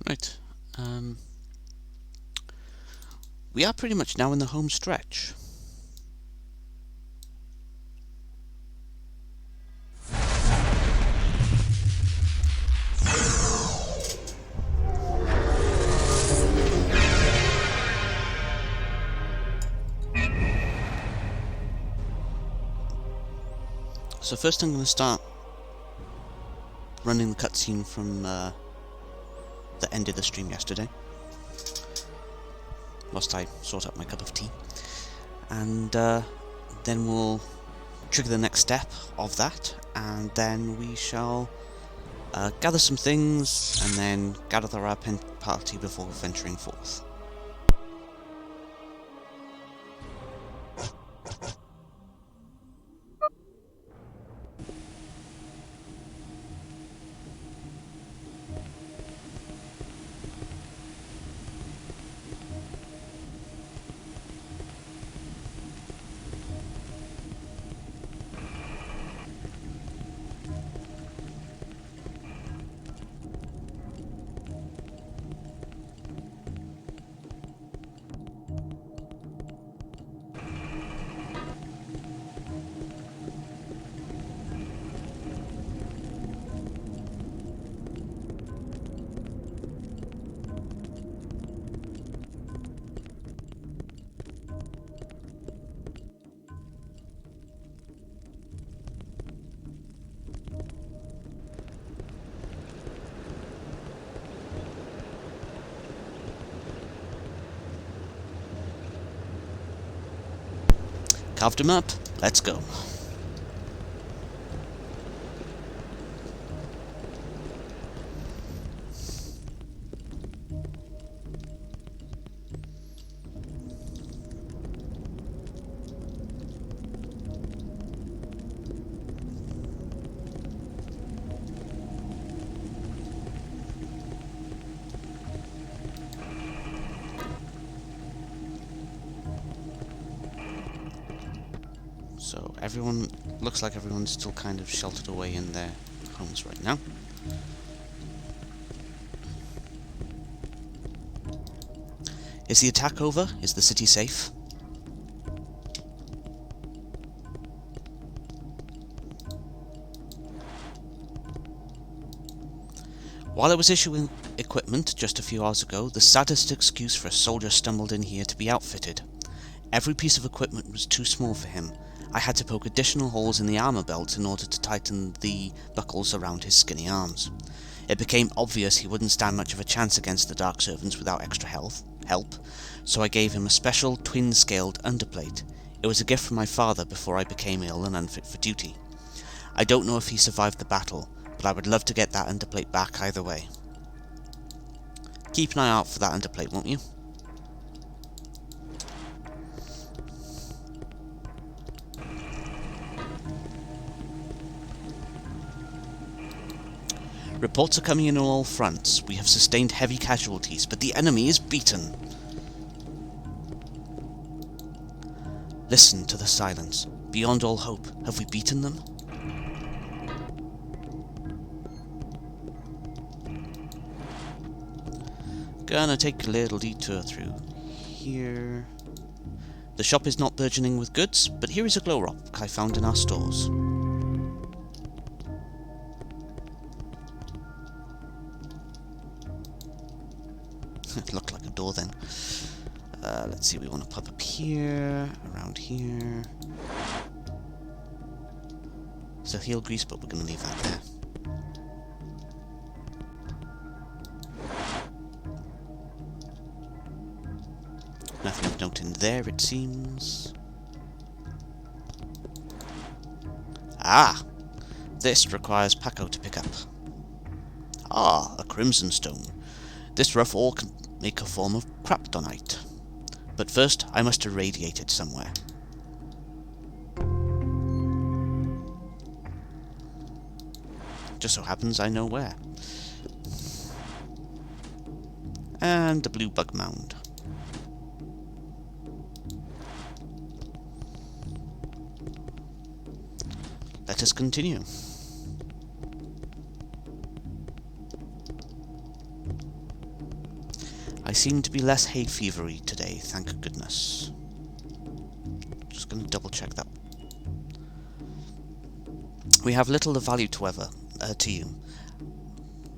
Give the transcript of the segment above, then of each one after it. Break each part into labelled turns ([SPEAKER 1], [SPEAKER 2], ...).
[SPEAKER 1] Right. We are pretty much now in the home stretch. So first I'm going to start running the cutscene from the end of the stream yesterday, whilst I sort out my cup of tea. And then we'll trigger the next step of that, and then we shall gather some things, and then gather our party before venturing forth. Carved him up, let's go. So everyone, looks like everyone's still kind of sheltered away in their homes right now. Is the attack over? Is the city safe? While I was issuing equipment just a few hours ago, the saddest excuse for a soldier stumbled in here to be outfitted. Every piece of equipment was too small for him. I had to poke additional holes in the armor belt in order to tighten the buckles around his skinny arms. It became obvious he wouldn't stand much of a chance against the Dark Servants without extra help, so I gave him a special twin-scaled underplate. It was a gift from my father before I became ill and unfit for duty. I don't know if he survived the battle, but I would love to get that underplate back either way. Keep an eye out for that underplate, won't you? Reports are coming in on all fronts. We have sustained heavy casualties, but the enemy is beaten. Listen to the silence. Beyond all hope, have we beaten them? Gonna take a little detour through here. The shop is not burgeoning with goods, but here is a glow rock I found in our stores. It looked like a door then. Let's see, we want to pop up here, around here. So heel grease, but we're going to leave that there. Nothing of note in there, it seems. Ah! This requires Paco to pick up. Ah, a crimson stone. This rough ore can make a form of kryptonite. But first, I must irradiate it somewhere. Just so happens I know where. And a blue bug mound. Let us continue. seem to be less hay fevery today, thank goodness. Just going to double check that. We have little of value to you.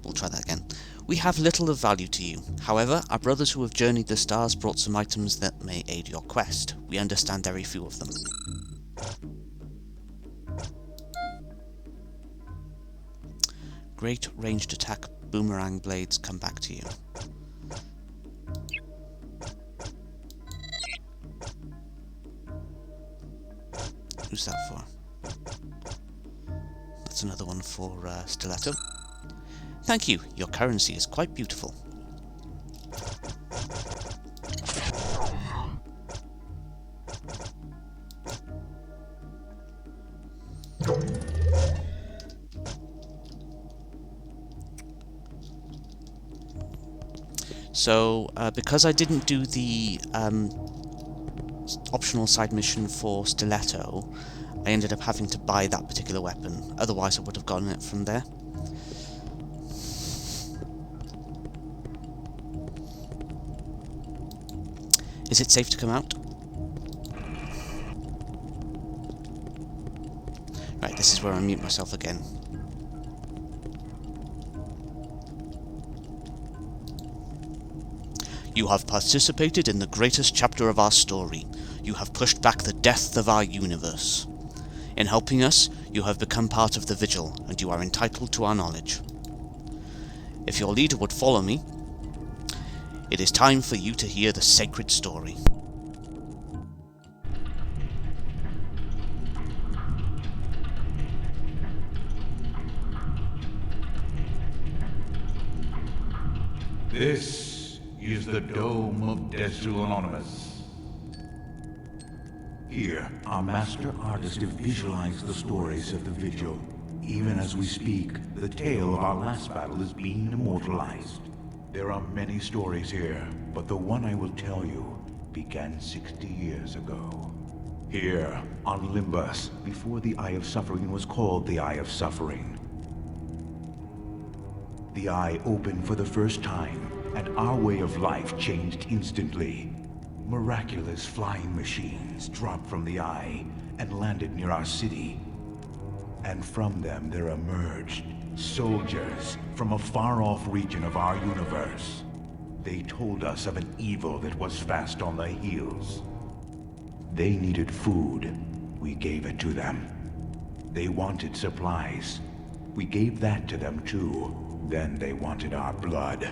[SPEAKER 1] We'll try that again. We have little of value to you. However, our brothers who have journeyed the stars brought some items that may aid your quest. We understand very few of them. Great ranged attack boomerang blades come back to you. Who's that for? That's another one for Stiletto. Thank you, your currency is quite beautiful. So, because I didn't do the optional side mission for Stiletto, I ended up having to buy that particular weapon. Otherwise I would have gotten it from there. Is it safe to come out? Right, this is where I mute myself again. You have participated in the greatest chapter of our story. You have pushed back the death of our universe. In helping us, you have become part of the Vigil, and you are entitled to our knowledge. If your leader would follow me, it is time for you to hear the sacred story.
[SPEAKER 2] This is the Dome of Anachronox. Here, our master artist have visualized the stories of the Vigil. Even as we speak, the tale of our last battle is being immortalized. There are many stories here, but the one I will tell you began 60 years ago. Here, on Limbus, before the Eye of Suffering was called the Eye of Suffering. The Eye opened for the first time, and our way of life changed instantly. Miraculous flying machines dropped from the Eye and landed near our city. And from them there emerged soldiers from a far-off region of our universe. They told us of an evil that was fast on the heels. They needed food. We gave it to them. They wanted supplies. We gave that to them too. Then they wanted our blood.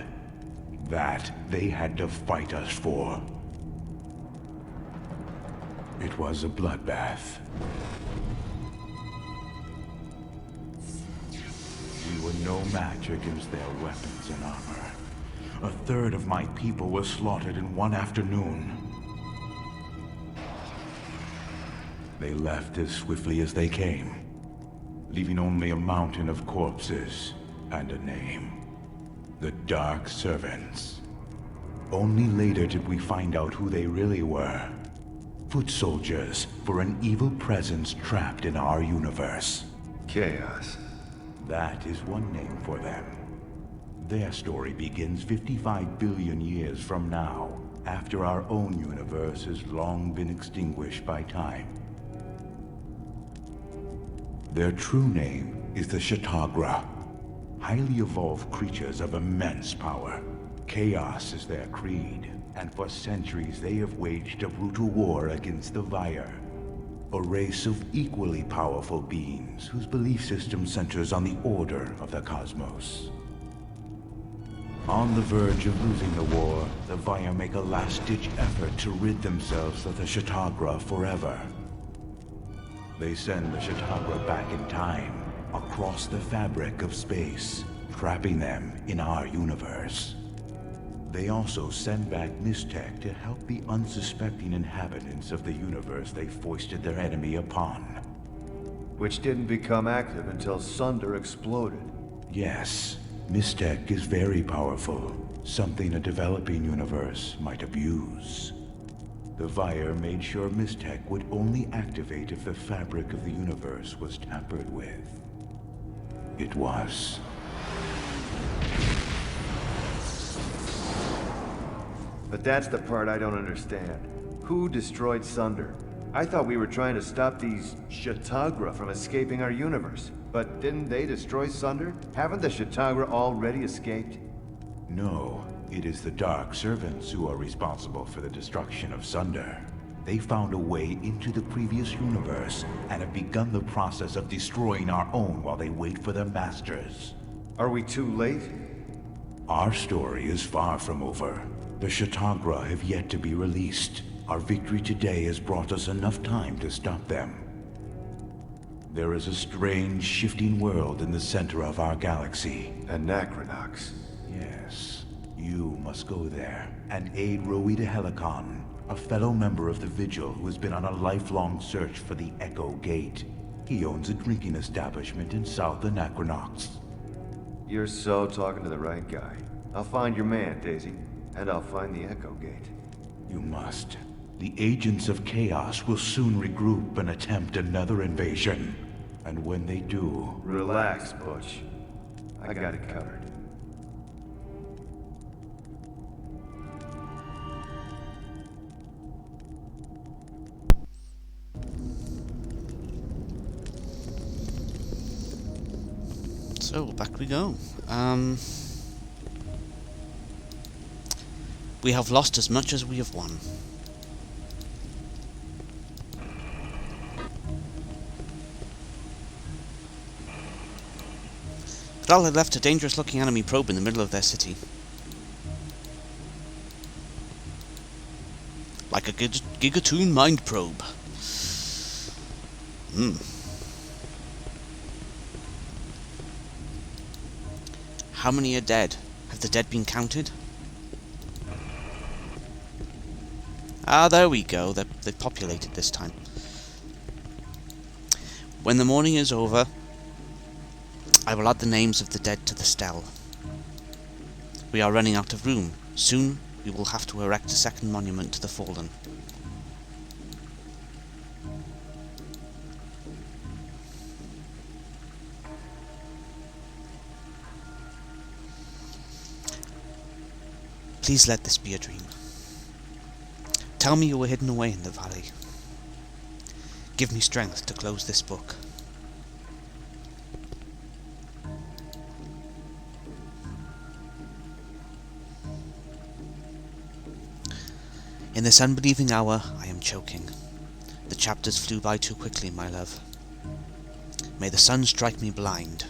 [SPEAKER 2] That they had to fight us for. It was a bloodbath. We were no match against their weapons and armor. A third of my people were slaughtered in one afternoon. They left as swiftly as they came, leaving only a mountain of corpses and a name. The Dark Servants. Only later did we find out who they really were. Foot soldiers for an evil presence trapped in our universe.
[SPEAKER 3] Chaos.
[SPEAKER 2] That is one name for them. Their story begins 55 billion years from now, after our own universe has long been extinguished by time. Their true name is the Shatagra, highly evolved creatures of immense power. Chaos is their creed, and for centuries they have waged a brutal war against the Vire, a race of equally powerful beings whose belief system centers on the order of the cosmos. On the verge of losing the war, the Vire make a last-ditch effort to rid themselves of the Shatagra forever. They send the Shatagra back in time, across the fabric of space, trapping them in our universe. They also send back Mystech to help the unsuspecting inhabitants of the universe they foisted their enemy upon.
[SPEAKER 3] Which didn't become active until Sunder exploded.
[SPEAKER 2] Yes, Mystech is very powerful, something a developing universe might abuse. The Vire made sure Mystech would only activate if the fabric of the universe was tampered with. It was.
[SPEAKER 3] But that's the part I don't understand. Who destroyed Sunder? I thought we were trying to stop these Shatagra from escaping our universe. But didn't they destroy Sunder? Haven't the Shatagra already escaped?
[SPEAKER 2] No, it is the Dark Servants who are responsible for the destruction of Sunder. They found a way into the previous universe and have begun the process of destroying our own while they wait for their masters.
[SPEAKER 3] Are we too late?
[SPEAKER 2] Our story is far from over. The Shatagra have yet to be released. Our victory today has brought us enough time to stop them. There is a strange, shifting world in the center of our galaxy.
[SPEAKER 3] Anachronox.
[SPEAKER 2] Yes, you must go there and aid Roi de Helicon, a fellow member of the Vigil who has been on a lifelong search for the Echo Gate. He owns a drinking establishment in South Anachronox.
[SPEAKER 3] You're so talking to the right guy. I'll find your man, Daisy. And I'll find the Echo Gate.
[SPEAKER 2] You must. The agents of Chaos will soon regroup and attempt another invasion. And when they do...
[SPEAKER 3] Relax, Butch. I got it covered.
[SPEAKER 1] So, back we go. We have lost as much as we have won. Thrall had left a dangerous-looking enemy probe in the middle of their city. Like a Gigatoon mind probe. How many are dead? Have the dead been counted? Ah, there we go. They've populated this time. When the morning is over, I will add the names of the dead to the stele. We are running out of room. Soon we will have to erect a second monument to the fallen. Please let this be a dream. Tell me you were hidden away in the valley. Give me strength to close this book. In this unbelieving hour, I am choking. The chapters flew by too quickly, my love. May the sun strike me blind,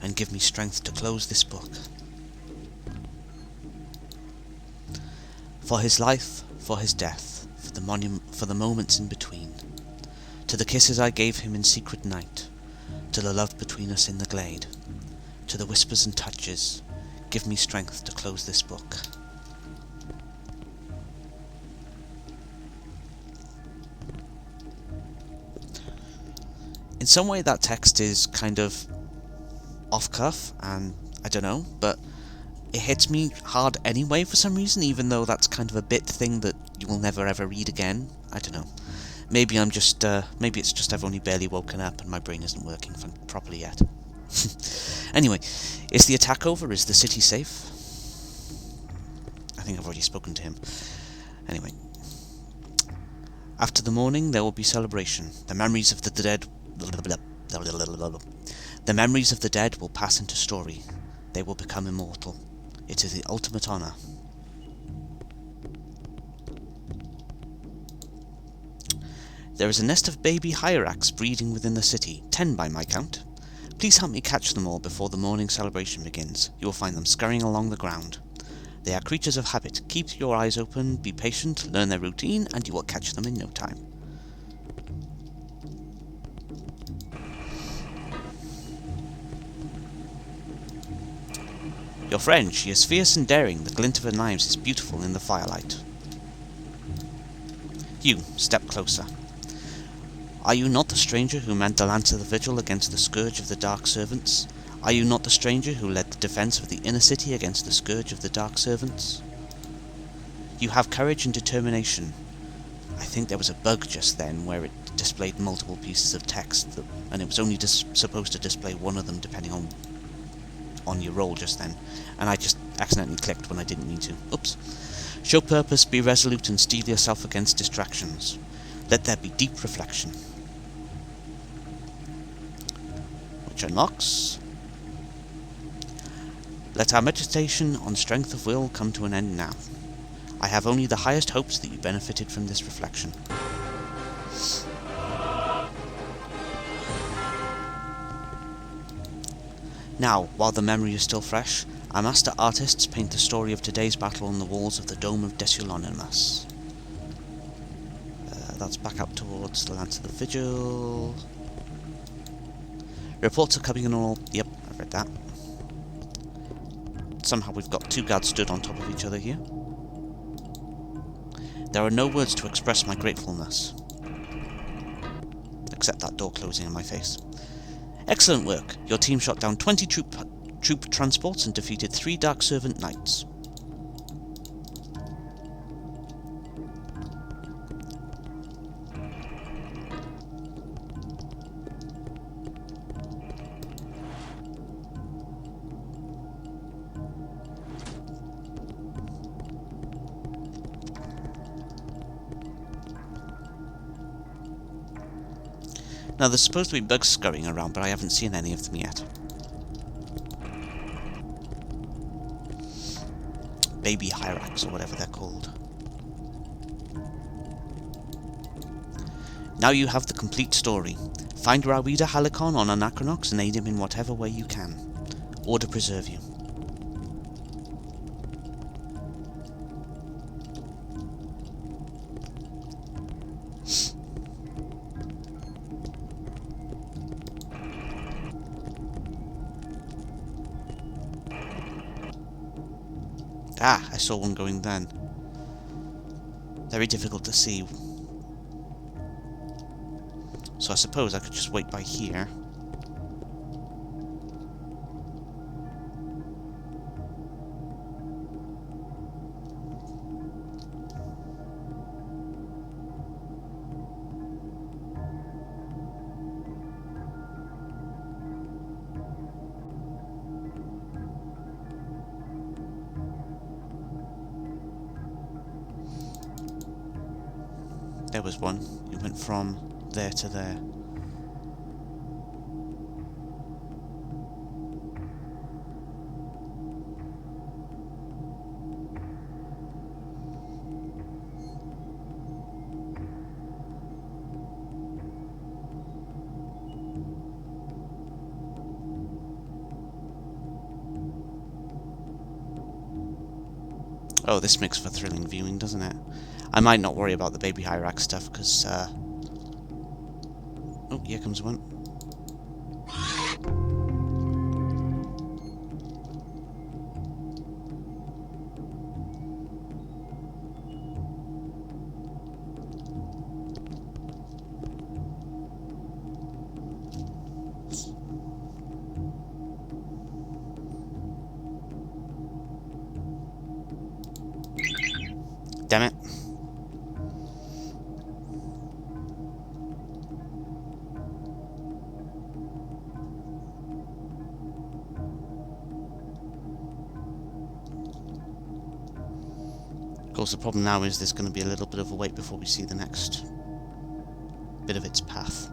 [SPEAKER 1] and give me strength to close this book. For his life, for his death, for the moments in between, to the kisses I gave him in secret night, to the love between us in the glade, to the whispers and touches, give me strength to close this book. In some way that text is kind of off-cuff, and I don't know, but it hits me hard anyway for some reason, even though that's kind of a bit thing that you will never ever read again. I don't know. Maybe I'm just, maybe it's just I've only barely woken up and my brain isn't working properly yet. Anyway, is the attack over? Is the city safe? I think I've already spoken to him. Anyway. After the morning, there will be celebration. The memories of the dead... The memories of the dead will pass into story. They will become immortal. It is the ultimate honor. There is a nest of baby hyrax breeding within the city, 10 by my count. Please help me catch them all before the morning celebration begins. You will find them scurrying along the ground. They are creatures of habit. Keep your eyes open, be patient, learn their routine, and you will catch them in no time. Your friend, she is fierce and daring. The glint of her knives is beautiful in the firelight. You, step closer. Are you not the stranger who meant to lance the vigil against the scourge of the Dark Servants? Are you not the stranger who led the defense of the inner city against the scourge of the Dark Servants? You have courage and determination. I think there was a bug just then where it displayed multiple pieces of text, and it was only supposed to display one of them depending on your roll just then, and I just accidentally clicked when I didn't need to. Oops. Show purpose, be resolute, and steel yourself against distractions. Let there be deep reflection. Which unlocks... Let our meditation on strength of will come to an end now. I have only the highest hopes that you benefited from this reflection. Now, while the memory is still fresh, our master artists paint the story of today's battle on the walls of the Dome of Desulonimus. That's back up towards the Lance of the Vigil. Reports are coming in all... Yep, I've read that. Somehow we've got two guards stood on top of each other here. There are no words to express my gratefulness. Except that door closing in my face. Excellent work. Your team shot down 20 troop transports and defeated 3 Dark Servant Knights. Now, there's supposed to be bugs scurrying around, but I haven't seen any of them yet. Baby Hyrax, or whatever they're called. Now you have the complete story. Find our reader Halicon on Anachronox and aid him in whatever way you can. Order preserve you. Ah, I saw one going then. Very difficult to see. So I suppose I could just wait by here. There was one. It went from there to there. Oh, this makes for thrilling viewing, doesn't it? I might not worry about the Baby Hyrax stuff, because, oh, here comes one. Damn it. Of course, the problem now is there's going to be a little bit of a wait before we see the next bit of its path.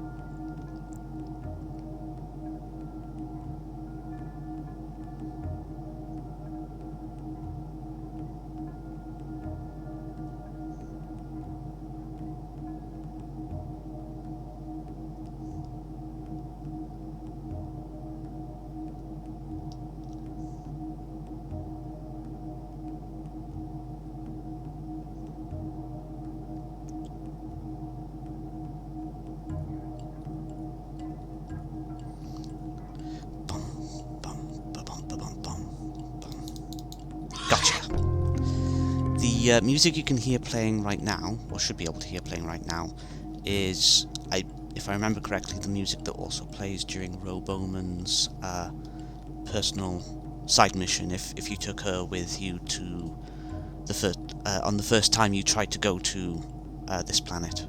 [SPEAKER 1] Gotcha. The music you can hear playing right now, or should be able to hear playing right now, is, if I remember correctly, the music that also plays during Ro Bowman's personal side mission. If you took her with you to the on the first time you tried to go to this planet.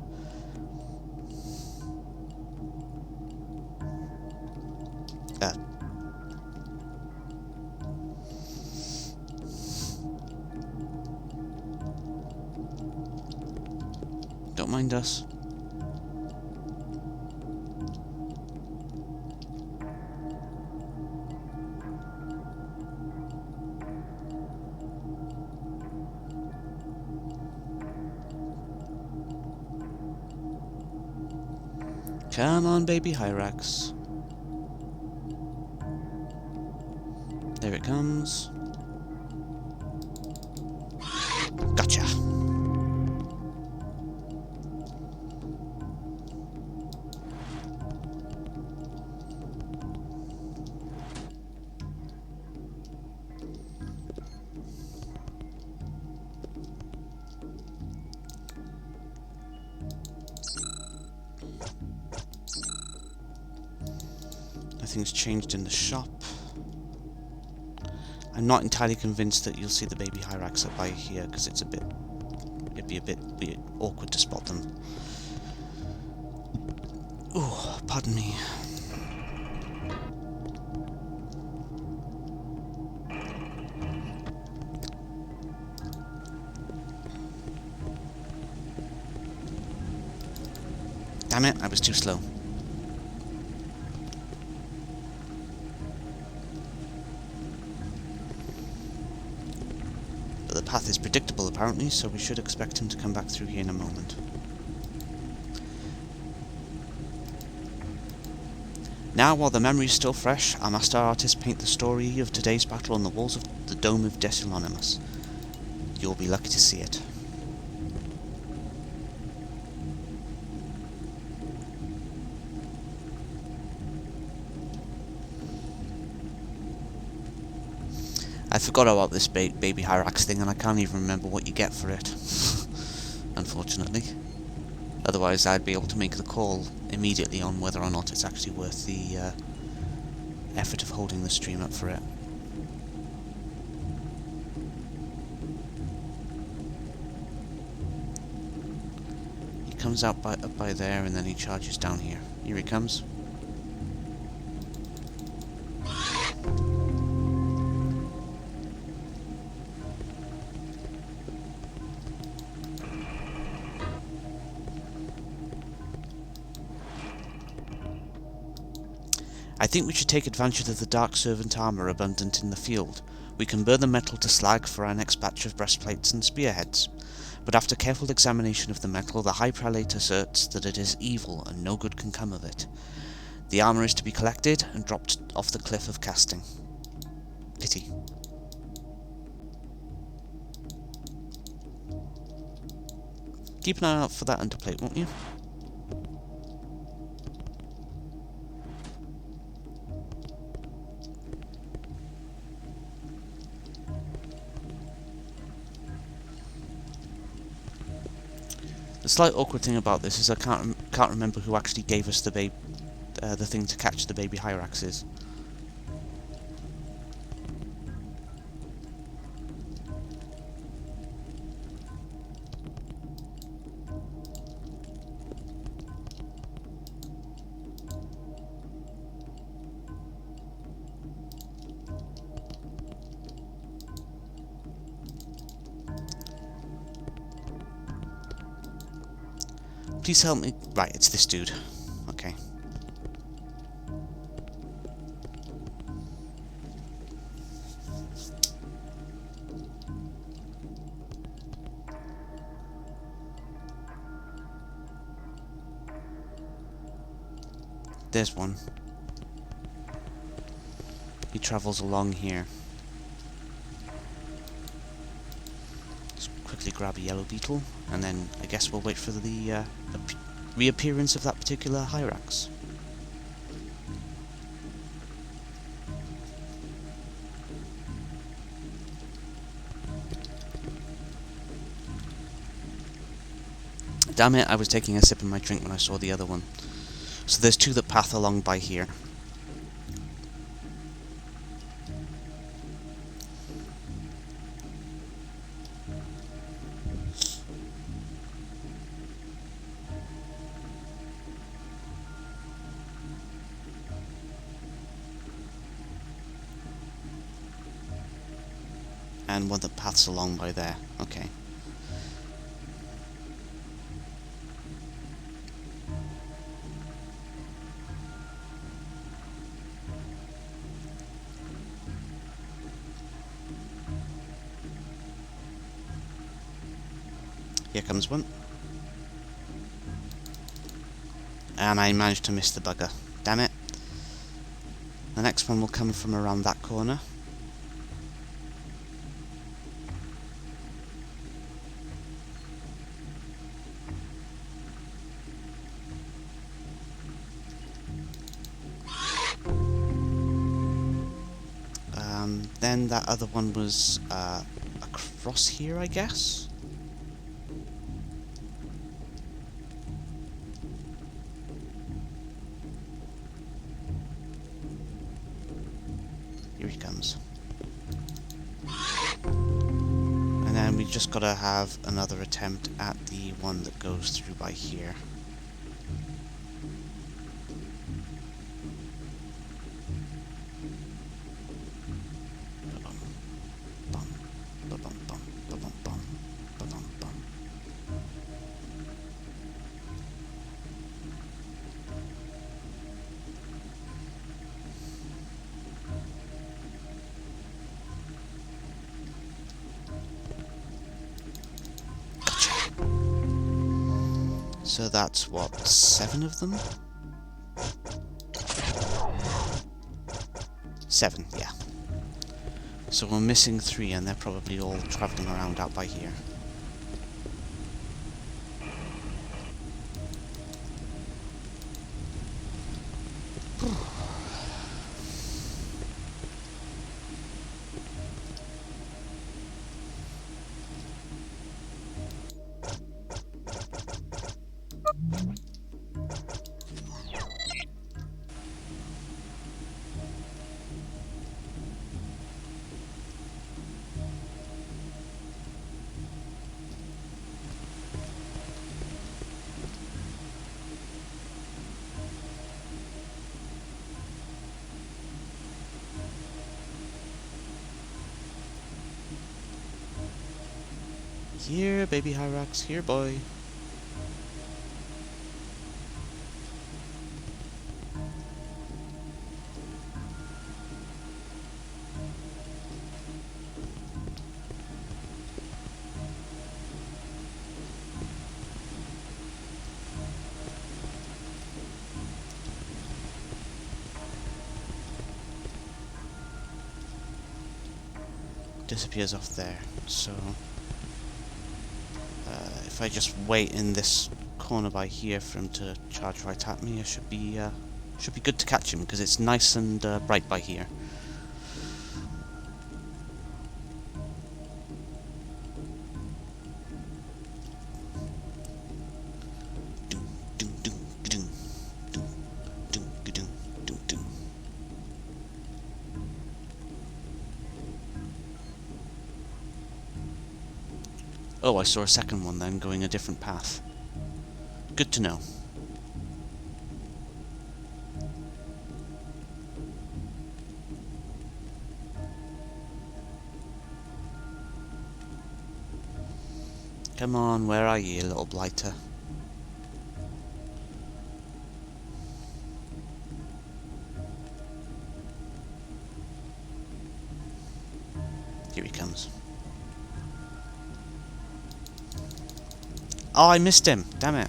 [SPEAKER 1] mind us. Come on, baby Hyrax. There it comes. Gotcha. Nothing's changed in the shop. I'm not entirely convinced that you'll see the baby Hyrax up by here, because it'd be a bit weird, awkward to spot them. Oh, pardon me. Damn it, I was too slow. But the path is predictable apparently, so we should expect him to come back through here in a moment. Now, while the memory is still fresh, our master artists paint the story of today's battle on the walls of the Dome of Desilonimus. You'll be lucky to see it. I forgot about this baby Hyrax thing, and I can't even remember what you get for it. Unfortunately. Otherwise I'd be able to make the call immediately on whether or not it's actually worth the effort of holding the stream up for it. He comes out up by there, and then he charges down here. Here he comes. I think we should take advantage of the Dark Servant armour abundant in the field. We can burn the metal to slag for our next batch of breastplates and spearheads. But after careful examination of the metal, the High Prelate asserts that it is evil and no good can come of it. The armour is to be collected and dropped off the cliff of casting. Pity. Keep an eye out for that underplate, won't you? The slight awkward thing about this is I can't remember who actually gave us the thing to catch the baby Hyraxes. Please help me. Right, it's this dude. Okay. There's one. He travels along here. Let's quickly grab a yellow beetle, and then I guess we'll wait for the reappearance of that particular Hyrax. Damn it, I was taking a sip of my drink when I saw the other one. So there's two that path along by here. And one that paths along by there. Okay. Here comes one. And I managed to miss the bugger. Damn it. The next one will come from around that corner. Then that other one was across here, I guess? Here he comes. And then we just gotta have another attempt at the one that goes through by here. So that's what, 7 of them? 7, yeah. So we're missing 3 and they're probably all travelling around out by here. Here, baby Hyrax, here, boy. Disappears off there, so if I just wait in this corner by here for him to charge right at me, I should be good to catch him because it's nice and bright by here. Oh, I saw a second one then, going a different path. Good to know. Come on, where are you, little blighter? Here he comes. Oh, I missed him. Damn it.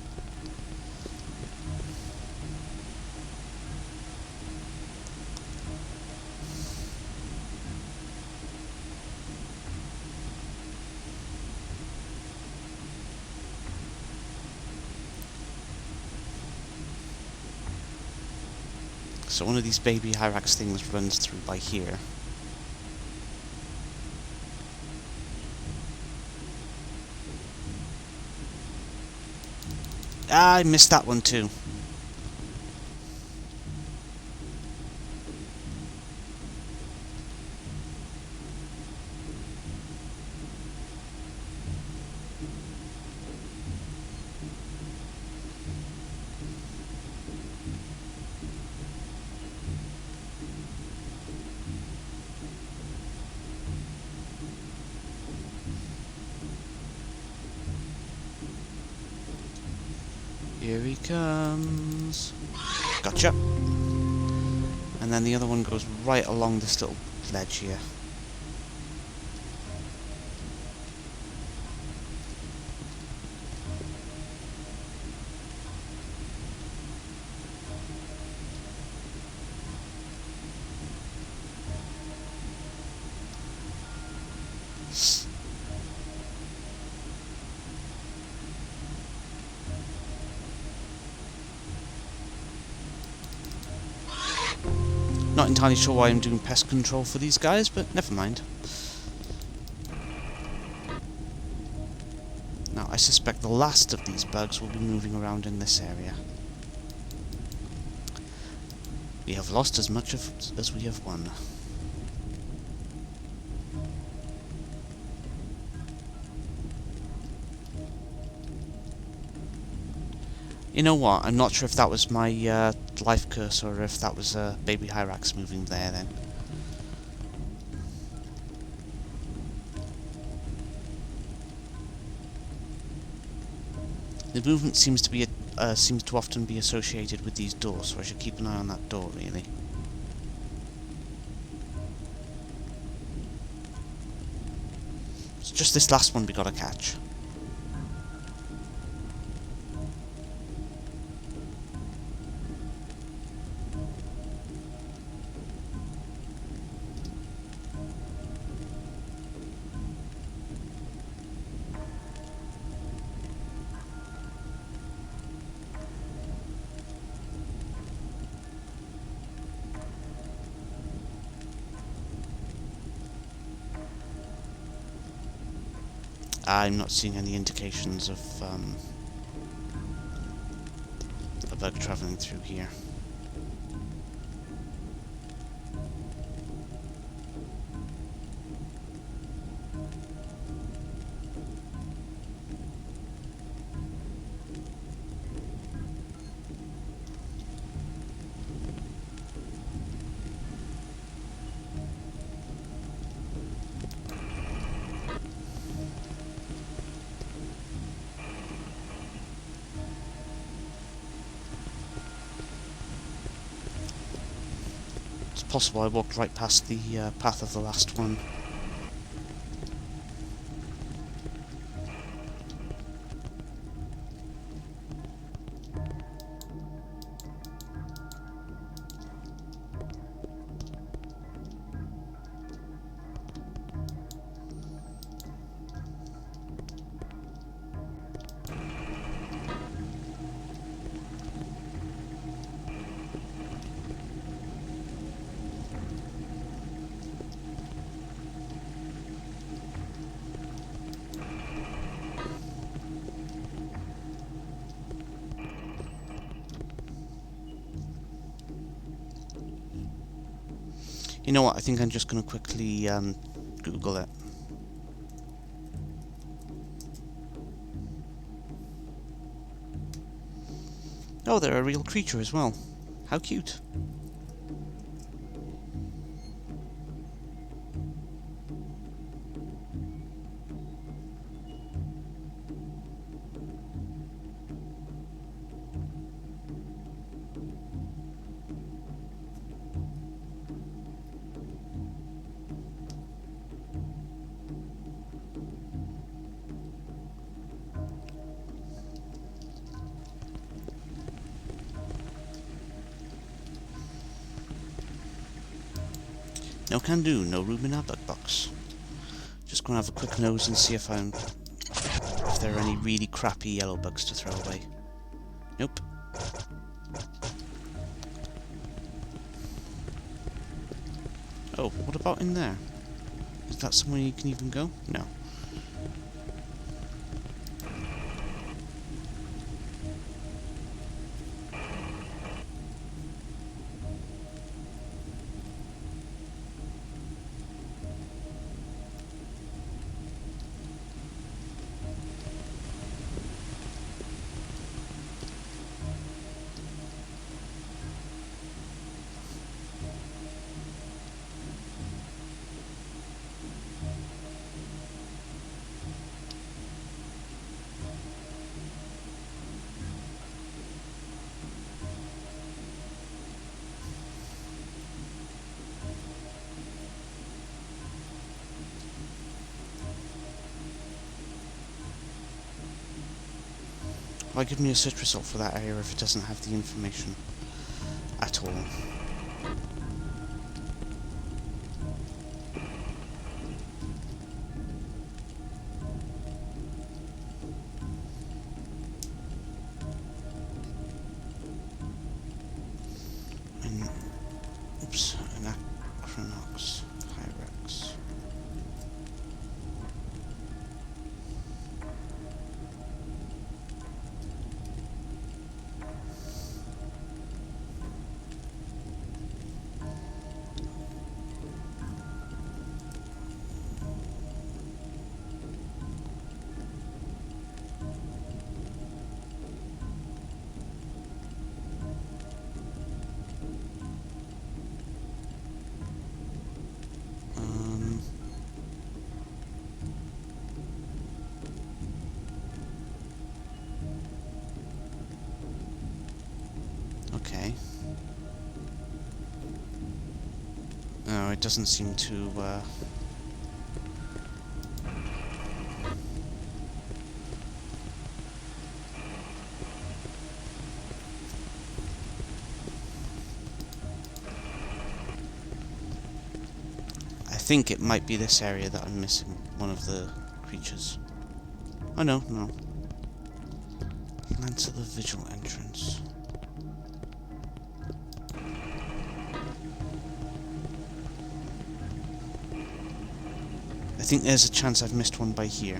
[SPEAKER 1] So one of these baby Hyrax things runs through by here. Ah, I missed that one too. Here he comes. Gotcha. And then the other one goes right along this little ledge here. Not entirely sure why I'm doing pest control for these guys, but never mind. Now, I suspect the last of these bugs will be moving around in this area. We have lost as much as we have won. You know what? I'm not sure if that was my life curse or if that was baby Hyrax moving there then. The movement seems to often be associated with these doors, so I should keep an eye on that door, really. It's just this last one we gotta catch. I'm not seeing any indications of a bug travelling through here. It's possible I walked right past the path of the last one. You know what, I think I'm just going to quickly Google it. Oh, they're a real creature as well. How cute. No can do, no room in our bug box. Just gonna have a quick nose and see if there are any really crappy yellow bugs to throw away. Nope. Oh, what about in there? Is that somewhere you can even go? No. Why give me a search result for that area if it doesn't have the information at all? Oops. Anachronox. Hyrex. Okay. No, it doesn't seem to, I think it might be this area that I'm missing one of the creatures. Oh no, no. Lance of the Vigil entrance. I think there's a chance I've missed one by here.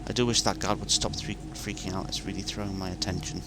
[SPEAKER 1] I do wish that guard would stop freaking out. It's really throwing my attention.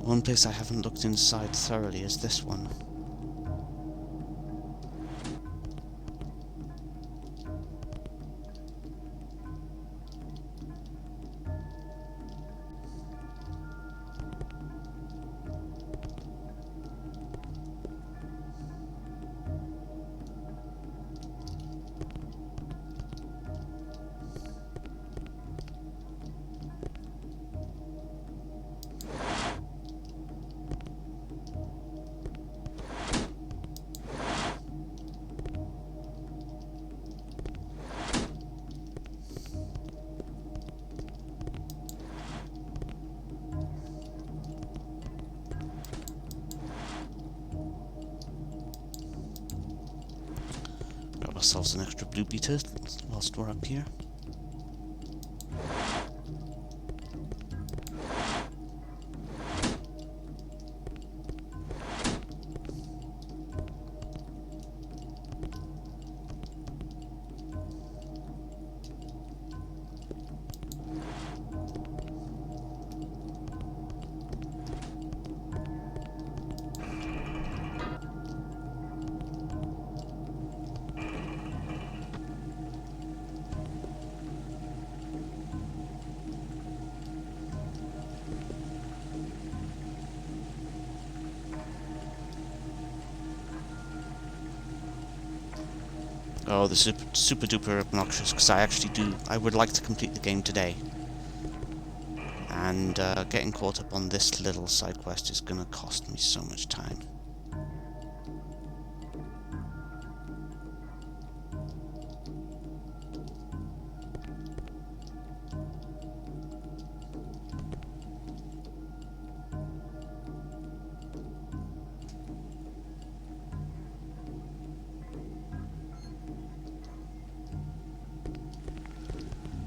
[SPEAKER 1] One place I haven't looked inside thoroughly is this one. Grab ourselves an extra blue beater whilst we're up here. Oh, the super duper obnoxious, because I would like to complete the game today. And getting caught up on this little side quest is going to cost me so much time.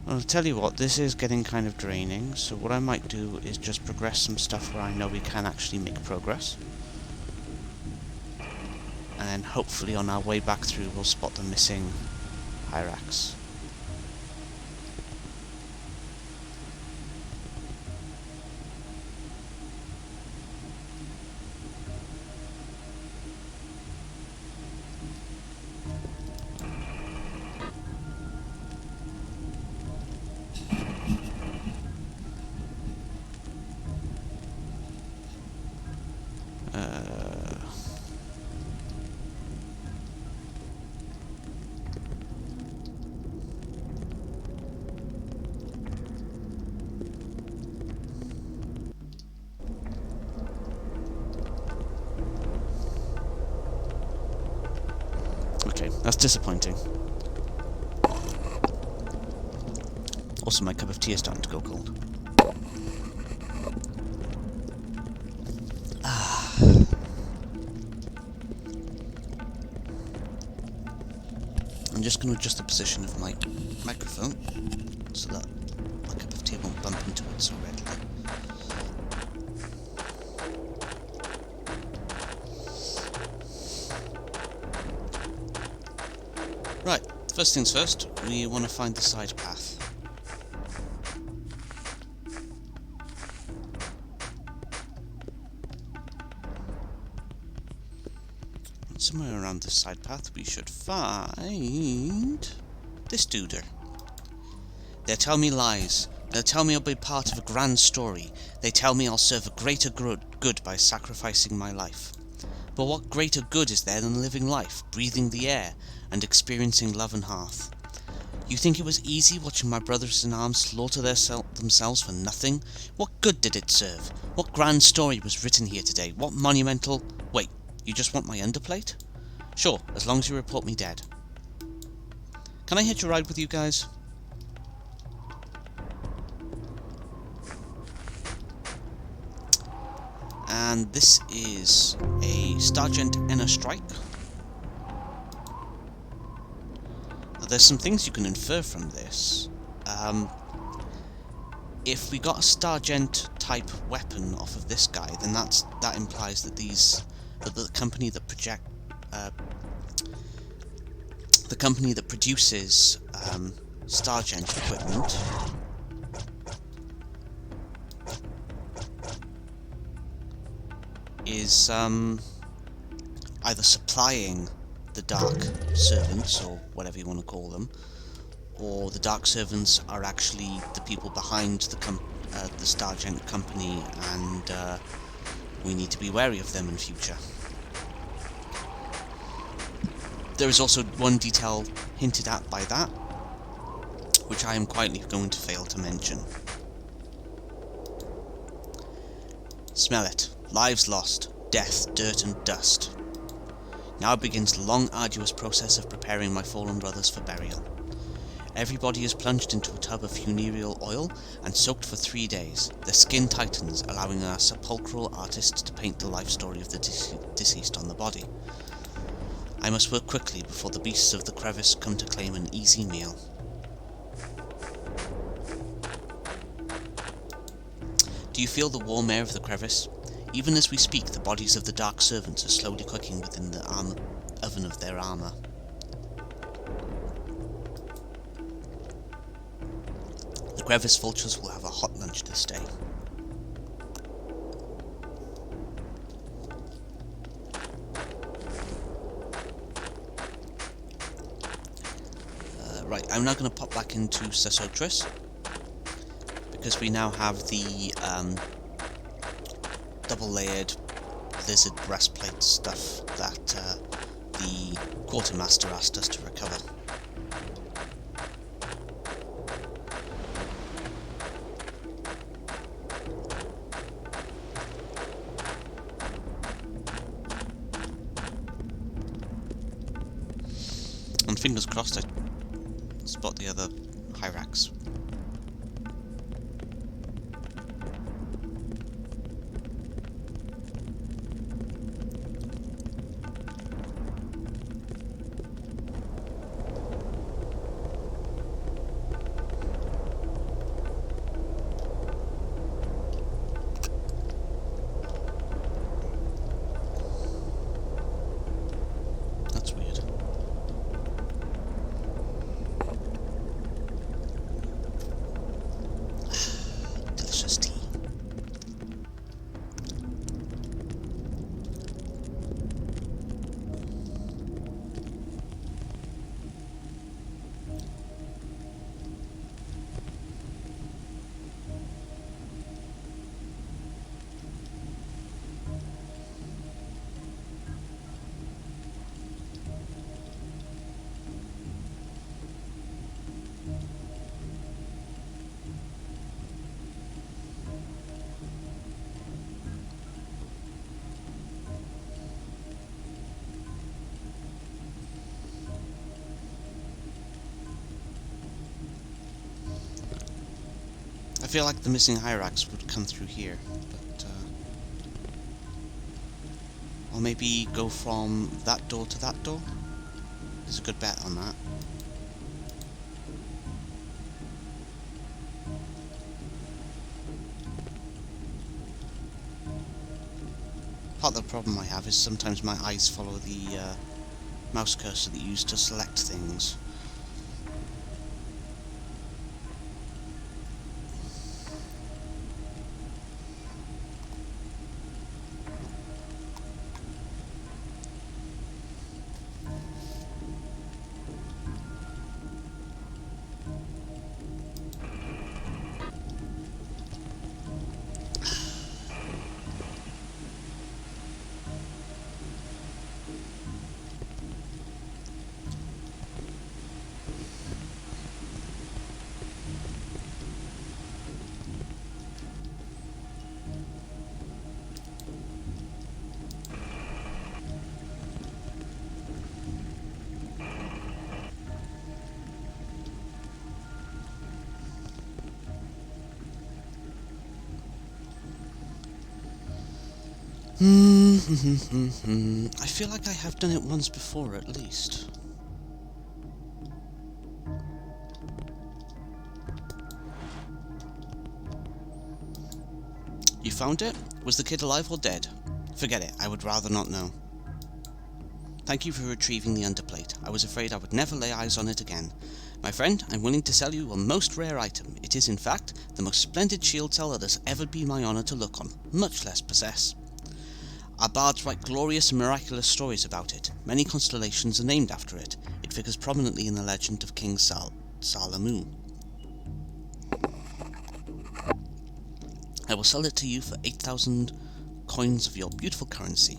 [SPEAKER 1] I'll tell you what, this is getting kind of draining, so what I might do is just progress some stuff where I know we can actually make progress. And then hopefully on our way back through we'll spot the missing Hyrax. That's disappointing. Also, my cup of tea is starting to go cold. I'm just going to adjust the position of my microphone so that my cup of tea won't bump into it so readily. Right, first things first, we want to find the side path. Somewhere around this side path we should find this duder. They'll tell me lies. They'll tell me I'll be part of a grand story. They tell me I'll serve a greater good by sacrificing my life. But what greater good is there than living life, breathing the air, and experiencing love and hearth? You think it was easy watching my brothers in arms slaughter themselves for nothing? What good did it serve? What grand story was written here today? What monumental... Wait, you just want my underplate? Sure, as long as you report me dead. Can I hitch a ride with you guys? And this is a Sergeant Enna strike. Now, there's some things you can infer from this. If we got a Sergeant type weapon off of this guy, then that implies that the company that produces Sergeant equipment is either supplying the Dark Servants, or whatever you want to call them, or the Dark Servants are actually the people behind the Sergeant company, and we need to be wary of them in future. There is also one detail hinted at by that, which I am quietly going to fail to mention. Smell it. Lives lost, death, dirt and dust. Now begins the long, arduous process of preparing my fallen brothers for burial. Everybody is plunged into a tub of funereal oil and soaked for 3 days. The skin tightens, allowing our sepulchral artist to paint the life story of the deceased on the body. I must work quickly before the beasts of the crevice come to claim an easy meal. Do you feel the warm air of the crevice? Even as we speak, the bodies of the Dark Servants are slowly cooking within the oven of their armour. The crevice vultures will have a hot lunch this day. Right, I'm now going to pop back into Sesotris, because we now have the double-layered lizard breastplate stuff that the quartermaster asked us to recover. And fingers crossed I spot the other Hyrax. That's weird. I feel like the missing Hyrax would come through here, but or maybe go from that door to that door. There's a good bet on that. Part of the problem I have is sometimes my eyes follow the mouse cursor that you use to select things. I feel like I have done it once before, at least. You found it? Was the kid alive or dead? Forget it, I would rather not know. Thank you for retrieving the underplate. I was afraid I would never lay eyes on it again. My friend, I'm willing to sell you a most rare item. It is, in fact, the most splendid shield cell that has ever been my honour to look on, much less possess. Our bards write glorious and miraculous stories about it. Many constellations are named after it. It figures prominently in the legend of King Salamu. I will sell it to you for 8,000 coins of your beautiful currency.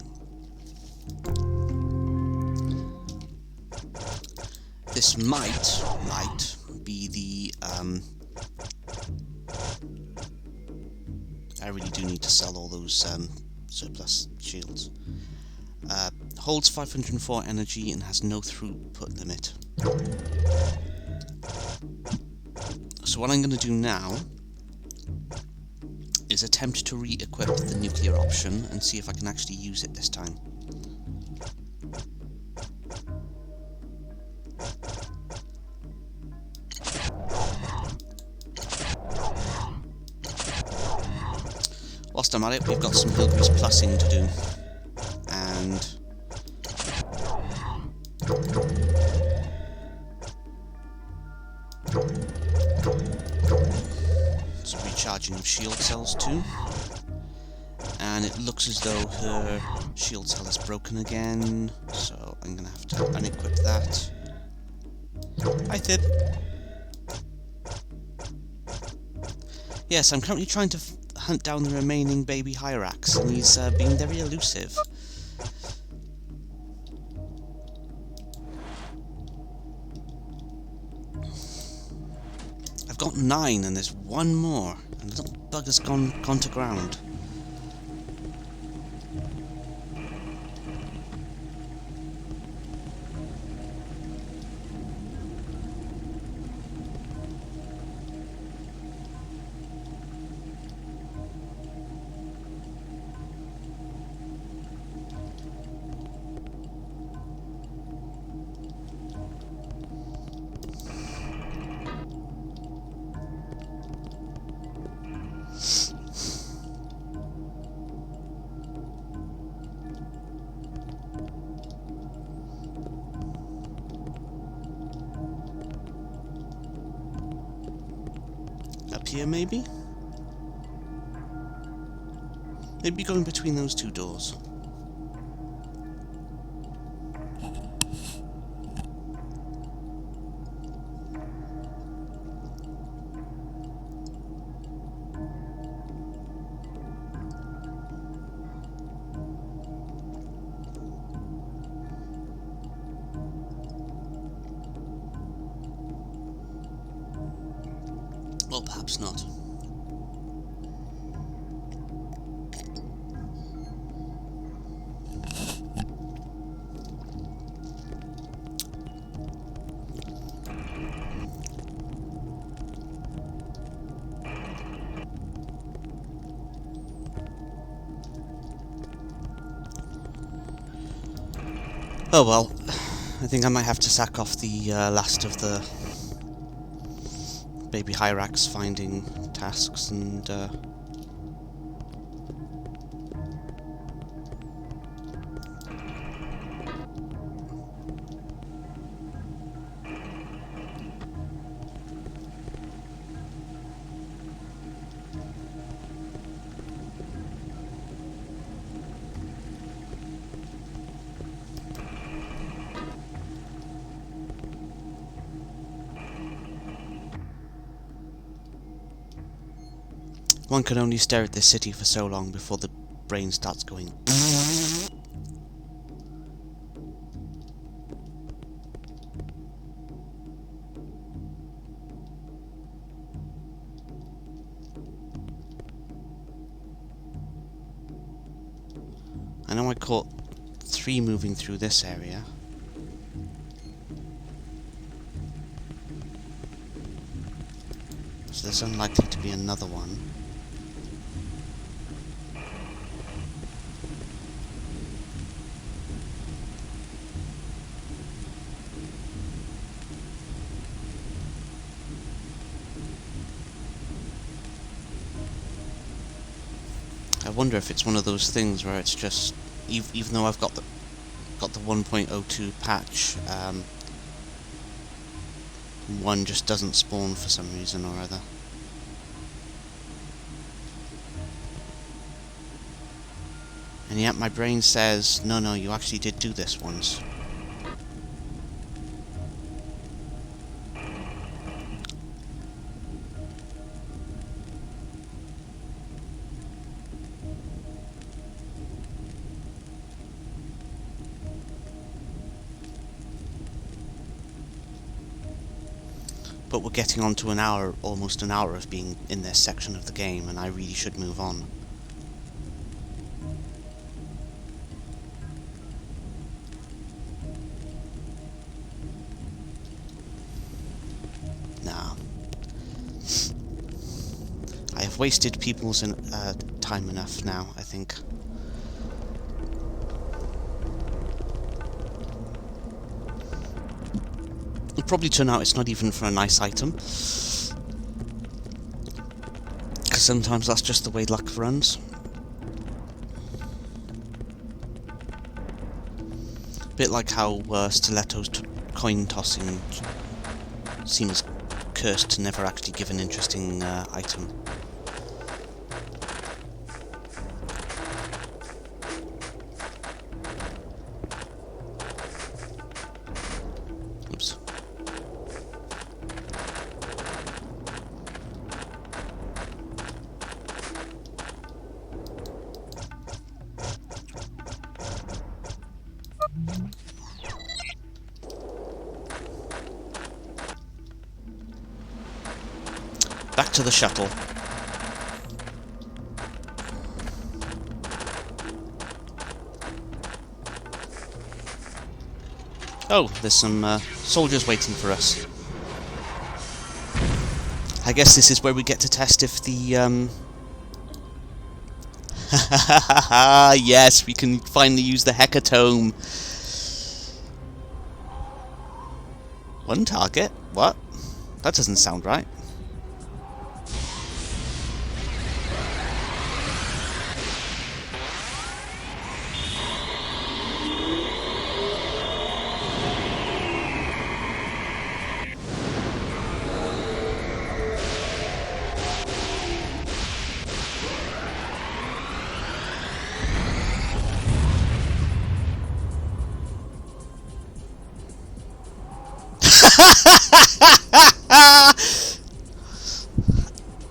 [SPEAKER 1] This might be the, I really do need to sell all those, surplus shields. Holds 504 energy and has no throughput limit. So what I'm going to do now is attempt to re-equip the nuclear option and see if I can actually use it this time. Whilst I'm at it, we've got some Hillgrease plussing to do, and some recharging of shield cells too, and it looks as though her shield cell is broken again, so I'm going to have to unequip that. Hi Thib! Yes, I'm currently trying to hunt down the remaining baby Hyrax, and he's being very elusive. I've got 9 and there's one more, and the little bugger's gone to ground. Up here, maybe? Maybe going between those two doors. Well, perhaps not. Oh well, I think I might have to sack off the last of the baby Hyrax finding tasks and one can only stare at this city for so long before the brain starts going. I know I caught 3 moving through this area. So there's unlikely to be another one. I wonder if it's one of those things where it's just, even though I've got the 1.02 patch, one just doesn't spawn for some reason or other. And yet my brain says, no, you actually did do this once. But we're getting on to almost an hour of being in this section of the game, and I really should move on. Nah. I have wasted people's time enough now, I think. It'll probably turn out it's not even for a nice item, because sometimes that's just the way luck runs. Bit like how Stiletto's coin tossing seems cursed to never actually give an interesting item. Oops. Back to the shuttle. Oh, there's some soldiers waiting for us. I guess this is where we get to test if the yes, we can finally use the hecatome. One target? What? That doesn't sound right.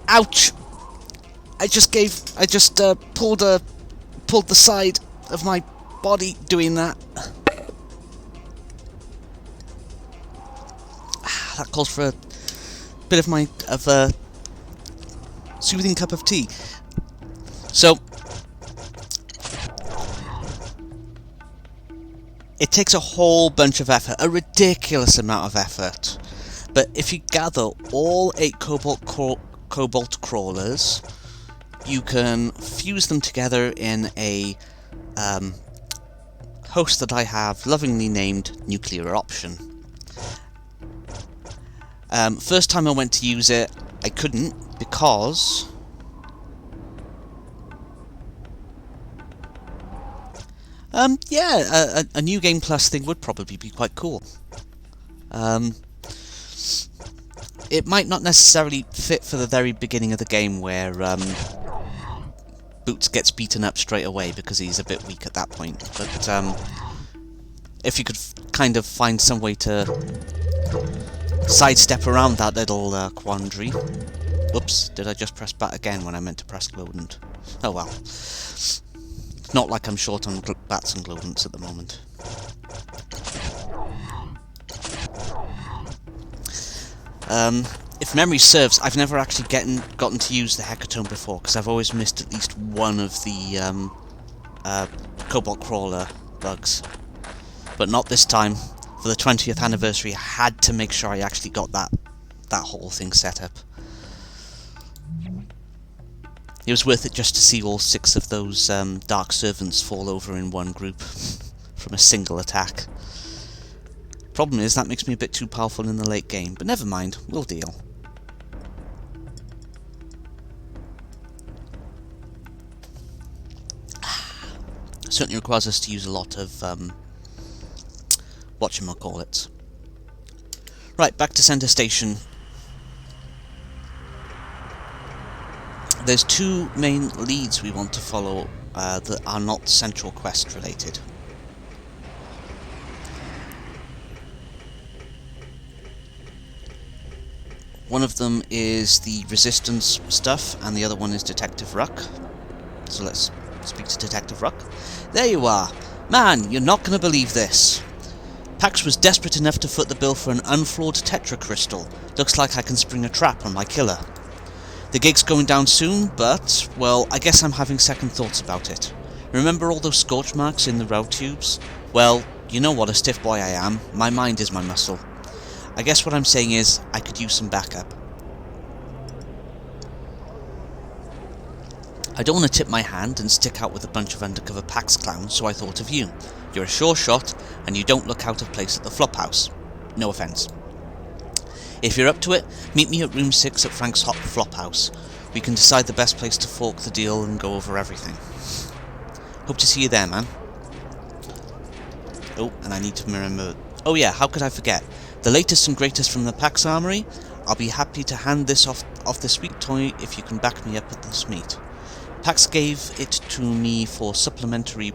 [SPEAKER 1] Ouch! I just pulled the side of my body doing that. That calls for a bit of a soothing cup of tea. So it takes a whole bunch of effort, a ridiculous amount of effort. But if you gather all 8 cobalt crawlers, you can fuse them together in a host that I have lovingly named Nuclear Option. First time I went to use it, I couldn't because yeah, a New Game Plus thing would probably be quite cool. It might not necessarily fit for the very beginning of the game where Boots gets beaten up straight away because he's a bit weak at that point, but if you could kind of find some way to sidestep around that little quandary. Oops, did I just press bat again when I meant to press Glowdent? Oh well. It's not like I'm short on bats and Glowdents at the moment. If memory serves, I've never actually gotten to use the Hecatome before, because I've always missed at least one of the Cobalt Crawler bugs. But not this time. For the 20th anniversary, I had to make sure I actually got that whole thing set up. It was worth it just to see all 6 of those Dark Servants fall over in one group from a single attack. Problem is, that makes me a bit too powerful in the late game, but never mind, we'll deal. Certainly requires us to use a lot of whatchamacallits. Right, back to Center Station. There's 2 main leads we want to follow that are not Central Quest related. One of them is the Resistance stuff, and the other one is Detective Ruck. So let's speak to Detective Ruck. There you are! Man, you're not going to believe this! Pax was desperate enough to foot the bill for an unflawed Tetra Crystal. Looks like I can spring a trap on my killer. The gig's going down soon, but, well, I guess I'm having second thoughts about it. Remember all those scorch marks in the road tubes? Well, you know what a stiff boy I am. My mind is my muscle. I guess what I'm saying is, I could use some backup. I don't want to tip my hand and stick out with a bunch of undercover Pax clowns, so I thought of you. You're a sure shot, and you don't look out of place at the Flophouse. No offence. If you're up to it, meet me at room 6 at Frank's Hot Flophouse. We can decide the best place to fork the deal and go over everything. Hope to see you there, man. Oh, and I need to remember... Oh yeah, how could I forget? The latest and greatest from the Pax Armory. I'll be happy to hand this off this sweet toy if you can back me up at this meet. Pax gave it to me for supplemental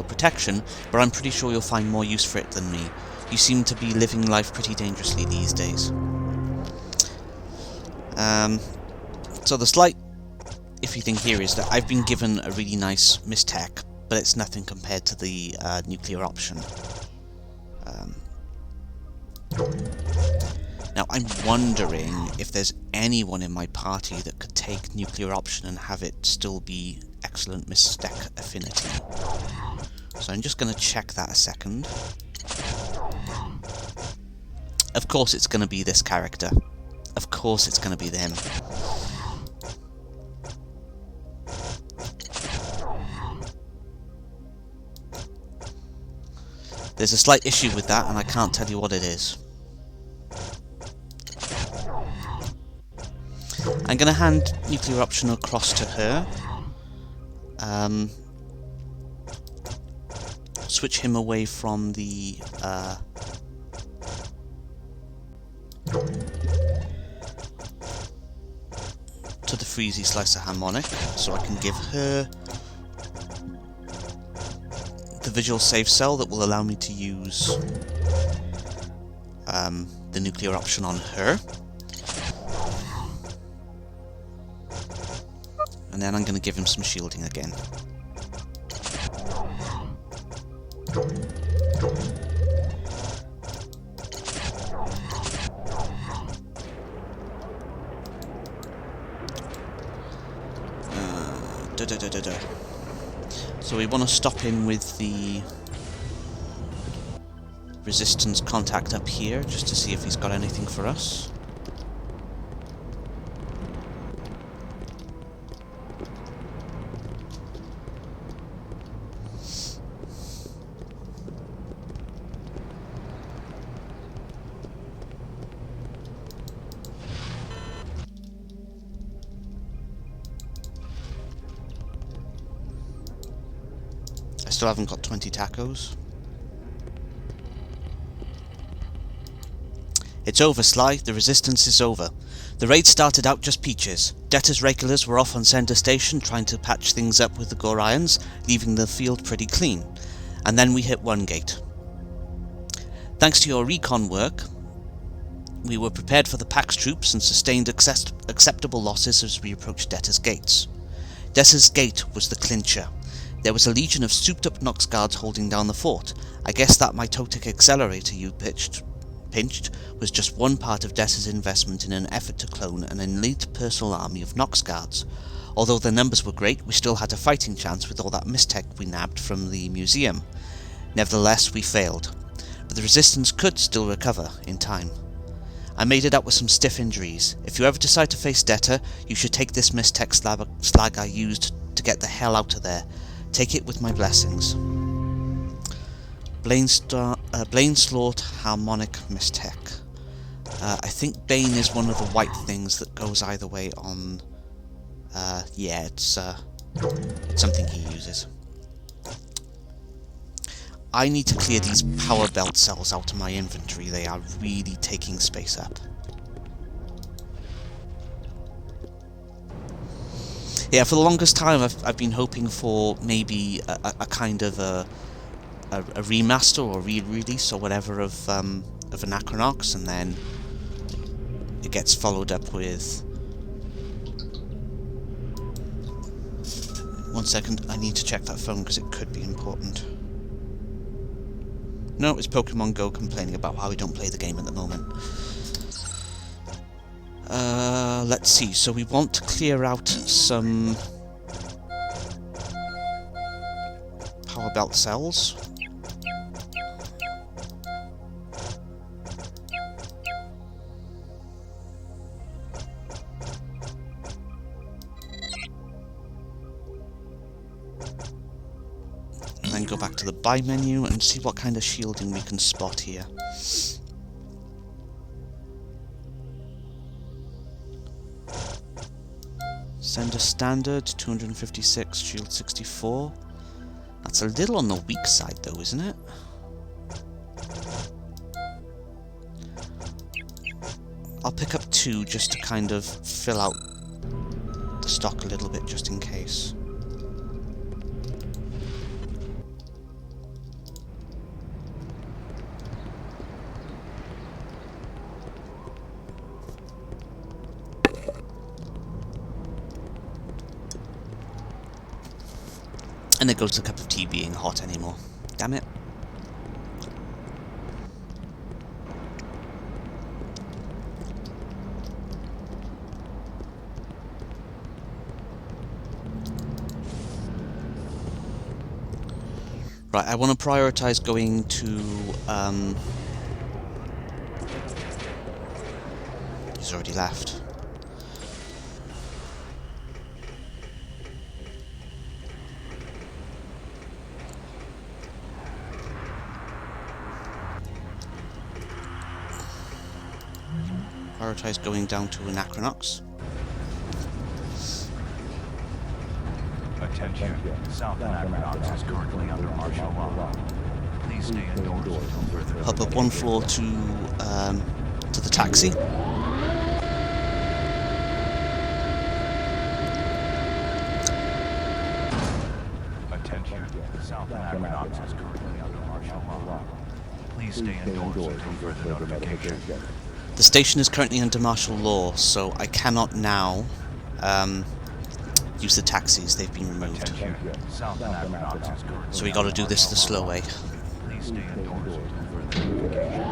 [SPEAKER 1] protection, but I'm pretty sure you'll find more use for it than me. You seem to be living life pretty dangerously these days. So the slight iffy thing here is that I've been given a really nice Mistech, but it's nothing compared to the Nuclear Option. Now I'm wondering if there's anyone in my party that could take Nuclear Option and have it still be excellent Mistech affinity. So I'm just going to check that a second. Of course it's going to be this character. Of course it's going to be them. There's a slight issue with that, and I can't tell you what it is. I'm going to hand Nuclear Option across to her. Switch him away from the... to the Freezy Slicer Harmonic, so I can give her the visual save cell that will allow me to use the Nuclear Option on her. And then I'm going to give him some shielding again. So we want to stop in with the Resistance contact up here, just to see if he's got anything for us. Still haven't got 20 tacos. It's over, Sly. The resistance is over. The raid started out just peaches. Debtor's regulars were off on Center Station trying to patch things up with the Gorions, leaving the field pretty clean. And then we hit one gate. Thanks to your recon work, we were prepared for the Pax troops and sustained acceptable losses as we approached Debtor's gates. Debtor's gate was the clincher. There was a legion of souped-up Nox guards holding down the fort. I guess that mitotic accelerator you pinched was just one part of Debtor's investment in an effort to clone an elite personal army of Nox guards. Although their numbers were great, we still had a fighting chance with all that mistech we nabbed from the museum. Nevertheless, we failed. But the resistance could still recover in time. I made it up with some stiff injuries. If you ever decide to face Debtor, you should take this mistech slag I used to get the hell out of there. Take it with my blessings. Blaine-Slaught Harmonic Mistech. I think Bane is one of the white things that goes either way on... yeah, it's something he uses. I need to clear these power belt cells out of my inventory. They are really taking space up. Yeah, for the longest time I've been hoping for maybe a kind of a remaster or re-release or whatever of Anachronox, and then it gets followed up with... One second, I need to check that phone because it could be important. No, it's Pokemon Go complaining about how we don't play the game at the moment. Let's see, so we want to clear out some power belt cells. And then go back to the buy menu and see what kind of shielding we can spot here. Sender standard, 256, shield 64. That's a little on the weak side though, isn't it? I'll pick up 2 just to kind of fill out the stock a little bit, just in case. And there goes the cup of tea being hot anymore. Damn it. Right, I want to prioritize going to... He's already left. Prioritize going down to Anachronox.
[SPEAKER 4] Attention. South Anachronox is currently under martial law. Please stay indoors until further.
[SPEAKER 1] Hop up 1 floor to the taxi.
[SPEAKER 4] Attention. South Anachronox is currently under martial law. Please stay indoors until further notification.
[SPEAKER 1] The station is currently under martial law, so I cannot now use the taxis. They've been removed. So we got to do this the slow way.
[SPEAKER 4] Please stay indoors until further notification.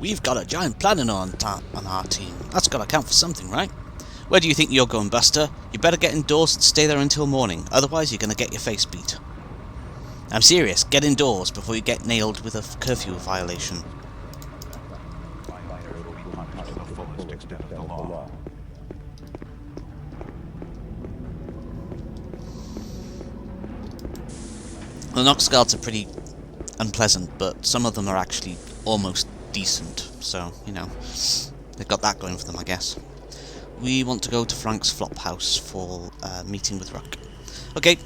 [SPEAKER 1] We've got a giant planning on our team. That's got to count for something, right? Where do you think you're going, Buster? You better get indoors and stay there until morning, otherwise you're going to get your face beat. I'm serious, get indoors before you get nailed with a curfew violation. The Nox guards are pretty unpleasant, but some of them are actually almost decent, so, you know, they've got that going for them, I guess. We want to go to Frank's flop house for a meeting with Ruck. Okay,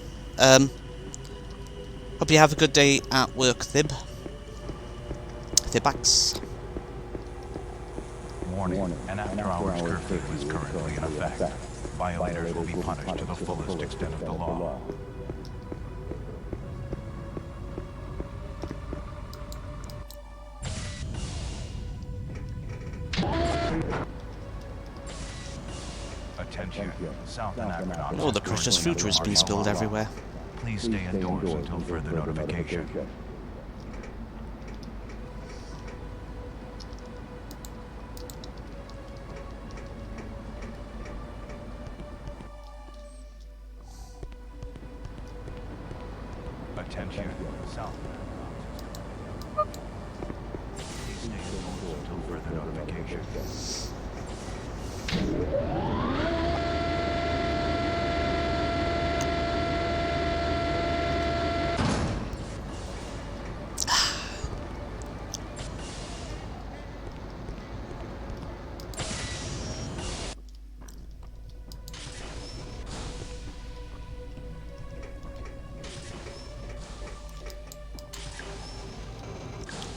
[SPEAKER 1] hope you have a good day at work, Thibax.
[SPEAKER 4] Warning. An after-hours curfew is currently in effect. Violators will be punished to the fullest extent of the law. Attention. South Anachronox.
[SPEAKER 1] Oh, the precious food has been spilled everywhere.
[SPEAKER 4] Please stay indoors until further notification. Attention. South Anachronox. Please stay indoors until further notification.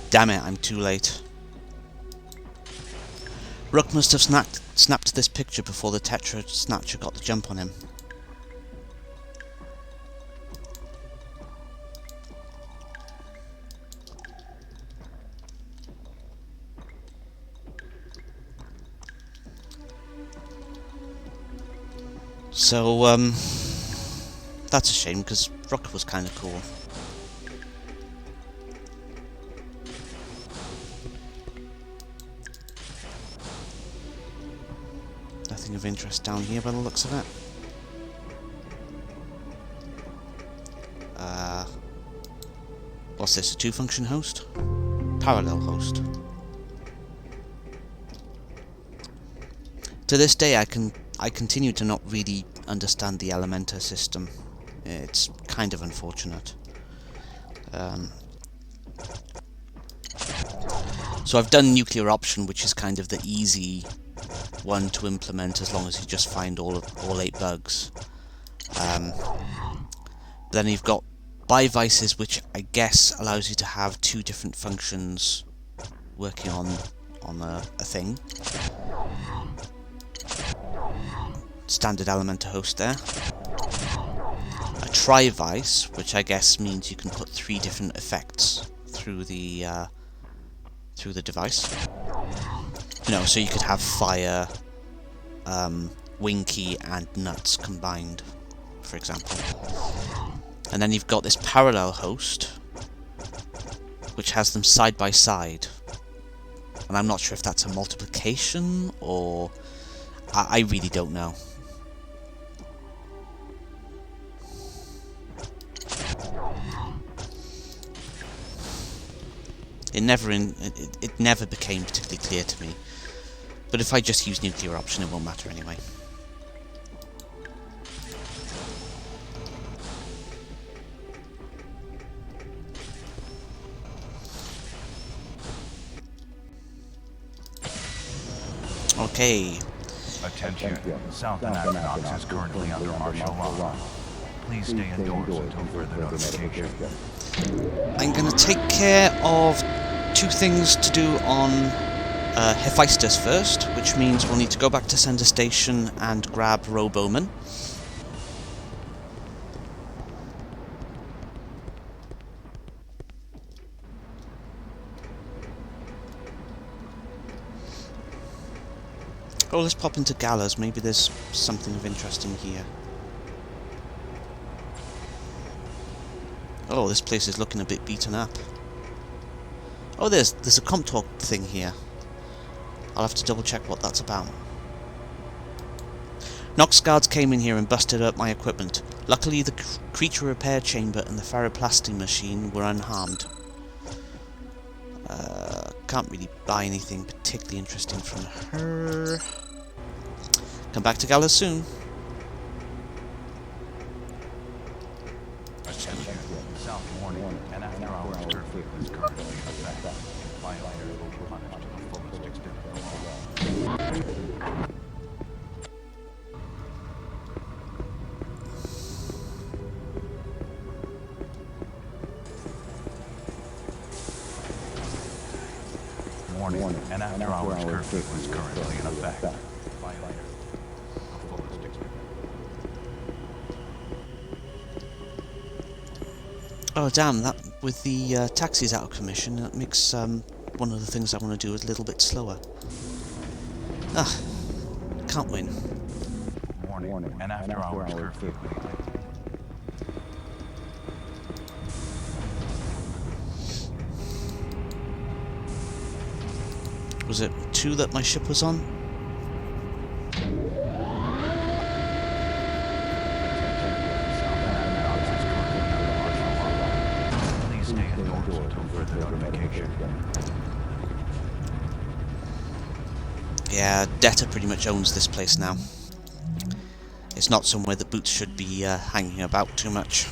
[SPEAKER 1] Damn it, I'm too late. Ruck must have snapped this picture before the Tetra Snatcher got the jump on him. So, that's a shame, because Ruck was kind of cool. Nothing of interest down here by the looks of it. What's this, a two-function host? Parallel host. To this day, I continue to not really understand the Elementa system. It's kind of unfortunate. So I've done nuclear option, which is kind of the easy one to implement as long as you just find all 8 bugs. Then you've got bivices, which I guess allows you to have 2 different functions working on a thing. Standard Elementa host there. A trivice, which I guess means you can put 3 different effects through the device. You know, so you could have fire, Winky, and nuts combined, for example. And then you've got this parallel host, which has them side by side. And I'm not sure if that's a multiplication, or... I really don't know. It never became particularly clear to me. But if I just use nuclear option, it won't matter anyway. Okay.
[SPEAKER 4] Attention. South Anachronox is currently under martial law. Please stay indoors until further notification.
[SPEAKER 1] I'm going to take care of 2 things to do on Hephaestus first, which means we'll need to go back to Center Station and grab Roboman. Oh, let's pop into Galas. Maybe there's something of interest in here. Oh, this place is looking a bit beaten up. Oh, there's a comp talk thing here. I'll have to double check what that's about. Nox guards came in here and busted up my equipment. Luckily, the creature repair chamber and the ferroplasty machine were unharmed. Can't really buy anything particularly interesting from her. Come back to Galas soon.
[SPEAKER 4] Attention. South An after-hours curfew is currently in effect. Violator of fullest extent.
[SPEAKER 1] Oh damn, that with the taxis out of commission, that makes one of the things I want to do a little bit slower. Ah, can't win.
[SPEAKER 4] Warning. An after-hours curfew.
[SPEAKER 1] Was it 2 that my ship was on?
[SPEAKER 4] Please stay indoors until further notification.
[SPEAKER 1] Yeah, Detta pretty much owns this place now. It's not somewhere that Boots should be hanging about too much.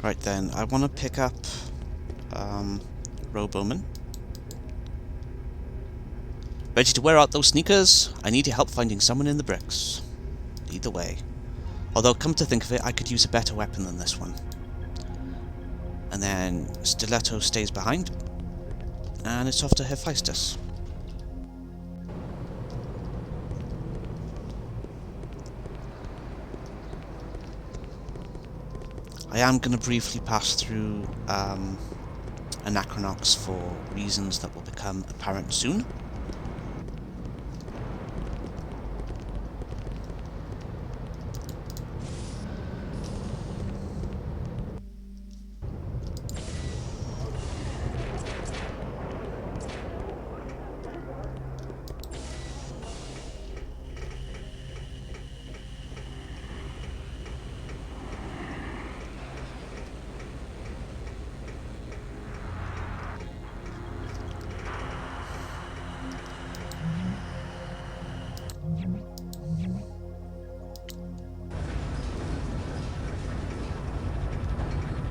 [SPEAKER 1] Right then, I want to pick up Bowman. Ready to wear out those sneakers? I need your help finding someone in the bricks. Either way. Although, come to think of it, I could use a better weapon than this one. And then Stiletto stays behind, and it's off to Hephaestus. I am going to briefly pass through Anachronox for reasons that will become apparent soon.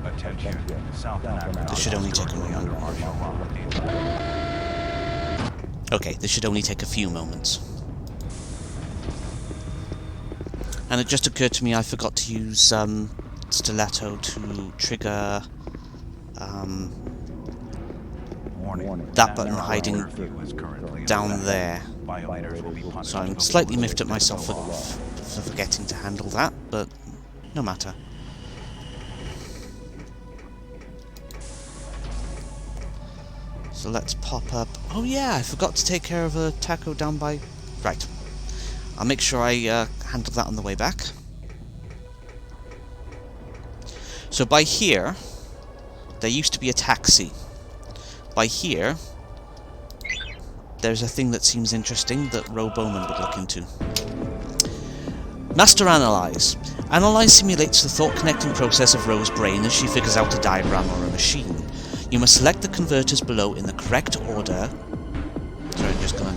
[SPEAKER 4] Attention. South Anachronox.
[SPEAKER 1] This should only take a
[SPEAKER 4] currently under martial law.
[SPEAKER 1] Okay, this should only take a few moments. And it just occurred to me I forgot to use Stiletto to trigger that button hiding down there. So I'm slightly miffed at myself for forgetting to handle that, but no matter. So let's pop up... Oh yeah, I forgot to take care of a taco down by... Right. I'll make sure I handle that on the way back. So by here, there used to be a taxi. By here, there's a thing that seems interesting that Bowman would look into. Master Analyze. Analyze simulates the thought-connecting process of Ro's brain as she figures out a diagram or a machine. You must select the converters below in the correct order. Sorry, I'm just gonna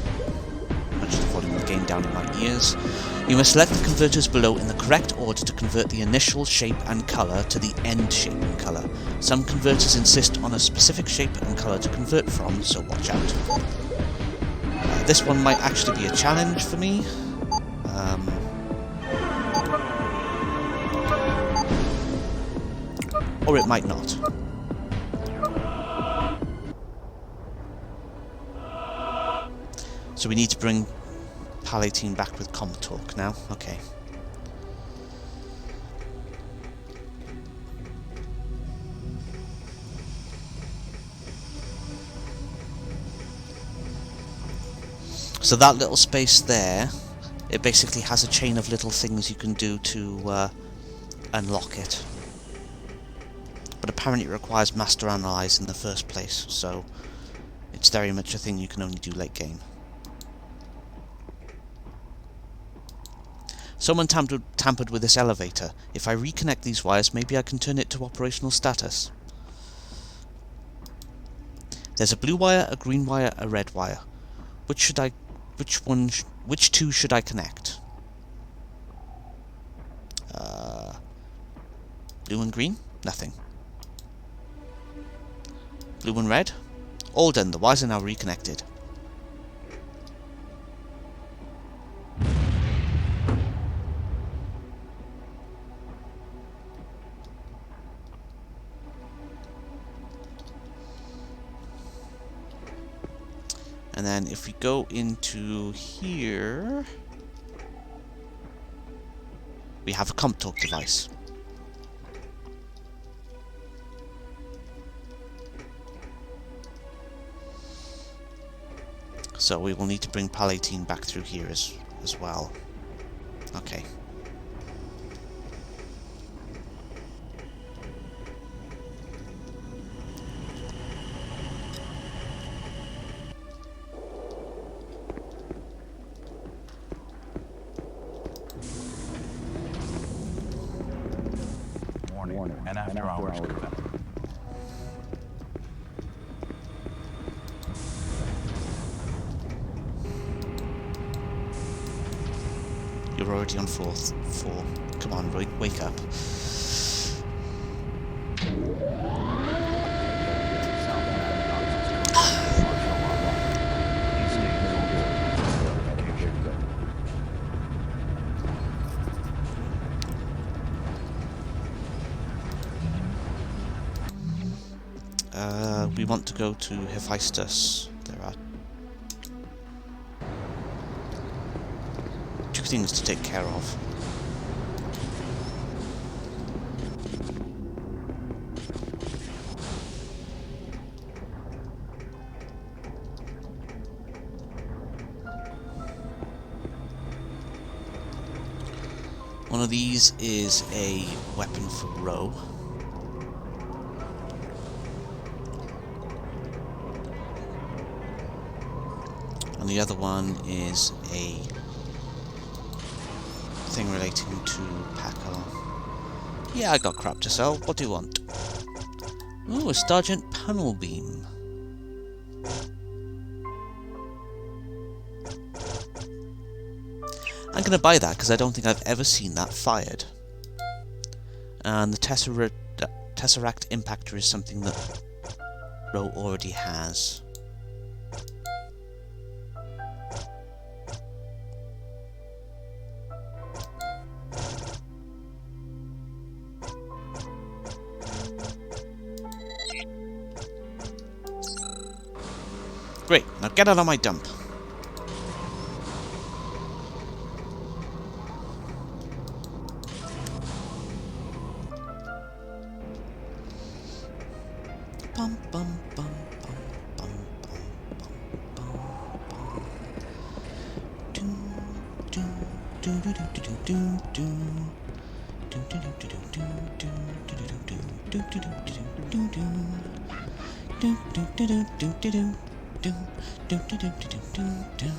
[SPEAKER 1] punch the volume of the game down in my ears. You must select the converters below in the correct order to convert the initial shape and colour to the end shape and colour. Some converters insist on a specific shape and colour to convert from, so watch out. This one might actually be a challenge for me. Or it might not. So we need to bring Palatine back with Talk now. Okay. So that little space there, it basically has a chain of little things you can do to unlock it. But apparently it requires Master Analyze in the first place, so It's very much a thing you can only do late game. Someone tampered with this elevator. If I reconnect these wires, maybe I can turn it to operational status. There's a blue wire, a green wire, a red wire. Which two should I connect? Blue and green? Nothing. Blue and red? All done. The wires are now reconnected. And then if we go into here, we have a CompTalk device. So we will need to bring PAL 18 back through here as well. Okay.
[SPEAKER 4] Warning. And after hours coming.
[SPEAKER 1] You're already on floor 4. Come on, Roy, wake up. We want to go to Hephaestus. There are 2 things to take care of. One of these is a weapon for Ro. And the other one is a thing relating to Paco. Yeah, I got crap to sell. What do you want? Ooh, a Stargent panel beam. I'm going to buy that because I don't think I've ever seen that fired. And the Tesseract Impactor is something that Ro already has. Great, now get out of my dump. Bum bum bum bum bum bum bum. Do do do do do do do do. Do do do do do do do do do do do do do. Do do do do do do do. Do, do, do, do, do, do, do.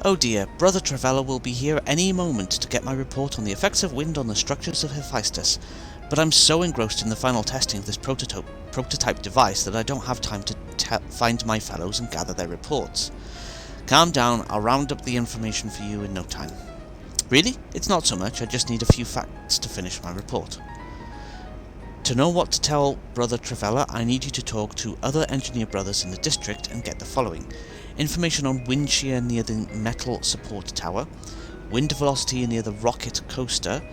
[SPEAKER 1] Oh dear, Brother Travella will be here any moment to get my report on the effects of wind on the structures of Hephaestus, but I'm so engrossed in the final testing of this prototype device that I don't have time to find my fellows and gather their reports. Calm down, I'll round up the information for you in no time. Really? It's not so much, I just need a few facts to finish my report. To know what to tell Brother Travella, I need you to talk to other engineer brothers in the district and get the following. Information on wind shear near the metal support tower, wind velocity near the rocket coaster,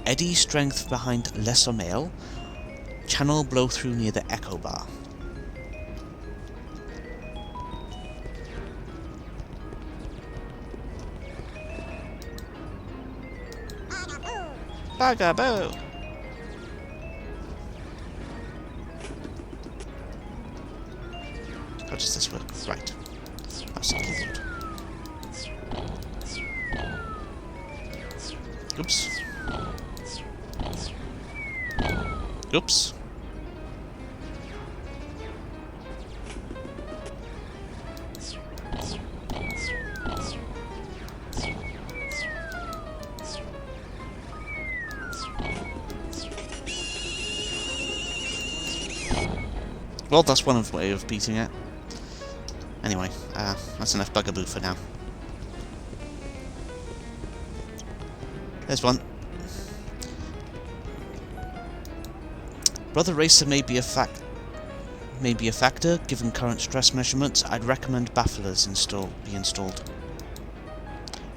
[SPEAKER 1] eddy strength behind Les Sommeil, channel blow-through near the echo bar. Bagaboo! How does this work? Right. That's the keyboard. Oops. Oops. Well, that's one way of beating it. Anyway, that's enough bugaboo for now. There's one. Brother Racer may be a factor, given current stress measurements. I'd recommend bafflers be installed.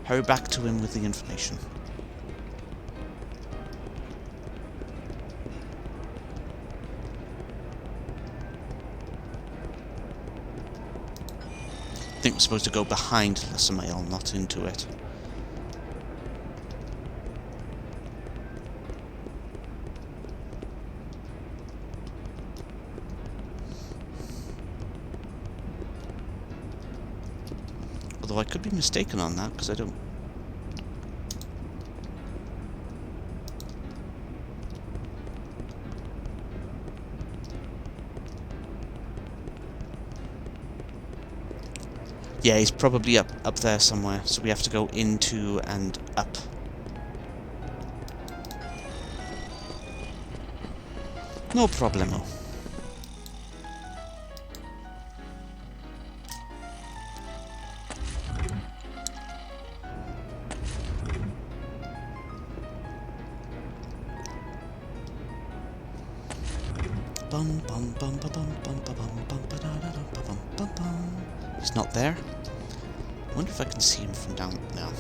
[SPEAKER 1] Hurry back to him with the information. I think we're supposed to go behind Lesamail, not into it. Although I could be mistaken on that, because I don't... Yeah, he's probably up there somewhere, so we have to go into and up. No problemo. Bum bum bum bum bum bum bum bum bum bum bum bum. He's not there. I wonder if I can see him from down now.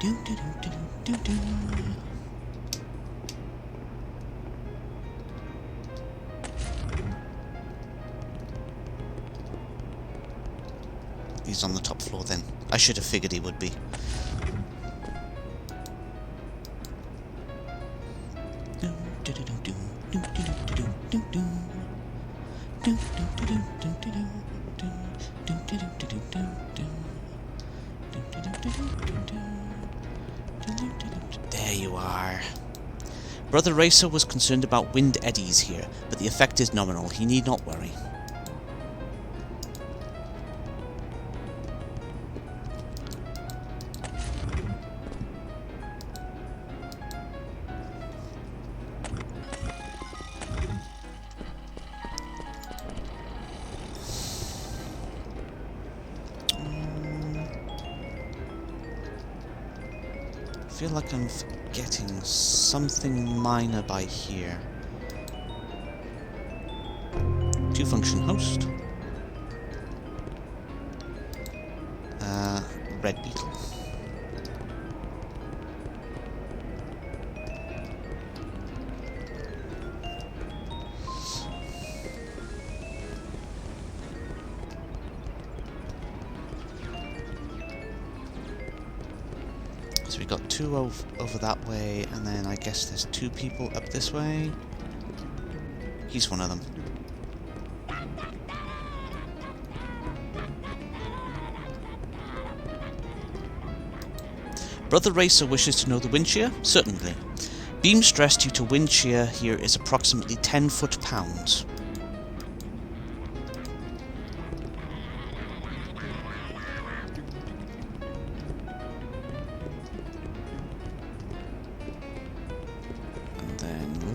[SPEAKER 1] Do do do do do do. He's on the top floor then. I should have figured he would be. There you are. Brother Racer was concerned about wind eddies here, but the effect is nominal. He need not worry. I feel like I'm forgetting something minor by here. Two-function host. Red beetle. So we got two over that way, and then I guess there's two people up this way. He's one of them. Brother Racer wishes to know the wind shear? Certainly. Beam stress due to wind shear here is approximately 10 foot-pounds.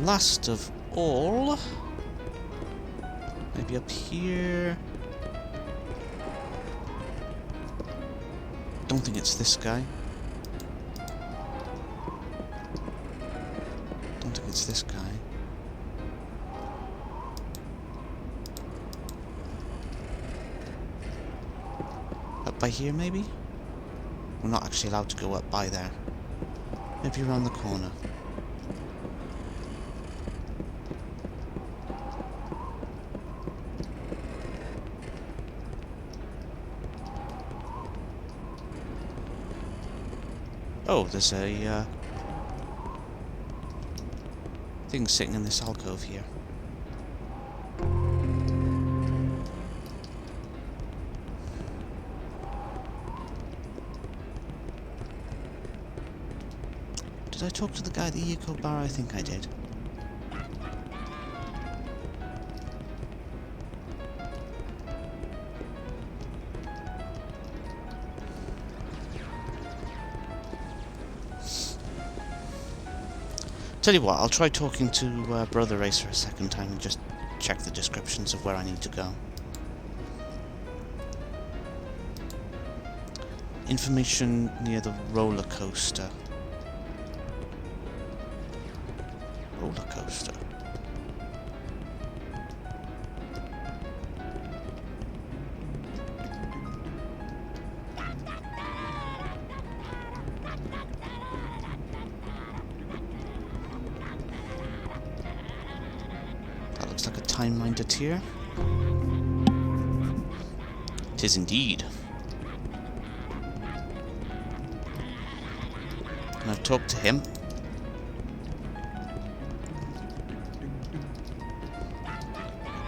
[SPEAKER 1] Last of all, maybe up here. Don't think it's this guy. Don't think it's this guy. Up by here, maybe? We're not actually allowed to go up by there. Maybe around the corner. Oh, there's a thing sitting in this alcove here. Did I talk to the guy at the eco bar? I think I did. Tell you what, I'll try talking to Brother Racer a second time and just check the descriptions of where I need to go. Information near the roller coaster. Roller coaster. That looks like a time-minded deer. Tis indeed. And I've talked to him.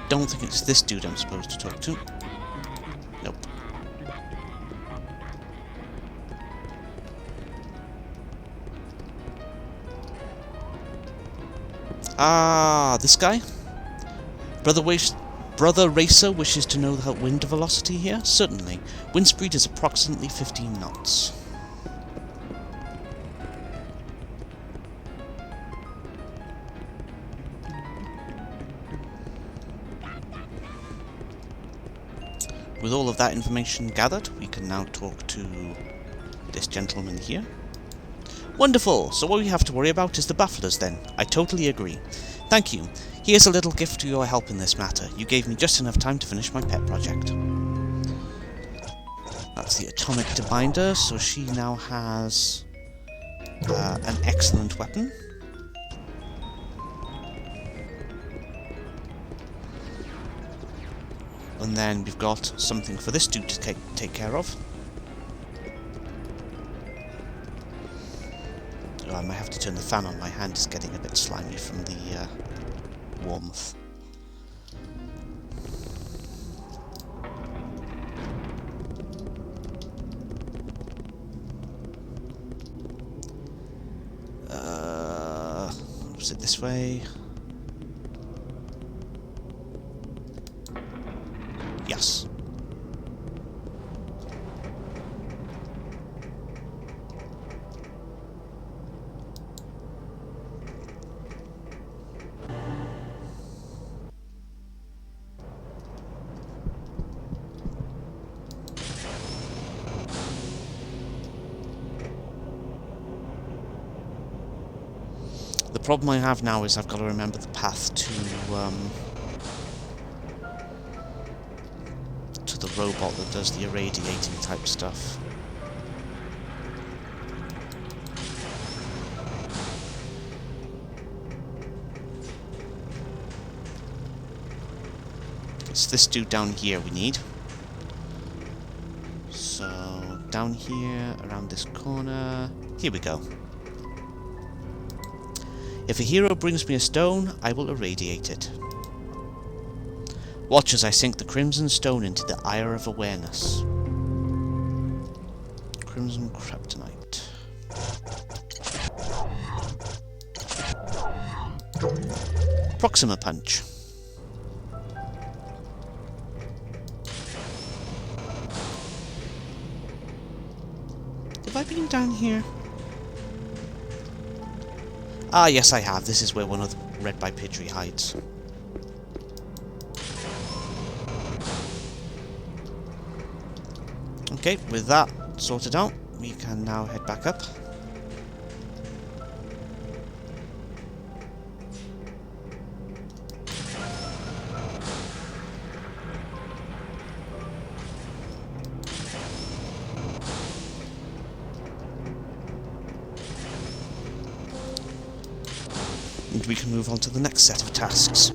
[SPEAKER 1] Don't think it's this dude I'm supposed to talk to. Nope. Ah, this guy? Brother Racer wishes to know the wind velocity here? Certainly. Wind speed is approximately 15 knots. With all of that information gathered, we can now talk to this gentleman here. Wonderful! So all we have to worry about is the bafflers then. I totally agree. Thank you. Here's a little gift to your help in this matter. You gave me just enough time to finish my pet project. That's the atomic debinder, so she now has an excellent weapon. And then we've got something for this dude to take care of. Oh, I might have to turn the fan on. My hand is getting a bit slimy from the warmth. Was it this way? Yes. The problem I have now is I've got to remember the path to the robot that does the irradiating type stuff. It's this dude down here we need. So, down here, around this corner... Here we go. If a hero brings me a stone, I will irradiate it. Watch as I sink the crimson stone into the ire of awareness. Crimson kryptonite. Proxima punch. Have I been down here? Ah, yes I have. This is where one of the Red by Pidgey hides. Okay, with that sorted out, we can now head back up. And we can move on to the next set of tasks.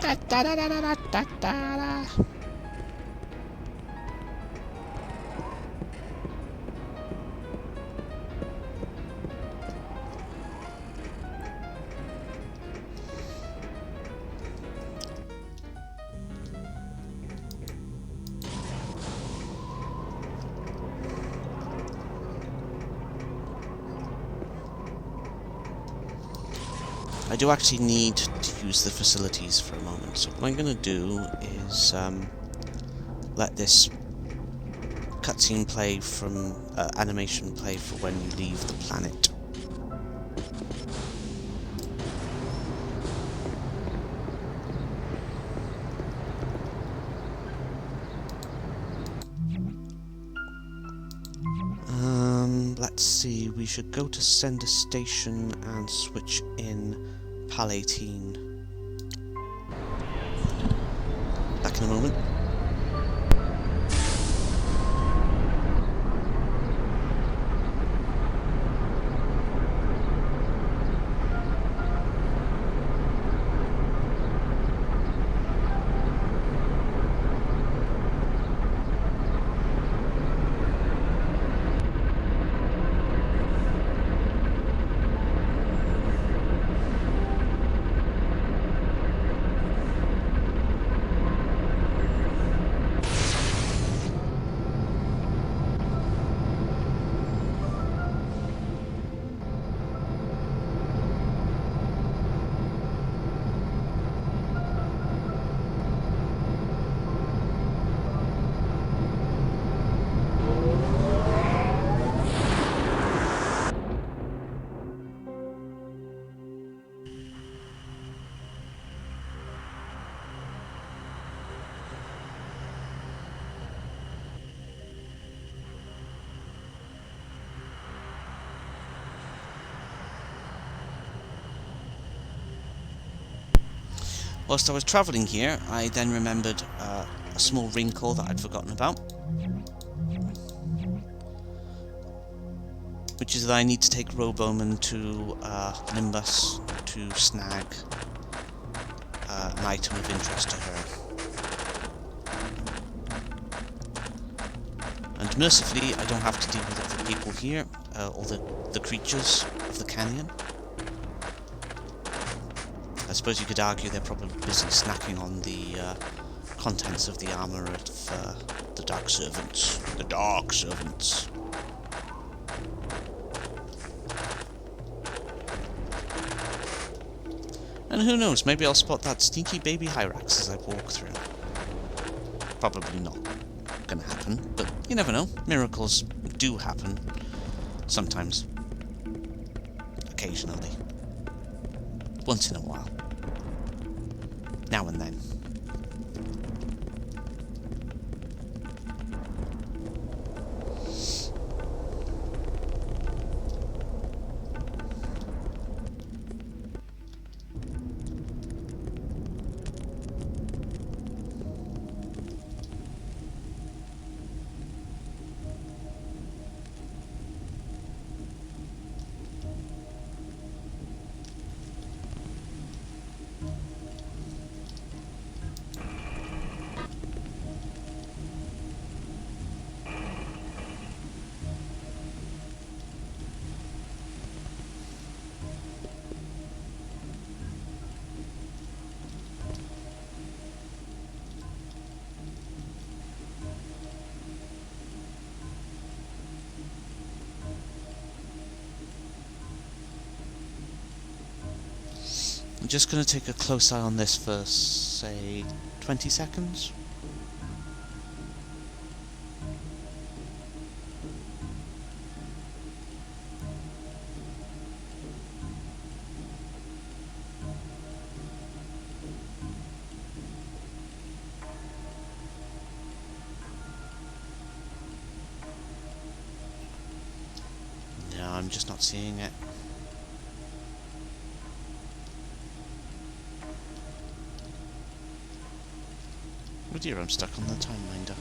[SPEAKER 1] Da, da, da, da, da, da, da, da. I do actually need to use the facilities for a moment, so what I'm going to do is let this cutscene play from animation play for when you leave the planet. Let's see, we should go to Sender Station and switch in PAL 18. Back in a moment. Whilst I was travelling here, I then remembered a small wrinkle that I'd forgotten about, which is that I need to take Roboman to Nimbus to snag an item of interest to her. And mercifully, I don't have to deal with the people here, or the creatures of the canyon. I suppose you could argue they're probably busy snacking on the contents of the armour of the Dark Servants. The Dark Servants. And who knows, maybe I'll spot that sneaky baby Hyrax as I walk through. Probably not gonna happen, but you never know. Miracles do happen. Sometimes. Occasionally. Once in a while. Now and then. I'm just going to take a close eye on this for, say, 20 seconds. No, I'm just not seeing it. Oh dear, I'm stuck on the time minder.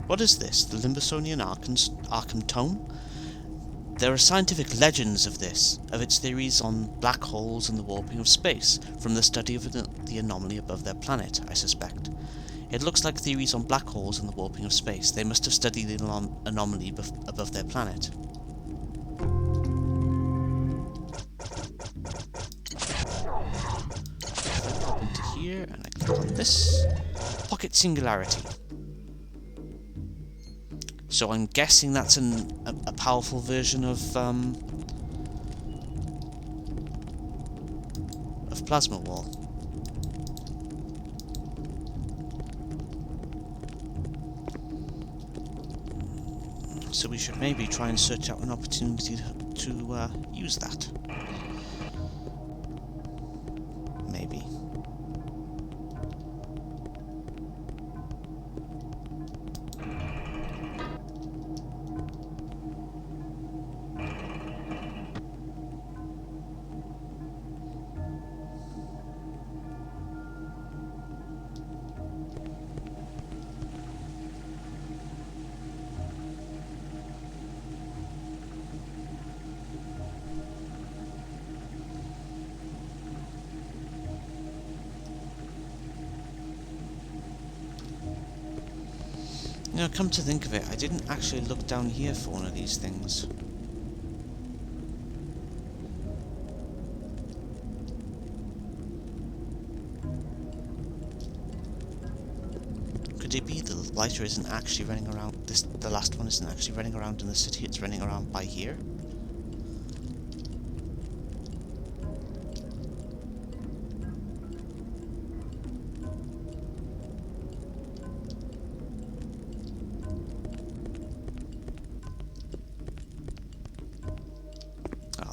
[SPEAKER 1] What is this? The Limbosonian Arkham Tome? There are scientific legends of its theories on black holes and the warping of space, from the study of the anomaly above their planet, I suspect. It looks like theories on black holes and the warping of space. They must have studied the anomaly above their planet. If I pop into here and I click on this, Pocket Singularity. So I'm guessing that's a powerful version of Plasma Wall. So we should maybe try and search out an opportunity to use that. Maybe. You know, come to think of it, I didn't actually look down here for one of these things. Could it be the lighter isn't actually running around, the last one isn't actually running around in the city, it's running around by here?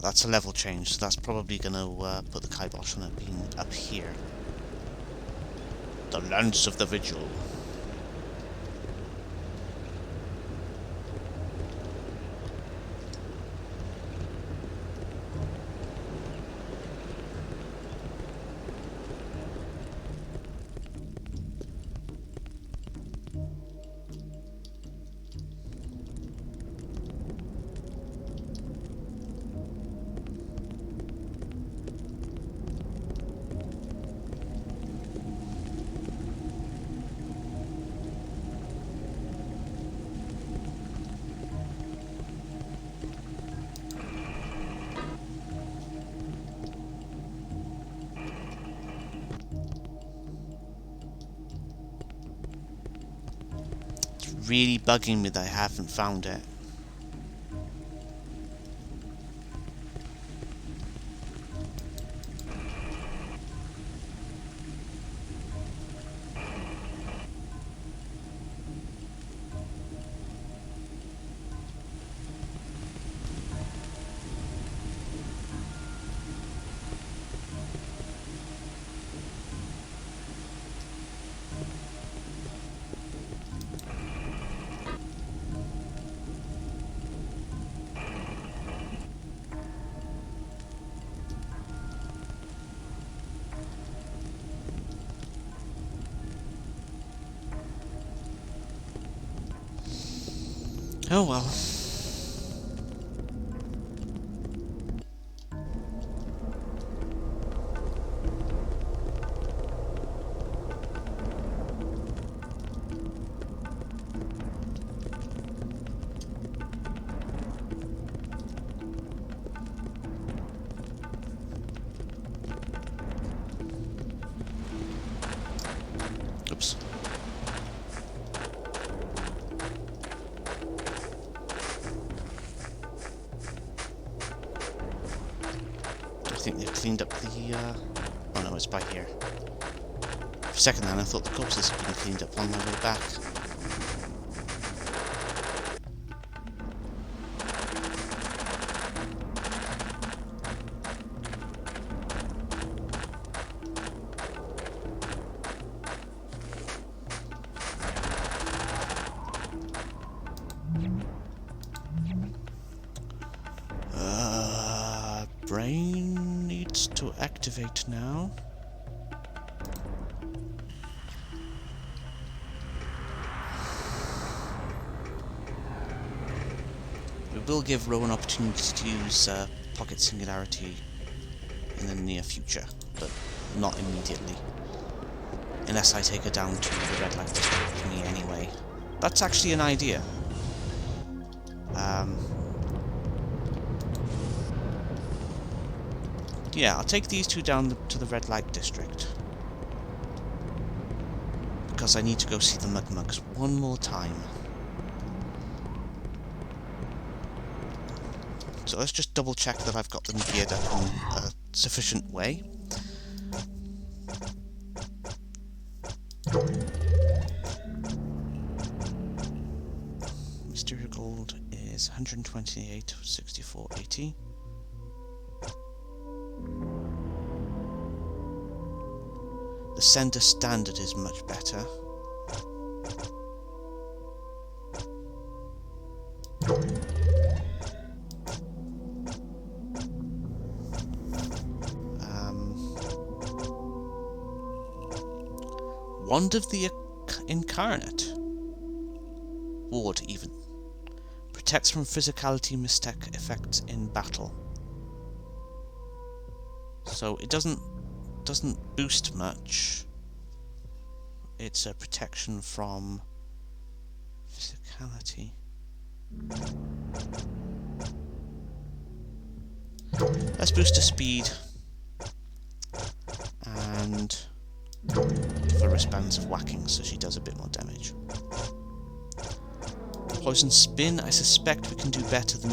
[SPEAKER 1] That's a level change, so that's probably going to put the kibosh on it being up here. The Lance of the Vigil. Really bugging me that I haven't found it. Oh well. Oops. I think they've cleaned up the, oh no, it's by here. For a second then, I thought the corpses had been cleaned up on my way back. Brain needs to activate now. will give Ro an opportunity to use Pocket Singularity in the near future, but not immediately. Unless I take her down to the Red Light District with me anyway. That's actually an idea. Yeah, I'll take these two down to the Red Light District. Because I need to go see the Mugmugs one more time. So let's just double check that I've got them geared up in a sufficient way. Mysterio Gold is 128, 64, 80. The Sender Standard is much better. Wand of the Incarnate. Ward, even. Protects from physicality mistake effects in battle. So it doesn't boost much. It's a protection from physicality. Let's boost her speed and give her wristbands of whacking so she does a bit more damage. Poison Spin, I suspect we can do better than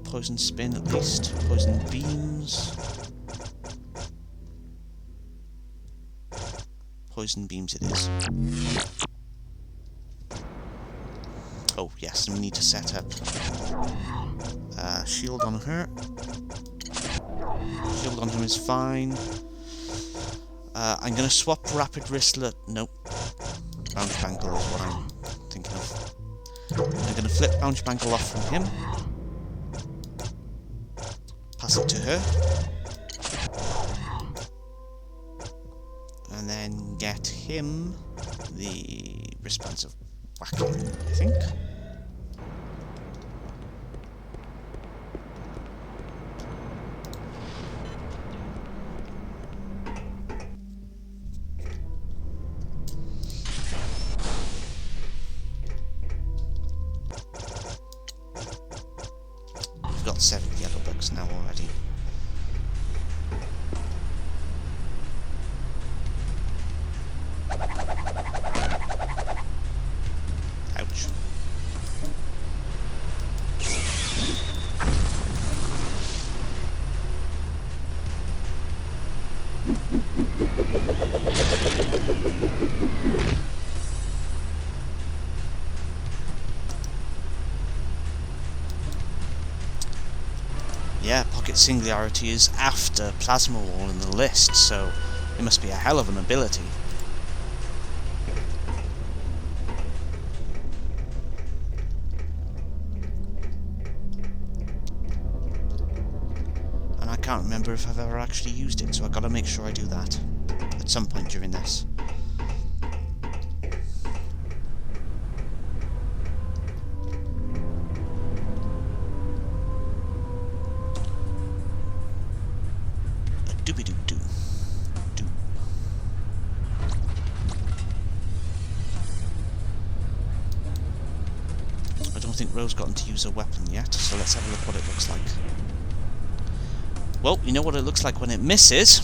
[SPEAKER 1] Poison Spin at least. Poison Beams. Poison Beams it is. Oh yes, and we need to set up shield on her. Shield on him is fine. I'm going to swap Rapid Wristlet. Nope. Bounce Bangle is what I'm thinking of. I'm going to flip Bounce Bangle off from him. Pass it to her. And then get him the wristbands of whacking, I think. We've got 7 yellow bugs now already. Ouch. Yeah, Pocket Singularity is after Plasma Wall in the list, so it must be a hell of an ability. And I can't remember if I've ever actually used it, so I've got to make sure I do that at some point during this. Doobie-doo-doo. Doo. I don't think Ro's gotten to use her weapon yet, so let's have a look what it looks like. Well, you know what it looks like when it misses.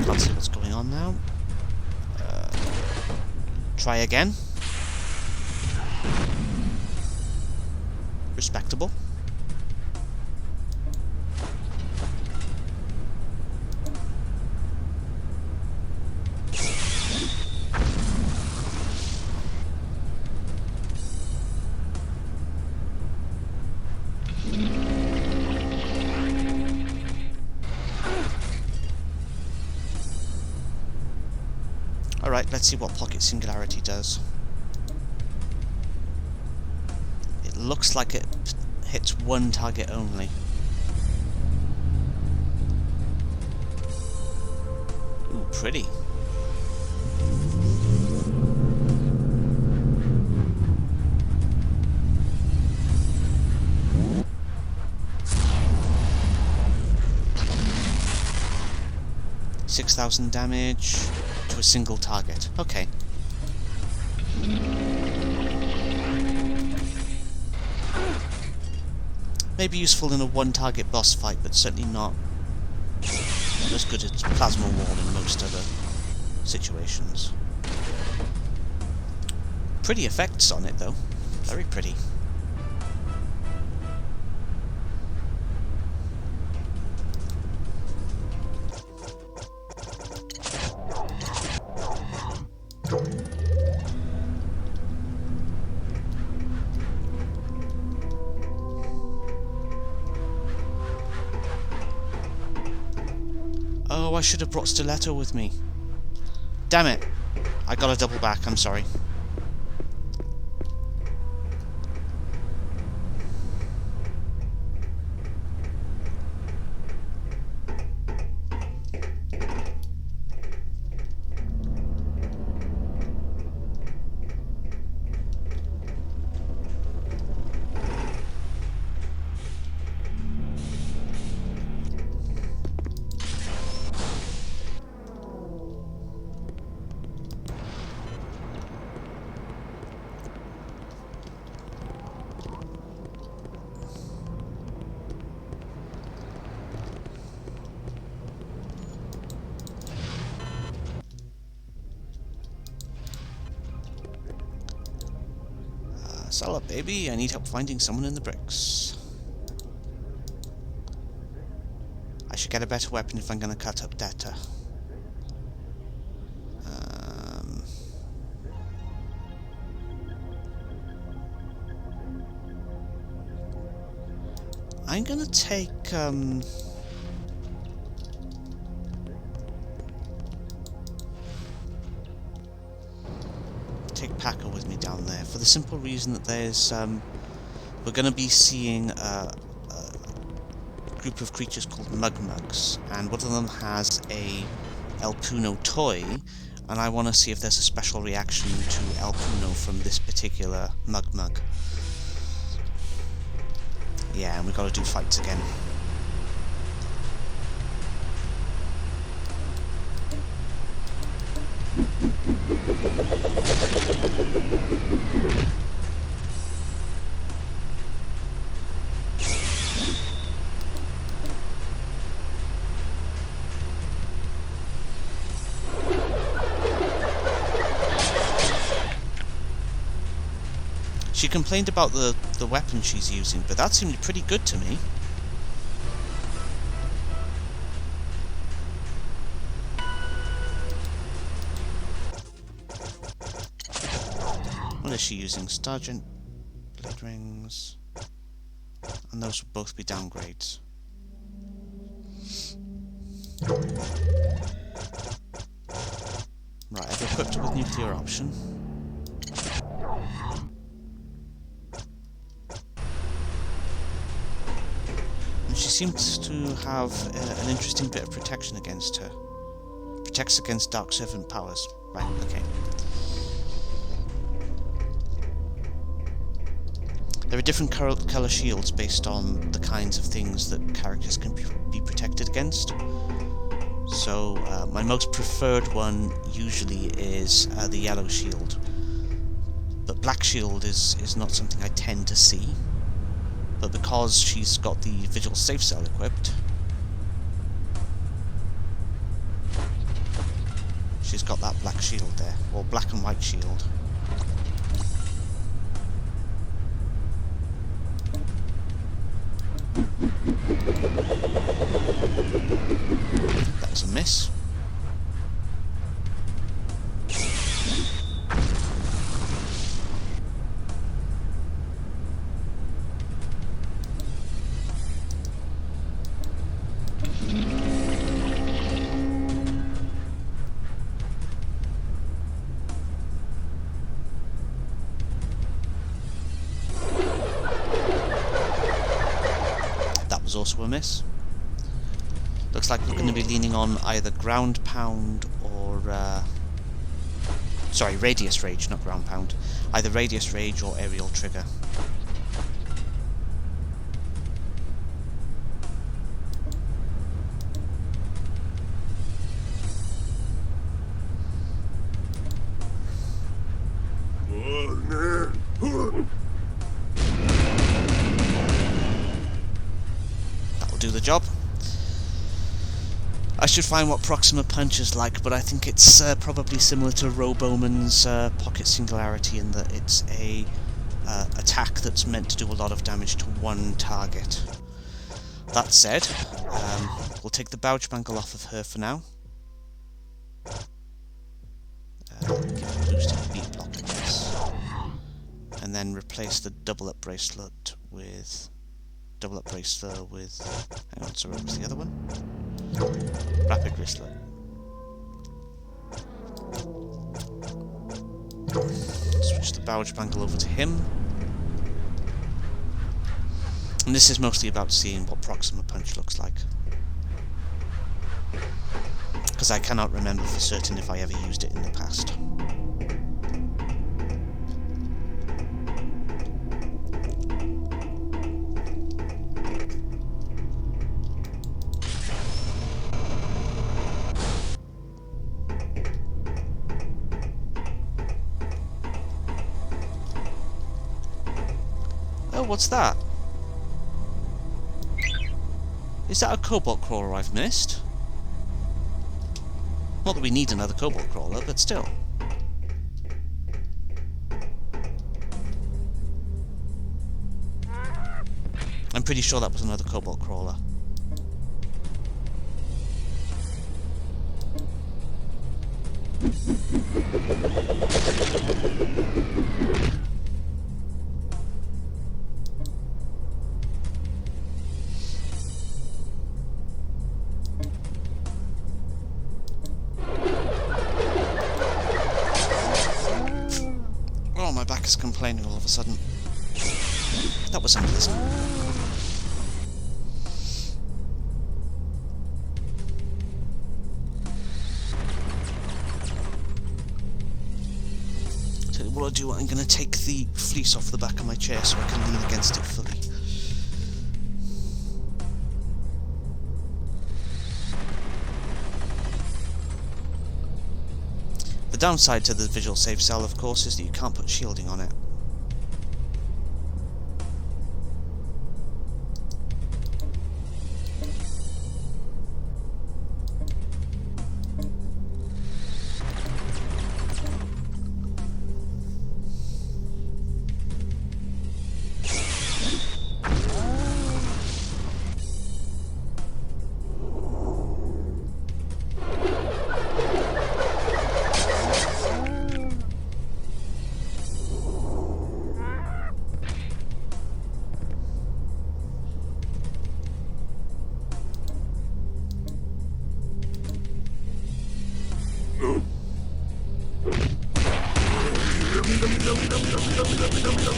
[SPEAKER 1] Can't see what's going on now. Try again. Respectable. Alright, let's see what Pocket Singularity does. It looks like it hits one target only. Ooh, pretty. $6,000 damage to a single target. Okay. Maybe useful in a one-target boss fight, but certainly not as good as Plasma Wall in most other situations. Pretty effects on it, though. Very pretty. Oh, I should have brought Stiletto with me. Damn it! I got a double back, I'm sorry. Sell up, baby. I need help finding someone in the bricks. I should get a better weapon if I'm going to cut up data. I'm going to take... take Packer with me down there, for the simple reason that there's we're going to be seeing a group of creatures called Mugmugs, and one of them has a El Puno toy, and I want to see if there's a special reaction to El Puno from this particular Mugmug. Yeah, and we've got to do fights again. She complained about the weapon she's using, but that seemed pretty good to me. What is she using? Stargent, Blade Rings, and those would both be downgrades. Right, I've equipped her with nuclear option. And she seems to have an interesting bit of protection against her. Protects against Dark Servant powers. Right, okay. There are different colour shields based on the kinds of things that characters can be protected against. So my most preferred one usually is the yellow shield. But black shield is not something I tend to see. But because she's got the Vigil Safe Cell equipped, she's got that black shield there, or black and white shield. That was a miss. also a miss. Looks like we're going to be leaning on either ground pound or... sorry, radius rage, not ground pound. Either radius rage or aerial trigger. That'll do the job. I should find what Proxima Punch is like, but I think it's probably similar to Roboman's Pocket Singularity in that it's a attack that's meant to do a lot of damage to one target. That said, we'll take the Bouch Bangle off of her for now. Give a boost to the beat block, I guess. And then replace the double up bracelet with... hang on, sorry, what was the other one? Rapid wristlet. Switch the Bouch Bangle over to him. And this is mostly about seeing what Proxima Punch looks like. Because I cannot remember for certain if I ever used it in the past. Oh, what's that? Is that a Cobalt Crawler I've missed? Not that we need another Cobalt Crawler, but still. I'm pretty sure that was another Cobalt Crawler. Oh, my back is complaining all of a sudden. That was unpleasant. So what I'll do, I'm going to take the fleece off the back of my chair so I can lean against it fully. The downside to the visual save cell, of course, is that you can't put shielding on it.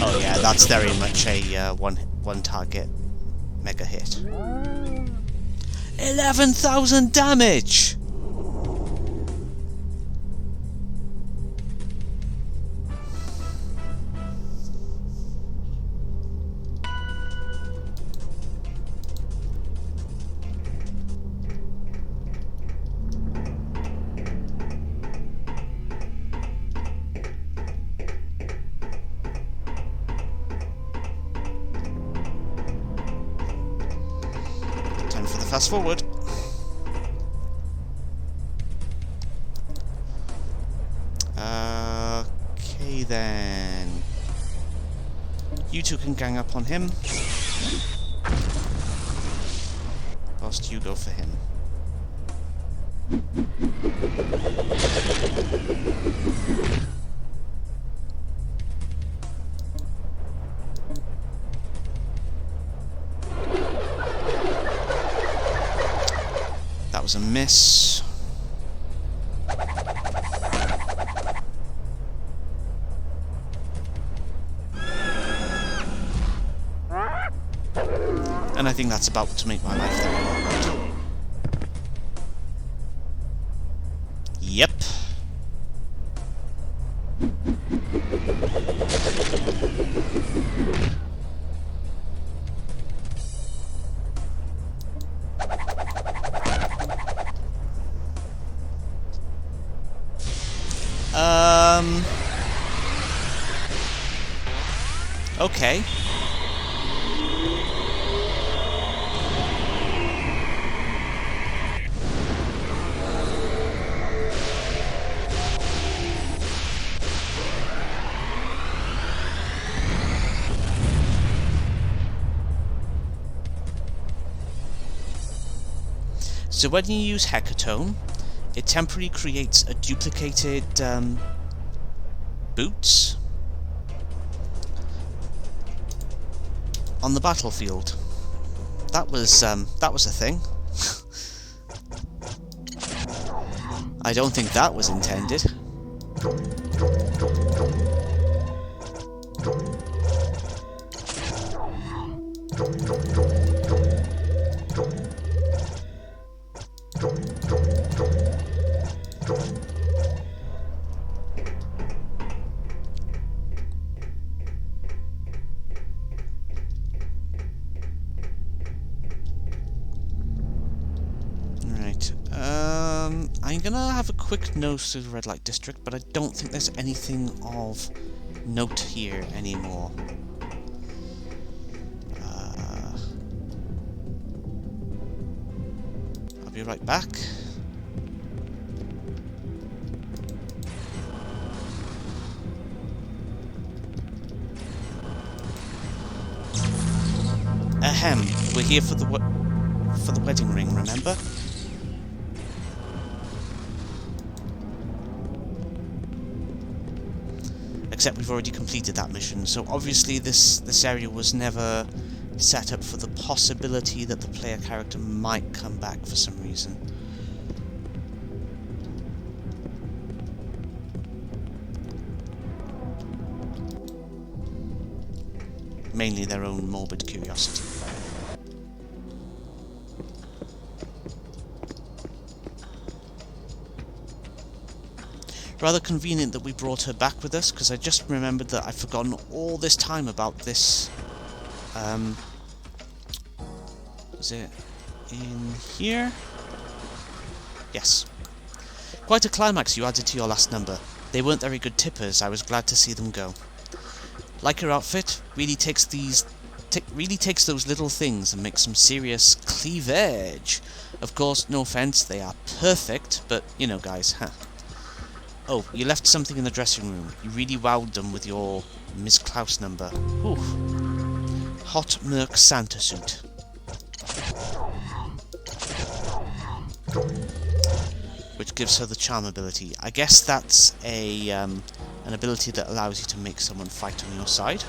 [SPEAKER 1] Oh yeah, that's very much a one target mega hit. 11,000 damage! Fast forward. Okay then. You two can gang up on him. Whilst you go for him. That was a miss. And I think that's about to make my life there a lot better. Yep. Okay. So when you use Hecatone, it temporarily creates a duplicated boots on the battlefield. That was a thing. I don't think that was intended. I'm gonna have a quick nose through the red light district, but I don't think there's anything of note here anymore. I'll be right back. Ahem, we're here for the wedding ring, remember? Except we've already completed that mission, so obviously this area was never set up for the possibility that the player character might come back for some reason. Mainly their own morbid curiosity. Rather convenient that we brought her back with us, because I just remembered that I'd forgotten all this time about this. Was it in here? Yes. Quite a climax you added to your last number. They weren't very good tippers. I was glad to see them go. Like her outfit, really takes those little things and makes some serious cleavage. Of course, no offense, they are perfect, but you know, guys, huh? Oh, you left something in the dressing room. You really wowed them with your Ms. Klaus number. Ooh. Hot Merc Santa suit. Which gives her the charm ability. I guess that's an ability that allows you to make someone fight on your side.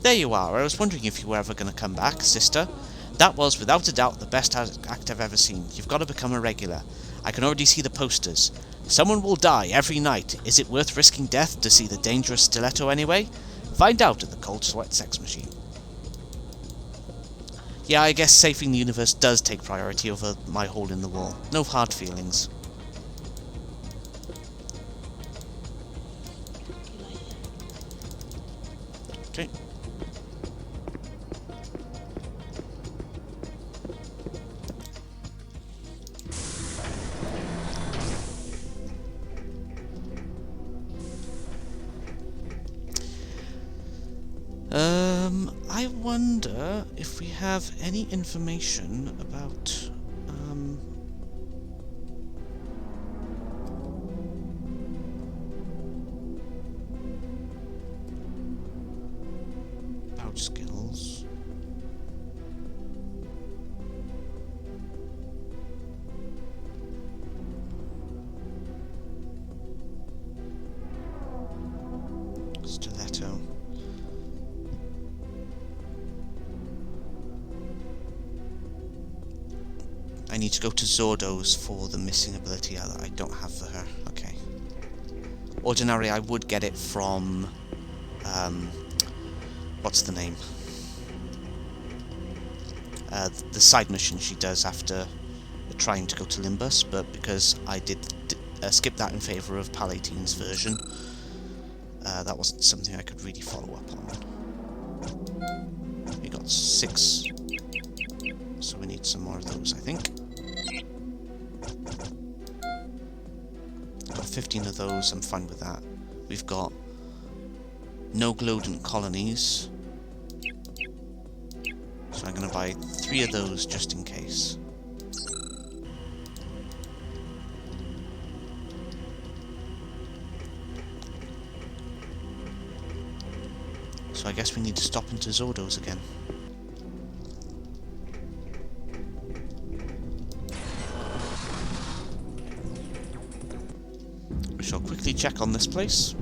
[SPEAKER 1] There you are. I was wondering if you were ever going to come back, sister. That was, without a doubt, the best act I've ever seen. You've got to become a regular. I can already see the posters. Someone will die every night. Is it worth risking death to see the dangerous stiletto anyway? Find out at the Cold Sweat Sex Machine. Yeah, I guess saving the universe does take priority over my hole in the wall. No hard feelings. Okay. I wonder if we have any information about, skills. Stiletto. I need to go to Zordo's for the missing ability that I don't have for her. Okay. Ordinarily, I would get it from... what's the name? The side mission she does after trying to go to Limbus, but because I did skip that in favour of Palatine's version, that wasn't something I could really follow up on. We got 6, so we need some more of those, I think. Got 15 of those, I'm fine with that. We've got no glowdent colonies, so I'm going to buy 3 of those just in case. So I guess we need to stop into Zordo's again. We shall quickly check on this place.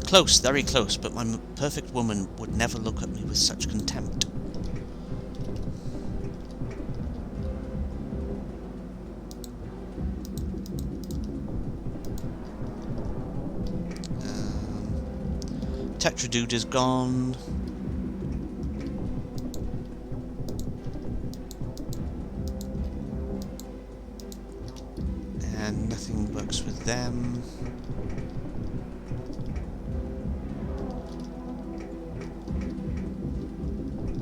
[SPEAKER 1] Close, very close, but my perfect woman would never look at me with such contempt. Tetradude is gone. And nothing works with them.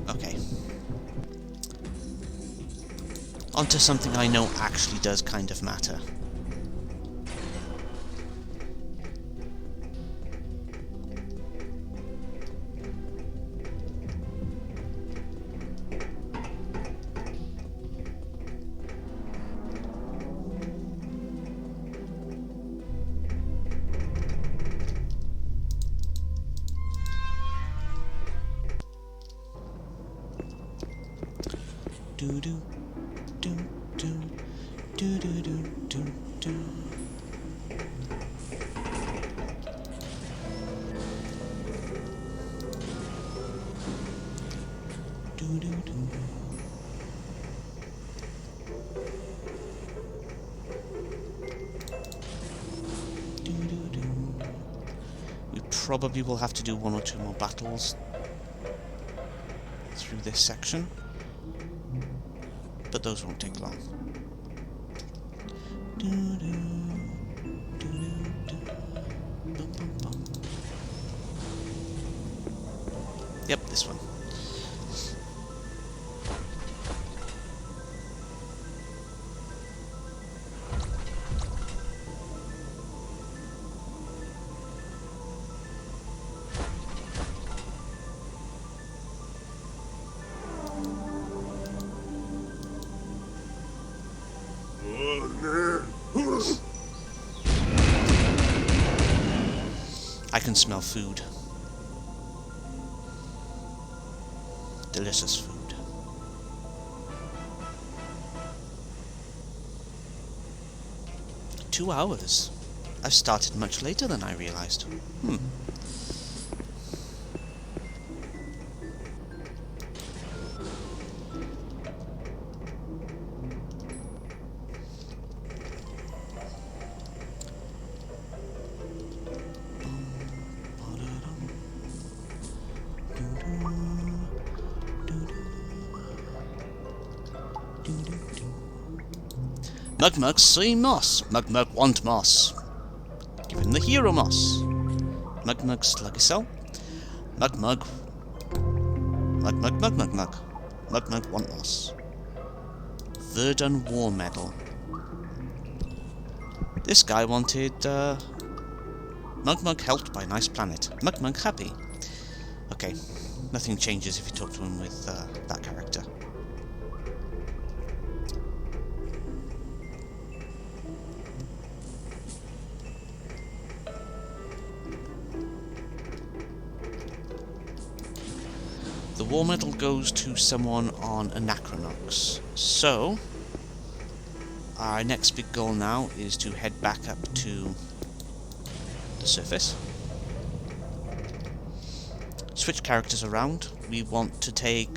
[SPEAKER 1] Okay. Onto something I know actually does kind of matter. Do do do do do do do do do. Do do do. Do do do. We probably will have to do 1 or 2 more battles through this section, but those won't take long. Yep, this one. I can smell food. Delicious food. Two hours. I've started much later than I realized. Mugmug see moss. Mugmug want moss. Give him the hero moss. Mugmug sluggisel. Mugmug. Mugmug mugmug mug. Mugmug want moss. Verdun War Medal. This guy wanted Mugmug helped by nice planet. Mugmug happy. Okay, nothing changes if you talk to him with that character. The war medal goes to someone on Anachronox. So, our next big goal now is to head back up to the surface. Switch characters around. We want to take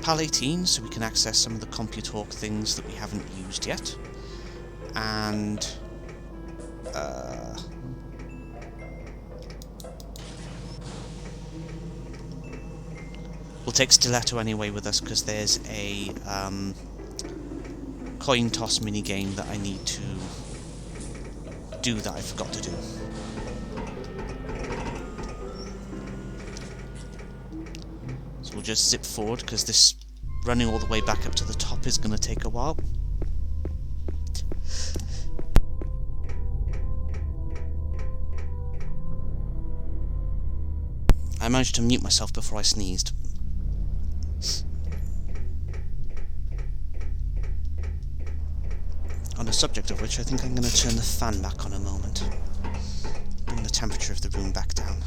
[SPEAKER 1] PAL 18 so we can access some of the CompuTalk things that we haven't used yet. And we'll take Stiletto anyway with us because there's a coin toss mini game that I need to do that I forgot to do. So we'll just zip forward because this running all the way back up to the top is going to take a while. I managed to mute myself before I sneezed. On the subject of which, I think I'm going to turn the fan back on a moment. Bring the temperature of the room back down.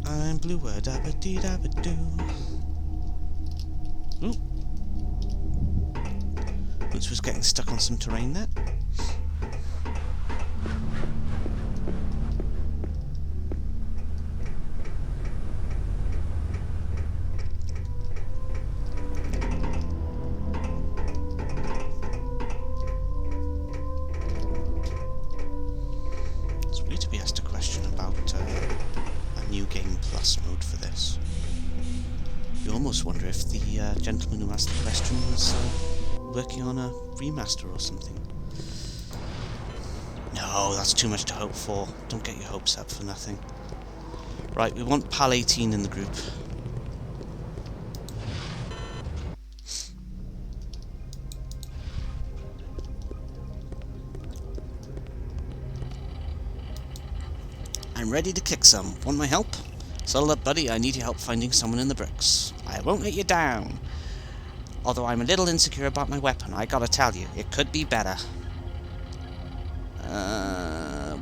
[SPEAKER 1] I'm blue, dabba dee dabba doo. Ooh. Which was getting stuck on some terrain there. It's weird to be asked a question about New Game Plus mode for this. You almost wonder if the gentleman who asked the question was working on a remaster or something. No, that's too much to hope for. Don't get your hopes up for nothing. Right, we want PAL 18 in the group. I'm ready to kick some. Want my help? Settle up, buddy. I need your help finding someone in the bricks. I won't let you down. Although I'm a little insecure about my weapon, I gotta tell you, it could be better.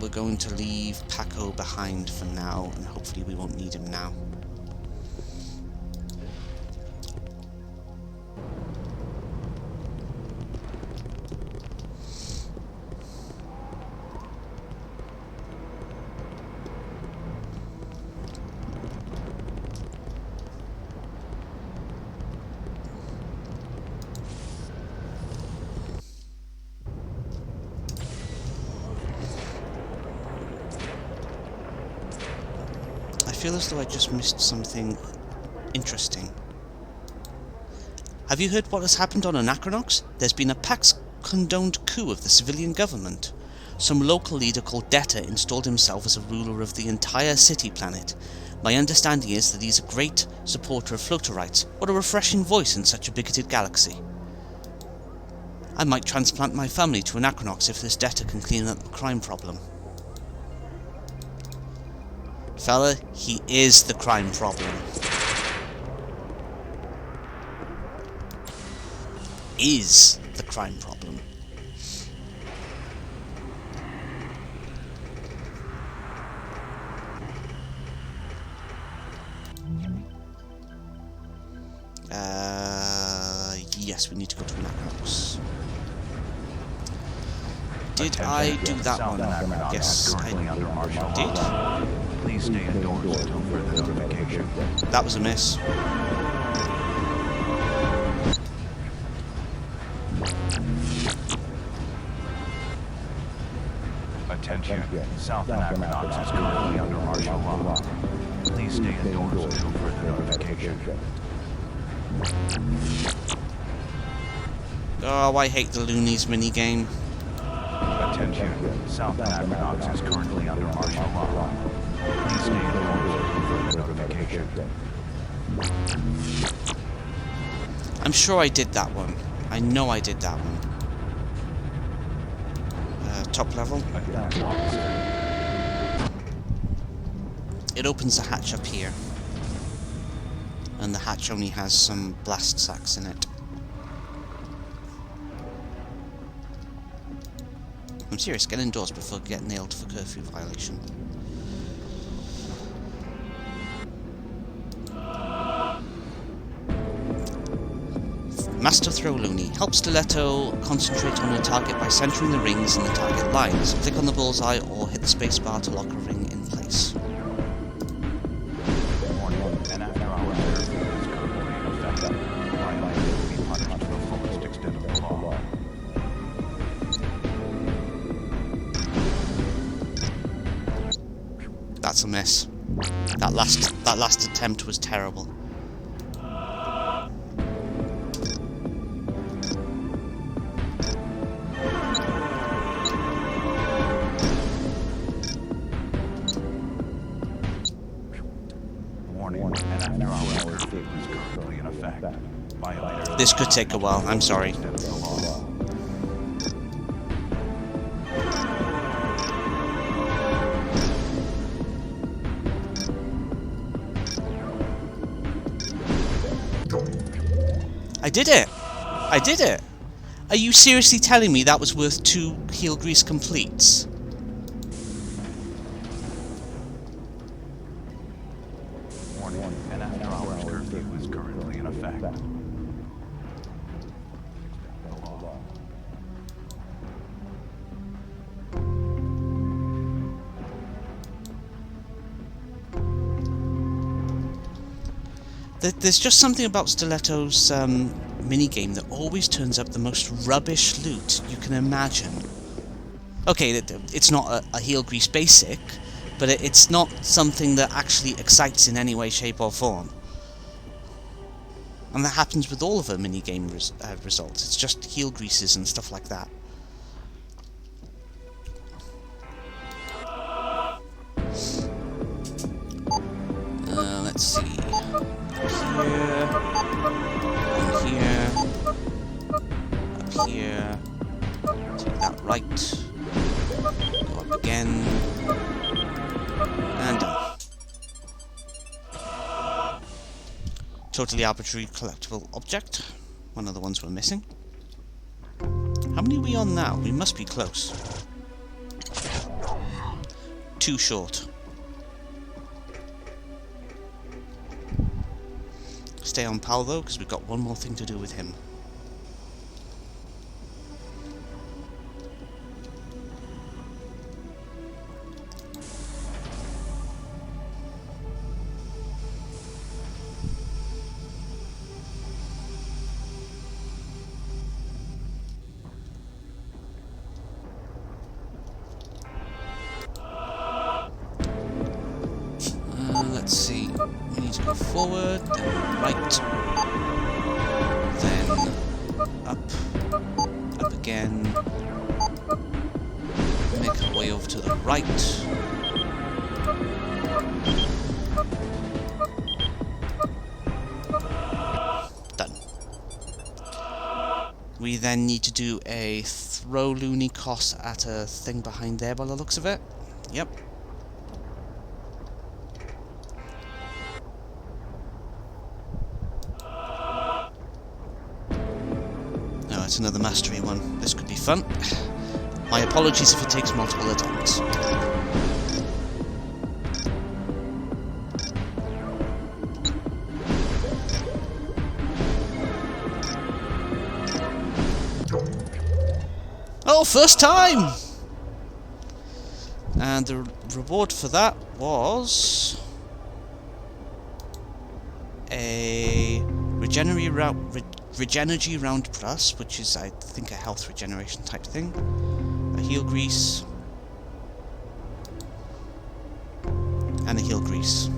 [SPEAKER 1] We're going to leave Paco behind for now, and hopefully we won't need him now. I feel as though I just missed something interesting. Have you heard what has happened on Anachronox? There's been a Pax-condoned coup of the civilian government. Some local leader called Detta installed himself as a ruler of the entire city planet. My understanding is that he's a great supporter of floater rights. What a refreshing voice in such a bigoted galaxy. I might transplant my family to Anachronox if this Detta can clean up the crime problem. Fella, he is the crime problem. Is the crime problem. Yes, we need to go to Anachronox. Did I do that one? Yes, I did.
[SPEAKER 4] Please stay indoors until further notification.
[SPEAKER 1] That was a miss.
[SPEAKER 4] Attention. South Anachronox is currently under martial law. Please stay indoors until further notification.
[SPEAKER 1] Oh, I hate the Loonies minigame.
[SPEAKER 4] Attention. South Anachronox is currently under martial law. Please stay indoors until further notification.
[SPEAKER 1] I'm sure I did that one. I know I did that one. Top level. It opens the hatch up here. and the hatch only has some blast sacks in it. I'm serious, get indoors before you get nailed for curfew violation. Master Throw Looney. Help Stiletto concentrate on a target by centering the rings in the target lines. Click on the bullseye or hit the spacebar to lock a ring in place.
[SPEAKER 4] Warning, an after-hours curfew is currently in effect. Violators will be punished to the fullest extent of the law.
[SPEAKER 1] That's a miss. That last attempt was terrible.
[SPEAKER 4] Warning, an after-hours curfew is currently in effect. Violators
[SPEAKER 1] This could take a while, I'm sorry.
[SPEAKER 4] extent of the law.
[SPEAKER 1] I did it! I did it! Are you seriously telling me that was worth 2 heel grease completes?
[SPEAKER 4] Warning, an after-hours curfew is currently in effect.
[SPEAKER 1] There's just something about Stiletto's minigame that always turns up the most rubbish loot you can imagine. Okay, it's not a heel grease basic, but it's not something that actually excites in any way, shape or form. And that happens with all of her minigame results. It's just heel greases and stuff like that. Let's see. Here, on here, up here, take that right, go up again, and done. Totally arbitrary collectible object, one of the ones we're missing. How many are we on now? We must be close. 2 short. Stay on Pal though, because we've got one more thing to do with him. Let's see. We need to go forward, then right, then up again, make our way over to the right, done. We then need to do a throw loony cost at a thing behind there by the looks of it. Yep. It's another mastery one. This could be fun. My apologies if it takes multiple attempts. Oh, first time! And the reward for that was a Regenergy Round Plus, which is, I think, a health regeneration type thing. A heel grease. And a heel grease.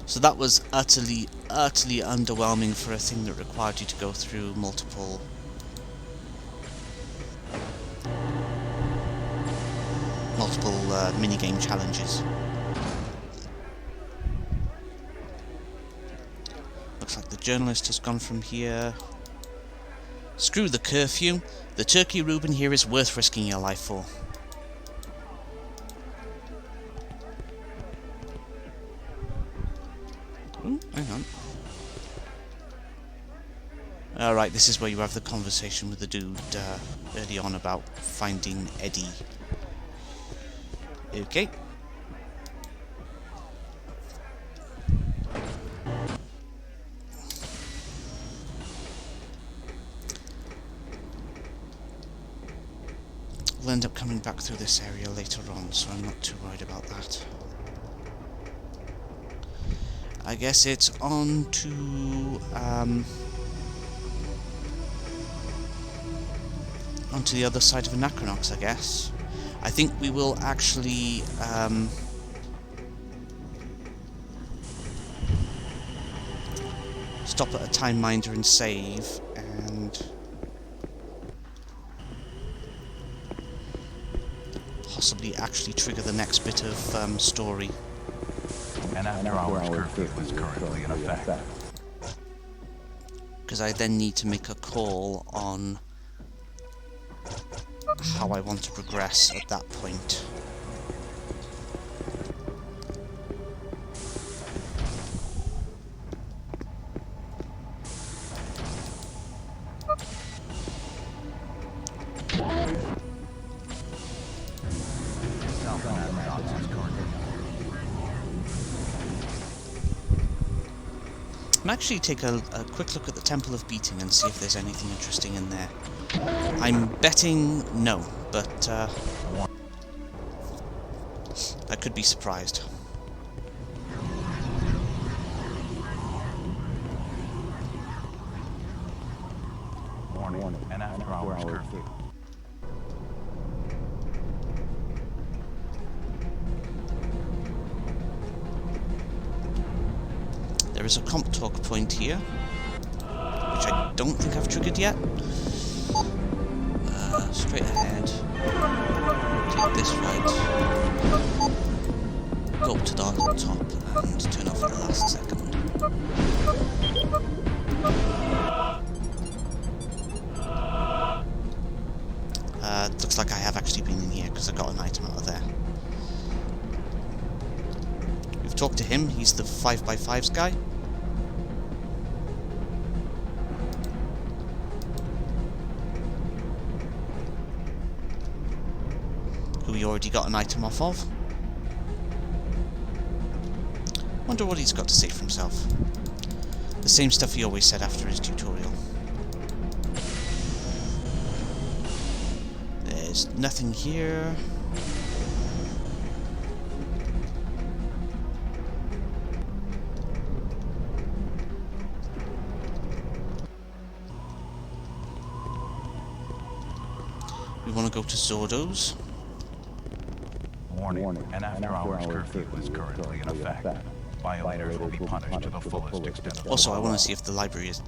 [SPEAKER 1] So that was utterly underwhelming for a thing that required you to go through multiple minigame challenges. Looks like the journalist has gone from here. Screw the curfew. The turkey Reuben here is worth risking your life for. Ooh, hang on. Alright, this is where you have the conversation with the dude early on about finding Eddie. Okay. We'll end up coming back through this area later on, so I'm not too worried about that. I guess it's on to onto the other side of Anachronox, I guess. I think we will actually stop at a time minder and save, and possibly actually trigger the next bit of story.
[SPEAKER 4] An after-hours curfew is currently in effect.
[SPEAKER 1] Because I then need to make a call on how I want to progress at that point. I'm actually take a quick look at the Temple of Beating and see if there's anything interesting in there. I'm betting no, but I could be surprised.
[SPEAKER 4] Warning, an after-hours curfew.
[SPEAKER 1] There is a comp talk point here, which I don't think I've triggered yet. Straight ahead. Take this right. Go up to the top and turn off at the last second. Looks like I have actually been in here because I got an item out of there. We've talked to him, he's the 5x5s guy. Who we already got an item off of. Wonder what he's got to say for himself. The same stuff he always said after his tutorial. There's nothing here. We want to go to Zordo's.
[SPEAKER 4] Warning, an after-hours curfew is currently in effect. Violators will be punished to the fullest extent of the law.
[SPEAKER 1] Also, I want to see if the library is...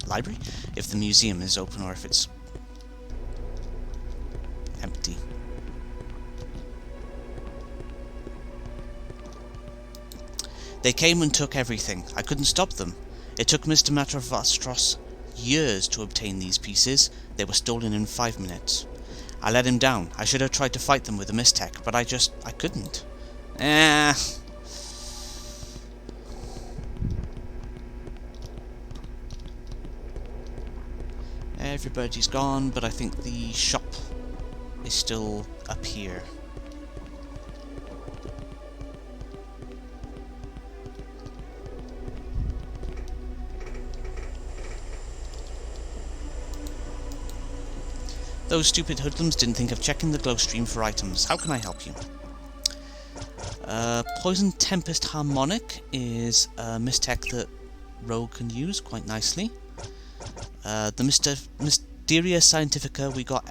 [SPEAKER 1] library? If the museum is open or if it's... empty. They came and took everything. I couldn't stop them. It took Mr. Matravastros years to obtain these pieces. They were stolen in 5 minutes. I let him down. I should have tried to fight them with a mistech, but I couldn't. Everybody's gone, but I think the shop is still up here. Those stupid hoodlums didn't think of checking the glow stream for items. How can I help you? Poison Tempest Harmonic is a mistech that Rogue can use quite nicely. The Mysteria Scientifica we got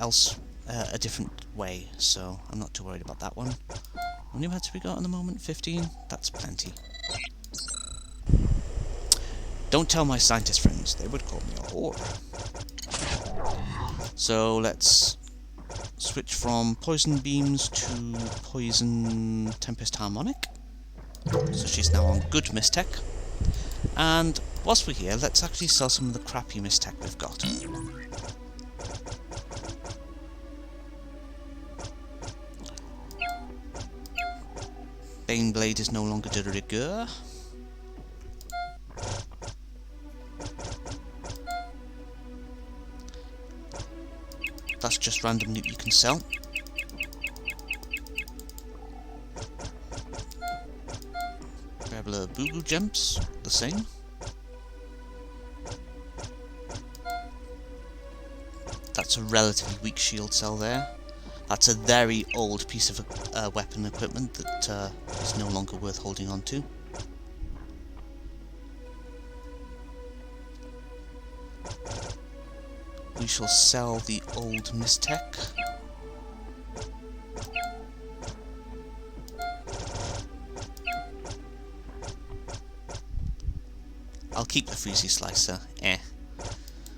[SPEAKER 1] a different way, so I'm not too worried about that one. How many mats have we got at the moment? 15? That's plenty. Don't tell my scientist friends, they would call me a whore. So let's switch from Poison Beams to Poison Tempest Harmonic. So she's now on good mistech. And whilst we're here, let's actually sell some of the crappy mistech we've got. Baneblade is no longer de rigueur. that's just random loot you can sell. Regular boo-boo gems, the same. That's a relatively weak shield cell there. That's a very old piece of weapon equipment that is no longer worth holding on to. We shall sell the old Mistech. I'll keep the Freezy Slicer.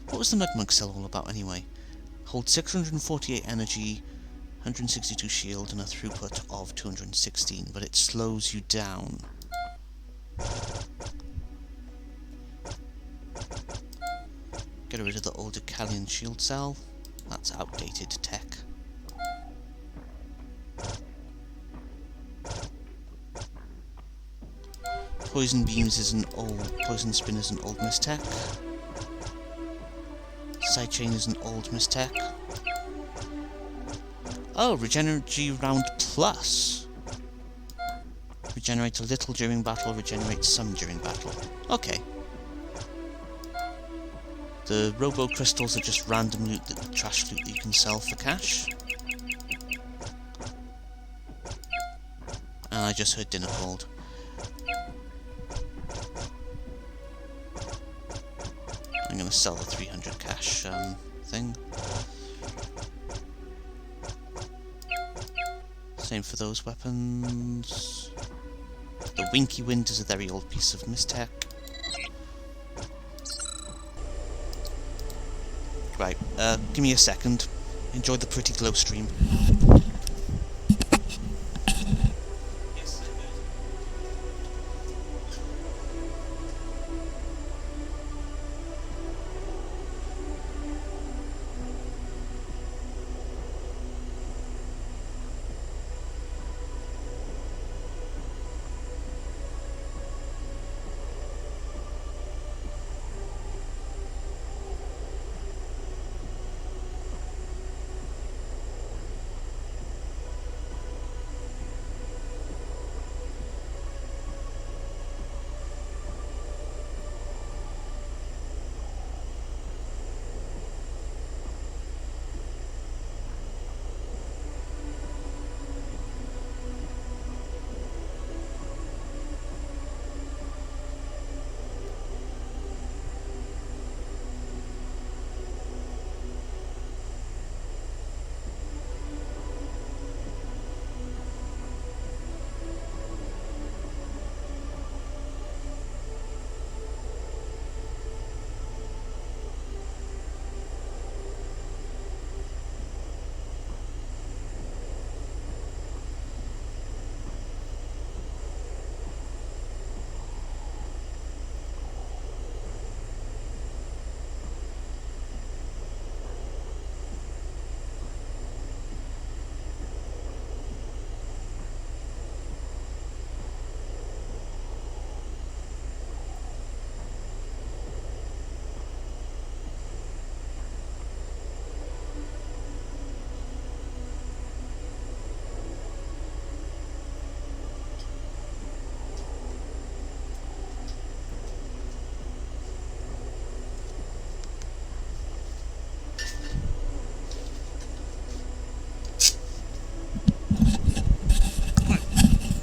[SPEAKER 1] What was the Mugmug cell all about anyway? Holds 648 energy, 162 shield, and a throughput of 216, but it slows you down. Get rid of the old Icalian shield cell. That's outdated tech. Poison Beams is an old... Poison Spin is an old Mistech. Sidechain is an old Mistech. Oh, Regenergy Round Plus. Regenerate a little during battle, regenerate some during battle. Okay. The Robo Crystals are just random loot, trash loot that you can sell for cash. And I just heard dinner called. I'm going to sell the 300 cash thing. Same for those weapons. The Winky Wind is a very old piece of Mistech. Right, give me a second. Enjoy the pretty glow stream.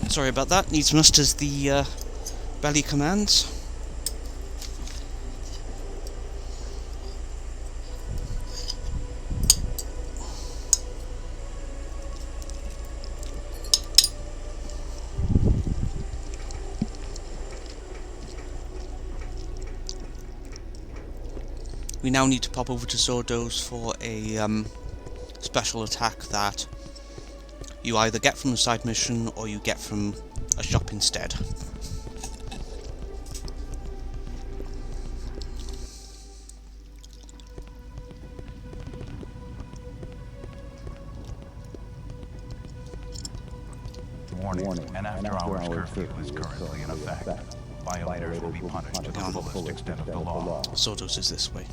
[SPEAKER 1] Sorry about that, needs must as the belly commands. We now need to pop over to Zordo's for a special attack that you either get from the side mission or you get from a shop instead.
[SPEAKER 4] Warning, an after-hours curfew is currently in effect. Violators will be punished to the fullest extent of the law.
[SPEAKER 1] Zordo's is this way.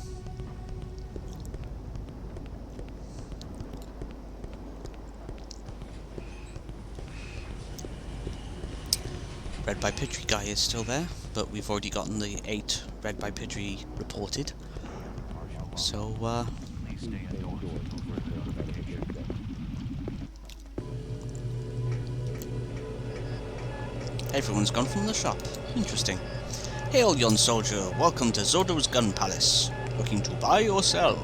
[SPEAKER 1] Red by Pidgey guy is still there, but we've already gotten the 8 Red by Pidgey reported. So,
[SPEAKER 4] Please stay indoors until further notification.
[SPEAKER 1] everyone's gone from the shop. Interesting. Hail, young soldier. Welcome to Zordo's Gun Palace. Looking to buy or sell?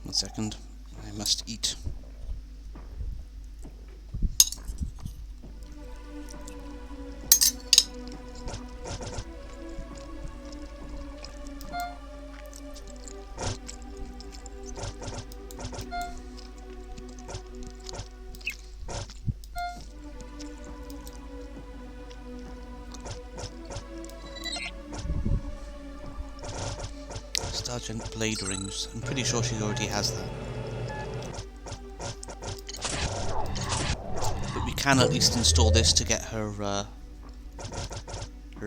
[SPEAKER 1] One second. I must eat. Sergeant Blade Rings. I'm pretty sure she already has that. But we can at least install this to get her her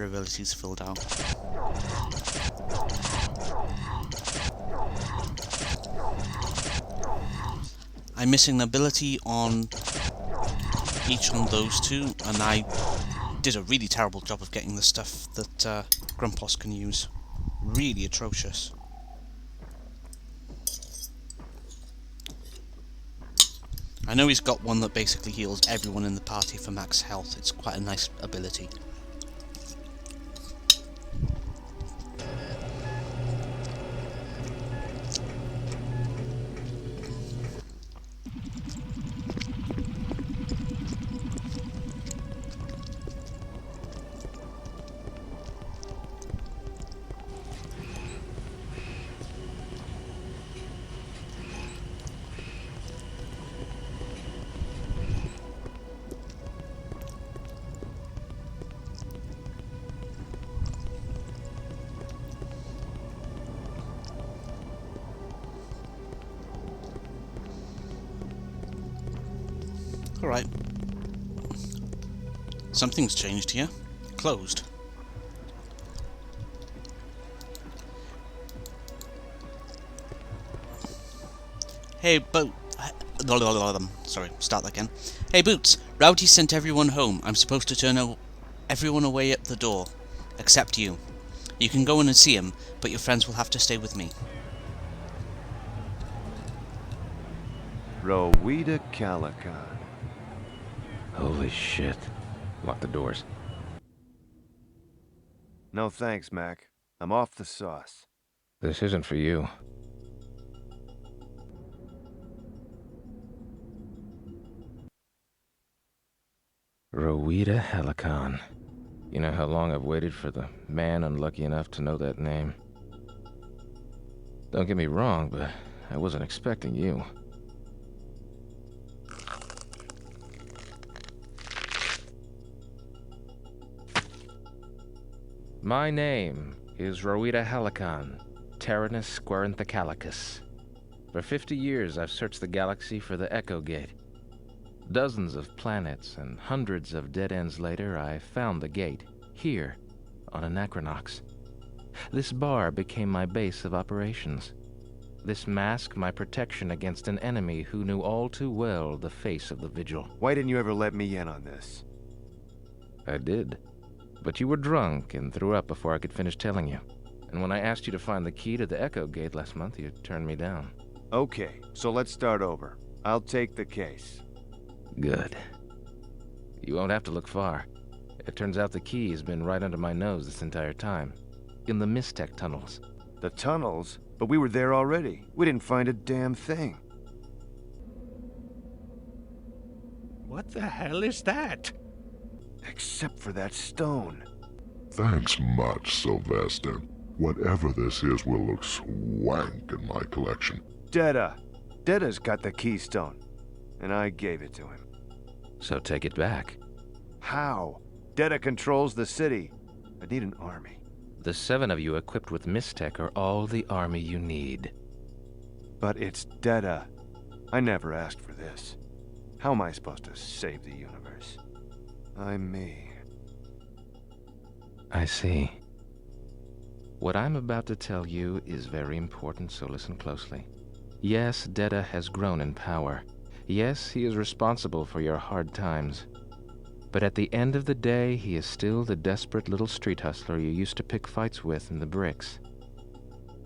[SPEAKER 1] abilities filled out. I'm missing an ability on each of those two, and I did a really terrible job of getting the stuff that Grumpos can use. Really atrocious. I know he's got one that basically heals everyone in the party for max health. It's quite a nice ability. Alright. Something's changed here. Closed. Hey, sorry, start that again. Hey, Boots. Rowdy sent everyone home. I'm supposed to turn everyone away at the door. Except you. You can go in and see him, but your friends will have to stay with me.
[SPEAKER 3] Rowita Calican.
[SPEAKER 5] Holy shit. Lock the doors.
[SPEAKER 3] No thanks, Mac. I'm off the sauce.
[SPEAKER 5] This isn't for you. Rowita Helicon. You know how long I've waited for the man unlucky enough to know that name? Don't get me wrong, but I wasn't expecting you. My name is Rowita Helicon, Tyrannus Squarinthecallicus. For 50 years I've searched the galaxy for the Echo Gate. Dozens of planets and hundreds of dead ends later, I found the gate, here, on Anachronox. This bar became my base of operations. This mask my protection against an enemy who knew all too well the face of the Vigil.
[SPEAKER 3] Why didn't you ever let me in on this?
[SPEAKER 5] I did. But you were drunk and threw up before I could finish telling you. And when I asked you to find the key to the Echo Gate last month, you turned me down.
[SPEAKER 3] Okay, so let's start over. I'll take the case.
[SPEAKER 5] Good. You won't have to look far. It turns out the key has been right under my nose this entire time. In the Mystech tunnels.
[SPEAKER 3] The tunnels? But we were there already. We didn't find a damn thing.
[SPEAKER 6] What the hell is that?
[SPEAKER 3] Except for that stone.
[SPEAKER 7] Thanks much, Sylvester. Whatever this is will look swank in my collection.
[SPEAKER 3] Detta. Detta's got the keystone. And I gave it to him.
[SPEAKER 5] So take it back.
[SPEAKER 3] How? Detta controls the city. I need an army.
[SPEAKER 5] The 7 of you equipped with Mystech are all the army you need.
[SPEAKER 3] But it's Detta. I never asked for this. How am I supposed to save the universe? I'm me.
[SPEAKER 5] I see. What I'm about to tell you is very important, so listen closely. Yes, Deda has grown in power. Yes, he is responsible for your hard times. But at the end of the day, he is still the desperate little street hustler you used to pick fights with in the bricks.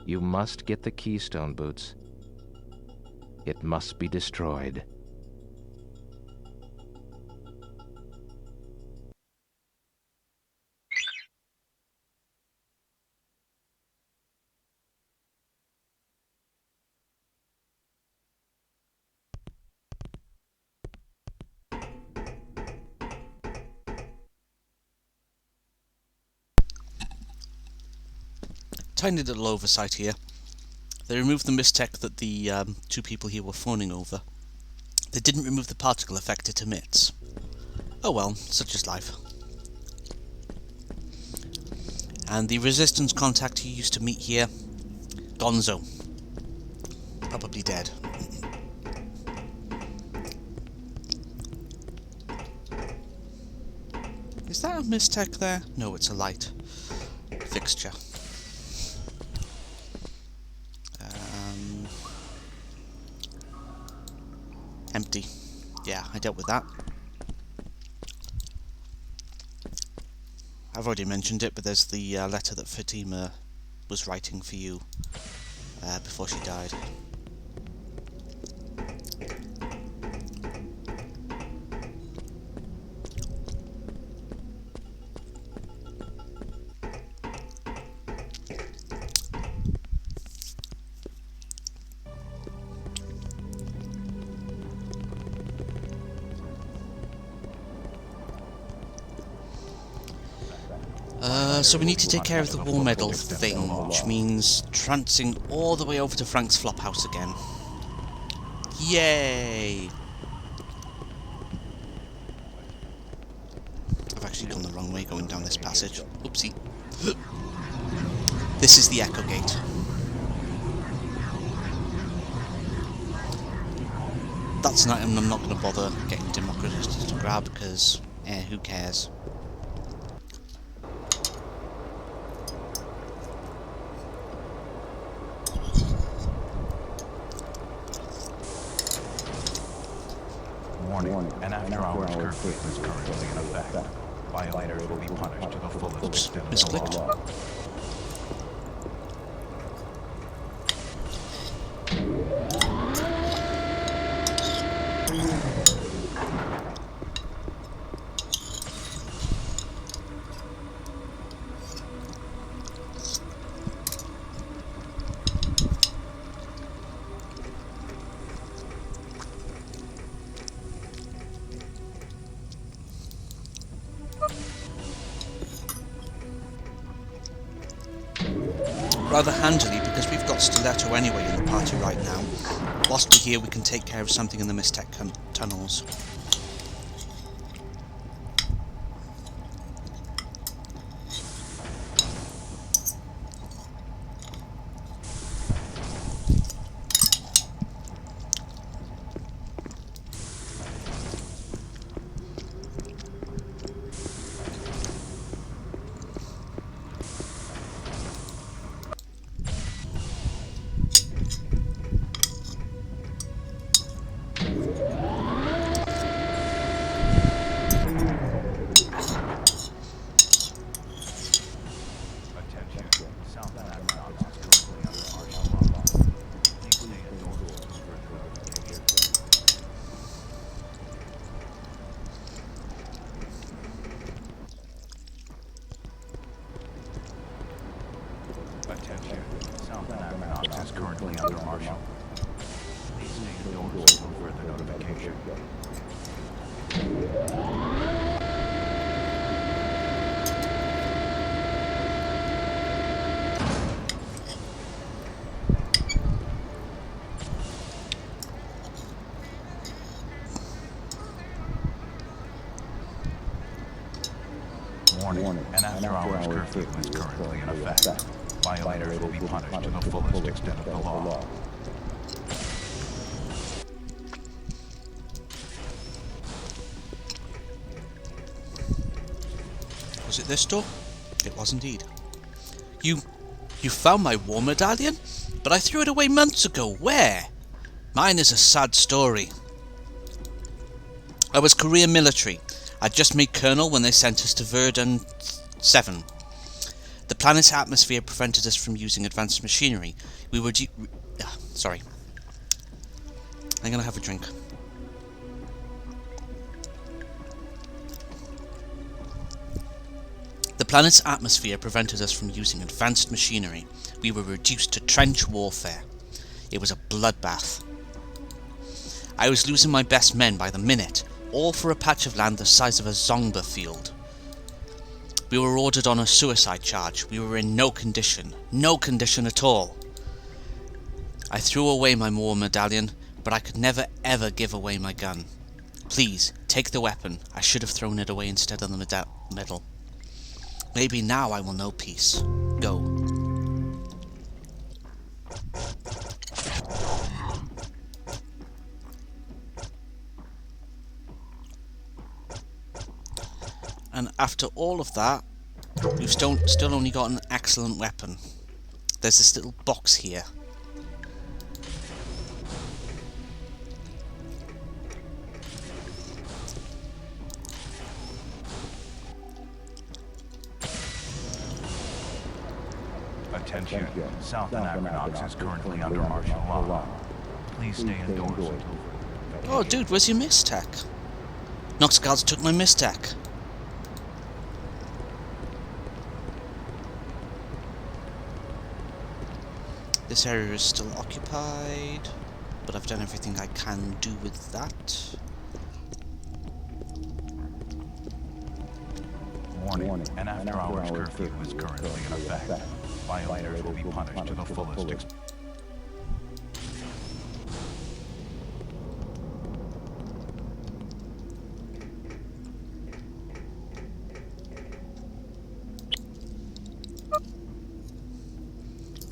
[SPEAKER 5] You must get the Keystone, Boots. It must be destroyed.
[SPEAKER 1] Tiny little oversight here. They removed the mistech that the two people here were phoning over. They didn't remove the particle effect it emits. Oh well, such is life. And the resistance contact you used to meet here, Gonzo. Probably dead. Is that a mistech there? No, it's a light fixture. Empty. Yeah, I dealt with that. I've already mentioned it, but there's the letter that Fatima was writing for you before she died. So we need to take care of the war medal thing, which means trancing all the way over to Frank's flophouse again. Yay! I've actually gone the wrong way going down this passage. Oopsie. This is the Echo Gate. That's an item I'm not going to bother getting Democratus to grab because, who cares?
[SPEAKER 4] Warning. An after-hours curfew is currently in effect. Violators will be punished to the fullest extent of the
[SPEAKER 1] Misclicked.
[SPEAKER 4] law.
[SPEAKER 1] Rather handily, because we've got Stiletto anyway in the party right now. Whilst we're here, we can take care of something in the Mistech tunnels.
[SPEAKER 4] Attention. South Anachronox is currently under martial. Please stay indoors until further notification. Warning. An after-hours curfew is currently in effect. Violators will be punished to the fullest extent of the law.
[SPEAKER 1] Was it this door? It was indeed. You You found my war medallion? But I threw it away months ago. Where? Mine is a sad story. I was career military. I'd just made colonel when they sent us to Verdun 7. The planet's atmosphere prevented us from using advanced machinery. We were sorry. I'm gonna have a drink. The planet's atmosphere prevented us from using advanced machinery. We were reduced to trench warfare. It was a bloodbath. I was losing my best men by the minute, all for a patch of land the size of a Zongba field. We were ordered on a suicide charge. We were in no condition at all. I threw away my war medallion, but I could never ever give away my gun. Please, take the weapon. I should have thrown it away instead of the medal. Maybe now I will know peace. Go. And after all of that, we've still only got an excellent weapon. There's this little box here.
[SPEAKER 4] Attention. South Anachronox is currently under martial law. Please stay indoors.
[SPEAKER 1] Oh, dude, where's your mistech? Nox guards took my mistech. This area is still occupied, but I've done everything I can do with that.
[SPEAKER 4] Warning. An after-hours curfew is currently in effect. Violators will be punished to the fullest extent.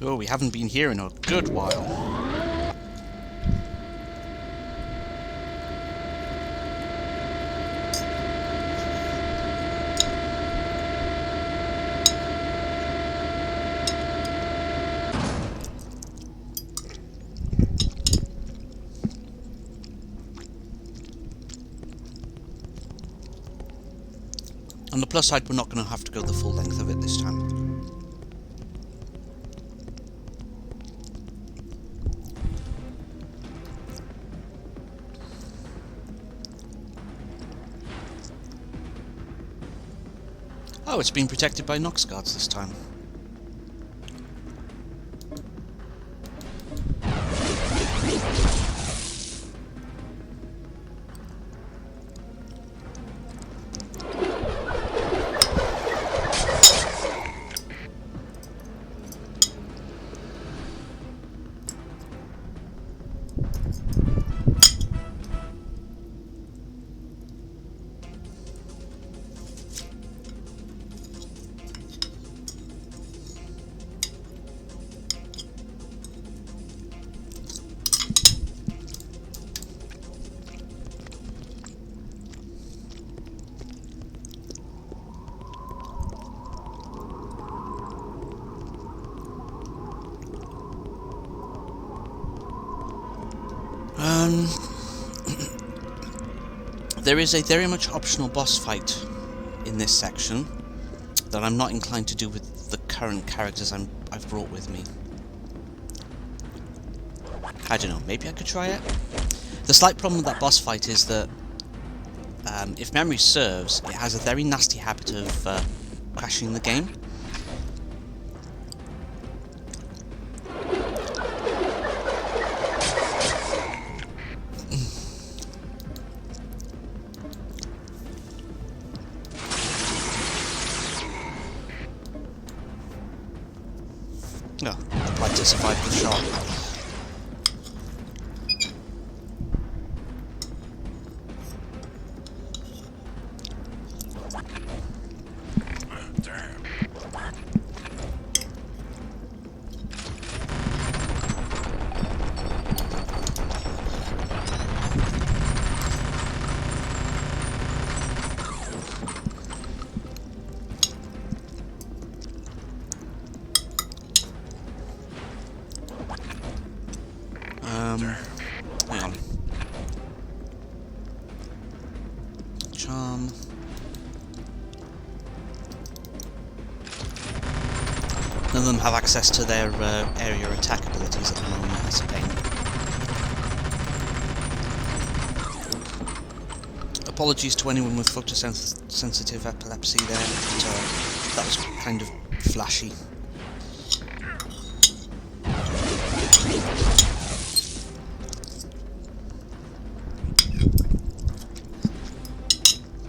[SPEAKER 1] Oh, we haven't been here in a good while. On the plus side, we're not going to have to go the full length of it this time. Oh, it's been protected by Nox guards this time. There is a very much optional boss fight in this section that I'm not inclined to do with the current characters I've brought with me. I don't know, maybe I could try it? The slight problem with that boss fight is that, if memory serves, it has a very nasty habit of crashing the game. No, I'd like to survive the shot. Hang on. Charm. None of them have access to their area attack abilities at the moment, that's a pain. Apologies to anyone with photosensitive epilepsy there, but that was kind of flashy.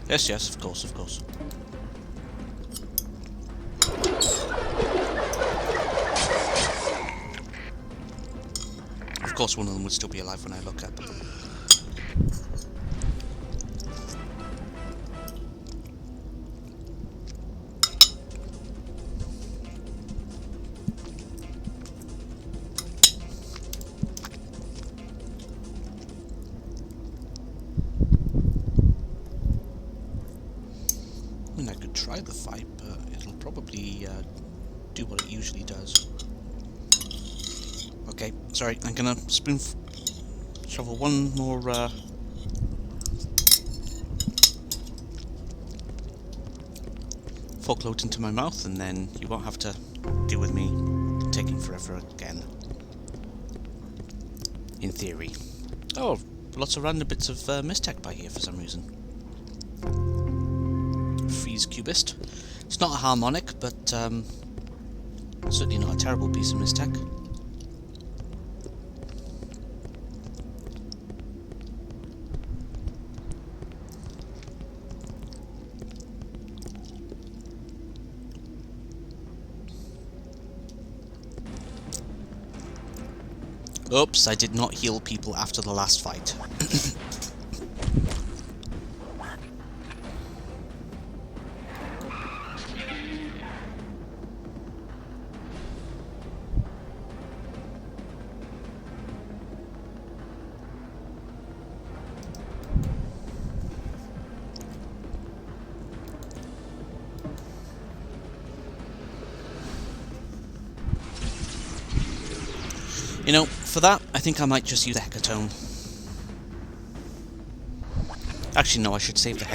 [SPEAKER 1] Yes, yes, of course, of course. Of course one of them would still be alive when I look up. I mean, I could try the fight, but it'll probably do what it usually does. Okay, sorry, I'm gonna shovel one more forkload into my mouth, and then you won't have to deal with me taking forever again. In theory. Oh, lots of random bits of mistech by here for some reason. Freeze Cubist. It's not a harmonic, but certainly not a terrible piece of mistech. Oops, I did not heal people after the last fight. You know, for that, I think I might just use the Hecatome. Actually, no, I should save the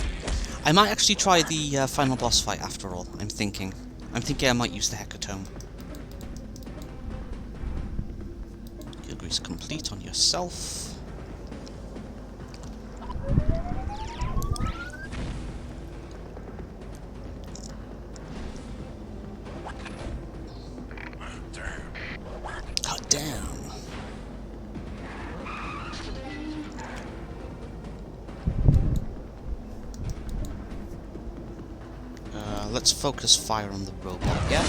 [SPEAKER 1] I might actually try the final boss fight after all, I'm thinking. I might use the Hecatome. Heal grease complete on yourself. God damn. Let's focus fire on the robot, yeah?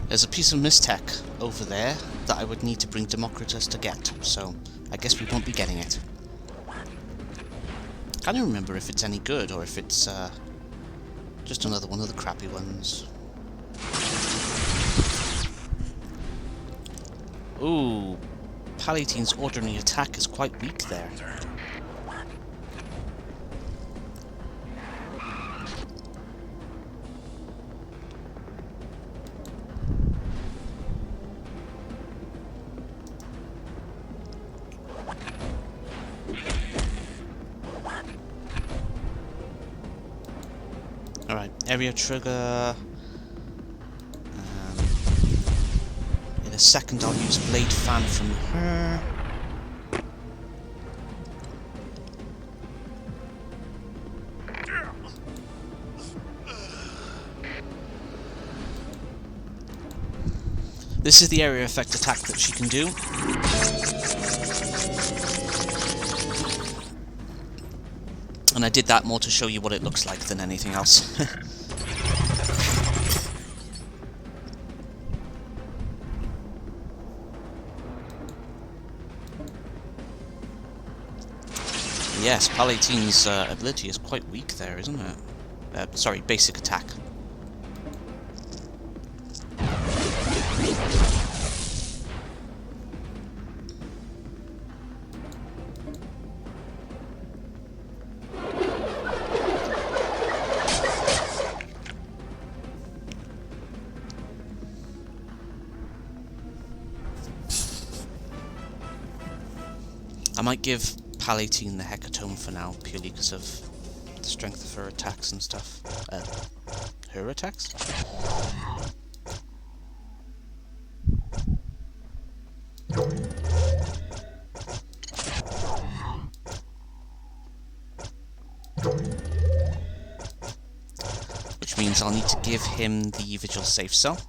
[SPEAKER 1] There's a piece of mistech over there that I would need to bring Democritus to get, so I guess we won't be getting it. Can't even remember if it's any good or if it's just another one of the crappy ones. Ooh, Palatine's ordinary attack is quite weak there. Alright, area trigger. In a second I'll use Blade Fan from her. This is the area effect attack that she can do. And I did that more to show you what it looks like than anything else. Yes, Palatine's ability is quite weak there, isn't it? Sorry, basic attack. I might give Palatine the Hecatome for now, purely because of the strength of her attacks and stuff. Her attacks? Which means I'll need to give him the Vigil Safe Cell.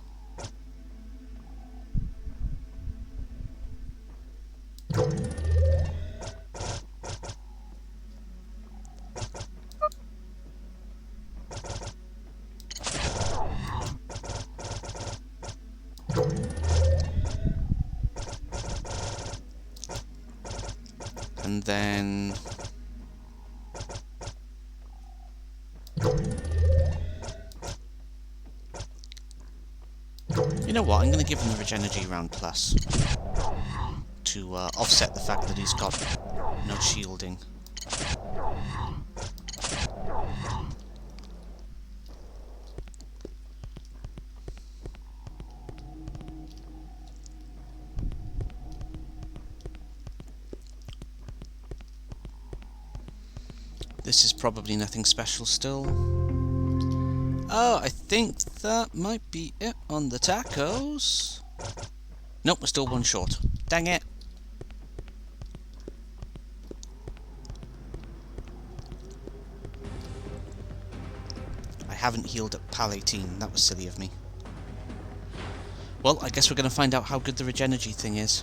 [SPEAKER 1] And then... you know what, I'm going to give him the Regenergy Round Plus to offset the fact that he's got no shielding. This is probably nothing special still. Oh, I think that might be it on the tacos. Nope, we're still one short. Dang it. I haven't healed at Palatine. That was silly of me. Well, I guess we're going to find out how good the Regenergy thing is.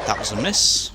[SPEAKER 1] That was a miss.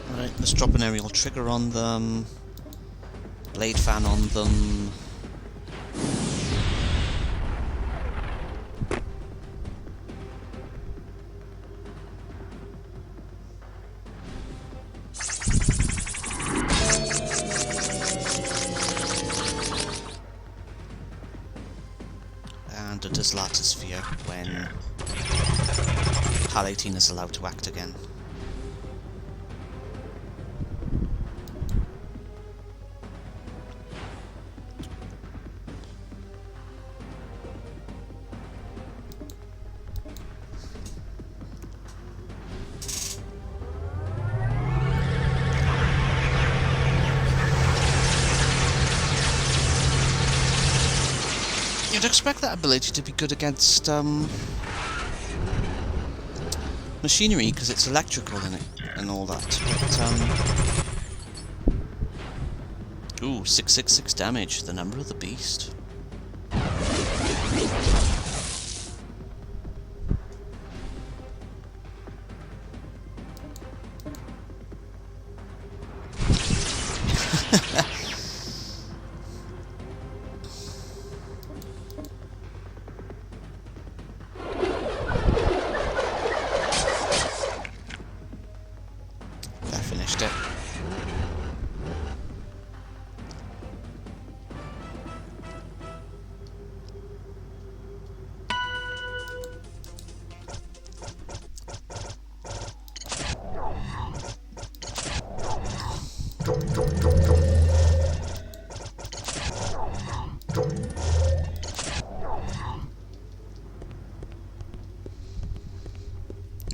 [SPEAKER 1] Alright, let's drop an aerial trigger on them. Blade fan on them. And a Deslata Sphere when Palatine is allowed to act again. You'd expect that ability to be good against machinery because it's electrical in it and all that. But, ooh, 666 damage, the number of the beast.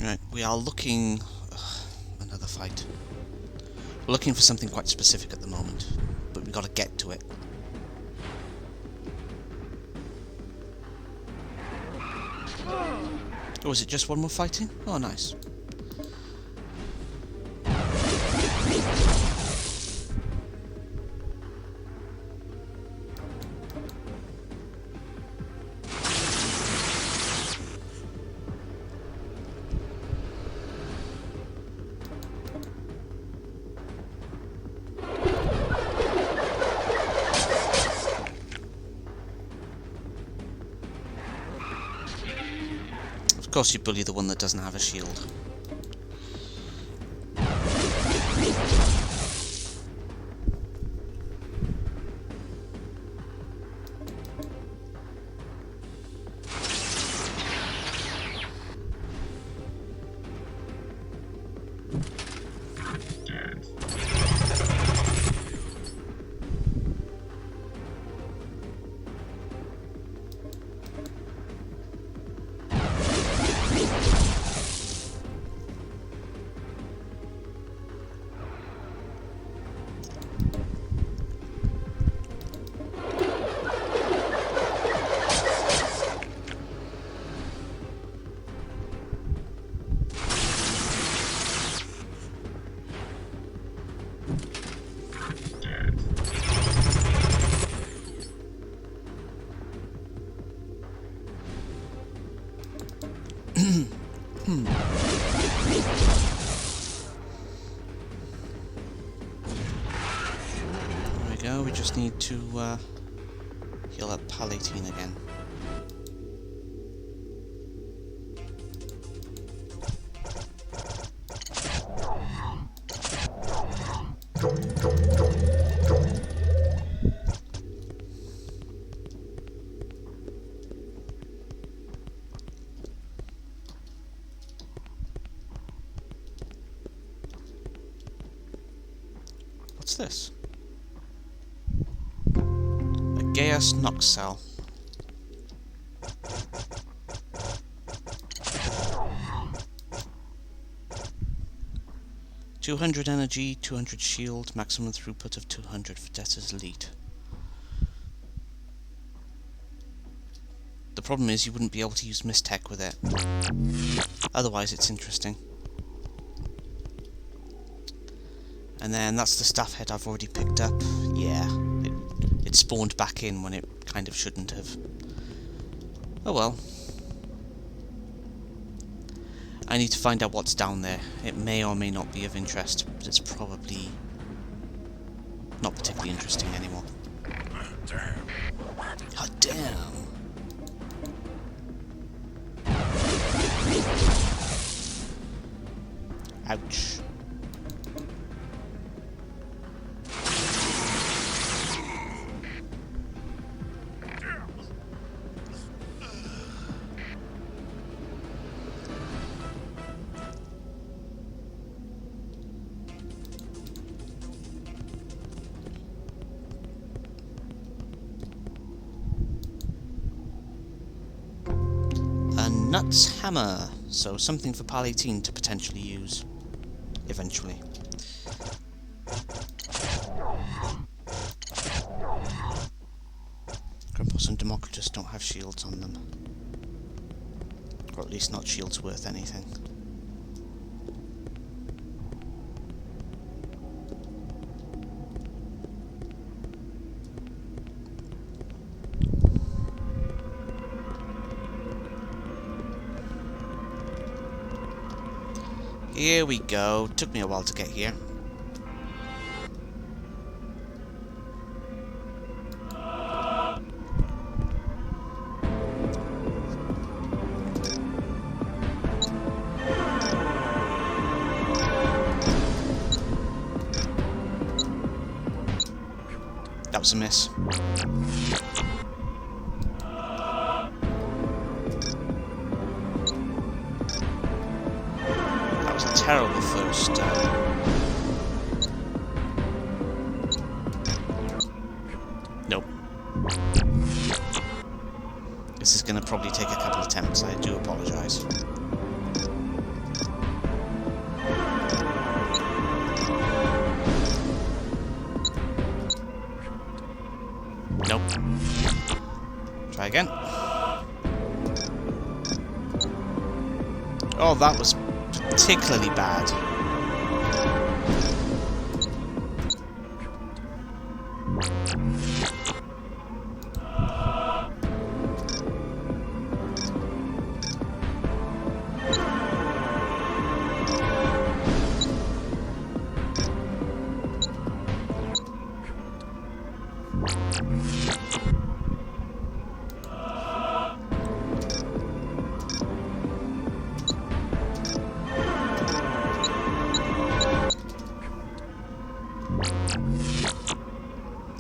[SPEAKER 1] Right, we are looking... another fight. We're looking for something quite specific at the moment, but we've got to get to it. Oh, is it just one more fighting? Oh, nice. Of course you bully the one that doesn't have a shield. There we go, we just need to heal up Palatine again. What's this? A Gaius Nox cell. $200 energy, 200 shield, maximum throughput of 200 for Debtor's Elite. The problem is you wouldn't be able to use Mistech with it. Otherwise it's interesting. And then that's the staff head I've already picked up. Yeah, it spawned back in when it kind of shouldn't have. Oh well. I need to find out what's down there. It may or may not be of interest, but it's probably not particularly interesting anymore. God damn. Ouch. Nuts hammer, so something for Palatine to potentially use eventually. Grimpus and Democritus don't have shields on them, or at least not shields worth anything. Here we go. Took me a while to get here. That was a miss. Terrible first. Nope. This is going to probably take a couple attempts. I do apologise. Try again. Oh, that was particularly bad.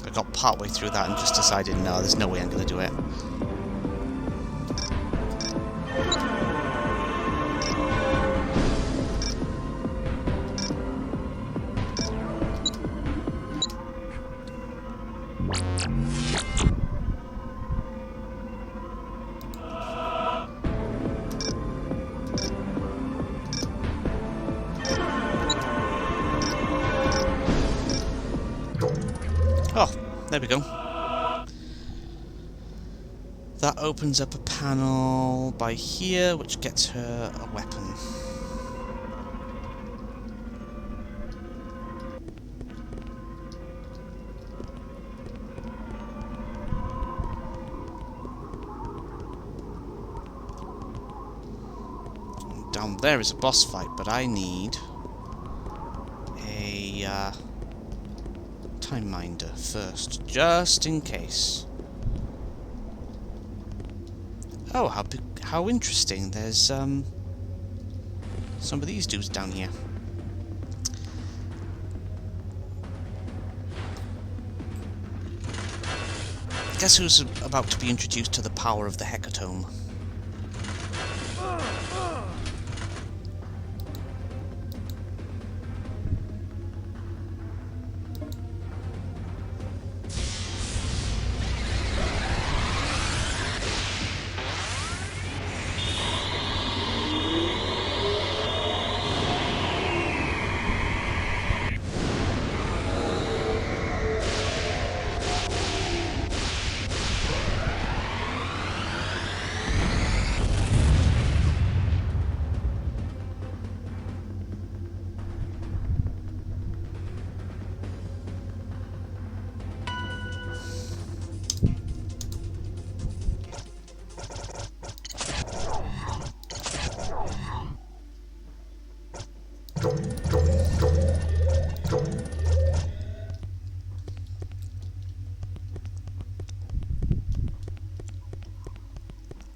[SPEAKER 1] I got partway through that and just decided, no, there's no way I'm going to do it. Oh, there we go. That opens up a panel by here, which gets her a weapon. And down there is a boss fight, but I need a time minder first, just in case. Oh, how interesting. There's some of these dudes down here. Guess who's about to be introduced to the power of the Hecatome?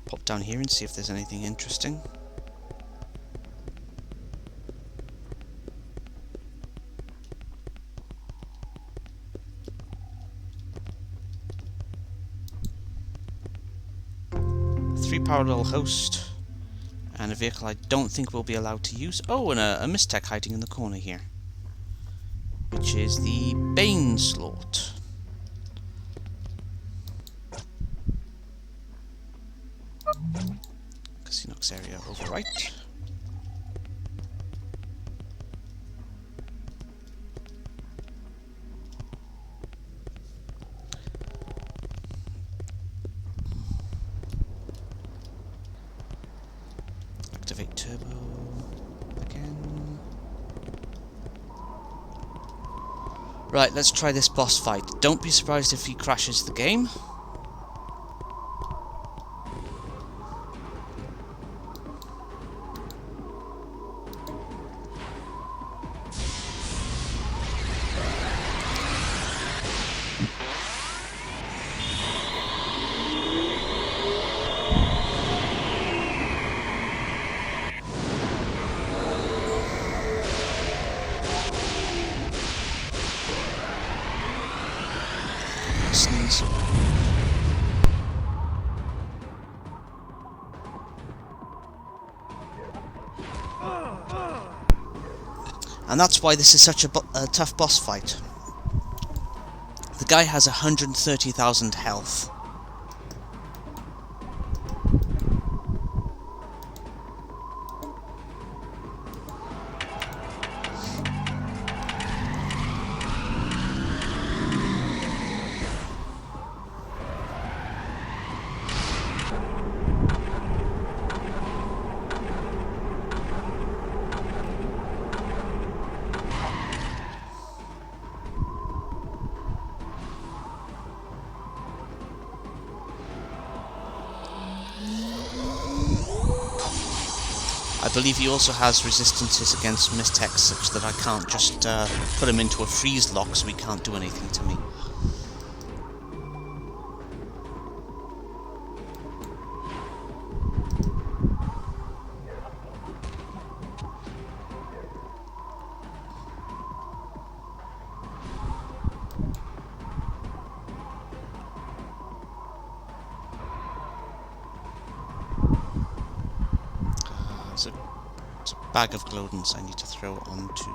[SPEAKER 1] Pop down here and see if there's anything interesting. Three parallel host and a vehicle I don't think we'll be allowed to use. Oh, and a mistech hiding in the corner here, which is the Baneslort. Casinox area overwrite. Activate turbo again. Right, let's try this boss fight. Don't be surprised if he crashes the game. Sneeze. And that's why this is such a tough boss fight. The guy has 130,000 health. believe he also has resistances against mistex, such that I can't just put him into a freeze lock so he can't do anything to me. It's a bag of Glodens I need to throw onto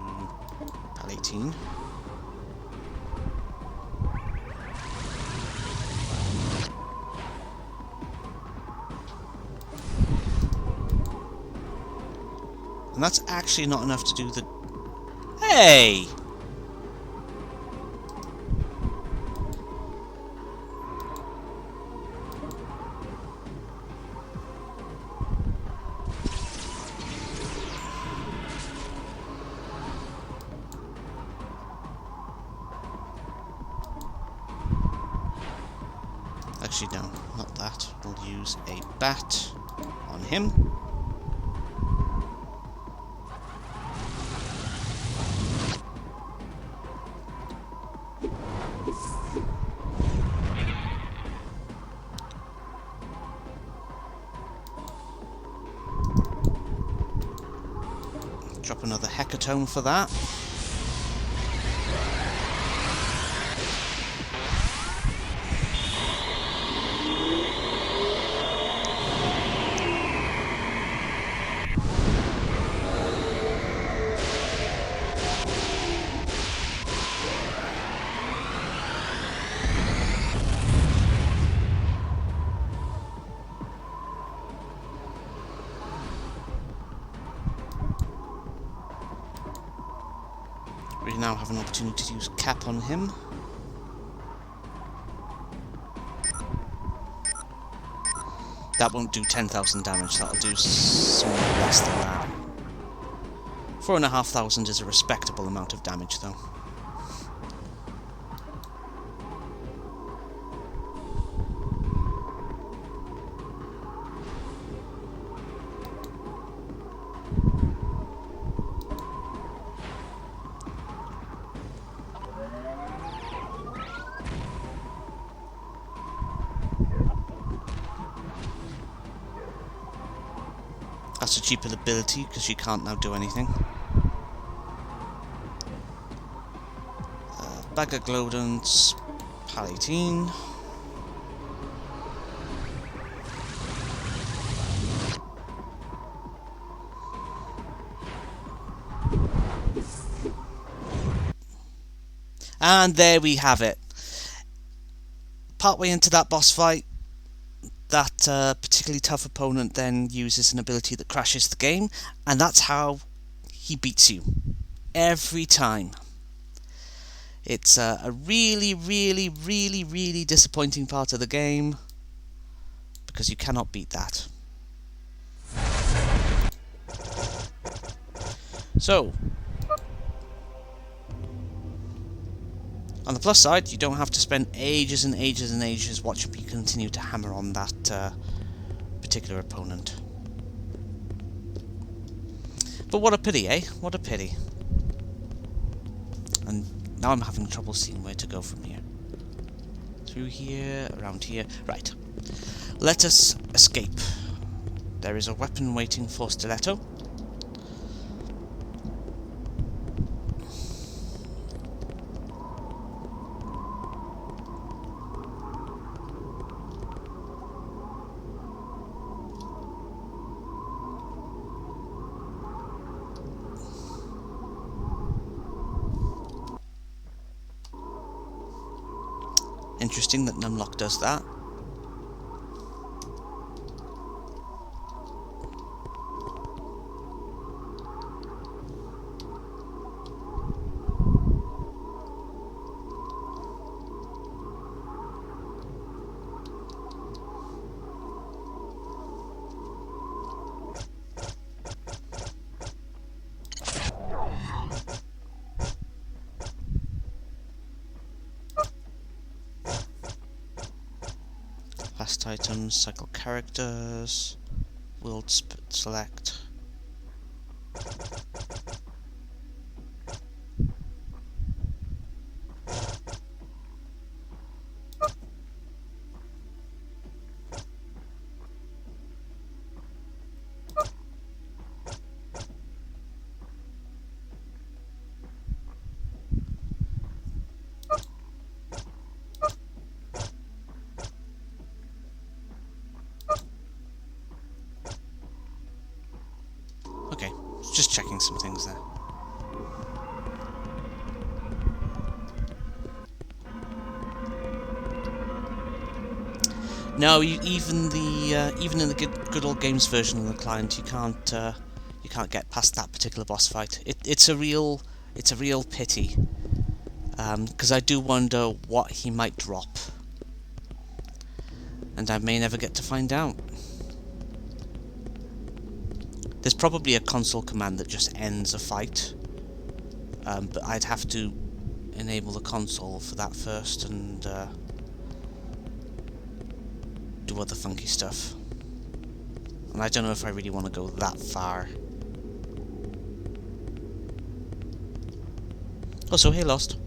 [SPEAKER 1] Pal 18. And that's actually not enough to do the... Hey! Actually, no, not that. We'll use a bat on him. Drop another hecatome for that. We now have an opportunity to use cap on him. That won't do 10,000 damage, that'll do somewhat less than that. 4,500 is a respectable amount of damage though. That's a cheaper ability because she can't now do anything. Bag of Glodens, Pal 18. And there we have it. Partway into that boss fight, that particularly tough opponent then uses an ability that crashes the game, and that's how he beats you. Every time. It's a really, really, really, really disappointing part of the game, because you cannot beat that. So, on the plus side, you don't have to spend ages and ages and ages watching me continue to hammer on that particular opponent. But what a pity, eh? What a pity. And now I'm having trouble seeing where to go from here. Through here, around here. Right. Let us escape. There is a weapon waiting for Stiletto. Interesting that Numlock does that. Fast items, cycle characters, world select. just checking some things there. No, even in the good old games version of the client, you can't get past that particular boss fight. It's a real pity, because I do wonder what he might drop, and I may never get to find out. There's probably a console command that just ends a fight, but I'd have to enable the console for that first and do other funky stuff. And I don't know if I really want to go that far. Also, hey Lost.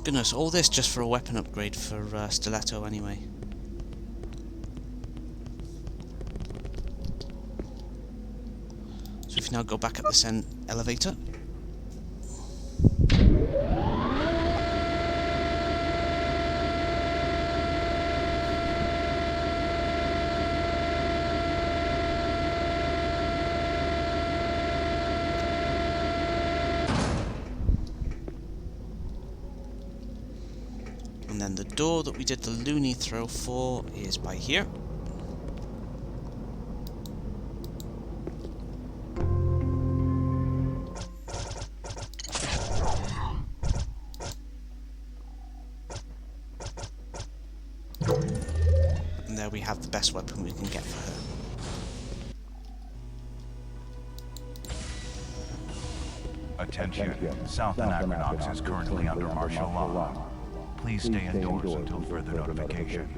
[SPEAKER 1] Goodness, all this just for a weapon upgrade for Stiletto anyway. So if you now go back up this elevator. And then the door that we did the loony throw for is by here. And there we have the best weapon we can get for her.
[SPEAKER 4] Attention. South Anachronox is currently under martial law. Please stay indoors until further notification.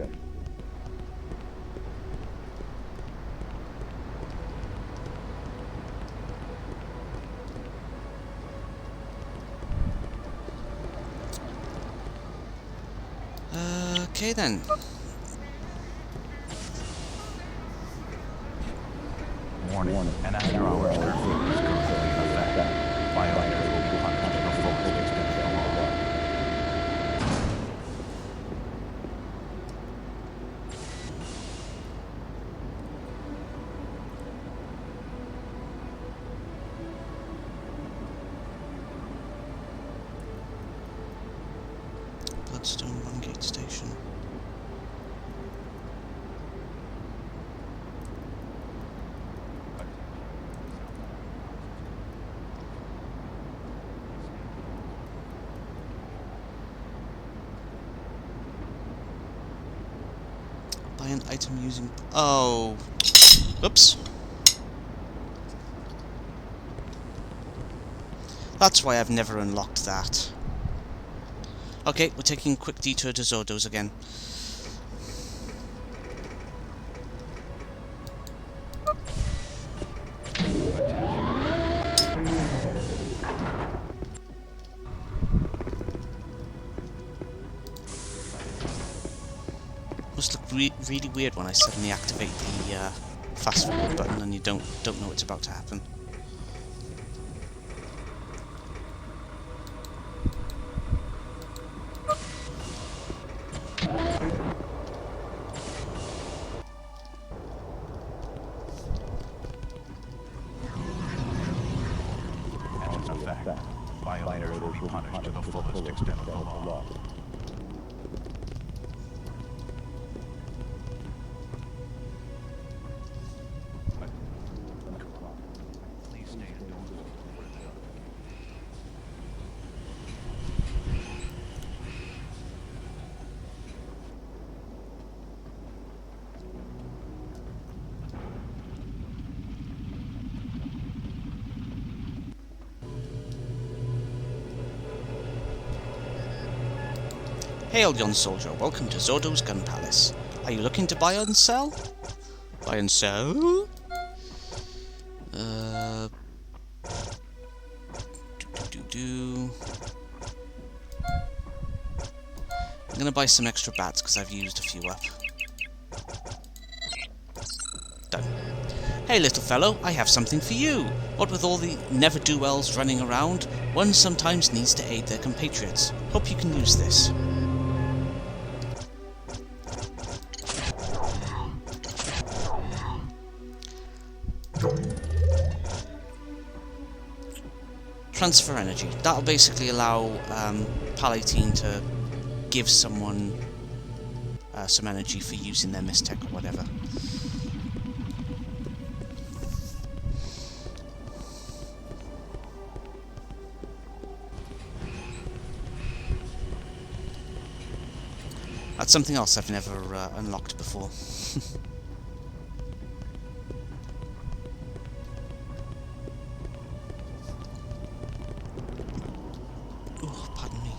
[SPEAKER 1] Okay then.
[SPEAKER 4] Warning. An after-hours curfew is currently in effect. Violators will be punished to the fullest extent of the law.
[SPEAKER 1] Bloodstone Rungate Station. Buy an item using... Oh! Oops! That's why I've never unlocked that. Okay, we're taking a quick detour to Zordo's again. Must look really weird when I suddenly activate the fast forward button and you don't know what's about to happen.
[SPEAKER 4] Violators will be punished to the fullest extent of the law. Please stay indoors.
[SPEAKER 1] Hail, young soldier. Welcome to Zordo's Gun Palace. Are you looking to buy and sell? Buy and sell? I'm gonna buy some extra bats because I've used a few up. Done. Hey little fellow, I have something for you. What with all the never-do-wells running around, one sometimes needs to aid their compatriots. Hope you can use this. Transfer energy. That'll basically allow Palatine to give someone some energy for using their Mistech or whatever. That's something else I've never unlocked before. Oh, pardon me.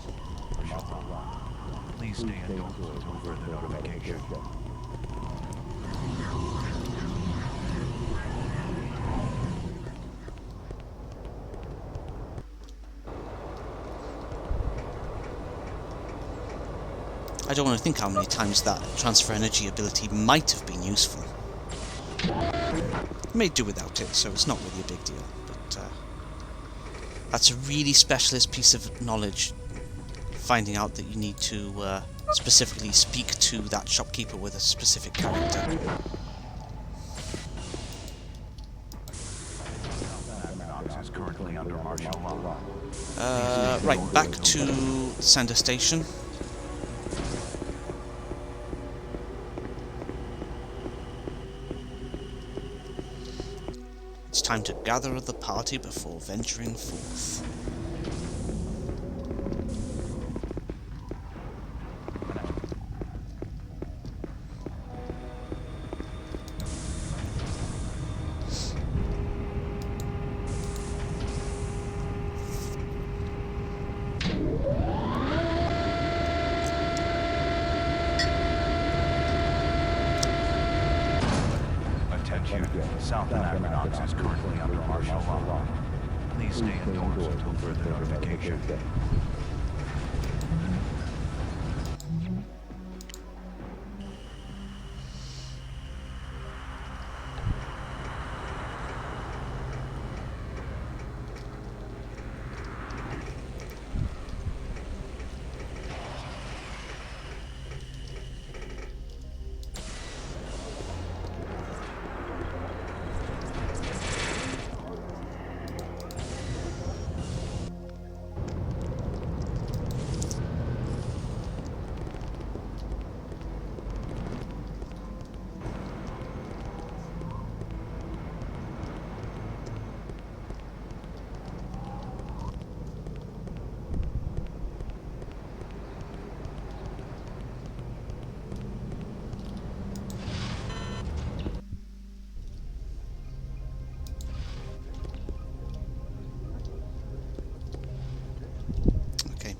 [SPEAKER 4] Please stay indoors until further notification.
[SPEAKER 1] I don't want to think how many times that transfer energy ability might have been useful. I may do without it, so it's not really a big deal, but that's a really specialist piece of knowledge, finding out that you need to specifically speak to that shopkeeper with a specific character.
[SPEAKER 4] Anachronox is currently under martial law.
[SPEAKER 1] Right, back to Sender Station. It's time to gather the party before venturing forth.
[SPEAKER 4] Attention, South Anachronox is currently under martial law. Please stay indoors until further notification.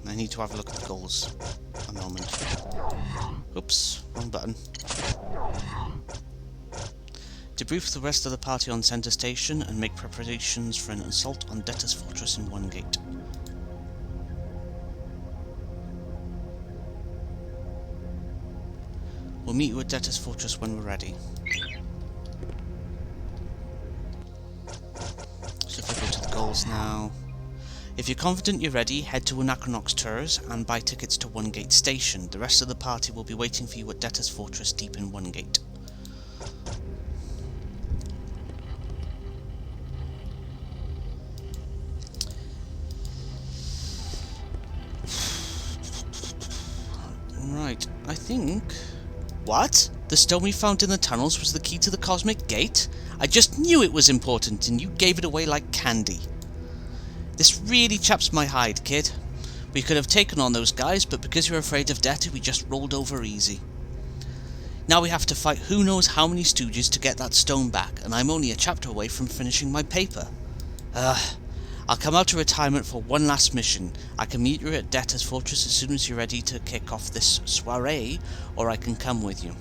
[SPEAKER 1] I need to have a look at the goals. A moment. Oops, wrong button. Debrief the rest of the party on Center Station and make preparations for an assault on Debtor's Fortress in one gate. We'll meet you at Debtor's Fortress when we're ready. So if I go to the goals now... If you're confident you're ready, head to Anachronox Tours and buy tickets to One Gate Station. The rest of the party will be waiting for you at Debtor's Fortress deep in One Gate. Right, I think... What? The stone we found in the tunnels was the key to the Cosmic Gate? I just knew it was important and you gave it away like candy. This really chaps my hide, kid. We could have taken on those guys, but because you're afraid of Debtor, we just rolled over easy. Now we have to fight who knows how many stooges to get that stone back, and I'm only a chapter away from finishing my paper. I'll come out of retirement for one last mission. I can meet you at Debtor's Fortress as soon as you're ready to kick off this soiree, or I can come with you.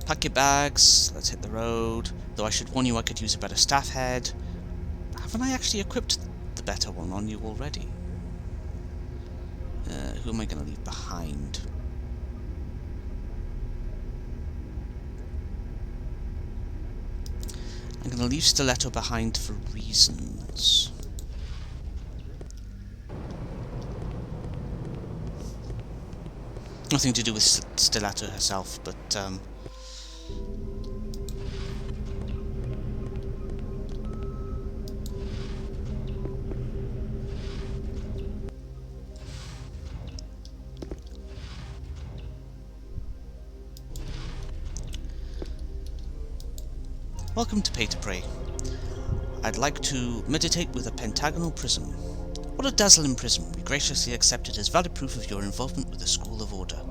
[SPEAKER 1] Pack your bags, let's hit the road. Though I should warn you, I could use a better staff head. Haven't I actually equipped the better one on you already? Who am I going to leave behind? I'm going to leave Stiletto behind for reasons. Nothing to do with Stiletto herself, but welcome to Pay to Pray. I'd like to meditate with a pentagonal prism. What a dazzling prism. We graciously accept it as valid proof of your involvement with the School of Order.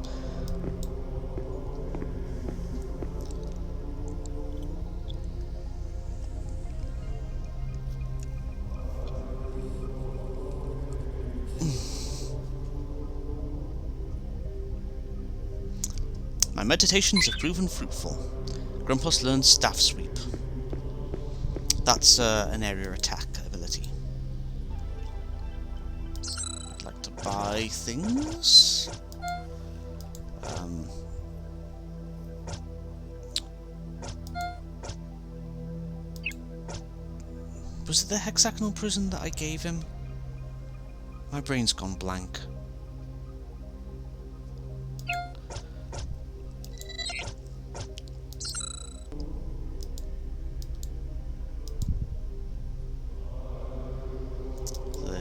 [SPEAKER 1] My meditations have proven fruitful. Grumpus learns Staff Sweep. That's an area attack ability. I'd like to buy things. Was it the hexagonal prison that I gave him? My brain's gone blank.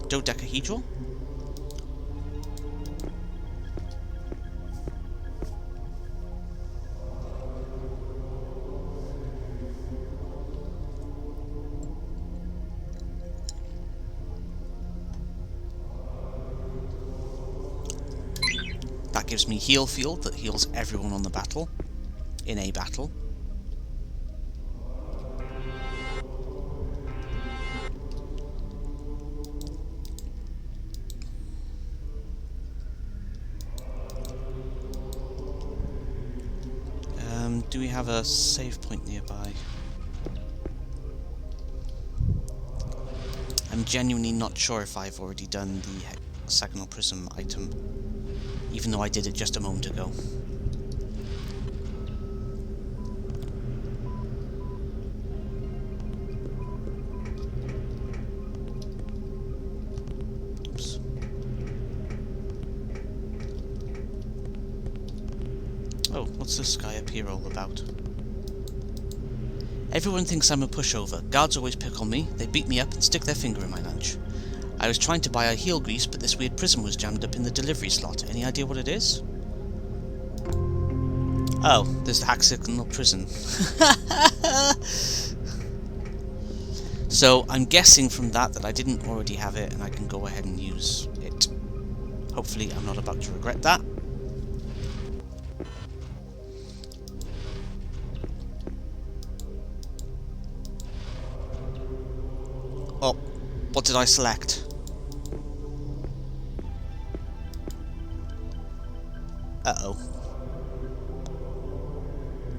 [SPEAKER 1] Dodecahedral? That gives me heal field that heals everyone on the battle, in a battle. Do we have a save point nearby? I'm genuinely not sure if I've already done the hexagonal prism item, even though I did it just a moment ago. Oops. Oh, what's this guy up here all about? Everyone thinks I'm a pushover. Guards always pick on me, they beat me up and stick their finger in my lunch. I was trying to buy a heel grease, but this weird prism was jammed up in the delivery slot. Any idea what it is? Oh, there's the hexagonal prison. So I'm guessing from that I didn't already have it and I can go ahead and use it. Hopefully I'm not about to regret that. Oh, what did I select? Uh-oh.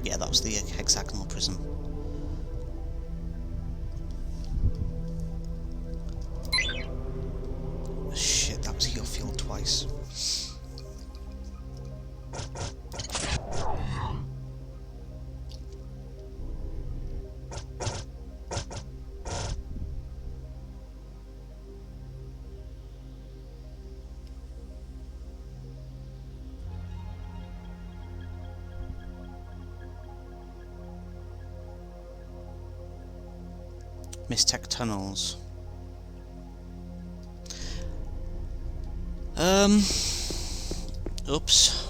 [SPEAKER 1] Yeah, that was the hexagonal prism. Shit, that was heal field twice. Mistech tunnels. Oops.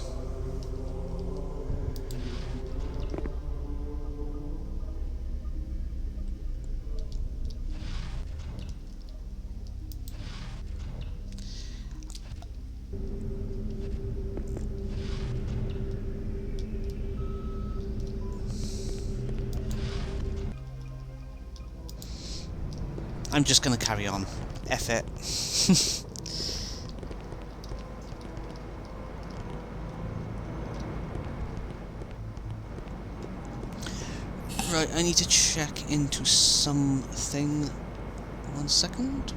[SPEAKER 1] I'm just gonna carry on. F it. Right, I need to check into something. 1 second.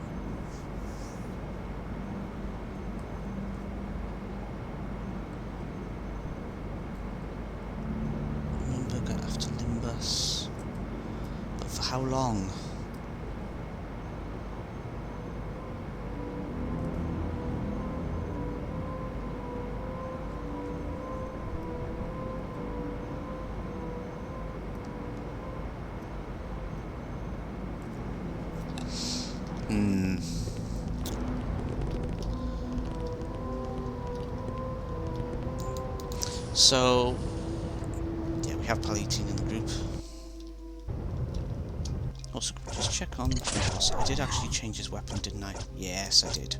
[SPEAKER 1] Moonburger after Limbus. But for how long? So, yeah, we have Palatine in the group. Also, just check on Limbus. I did actually change his weapon, didn't I? Yes, I did.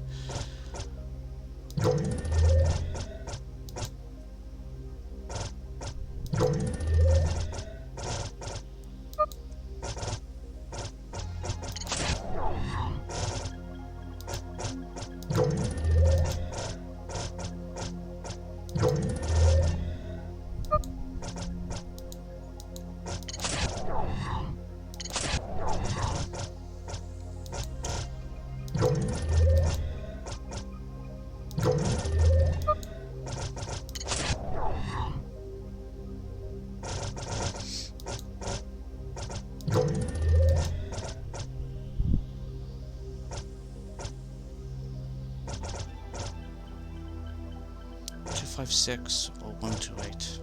[SPEAKER 1] .256 or 128.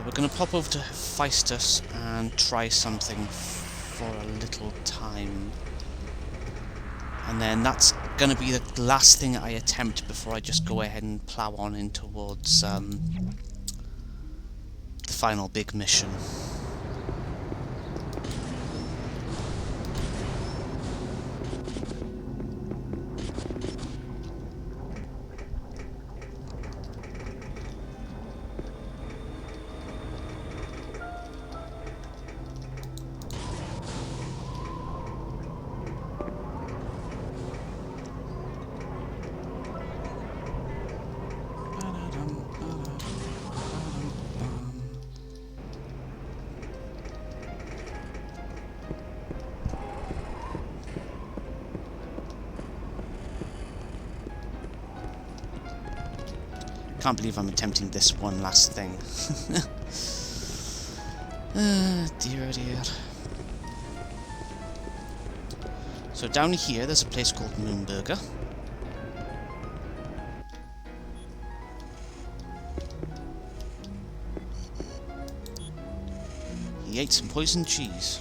[SPEAKER 1] We're going to pop over to Hephaestus and try something for a little time. And then that's going to be the last thing I attempt before I just go ahead and plow on in towards the final big mission. Can't believe I'm attempting this one last thing. Dear, dear. So down here there's a place called Moonburger. He ate some poisoned cheese.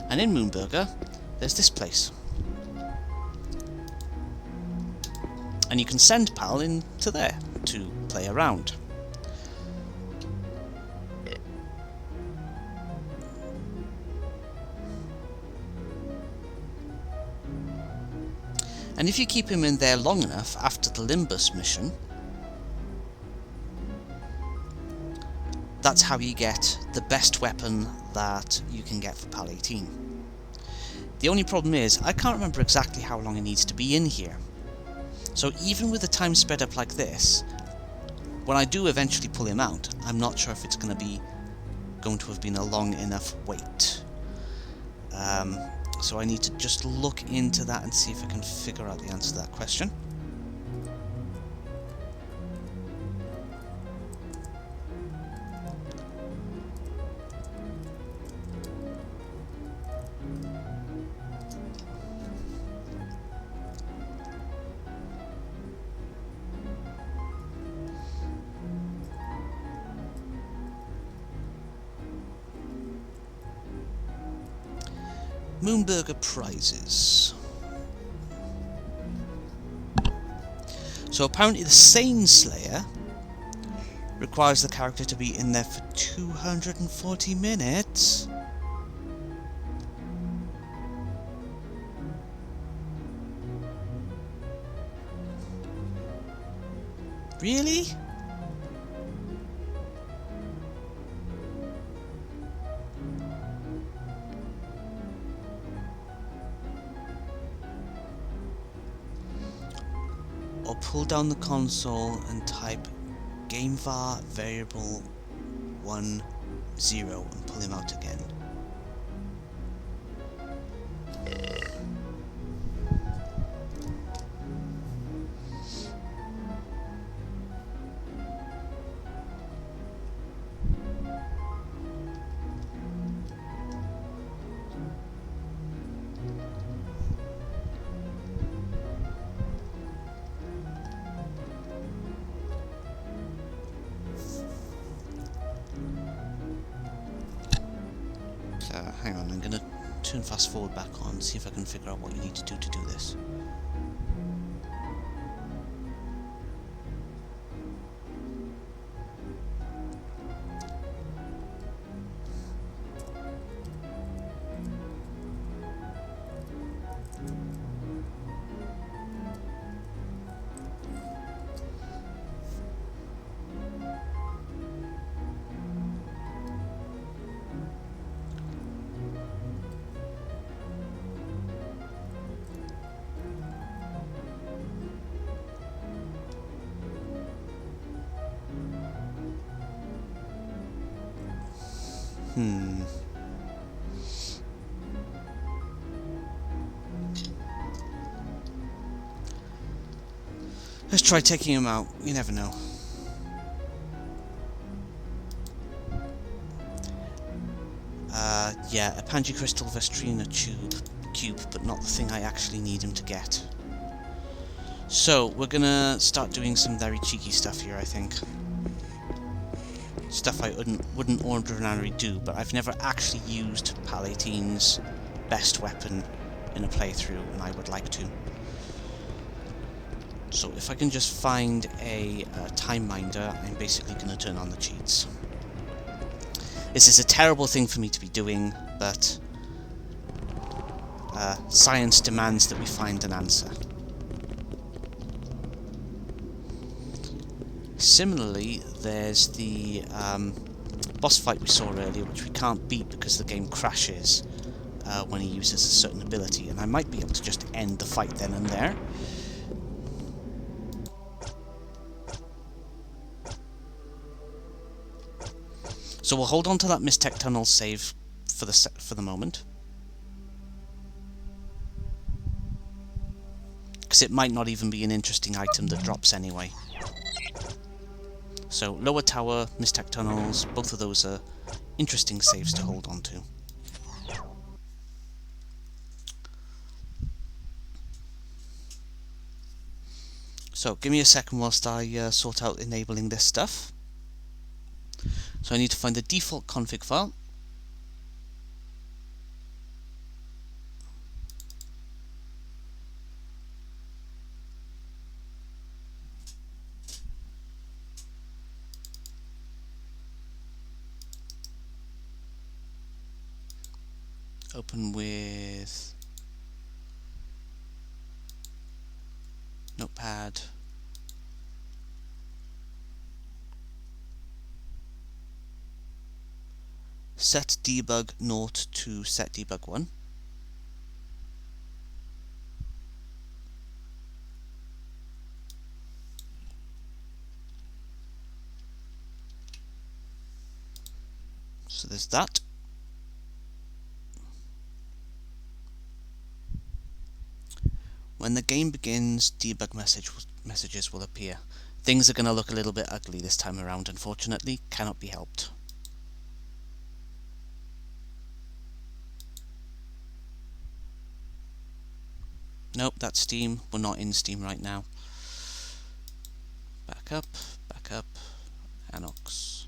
[SPEAKER 1] And in Moonburger, there's this place. And you can send Pal into there to play around. And if you keep him in there long enough after the Limbus mission, that's how you get the best weapon that you can get for Pal 18. The only problem is, I can't remember exactly how long it needs to be in here. So even with the time sped up like this, when I do eventually pull him out, I'm not sure if it's going to have been a long enough wait. So I need to just look into that and see if I can figure out the answer to that question. Moonburger prizes. So apparently the Sane Slayer requires the character to be in there for 240 minutes. Really? Or pull down the console and type gamevar variable 10 and pull him out again. Hang on, I'm gonna turn fast forward back on, see if I can figure out what you need to do this. Let's try taking him out, you never know. Yeah, a Pangicrystal Vestrina cube, but not the thing I actually need him to get. So, we're gonna start doing some very cheeky stuff here, I think. Stuff I wouldn't ordinarily do, but I've never actually used PAL 18's best weapon in a playthrough, and I would like to. So if I can just find a time minder, I'm basically going to turn on the cheats. This is a terrible thing for me to be doing, but science demands that we find an answer. Similarly, there's the boss fight we saw earlier, which we can't beat because the game crashes when he uses a certain ability, and I might be able to just end the fight then and there. So we'll hold on to that Mistech Tunnel save for the moment, because it might not even be an interesting item that drops anyway. So Lower Tower, Mistech Tunnels, both of those are interesting saves to hold on to. So give me a second whilst I sort out enabling this stuff. So I need to find the default config file. Open with Notepad. Set debug 0 to set debug 1. So there's that. When the game begins, debug messages will appear. Things are going to look a little bit ugly this time around, unfortunately. Cannot be helped. Nope, that's Steam. We're not in Steam right now. Back up, Anox.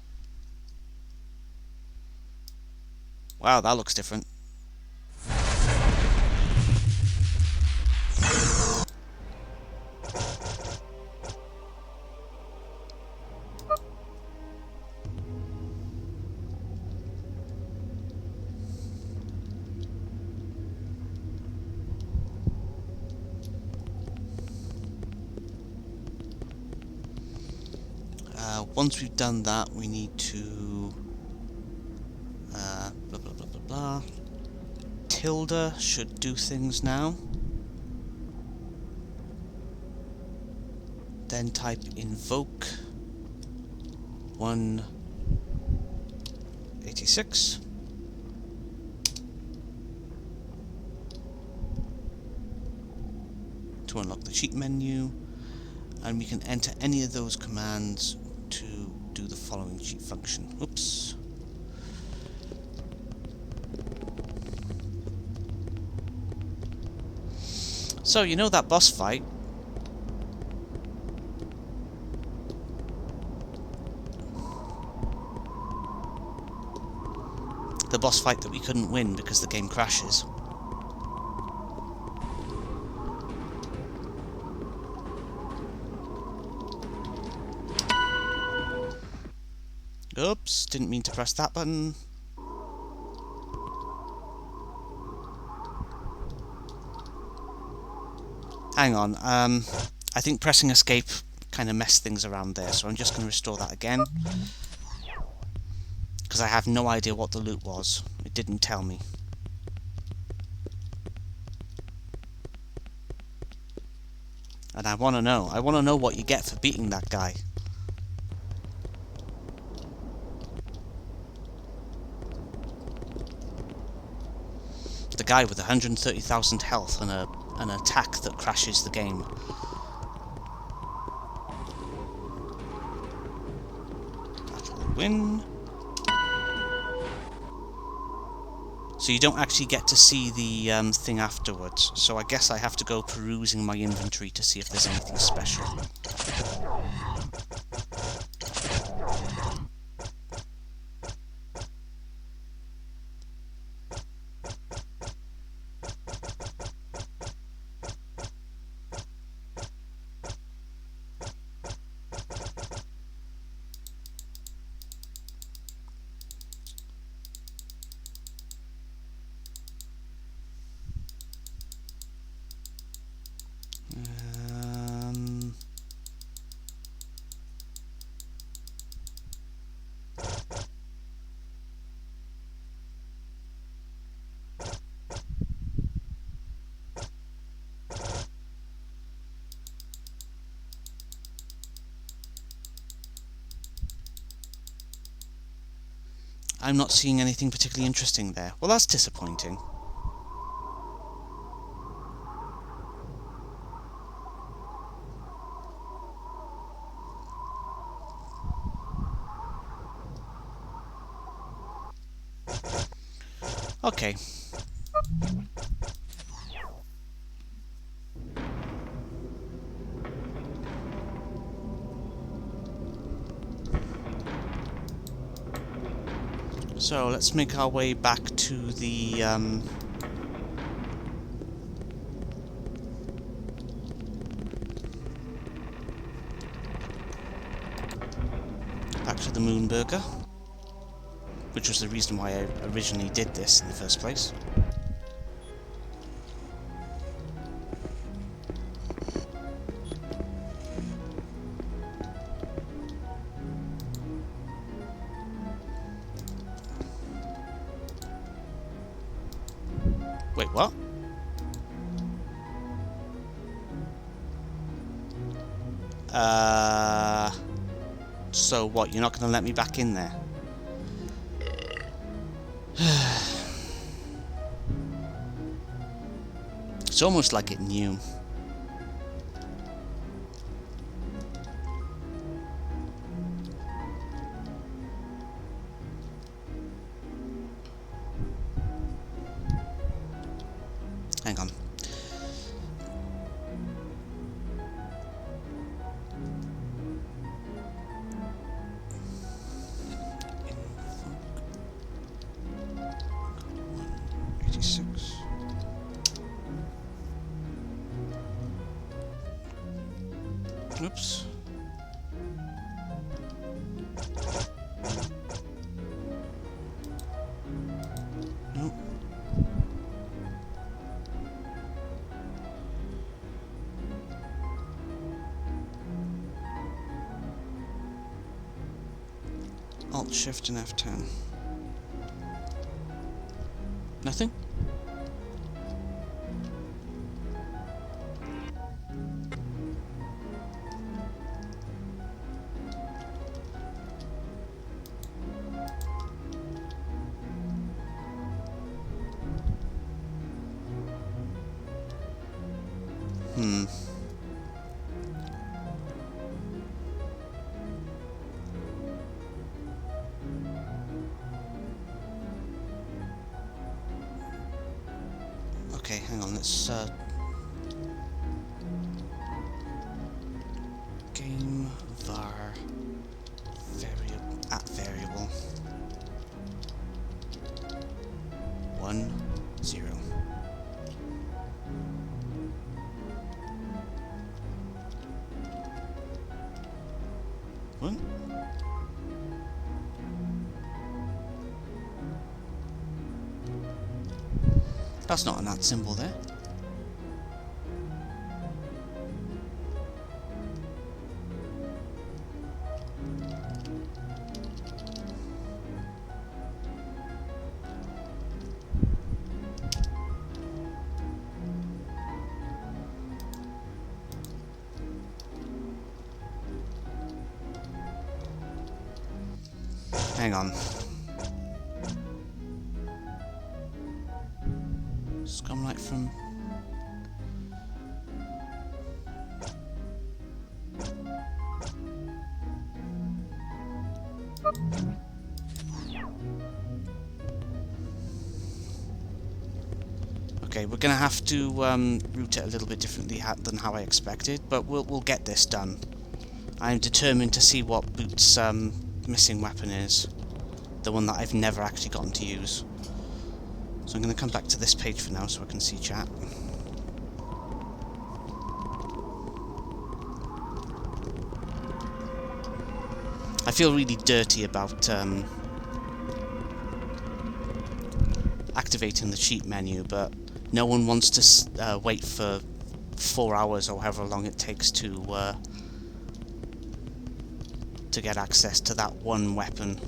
[SPEAKER 1] Wow, that looks different. Once we've done that, we need to blah blah blah blah blah. Tilda should do things now. Then type invoke 186. To unlock the cheat menu, and we can enter any of those commands to do the following cheat function. Oops. So, you know that boss fight? The boss fight that we couldn't win because the game crashes. Oops, didn't mean to press that button. Hang on, I think pressing escape kind of messed things around there, so I'm just going to restore that again. Because I have no idea what the loot was. It didn't tell me. And I want to know. I want to know what you get for beating that guy. The guy with 130,000 health and an attack that crashes the game. That'll win. So you don't actually get to see the thing afterwards. So I guess I have to go perusing my inventory to see if there's anything special. I'm not seeing anything particularly interesting there. Well, that's disappointing. Okay. So let's make our way back to the Moonburger, which was the reason why I originally did this in the first place. Wait, what? So what, you're not going to let me back in there? It's almost like it knew. Hang on. Oops. Nope. Alt Shift and F10. Nothing? Okay, hang on, let's game var variable at variable 1 0. What? That's not an at symbol there. Hang on. It's come right from... Okay, we're gonna have to route it a little bit differently than how I expected, but we'll get this done. I'm determined to see what Boot's missing weapon is. The one that I've never actually gotten to use. So I'm going to come back to this page for now so I can see chat. I feel really dirty about activating the cheat menu, but no one wants to wait for 4 hours or however long it takes to get access to that one weapon.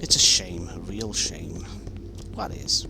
[SPEAKER 1] It's a shame, a real shame. What is?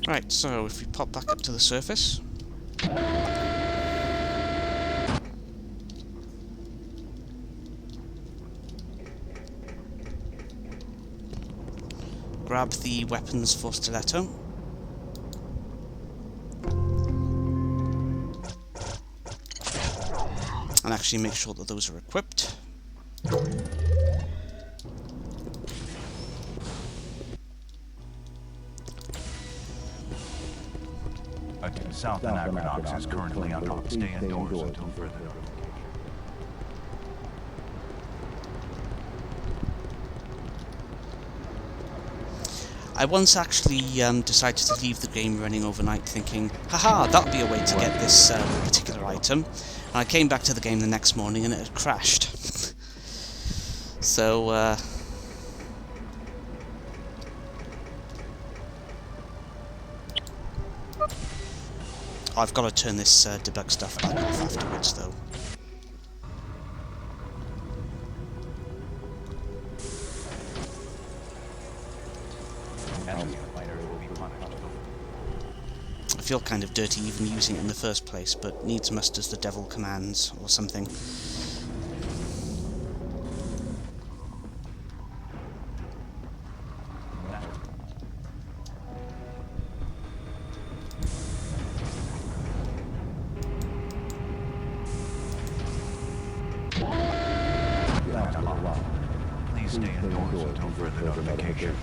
[SPEAKER 1] Right, so if we pop back up to the surface. Grab the weapons for Stiletto. And actually make sure that those are equipped.
[SPEAKER 4] South Anachronox is currently under stay indoors until further.
[SPEAKER 1] I once actually decided to leave the game running overnight thinking, haha, that'll be a way to get this particular item. And I came back to the game the next morning and it had crashed. So, I've got to turn this debug stuff back off afterwards, though. I feel kind of dirty even using it in the first place, but needs must as the devil commands, or something.
[SPEAKER 4] Please stay indoors until further notification.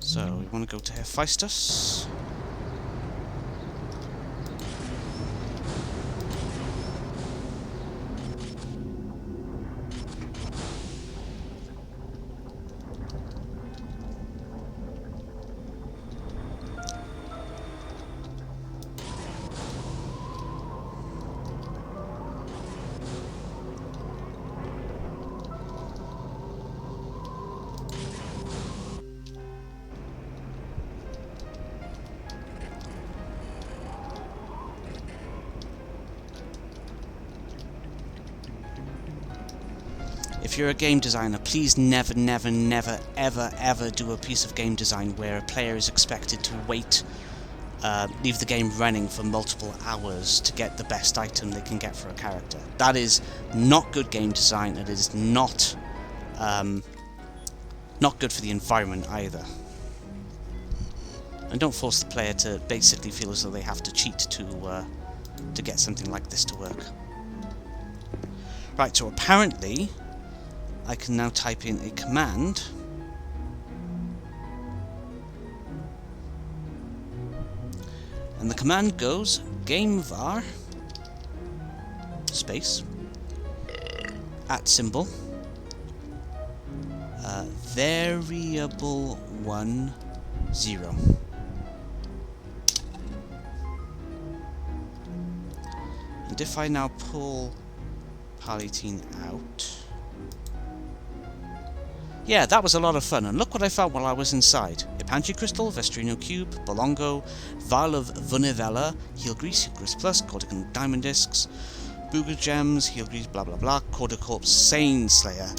[SPEAKER 1] So, we want to go to Hephaestus. If you're a game designer, please never, never, never, ever, ever do a piece of game design where a player is expected to leave the game running for multiple hours to get the best item they can get for a character. That is not good game design. It is not good for the environment either. And don't force the player to basically feel as though they have to cheat to get something like this to work. Right, so apparently I can now type in a command and the command goes gamevar space @ variable10. And if I now pull Palatine out, yeah, that was a lot of fun, and look what I found while I was inside. Epanchi Crystal, Vestrino Cube, Bolongo, Vial of Vunivella, Heal Grease, Heal Grease Plus, Cortican Diamond Discs, Booger Gems, Heal Grease, blah blah blah, Corticorpse, Sane Slayer.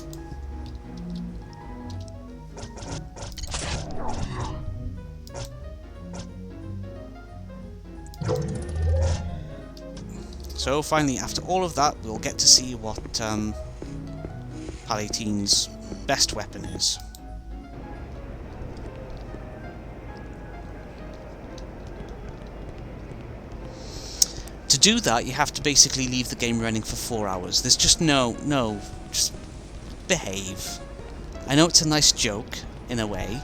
[SPEAKER 1] So finally, after all of that, we'll get to see what Palatine's best weapon is. To do that, you have to basically leave the game running for 4 hours. There's just just behave. I know it's a nice joke, in a way,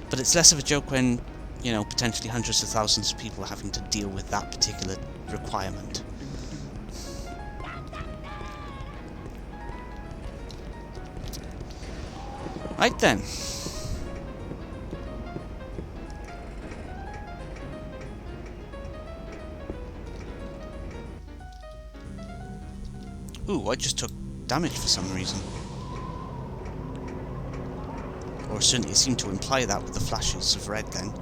[SPEAKER 1] but it's less of a joke when, you know, potentially hundreds of thousands of people are having to deal with that particular requirement. Right then. Ooh, I just took damage for some reason. Or certainly it seemed to imply that with the flashes of red then.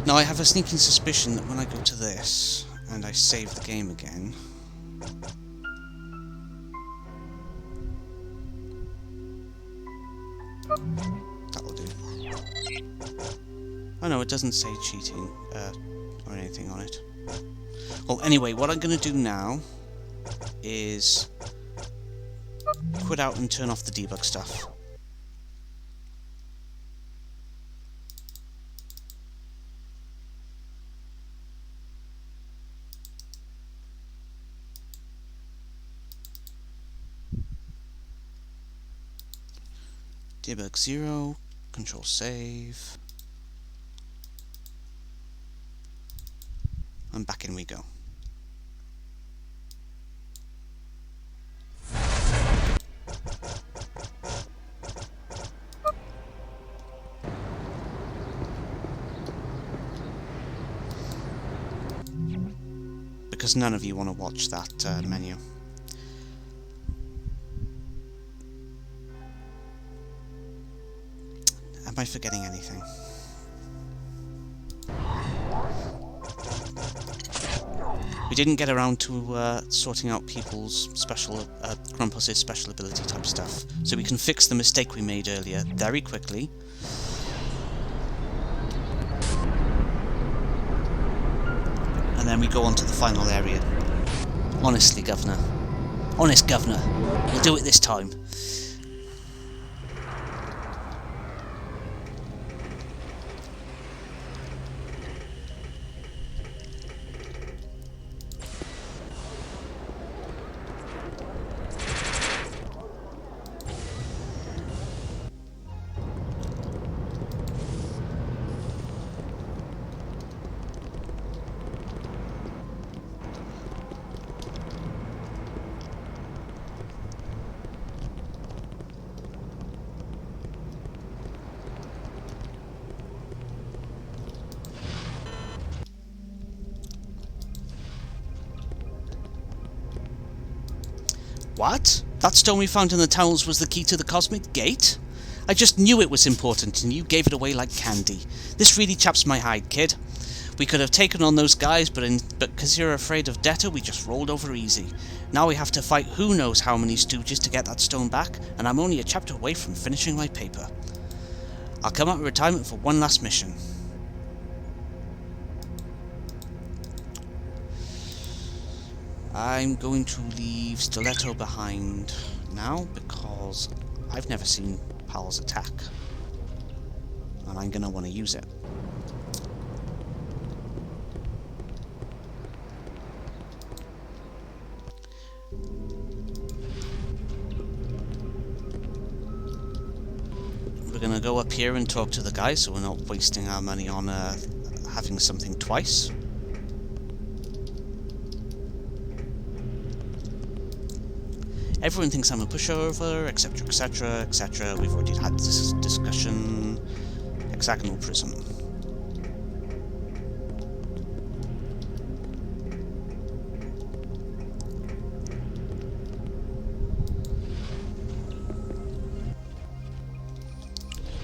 [SPEAKER 1] Now I have a sneaking suspicion that when I go to this, and I save the game again, that'll do. Oh no, it doesn't say cheating, or anything on it. Well, anyway, what I'm going to do now is quit out and turn off the debug stuff. Debug 0, control save, and back in we go. Because none of you want to watch that menu. Am I forgetting anything? We didn't get around to sorting out people's special, Grumpus's special ability type stuff, so we can fix the mistake we made earlier very quickly. And then we go on to the final area. Honestly, Governor. Honest, Governor. We'll do it this time. What? That stone we found in the tunnels was the key to the cosmic gate? I just knew it was important, and you gave it away like candy. This really chaps my hide, kid. We could have taken on those guys, but because you're afraid of Detta, we just rolled over easy. Now we have to fight who knows how many stooges to get that stone back, and I'm only a chapter away from finishing my paper. I'll come out of retirement for one last mission. I'm going to leave Stiletto behind now because I've never seen Pal's attack, and I'm going to want to use it. We're going to go up here and talk to the guys so we're not wasting our money on having something twice. Everyone thinks I'm a pushover, etc, etc, etc. We've already had this discussion. Hexagonal prism.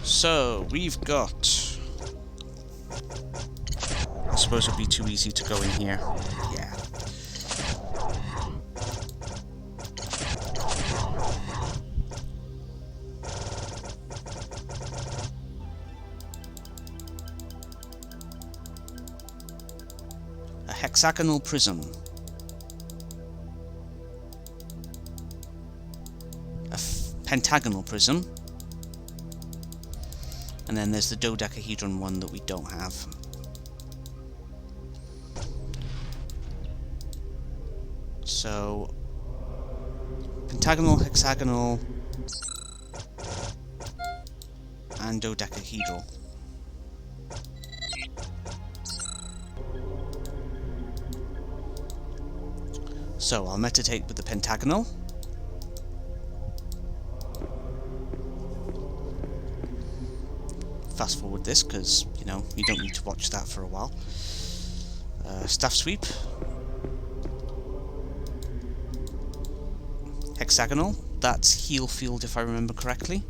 [SPEAKER 1] So, we've got... I suppose it'd be too easy to go in here. Yeah. A hexagonal prism. A pentagonal prism. And then there's the dodecahedron one that we don't have. So, pentagonal, hexagonal, and dodecahedral. So, I'll meditate with the pentagonal. Fast forward this because, you know, you don't need to watch that for a while. Staff sweep. Hexagonal. That's heal field if I remember correctly.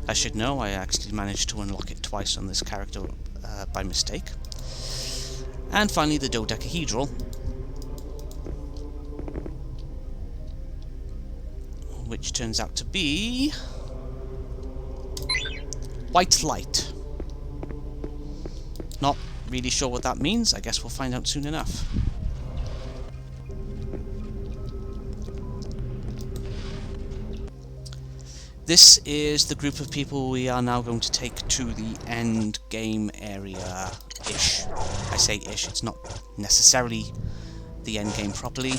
[SPEAKER 1] I should know, I actually managed to unlock it twice on this character by mistake. And finally the dodecahedral. Which turns out to be... white light. Not really sure what that means. I guess we'll find out soon enough. This is the group of people we are now going to take to the end game area-ish. I say ish, it's not necessarily the end game properly.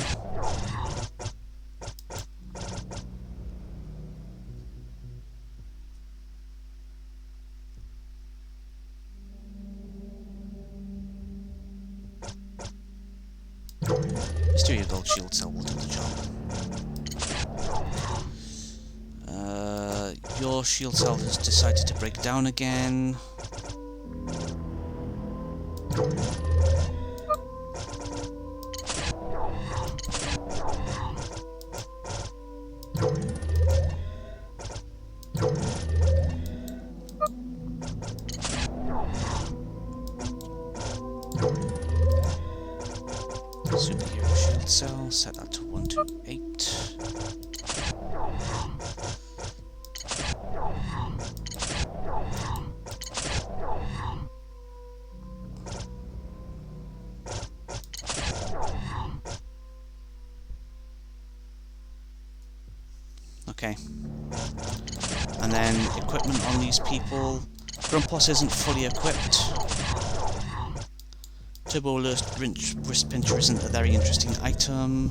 [SPEAKER 1] Mysteria Gold Shield Cell will do the job. Your shield cell has decided to break down again. Superhero shield cell, set that to 128. Okay. And then equipment on these people. Grumpos isn't fully equipped. Turbo Wrist Pincher isn't a very interesting item.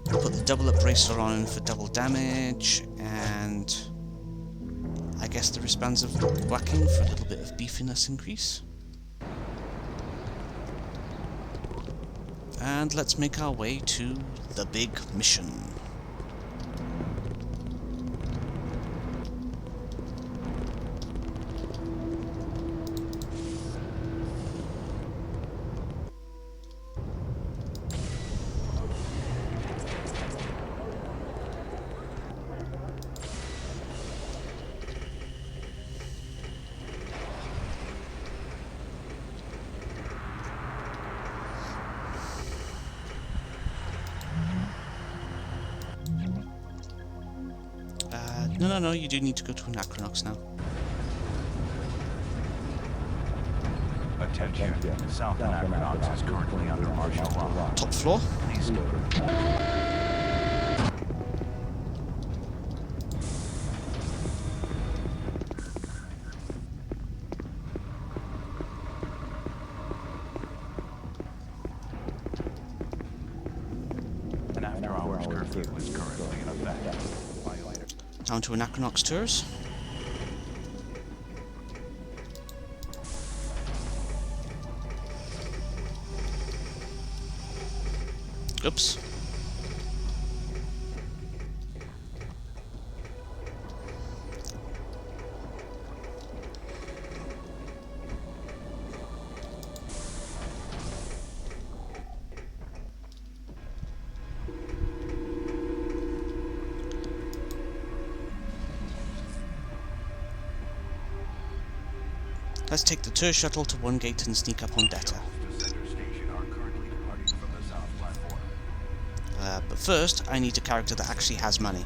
[SPEAKER 1] Put the double up bracelet on for double damage, and I guess the wristbands of whacking for a little bit of beefiness increase. And let's make our way to the big mission. No, you do need to go to Anachronox now.
[SPEAKER 4] Attention. South Anachronox is currently under martial law.
[SPEAKER 1] Top floor.
[SPEAKER 4] Please go to... An after-hours curfew is currently in effect.
[SPEAKER 1] Down to Anachronox tours. Oops. Let's take the tour shuttle to one gate and sneak up on Detta. But first, I need a character that actually has money.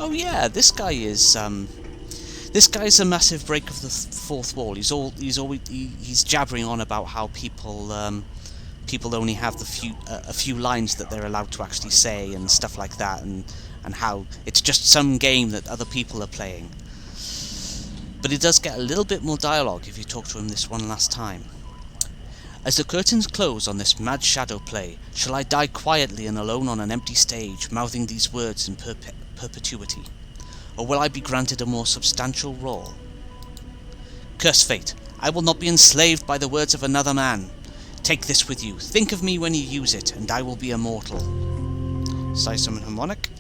[SPEAKER 1] Oh yeah, this guy's a massive break of the fourth wall. He's jabbering on about how people only have a few lines that they're allowed to actually say and stuff like that, and how it's just some game that other people are playing. But he does get a little bit more dialogue if you talk to him this one last time. As the curtains close on this mad shadow play, shall I die quietly and alone on an empty stage, mouthing these words in perpetuity? Or will I be granted a more substantial role? Curse fate, I will not be enslaved by the words of another man. Take this with you, think of me when you use it, and I will be immortal. Summon Harmonic,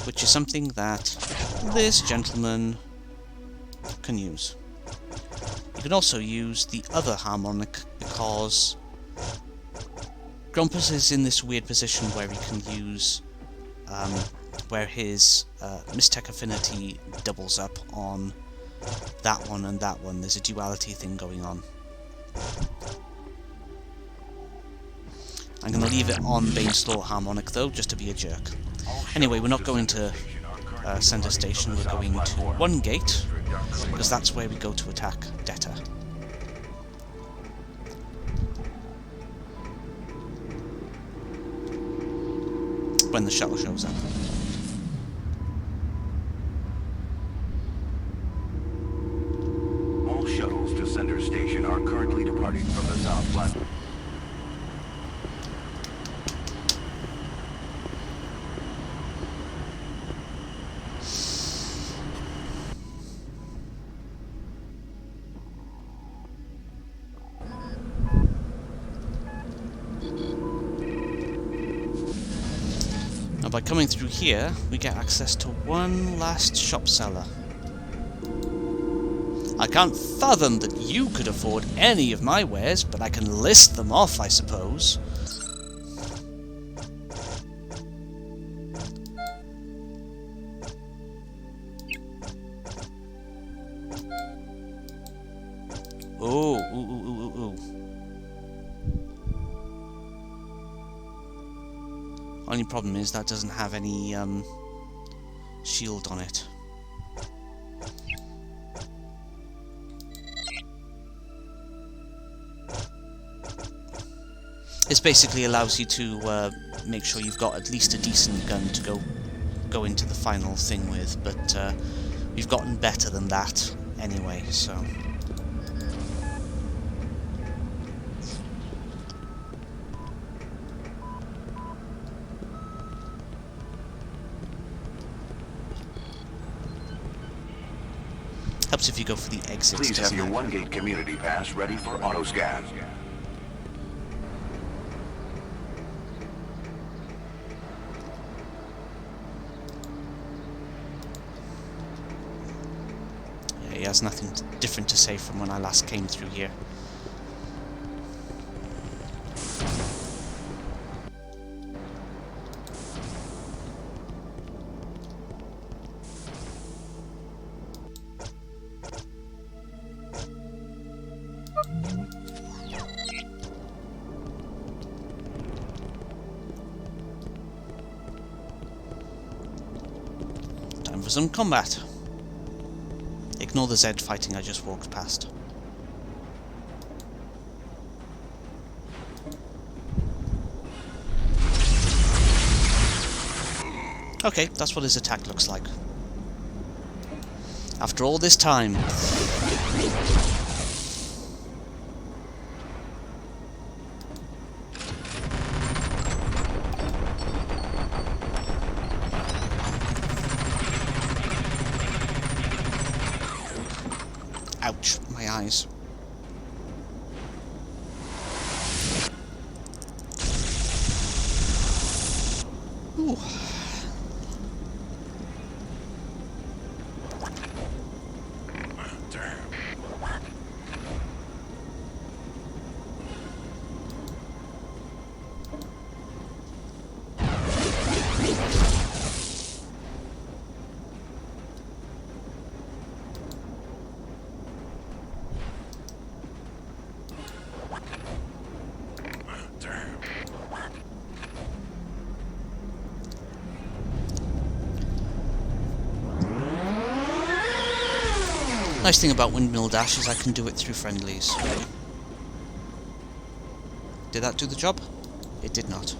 [SPEAKER 1] which is something that this gentleman can use. You can also use the other harmonic because Grumpus is in this weird position where he can use where his Mystech affinity doubles up on that one and that one. There's a duality thing going on. I'm going to leave it on Baneslaw harmonic though, just to be a jerk. Anyway, we're not going to Center Station, we're going to one gate, because that's where we go to attack Detta. When the shuttle shows up.
[SPEAKER 4] All shuttles to Center Station are currently departing from the south platform.
[SPEAKER 1] By coming through here, we get access to one last shop seller. I can't fathom that you could afford any of my wares, but I can list them off, I suppose. Oh, ooh, ooh, ooh, ooh, ooh. Only problem is that doesn't have any shield on it. This basically allows you to make sure you've got at least a decent gun to go into the final thing with, but we've gotten better than that anyway, so... Helps if you go for the exits.
[SPEAKER 8] Please have your one-gate community pass ready for auto-scan.
[SPEAKER 1] Yeah, he has nothing different to say from when I last came through here. Time for some combat. Ignore the Zed fighting I just walked past. Okay, that's what his attack looks like. After all this time. Ouch, my eyes. Ooh. Nice thing about Windmill Dash is I can do it through friendlies. Did that do the job? It did not.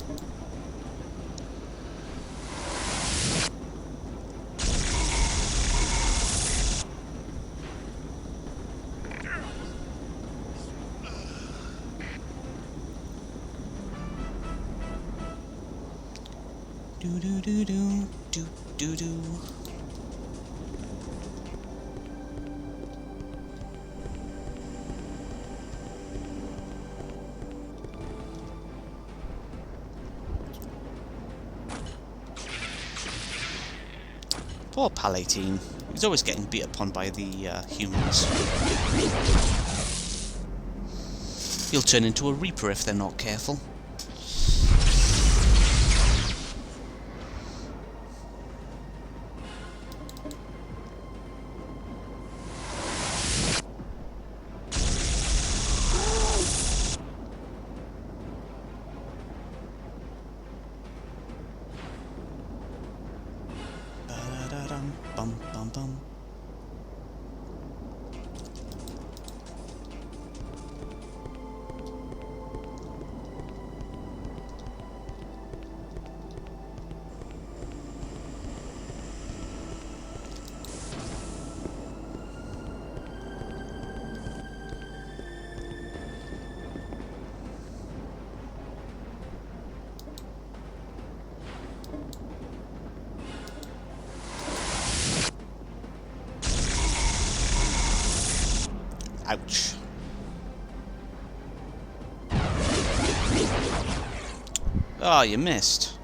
[SPEAKER 1] Do do do do do do do. Poor Palatine. He's always getting beat upon by the humans. He'll turn into a Reaper if they're not careful. Bum bum bum. Ouch. Oh, you missed.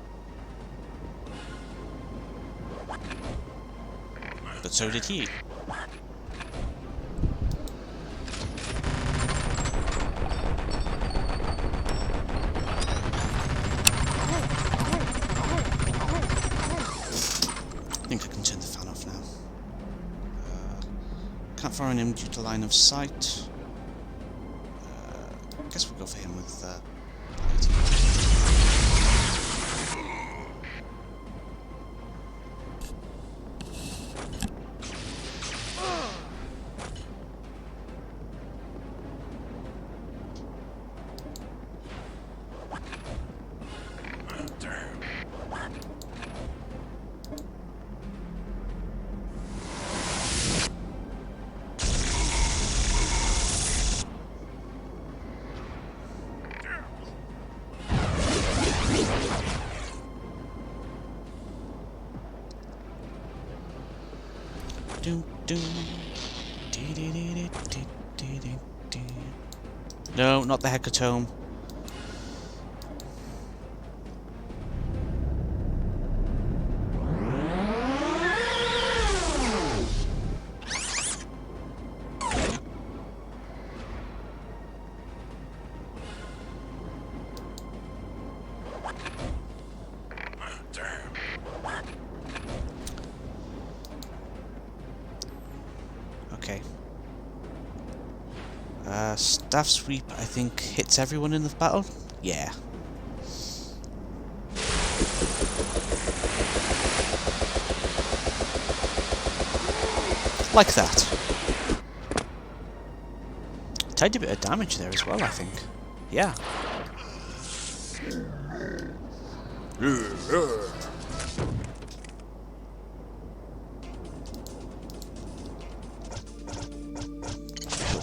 [SPEAKER 1] But so did he. can turn the fan off now. Can't fire on him due to line of sight. I guess we'll go for him with No, not the hecatome. Okay. Staff sweep, I think, hits everyone in the battle? Yeah. Like that. Tiny bit of damage there as well, I think. Yeah.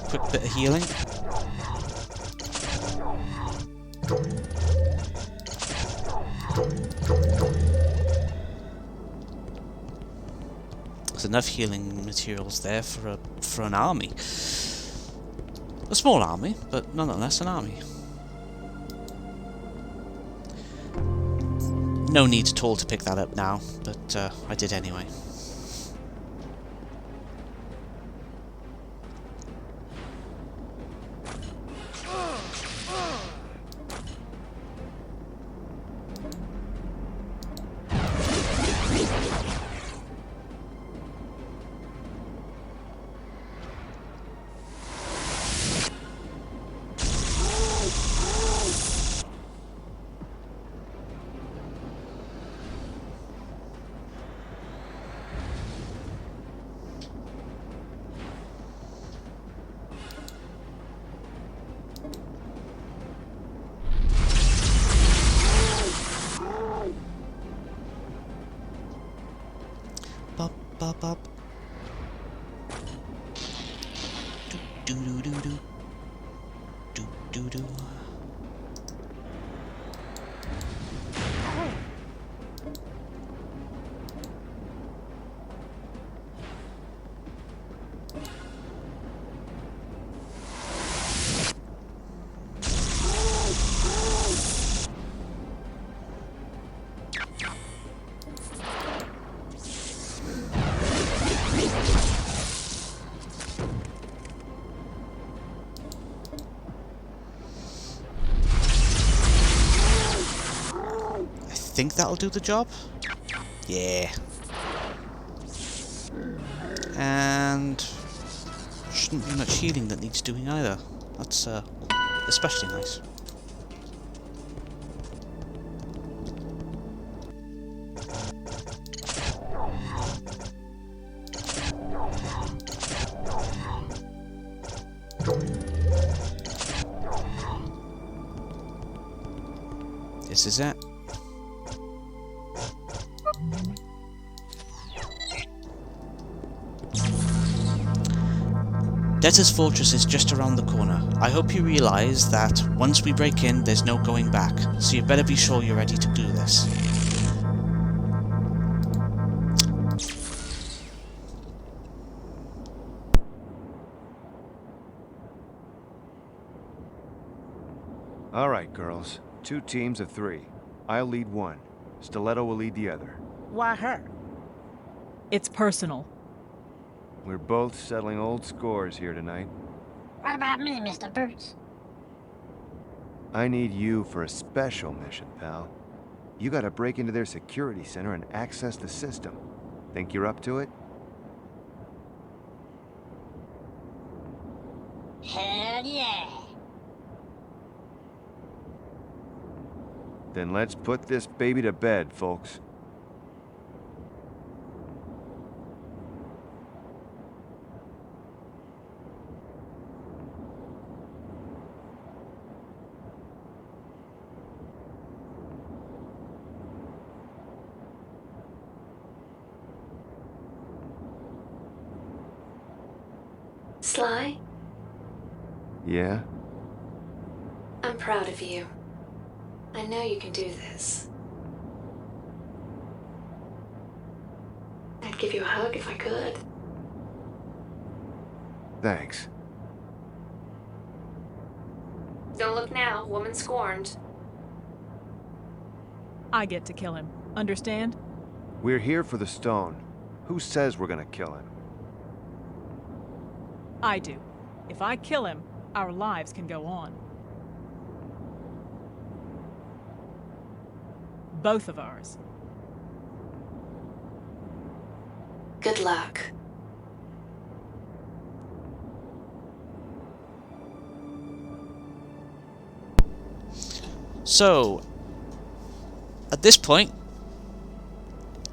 [SPEAKER 1] Quick bit of healing. There's enough healing materials there for an army. A small army, but nonetheless an army. No need at all to pick that up now, but I did anyway. Bop bop. Do do do do do do do. I think that'll do the job. Yeah. And shouldn't be much healing that needs doing either. That's especially nice. This is it. Debtor's Fortress is just around the corner. I hope you realise that once we break in, there's no going back, so you better be sure you're ready to do this.
[SPEAKER 3] All right, girls. 2 teams of 3. I'll lead one. Stiletto will lead the other.
[SPEAKER 9] Why her? It's personal.
[SPEAKER 3] We're both settling old scores here tonight.
[SPEAKER 10] What about me, Mr. Boots?
[SPEAKER 3] I need you for a special mission, pal. You gotta break into their security center and access the system. Think you're up to it?
[SPEAKER 10] Hell yeah.
[SPEAKER 3] Then let's put this baby to bed, folks.
[SPEAKER 11] Sly,
[SPEAKER 3] Yeah?
[SPEAKER 11] I'm proud of you. I know you can do this. I'd give you a hug if I could.
[SPEAKER 3] Thanks.
[SPEAKER 11] Don't look now, woman scorned.
[SPEAKER 9] I get to kill him. Understand?
[SPEAKER 3] We're here for the stone. Who says we're gonna kill him?
[SPEAKER 9] I do. If I kill him, our lives can go on. Both of ours.
[SPEAKER 11] Good luck.
[SPEAKER 1] So, at this point,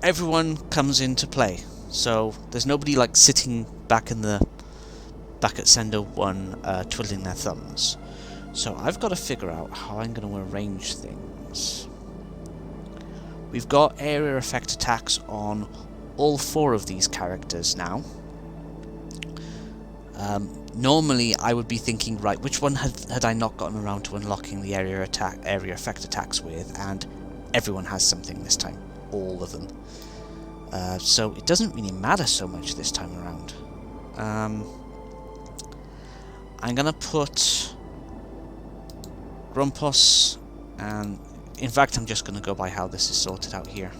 [SPEAKER 1] everyone comes into play. So there's nobody like sitting back at Sender 1 twiddling their thumbs. So I've got to figure out how I'm going to arrange things. We've got area effect attacks on all 4 of these characters now. Normally I would be thinking, right, which one had I not gotten around to unlocking the area effect attacks with, and everyone has something this time. All of them. So it doesn't really matter so much this time around. I'm gonna put Grumpus, and in fact I'm just gonna go by how this is sorted out here.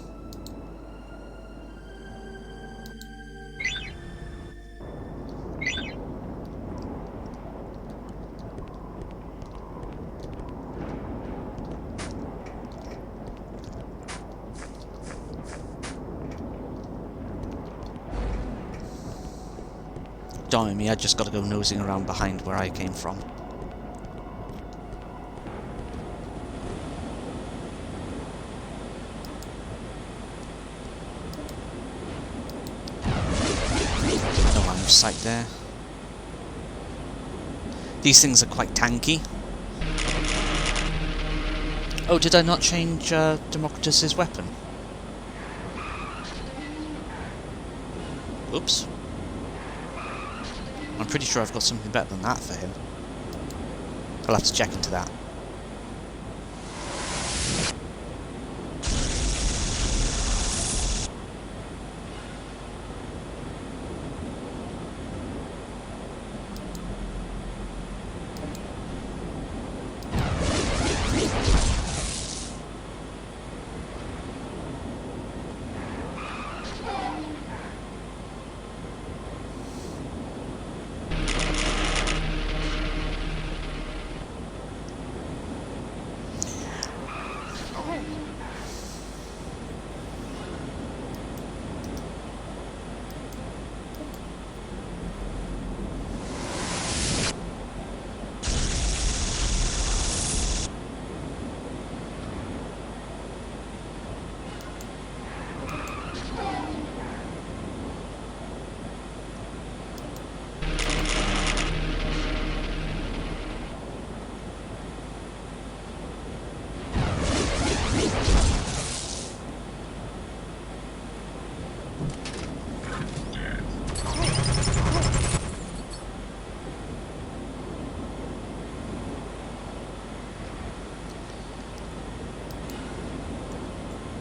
[SPEAKER 1] Don't mind me, I just gotta go nosing around behind where I came from. No line of sight there. These things are quite tanky. Oh, did I not change Democritus's weapon? Oops. I'm pretty sure I've got something better than that for him. I'll have to check into that.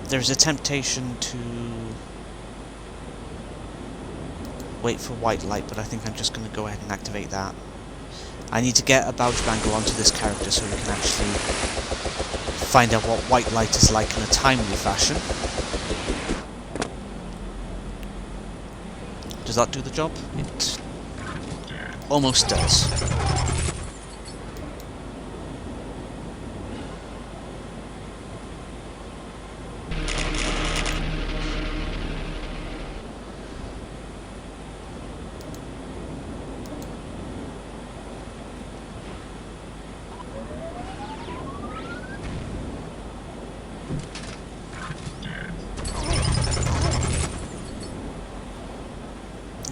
[SPEAKER 1] There's a temptation to wait for white light, but I think I'm just going to go ahead and activate that. I need to get a Bouch Bangle onto this character so we can actually find out what white light is like in a timely fashion. Does that do the job? It almost does.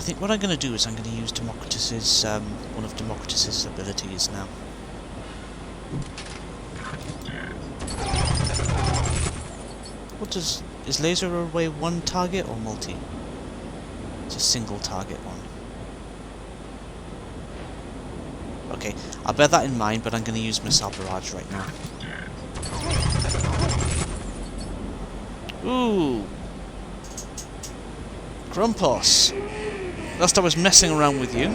[SPEAKER 1] I think what I'm going to do is I'm going to use Democritus's, one of Democritus's abilities now. What does... is laser away one target or multi? It's a single target one. Okay, I'll bear that in mind, but I'm going to use Missile Barrage right now. Ooh! Grumpos! Last I was messing around with you.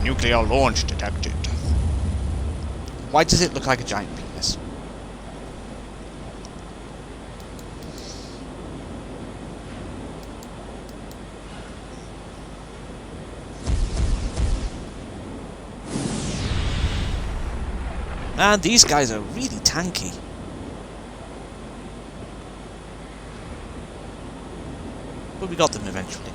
[SPEAKER 1] Nuclear launch detected. Why does it look like a giant penis? Man, these guys are really tanky. But we got them eventually.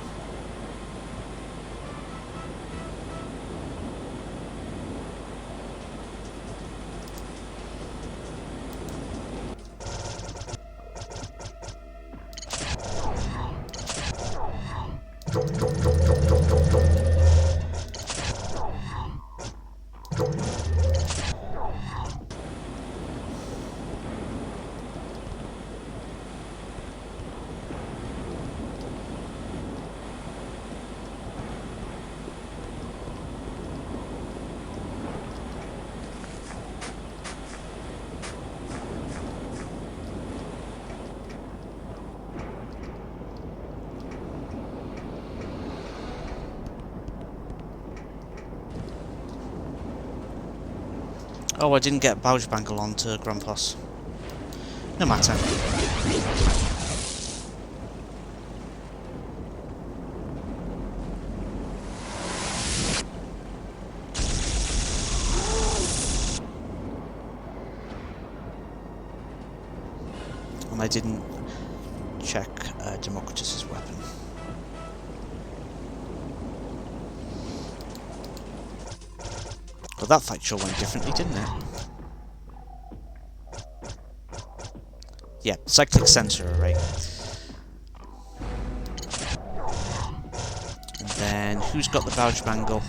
[SPEAKER 1] Oh, I didn't get Bouge Bangle onto Grumpos. No matter. And I didn't check Democritus's weapon. Well, that fight sure went differently, didn't it? Yeah, cyclic sensor array. And then, who's got the Bouge Bangle?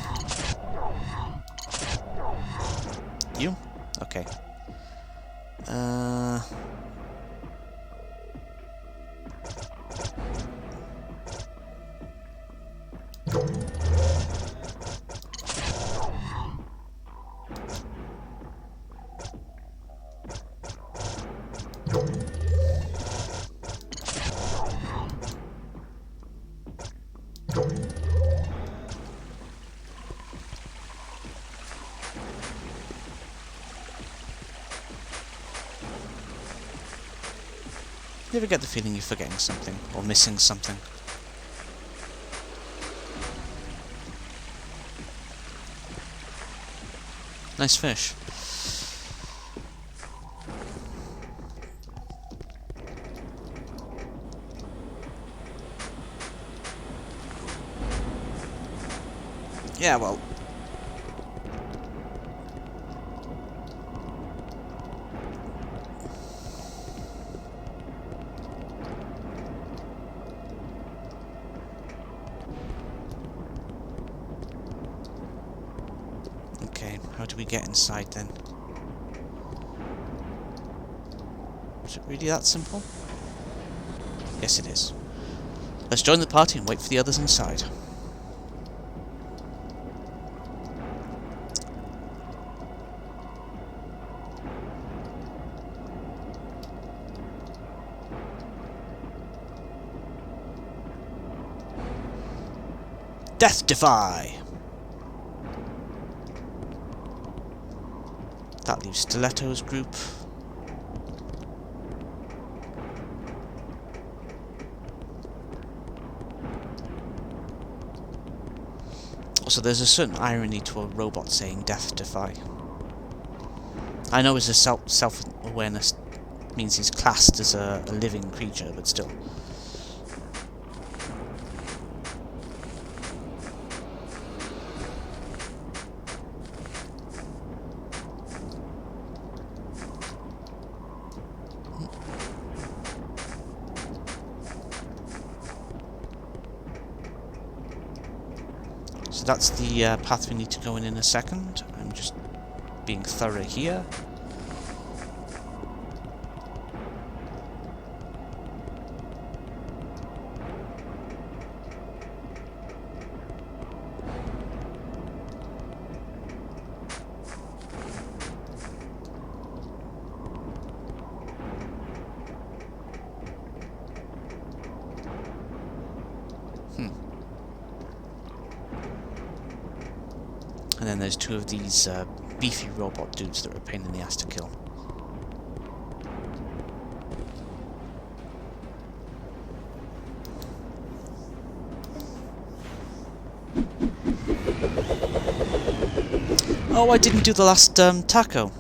[SPEAKER 1] You? Okay. You ever get the feeling you're forgetting something, or missing something? Nice fish. Yeah, well... Okay, how do we get inside then? Is it really that simple? Yes, it is. Let's join the party and wait for the others inside. Death Defy! That leaves Stiletto's group. Also, there's a certain irony to a robot saying Death Defy. I know his self-awareness means he's classed as a living creature, but still. So that's the path we need to go in a second. I'm just being thorough here. And then there's two of these beefy robot dudes that are a pain in the ass to kill. Oh, I didn't do the last taco.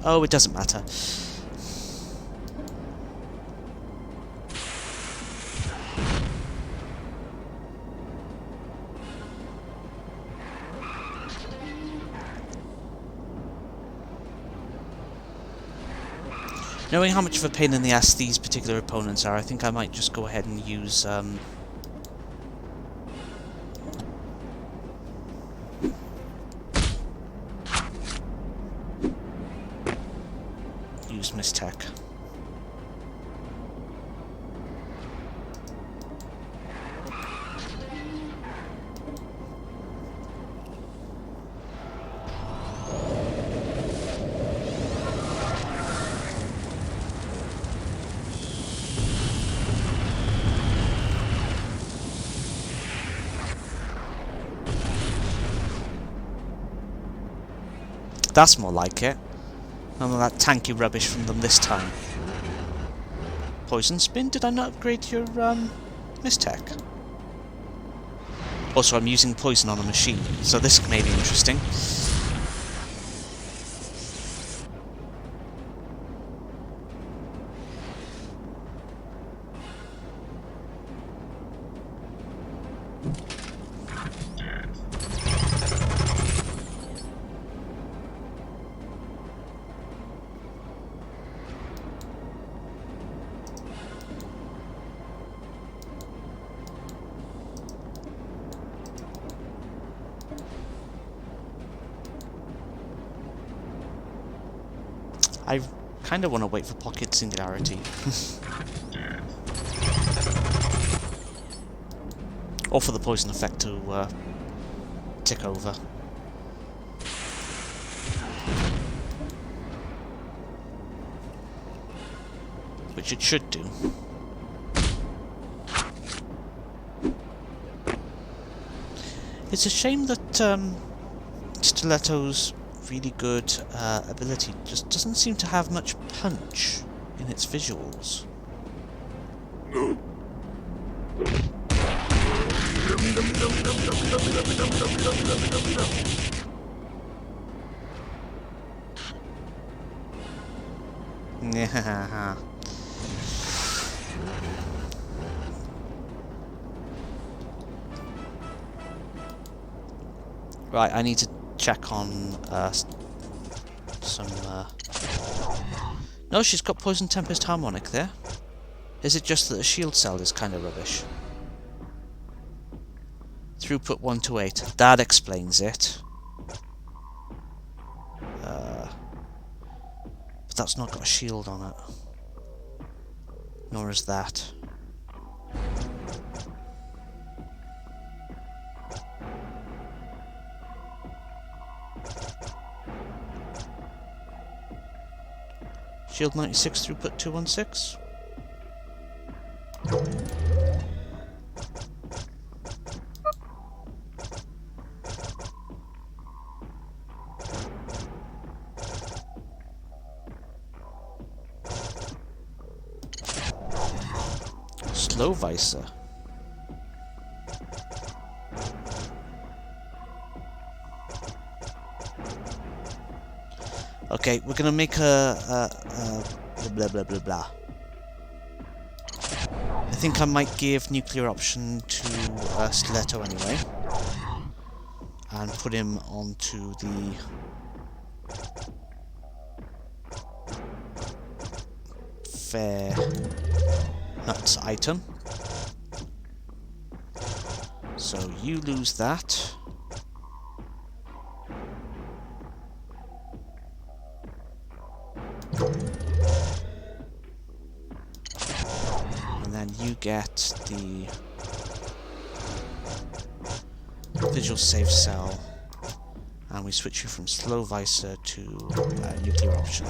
[SPEAKER 1] Oh, it doesn't matter. Knowing how much of a pain in the ass these particular opponents are, I think I might just go ahead and use Mistech. That's more like it. None of that tanky rubbish from them this time. Poison Spin? Did I not upgrade your Mistech? Also, I'm using poison on a machine, so this may be interesting. I kind of want to wait for Pocket Singularity. Or for the poison effect to tick over. Which it should do. It's a shame that Stiletto's really good ability just doesn't seem to have much punch in its visuals. Yeah. Right, I need to check on some No, she's got Poison Tempest Harmonic there. Is it just that the shield cell is kind of rubbish? Throughput 128. That explains it. But that's not got a shield on it. Nor is that. Shield 96, throughput 216. Slow Visor. Okay, we're gonna make a blah blah blah blah. I think I might give nuclear option to Stiletto anyway, and put him onto the Fair Nuts item. So you lose that. And then you get the visual save cell. And we switch you from slow visor to nuclear option.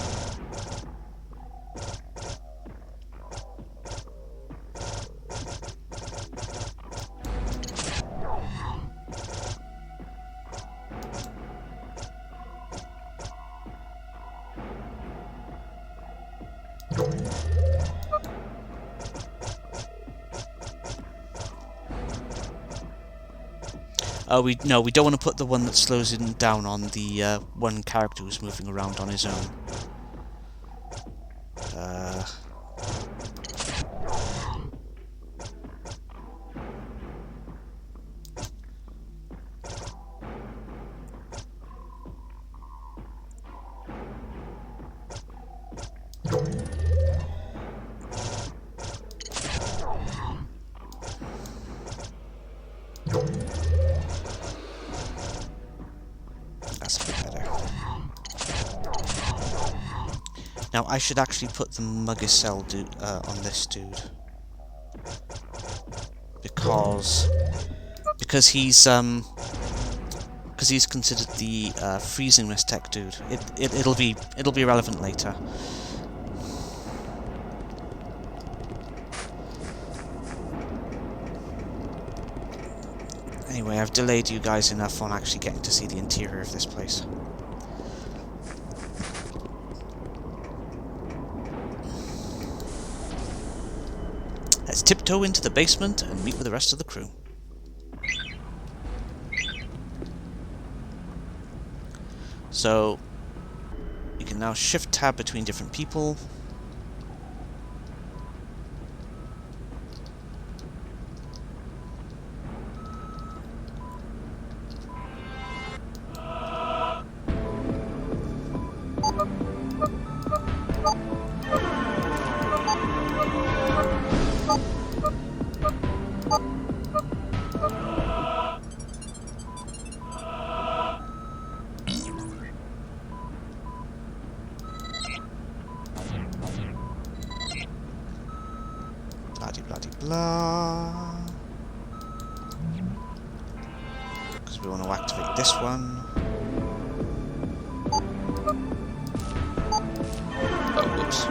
[SPEAKER 1] We don't want to put the one that slows him down on the one character who's moving around on his own. That's a bit better. Now I should actually put the Muggisel on this dude because he's considered the freezing wrist tech dude. It'll be relevant later. Anyway, I've delayed you guys enough on actually getting to see the interior of this place. Let's tiptoe into the basement and meet with the rest of the crew. So, you can now shift tab between different people. Blah. Because we want to activate this one. Oh, whoops.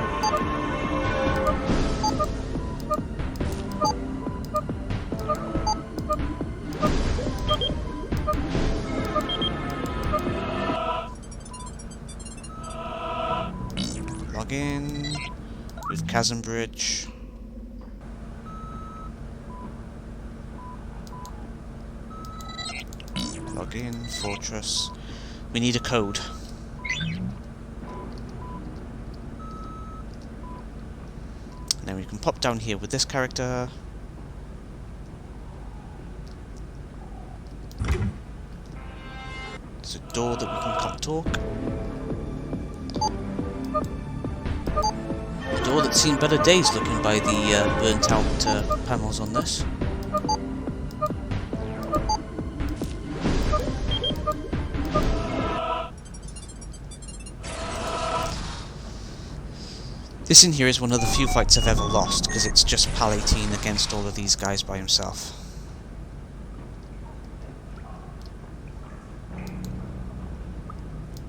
[SPEAKER 1] Log in with Chasm Bridge. Login, Fortress. We need a code. And then we can pop down here with this character. There's a door that we can come talk. A door that's seen better days looking by the burnt out panels on this. This in here is one of the few fights I've ever lost, because it's just Palatine against all of these guys by himself.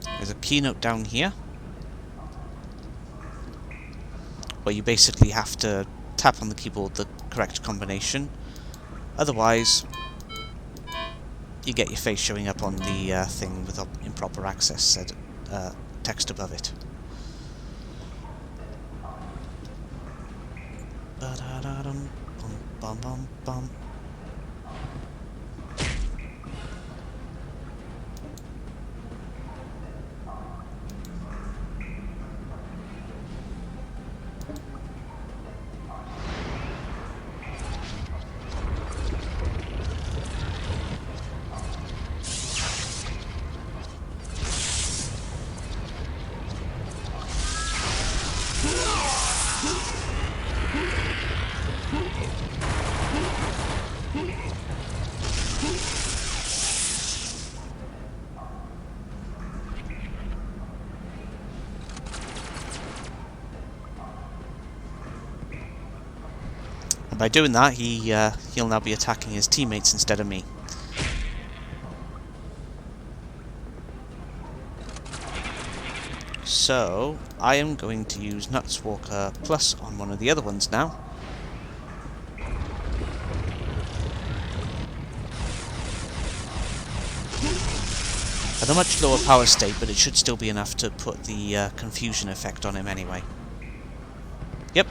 [SPEAKER 1] There's a keynote down here, where you basically have to tap on the keyboard the correct combination. Otherwise, you get your face showing up on the thing with improper access said text above it. Ba-da-da-dum, bum, bum, bum. And by doing that, he'll now be attacking his teammates instead of me. So, I am going to use Nutswalker Plus on one of the other ones now. At a much lower power state, but it should still be enough to put the confusion effect on him anyway. Yep.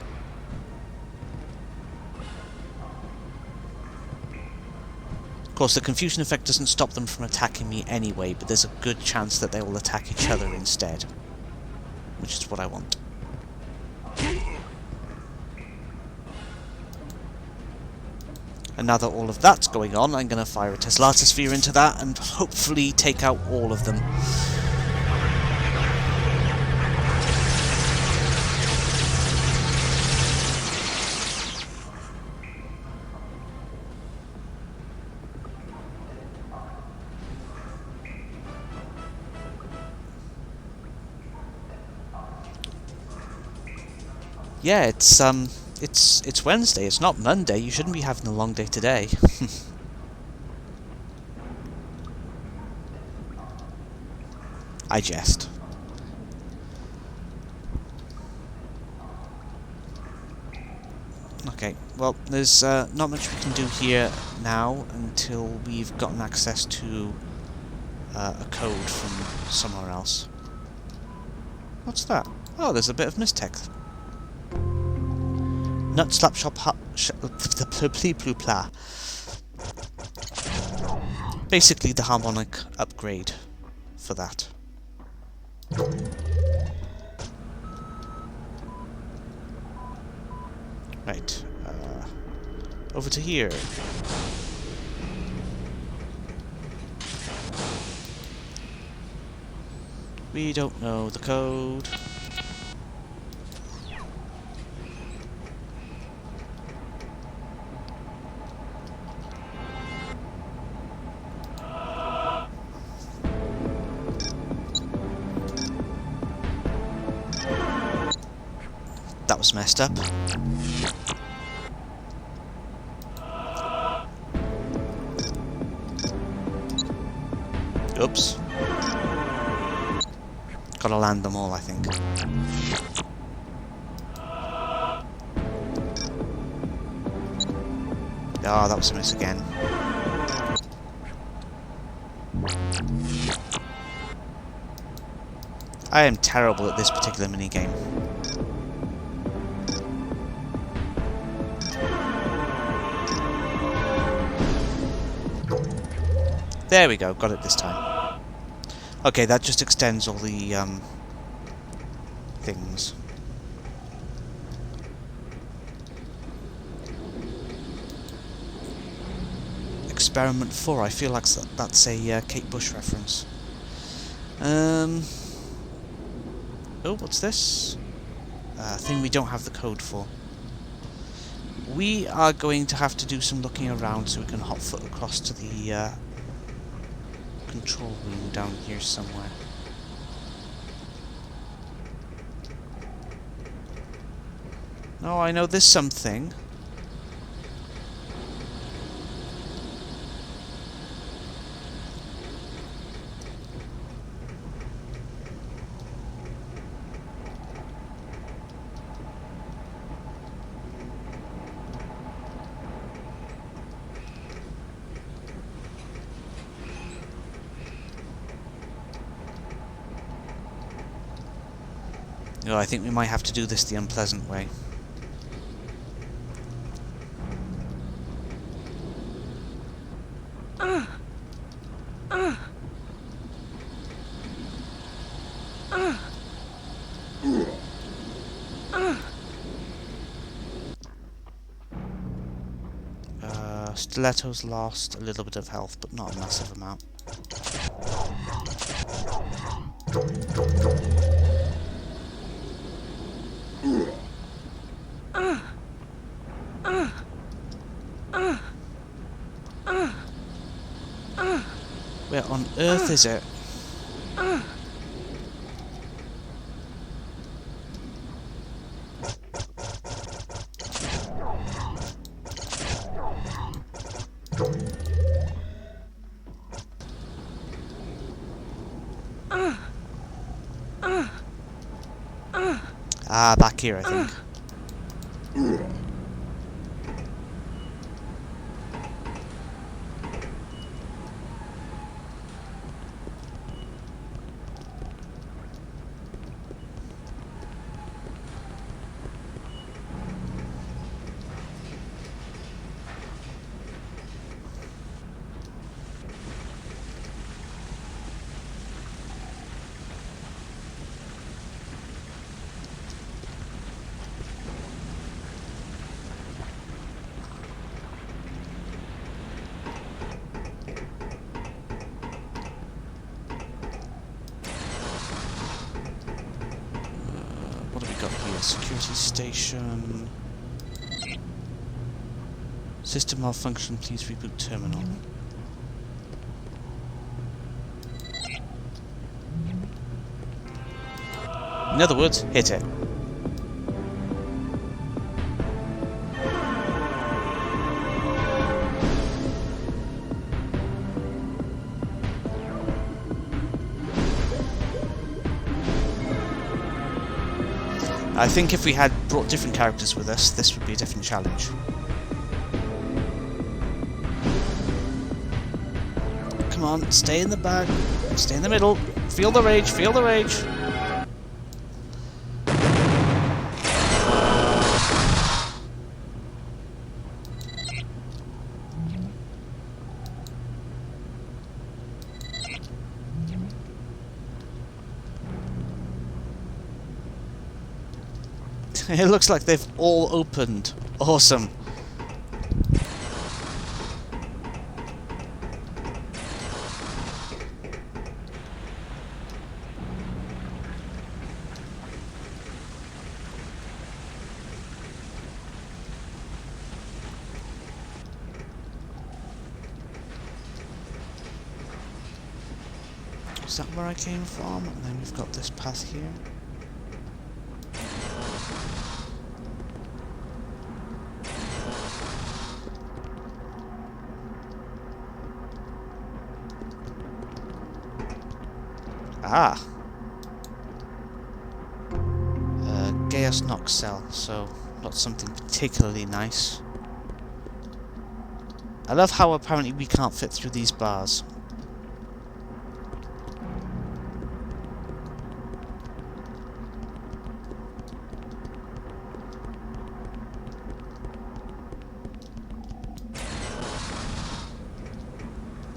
[SPEAKER 1] Of course, the confusion effect doesn't stop them from attacking me anyway, but there's a good chance that they will attack each other instead. Which is what I want. And now that all of that's going on, I'm going to fire a Teslata Sphere into that and hopefully take out all of them. Yeah, it's Wednesday, it's not Monday. You shouldn't be having a long day today. I jest. Okay, well, there's not much we can do here now until we've gotten access to a code from somewhere else. What's that? Oh, there's a bit of Mistech. Nut slap shop the basically the harmonic upgrade for that. Right, over to here. We don't know the code. That was messed up. Oops. Gotta land them all, I think. Ah, that was a miss again. I am terrible at this particular minigame. There we go, got it this time. Okay, that just extends all the things. Experiment 4, I feel like that's a Kate Bush reference. Oh, what's this? Thing we don't have the code for. We are going to have to do some looking around so we can hot foot across to the control room down here somewhere. Oh, I know there's something. Oh, I think we might have to do this the unpleasant way. Stiletto's lost a little bit of health, but not a massive amount. Where on earth is it? Ah, back here, I think. What have we got here? Security station. System malfunction, please reboot terminal. In other words, hit it. I think if we had brought different characters with us, this would be a different challenge. Come on, stay in the back, stay in the middle, feel the rage, feel the rage. It looks like they've all opened. Awesome. Is that where I came from? And then we've got this path here. Ah! Gaius Nox cell, so not something particularly nice. I love how apparently we can't fit through these bars.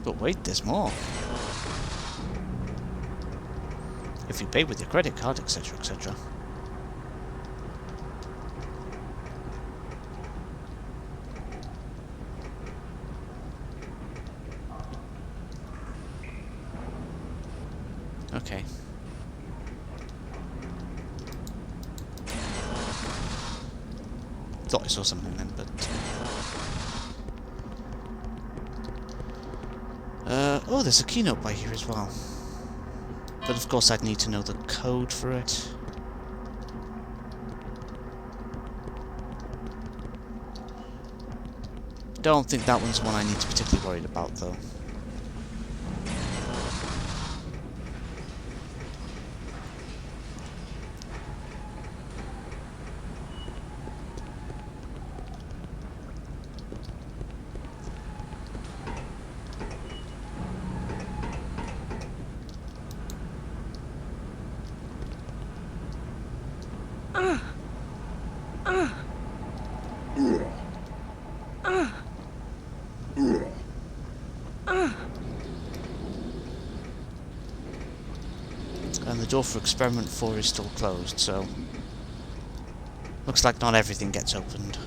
[SPEAKER 1] But wait, there's more. If you pay with your credit card, etc., etc. Okay. Thought I saw something then, but... oh, there's a keynote by here as well. But of course I'd need to know the code for it. Don't think that one's one I need to be particularly worried about though. And the door for experiment 4 is still closed, so looks like not everything gets opened.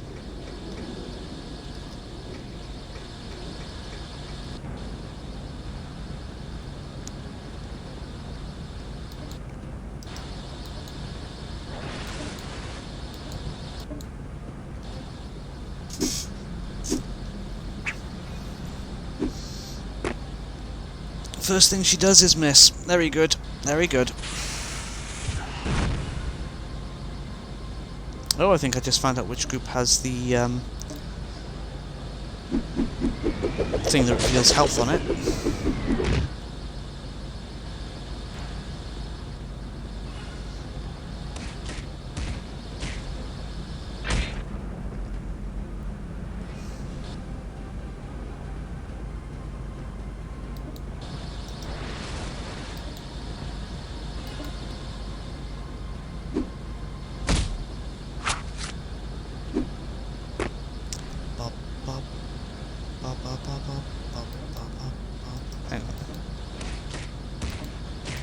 [SPEAKER 1] First thing she does is miss. Very good. Very good. Oh, I think I just found out which group has the thing that reveals health on it. Anyway.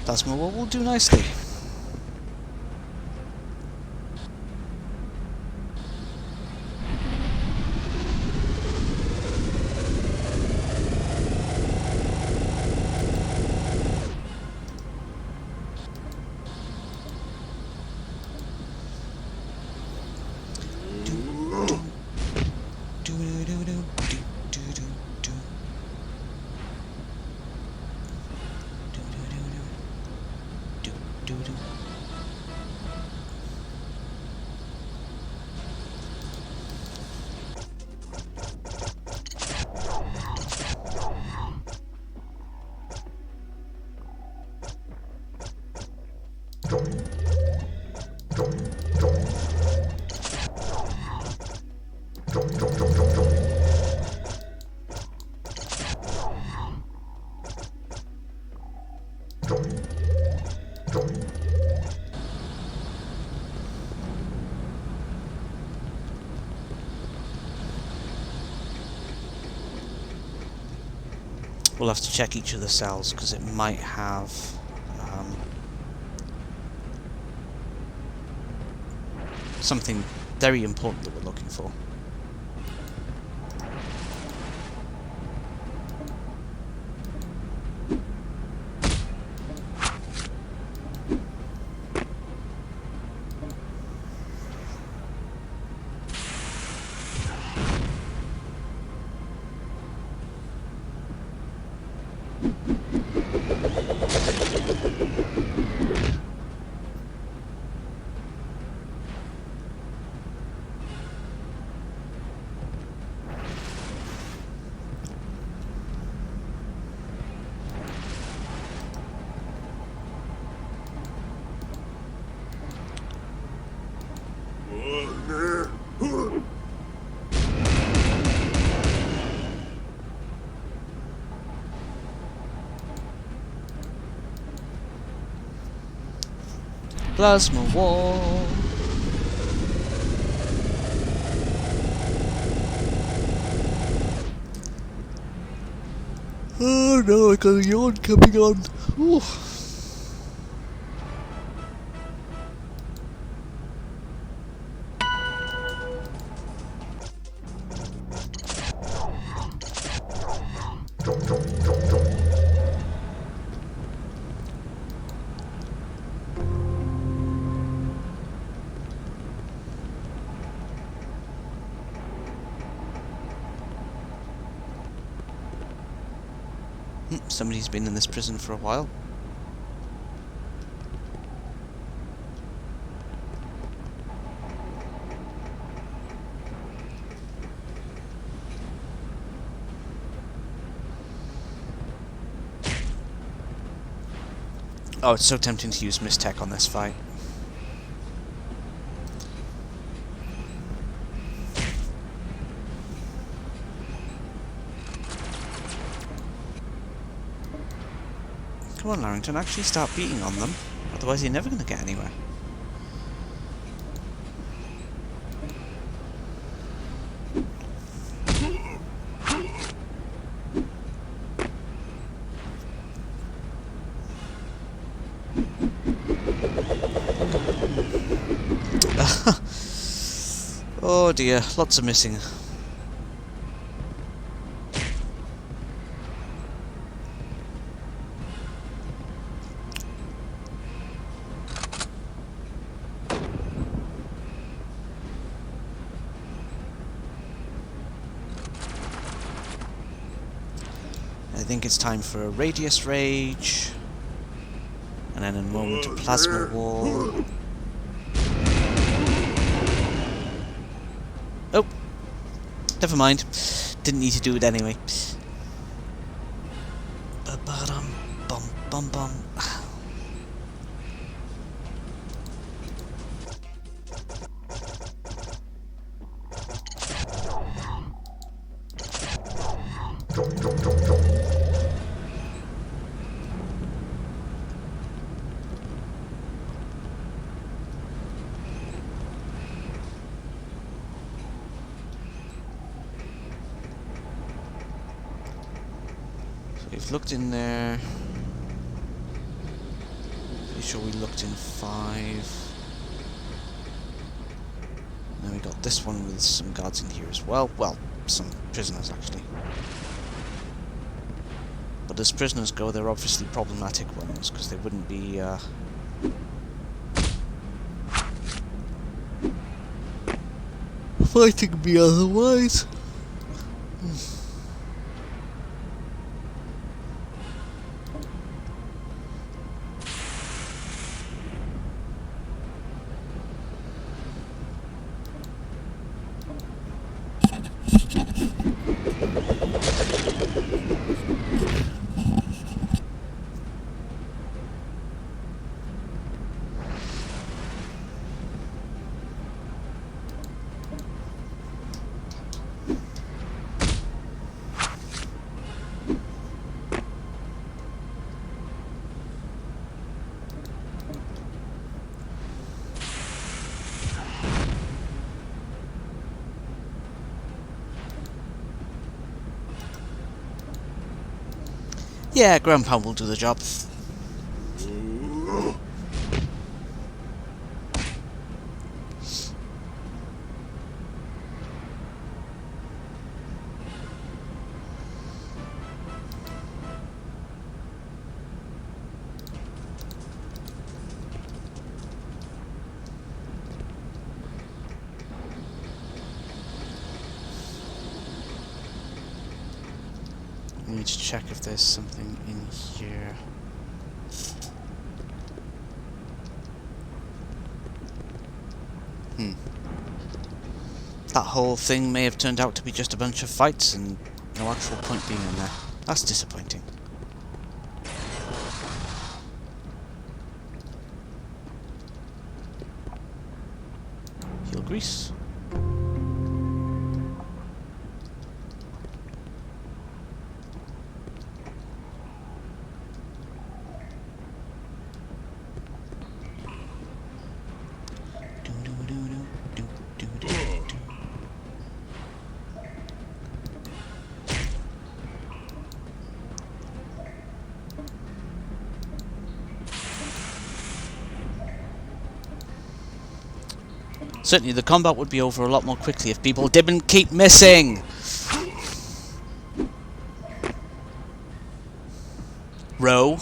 [SPEAKER 1] Plasma Wall will do nicely. We'll have to check each of the cells because it might have something very important that we're looking for. Plasma Wall. Oh no, I got a yawn coming on. Ooh. Somebody's been in this prison for a while. Oh, it's so tempting to use Mistech on this fight. Come on, Larrington, actually start beating on them. Otherwise you're never going to get anywhere. Oh dear, lots of missing. I think it's time for a Radius Rage, and then in a moment a Plasma Wall. Oh, never mind. Didn't need to do it anyway. Ba-dum, bum, bum, bum. We've looked in there. Pretty sure we looked in 5. And then we got this one with some guards in here as well. Well, some prisoners actually. But as prisoners go, they're obviously problematic ones, because they wouldn't be fighting me otherwise. Yeah, Grandpa will do the job. I need to check if there's something in here. That whole thing may have turned out to be just a bunch of fights and no actual point being in there. That's disappointing. Heel grease. Certainly the combat would be over a lot more quickly if people didn't keep missing! Row.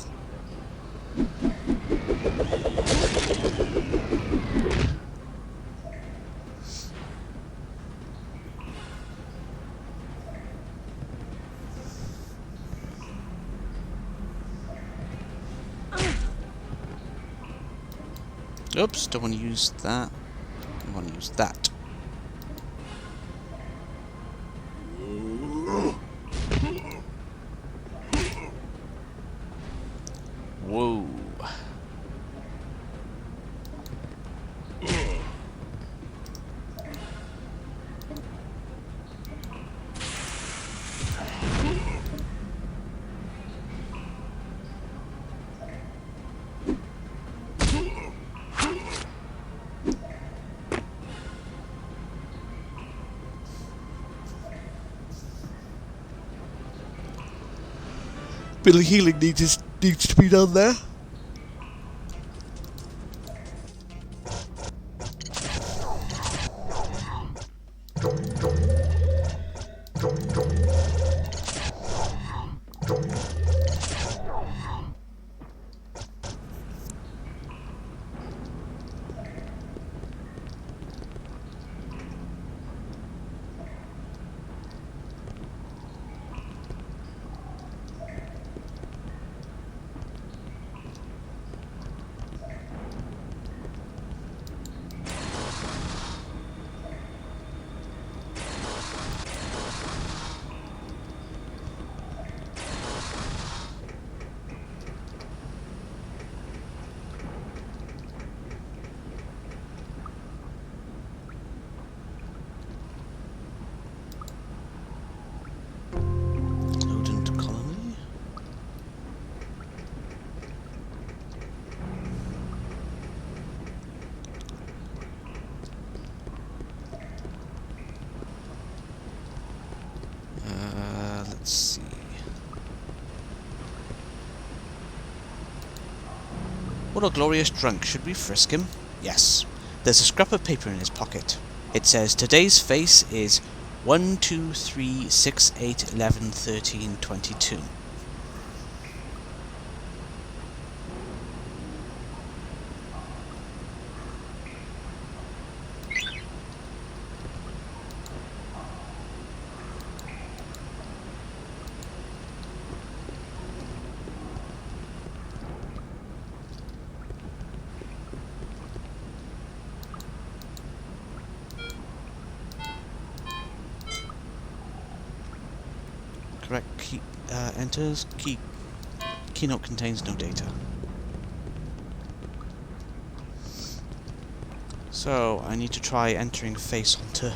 [SPEAKER 1] Oops, don't want to use that. I want to use that. Whoa. Bit of healing needs to be done there. Let's see. What a glorious drunk. Should we frisk him? Yes. There's a scrap of paper in his pocket. It says, today's face is 1, 2, 3, 6, 8, 11, 13, 22. Correct key enters. Keynote contains no data. So I need to try entering face onto.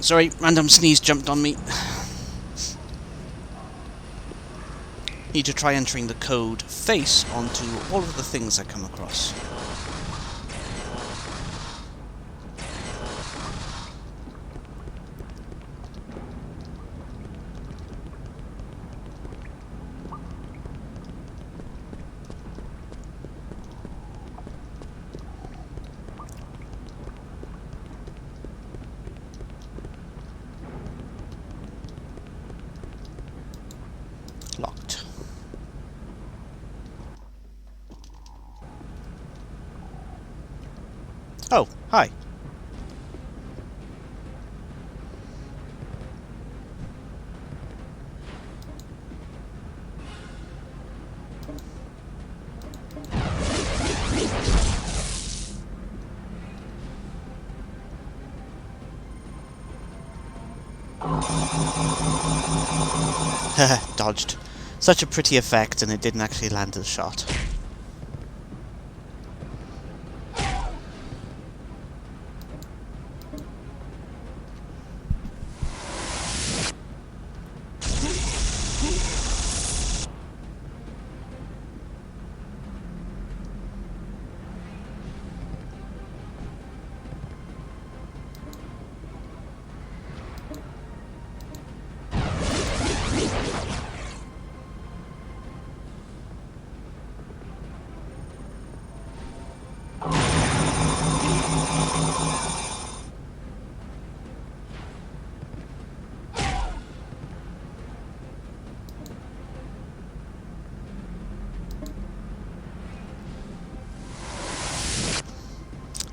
[SPEAKER 1] Sorry, random sneeze jumped on me. Need to try entering the code face onto all of the things I come across. Locked. Oh, hi. Dodged. Such a pretty effect, and it didn't actually land the shot.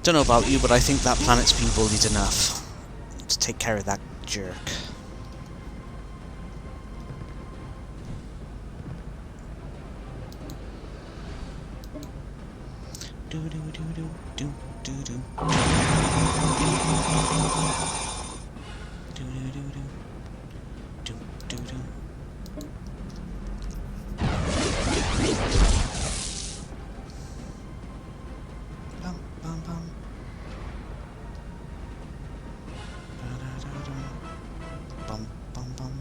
[SPEAKER 1] Don't know about you, but I think that planet's been bullied enough to take care of that jerk. Do do do do do do do. Do do do do. Do do do. Bum bum bum. Bum bum bum.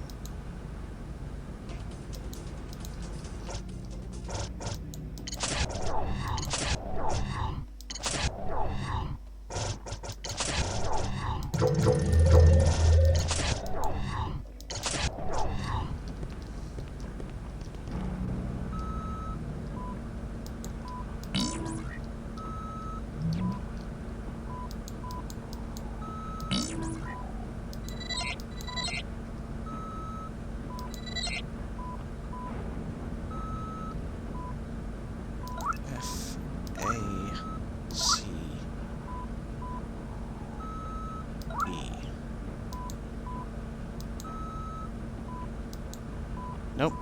[SPEAKER 1] Nope.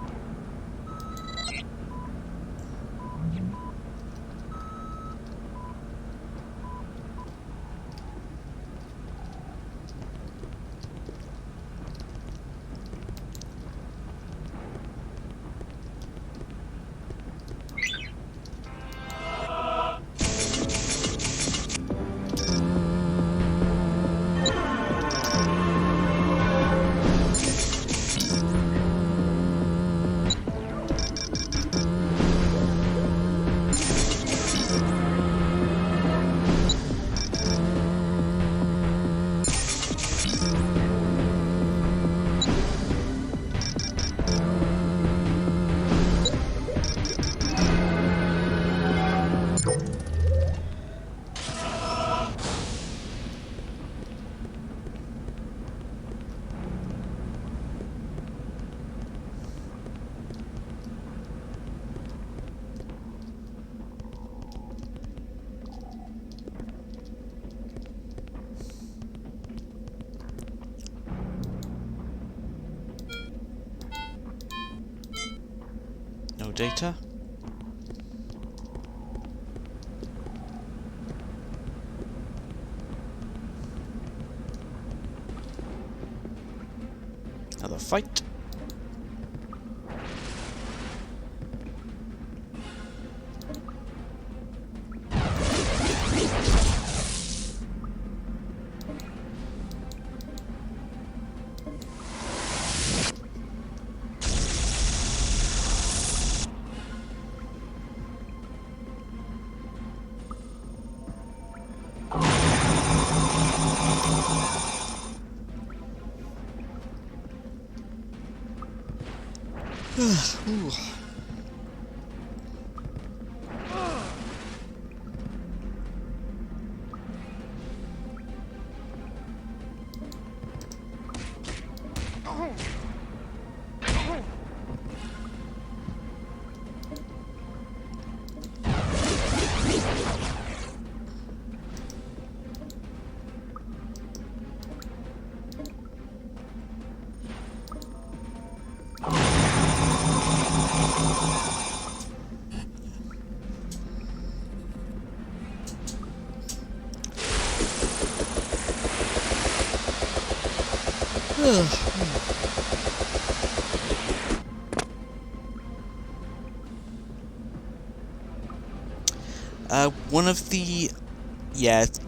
[SPEAKER 1] data. Another fight. Ooh.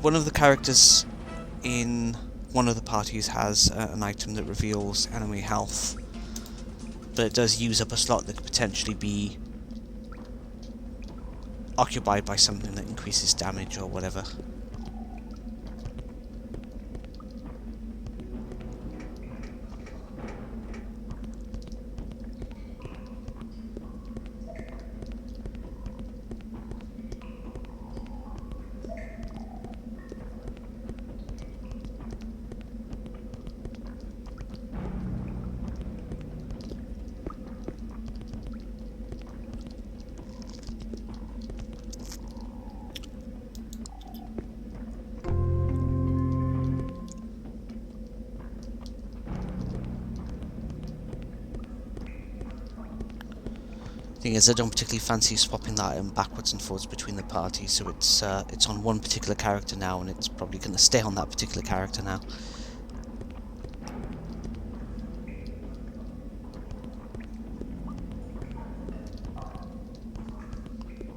[SPEAKER 1] One of the characters in one of the parties has an item that reveals enemy health, but it does use up a slot that could potentially be occupied by something that increases damage or whatever. Thing is, I don't particularly fancy swapping that item backwards and forwards between the parties, so it's on one particular character now, and it's probably going to stay on that particular character now.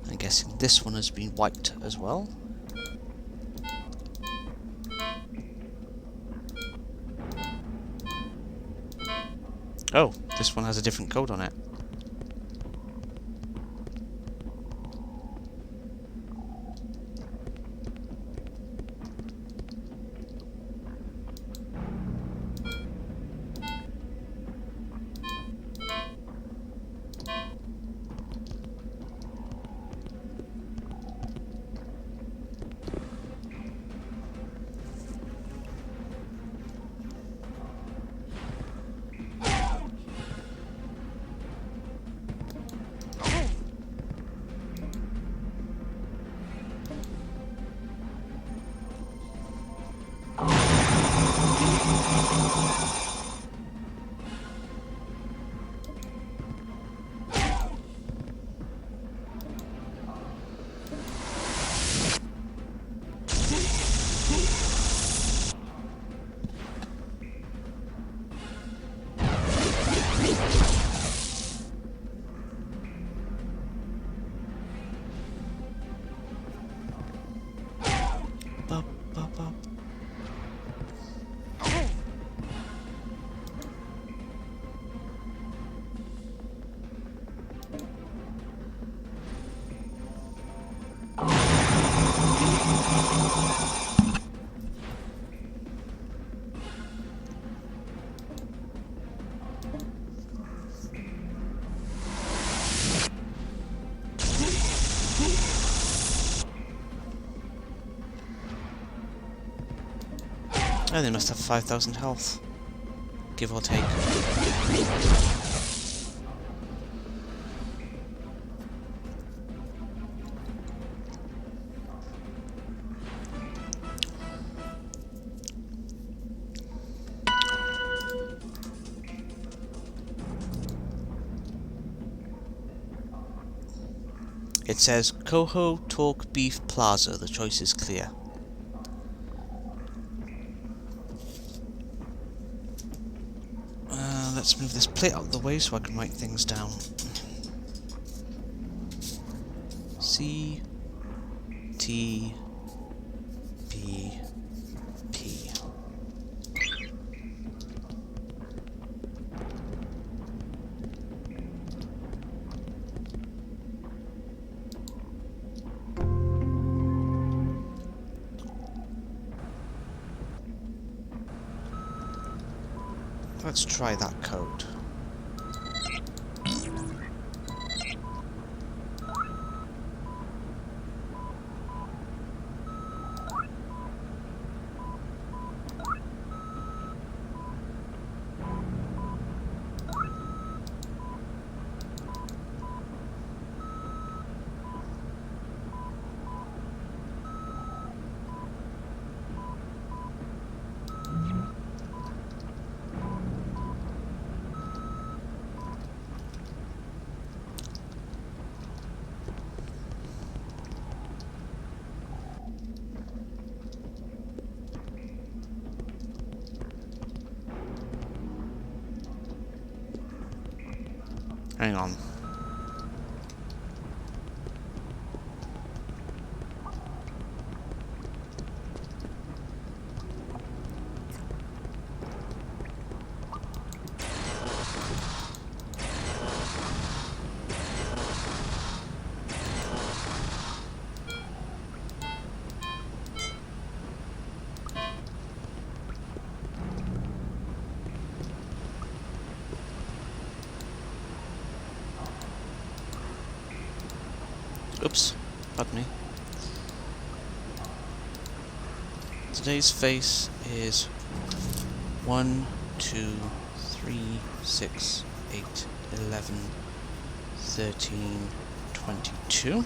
[SPEAKER 1] I'm guessing this one has been wiped as well. Oh, this one has a different code on it. Oh, they must have 5,000 health, give or take. It says Coho Talk Beef Plaza. The choice is clear. Let's move this plate out of the way so I can write things down. C T B P. Let's try that code. Hang on. Oops, pardon me. Today's face is 1, 2, 3, 6, 8, 11, 13, 22.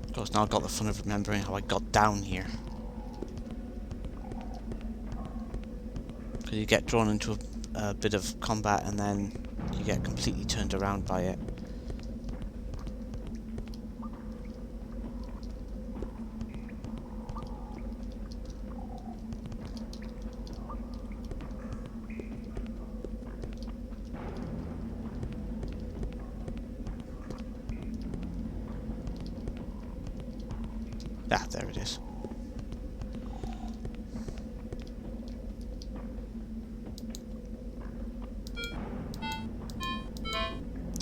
[SPEAKER 1] Of course, now I've got the fun of remembering how I got down here. Because you get drawn into a bit of combat and then you get completely turned around by it. Ah, there it is.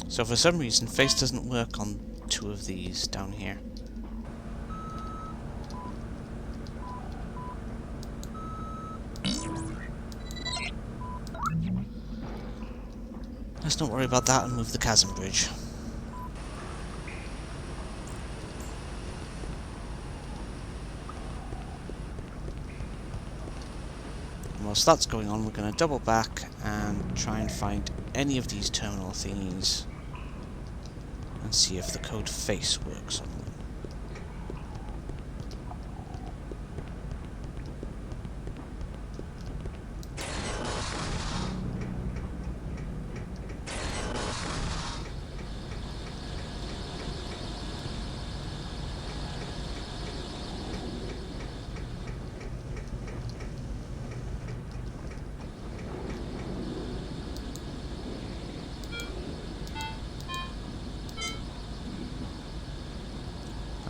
[SPEAKER 1] So for some reason, face doesn't work on 2 of these down here. Let's not worry about that and move the chasm bridge. Whilst that's going on, we're going to double back and try and find any of these terminal thingies and see if the code face works on them.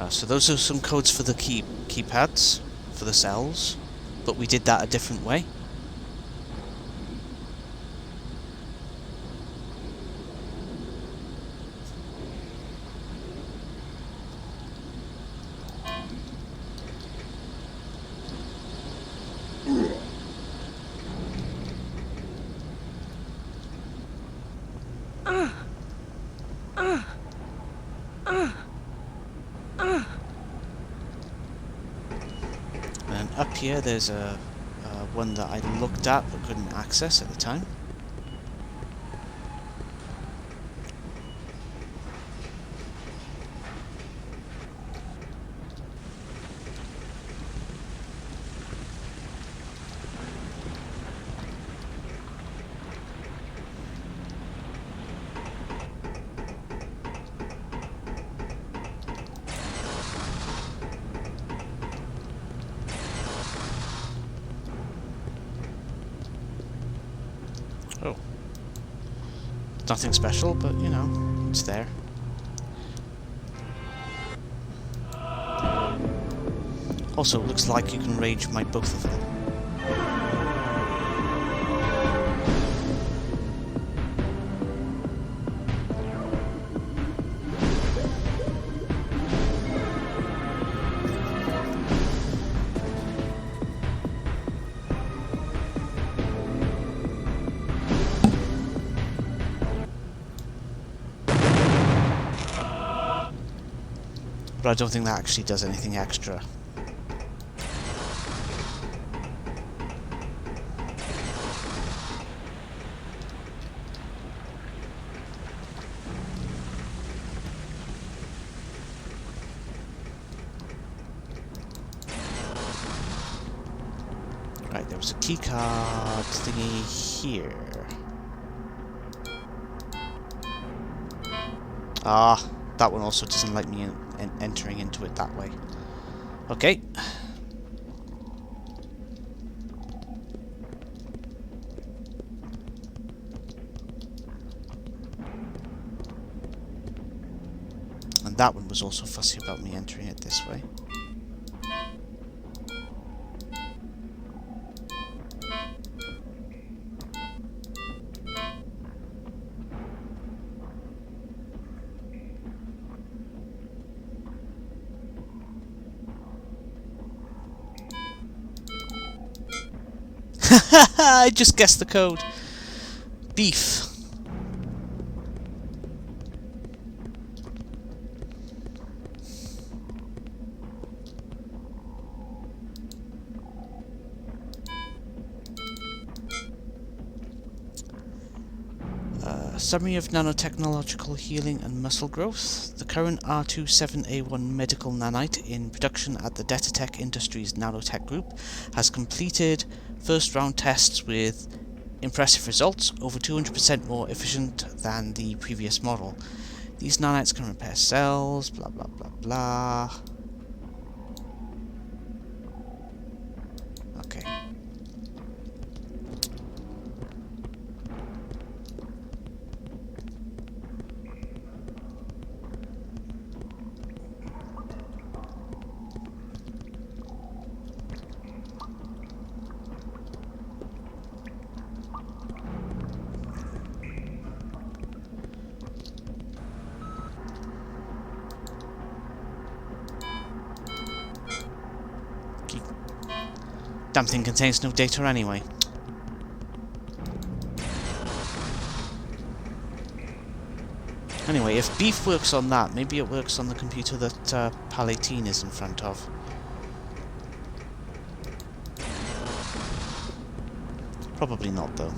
[SPEAKER 1] So those are some codes for the keypads, for the cells, but we did that a different way. here, there's a one that I looked at but couldn't access at the time. Oh. Nothing special, but you know, it's there. Also, it looks like you can rage my both of them. But I don't think that actually does anything extra. Right, there was a keycard thingy here. Ah, that one also doesn't like me entering into it that way. Okay. And that one was also fussy about me entering it this way. I just guessed the code. Beef. Summary of nanotechnological healing and muscle growth. The current R27A1 medical nanite in production at the Detatech Industries Nanotech Group has completed first round tests with impressive results, over 200% more efficient than the previous model. These nanites can repair cells, blah blah blah blah. Okay. Damn thing contains no data anyway. Anyway, if beef works on that, maybe it works on the computer that Palatine is in front of. Probably not, though.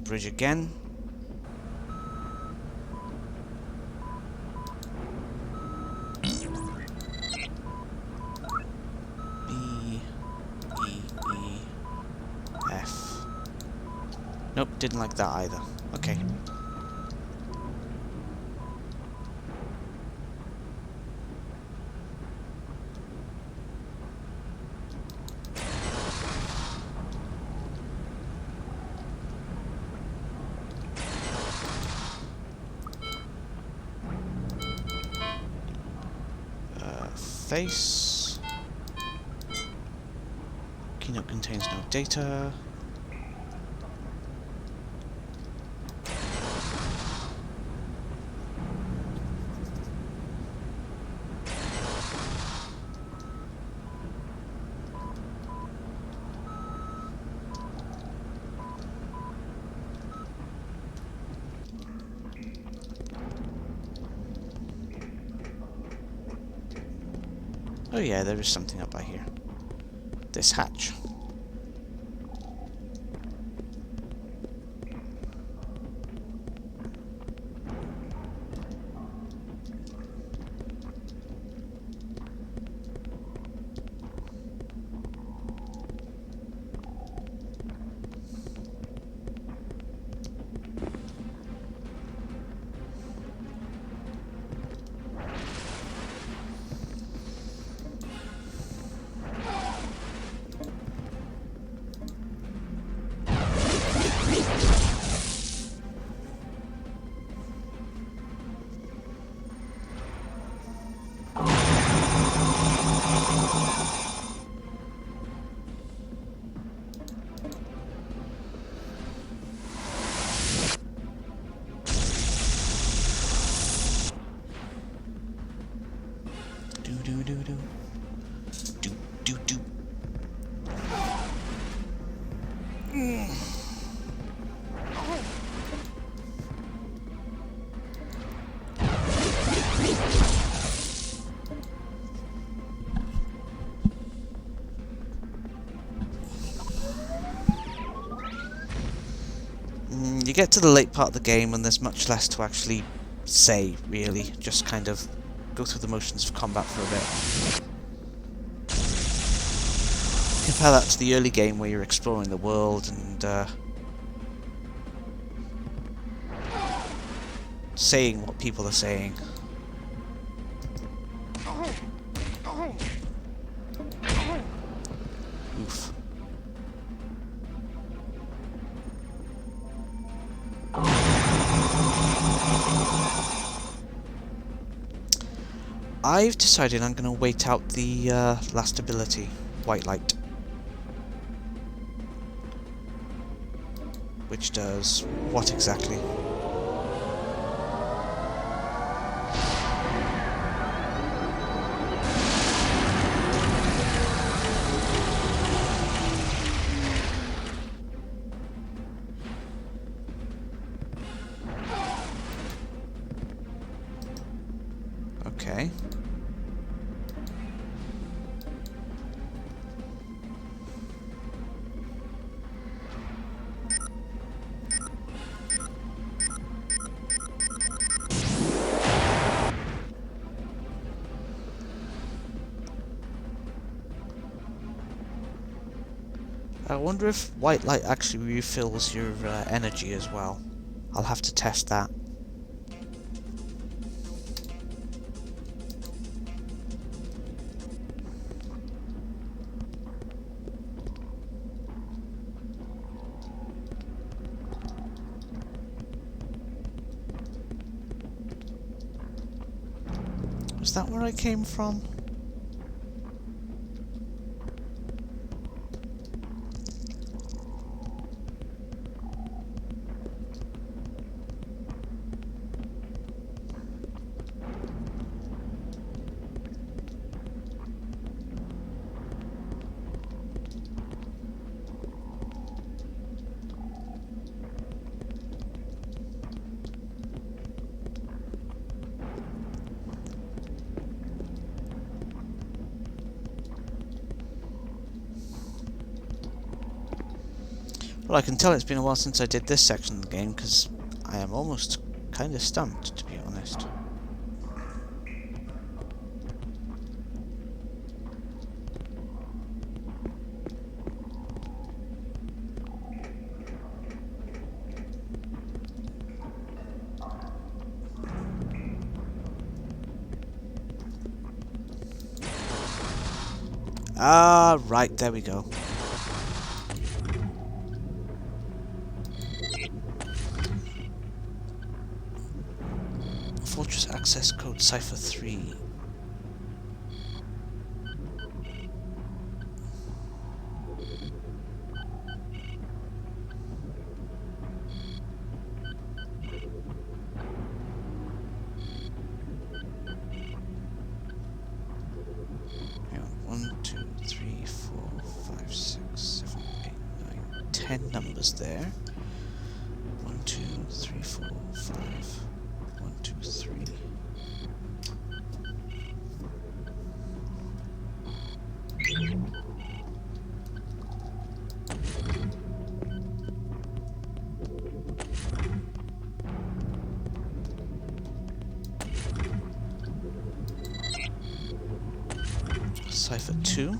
[SPEAKER 1] bridge again. B, E, E, F. Nope, didn't like that either. Okay. Face. Keynote contains no data. Oh yeah, there is something up by here. This hatch. You get to the late part of the game and there's much less to actually say, really. Just kind of go through the motions of combat for a bit. Compare that to the early game where you're exploring the world and saying what people are saying. Oof. I've decided I'm going to wait out the last ability, White Light. Which does what exactly? Okay. I wonder if white light actually refills your energy as well. I'll have to test that. Was that where I came from? Well, I can tell it's been a while since I did this section of the game, because I am almost kind of stumped, to be honest. Ah, right, there we go. Fortress access code cipher 3. Yeah, 1, 2, 3, 4, 5, 6, 7, 8, 9, 10 numbers there. 1, 2, 3, 4, 5. 1, 2, 3. Cipher 2.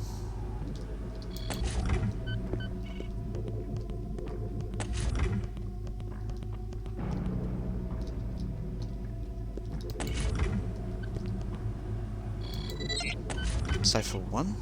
[SPEAKER 1] Cipher 1.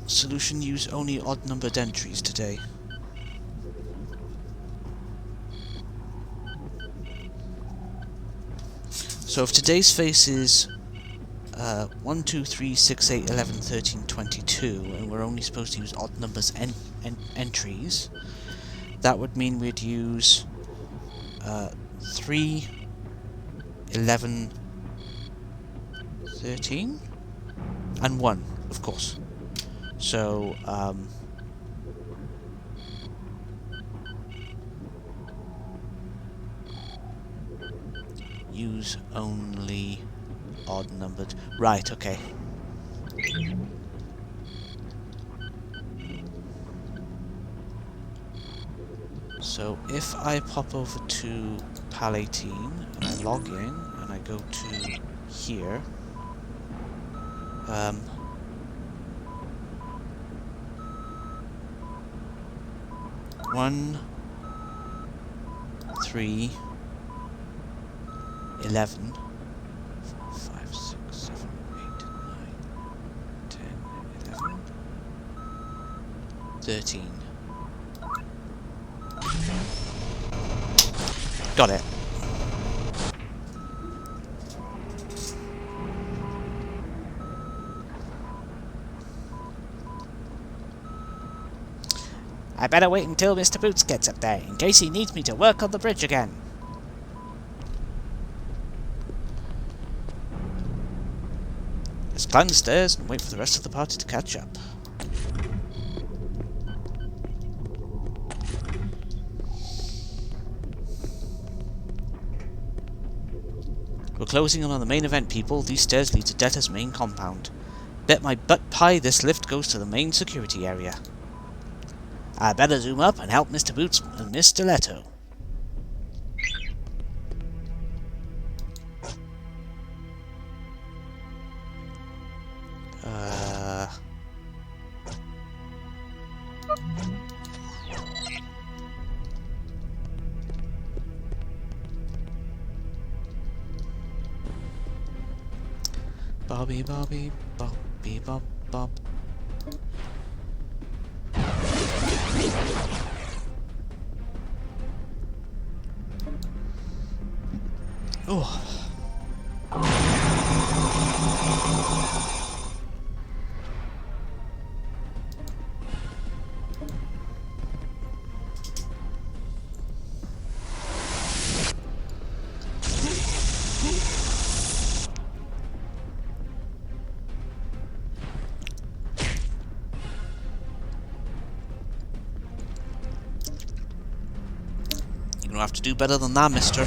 [SPEAKER 1] Solution: use only odd-numbered entries today. So if today's face is 1, 2, 3, 6, 8, 11, 13, 22, and we're only supposed to use odd numbers entries, that would mean we'd use 3, 11, 13, and 1, of course. So, use only odd numbered. Right, okay. So if I pop over to PAL 18 and I log in and I go to here, 1, 3, 11, 4, 5, 6, 7, 8, 9, 10, 11, 13. Got it. I better wait until Mr. Boots gets up there, in case he needs me to work on the bridge again. Let's climb the stairs and wait for the rest of the party to catch up. We're closing in on the main event, people. These stairs lead to Debtor's main compound. Bet my butt pie this lift goes to the main security area. I better zoom up and help Mr. Boots and Miss Stiletto. Bobby, Bobby, Bobby, Bob, Bob. Oh. gonna have to do better than that, mister.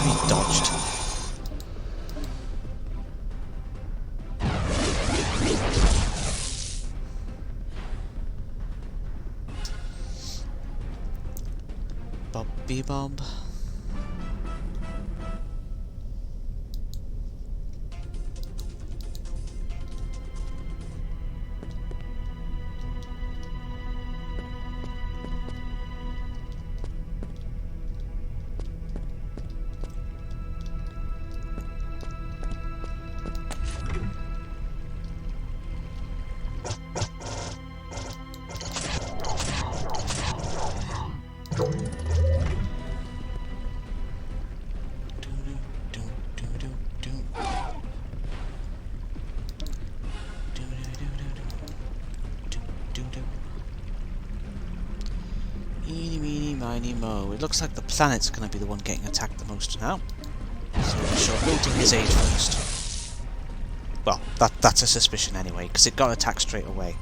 [SPEAKER 1] He dodged. Bobby Bob. Eeny, meeny, miny, mo. It looks like the planet's going to be the one getting attacked the most now. So we shall go to his aid first. Well, that's a suspicion anyway, because it got attacked straight away.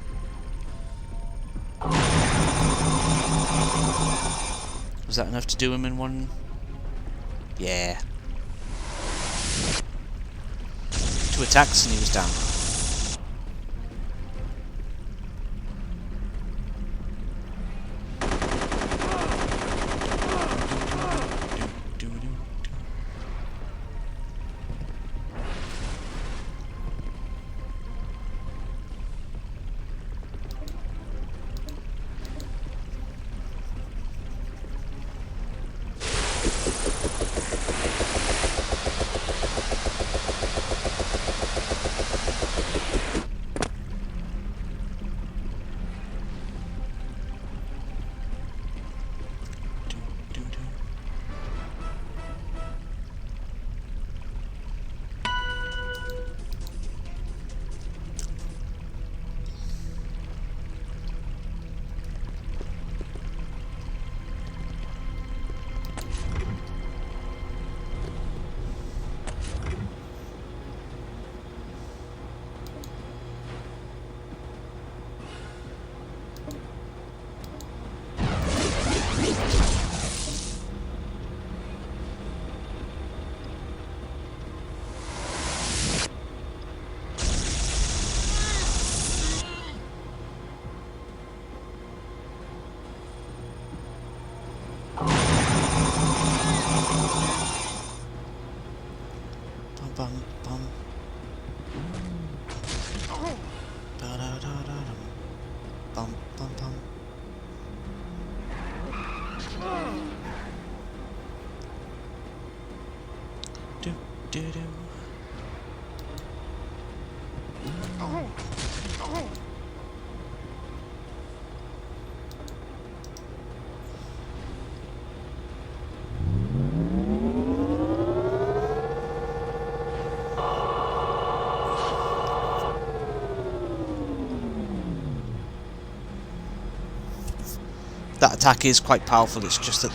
[SPEAKER 1] Was that enough to do him in one? Yeah. 2 attacks and he was down. Bum bum. Da da da da dum. Bum bum bum. Do do do. That attack is quite powerful, it's just that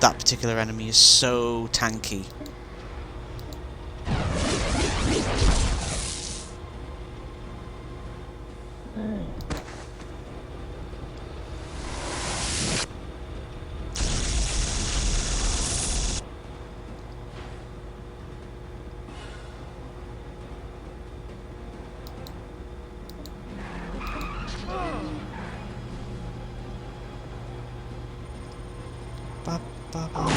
[SPEAKER 1] that particular enemy is so tanky. Ba, ba, ba.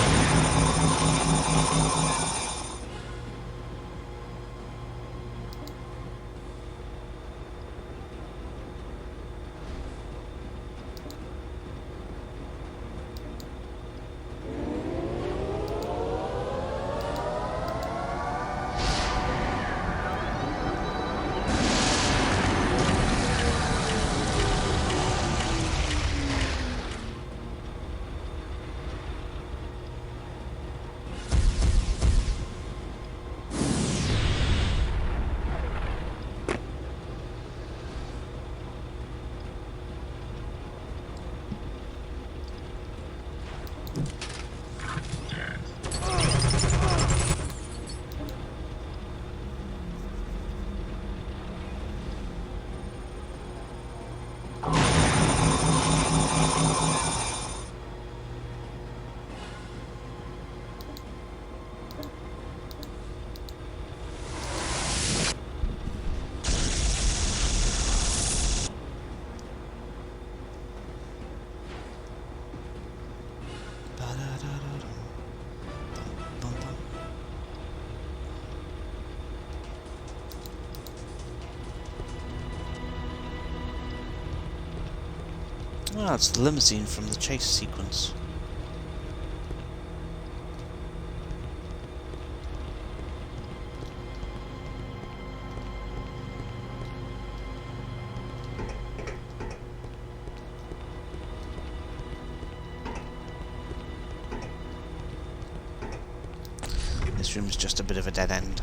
[SPEAKER 1] Ah, it's the limousine from the chase sequence. This room is just a bit of a dead end.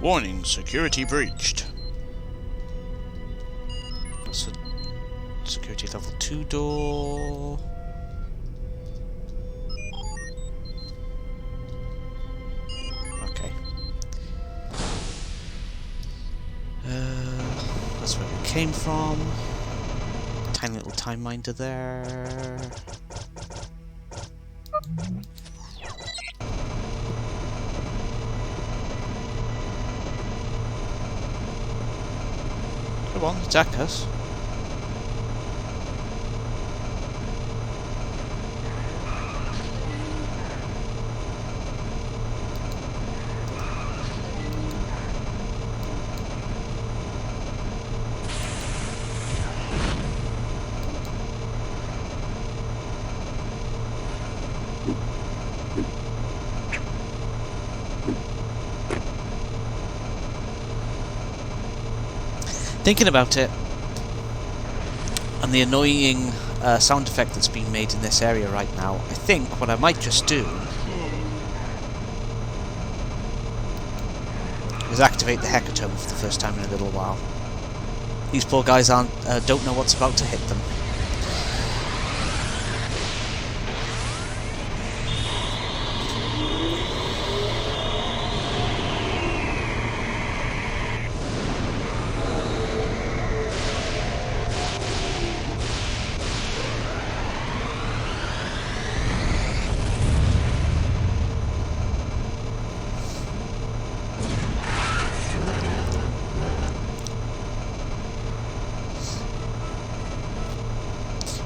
[SPEAKER 1] Warning, security breached. That's a security level 2 door. Okay. That's where we came from. Tiny little time minder there. Come on, attack us. Thinking about it, and the annoying sound effect that's being made in this area right now, I think what I might just do is activate the Hecatome for the first time in a little while. These poor guys don't know what's about to hit them.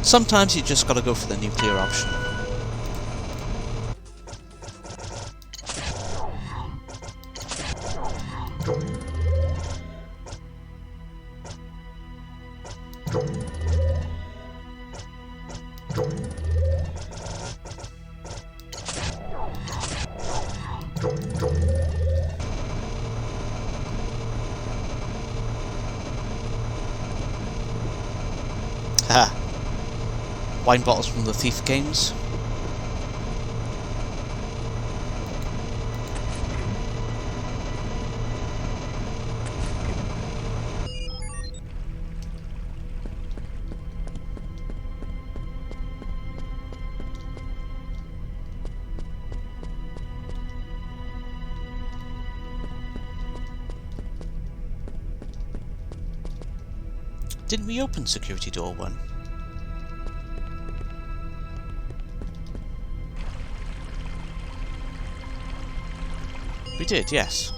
[SPEAKER 1] Sometimes you just gotta go for the nuclear option. Ha! Wine bottles from the Thief games. Didn't we open security door 1? We did, yes.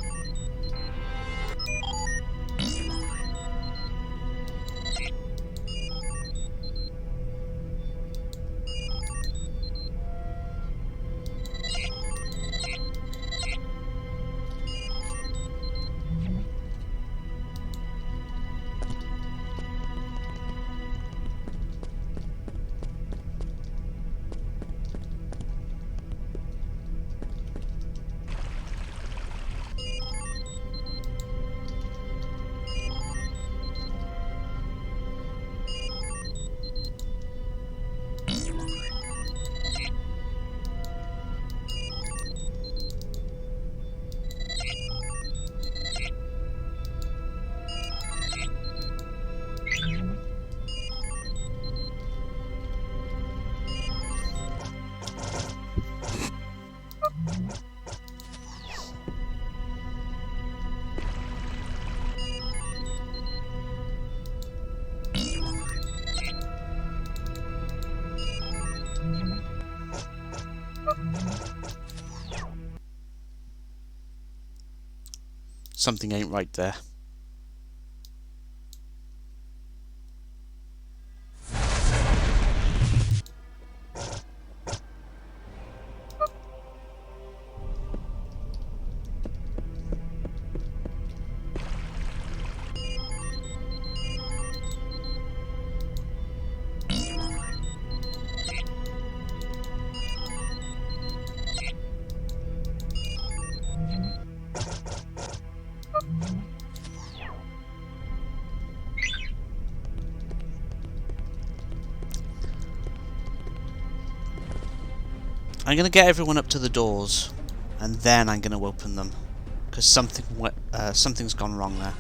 [SPEAKER 1] Something ain't right there. I'm going to get everyone up to the doors, and then I'm going to open them, because something's gone wrong there.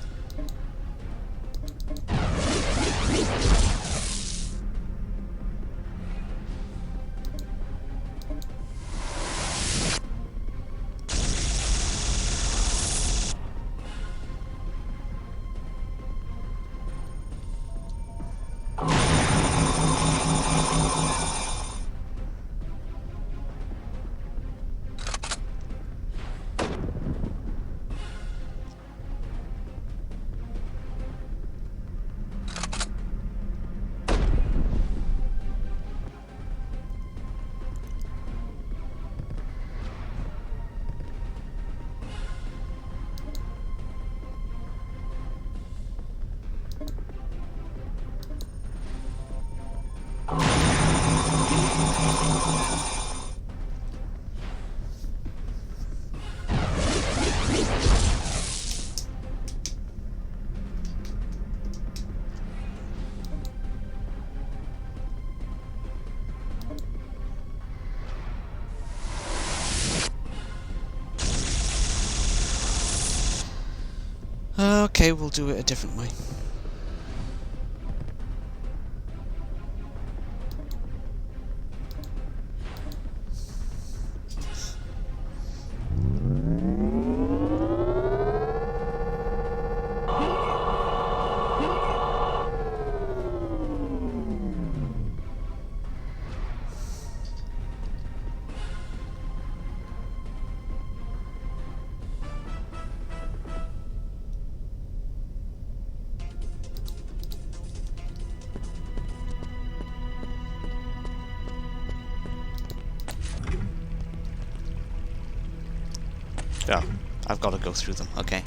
[SPEAKER 1] Okay, we'll do it a different way. Oh, I've got to go through them, okay.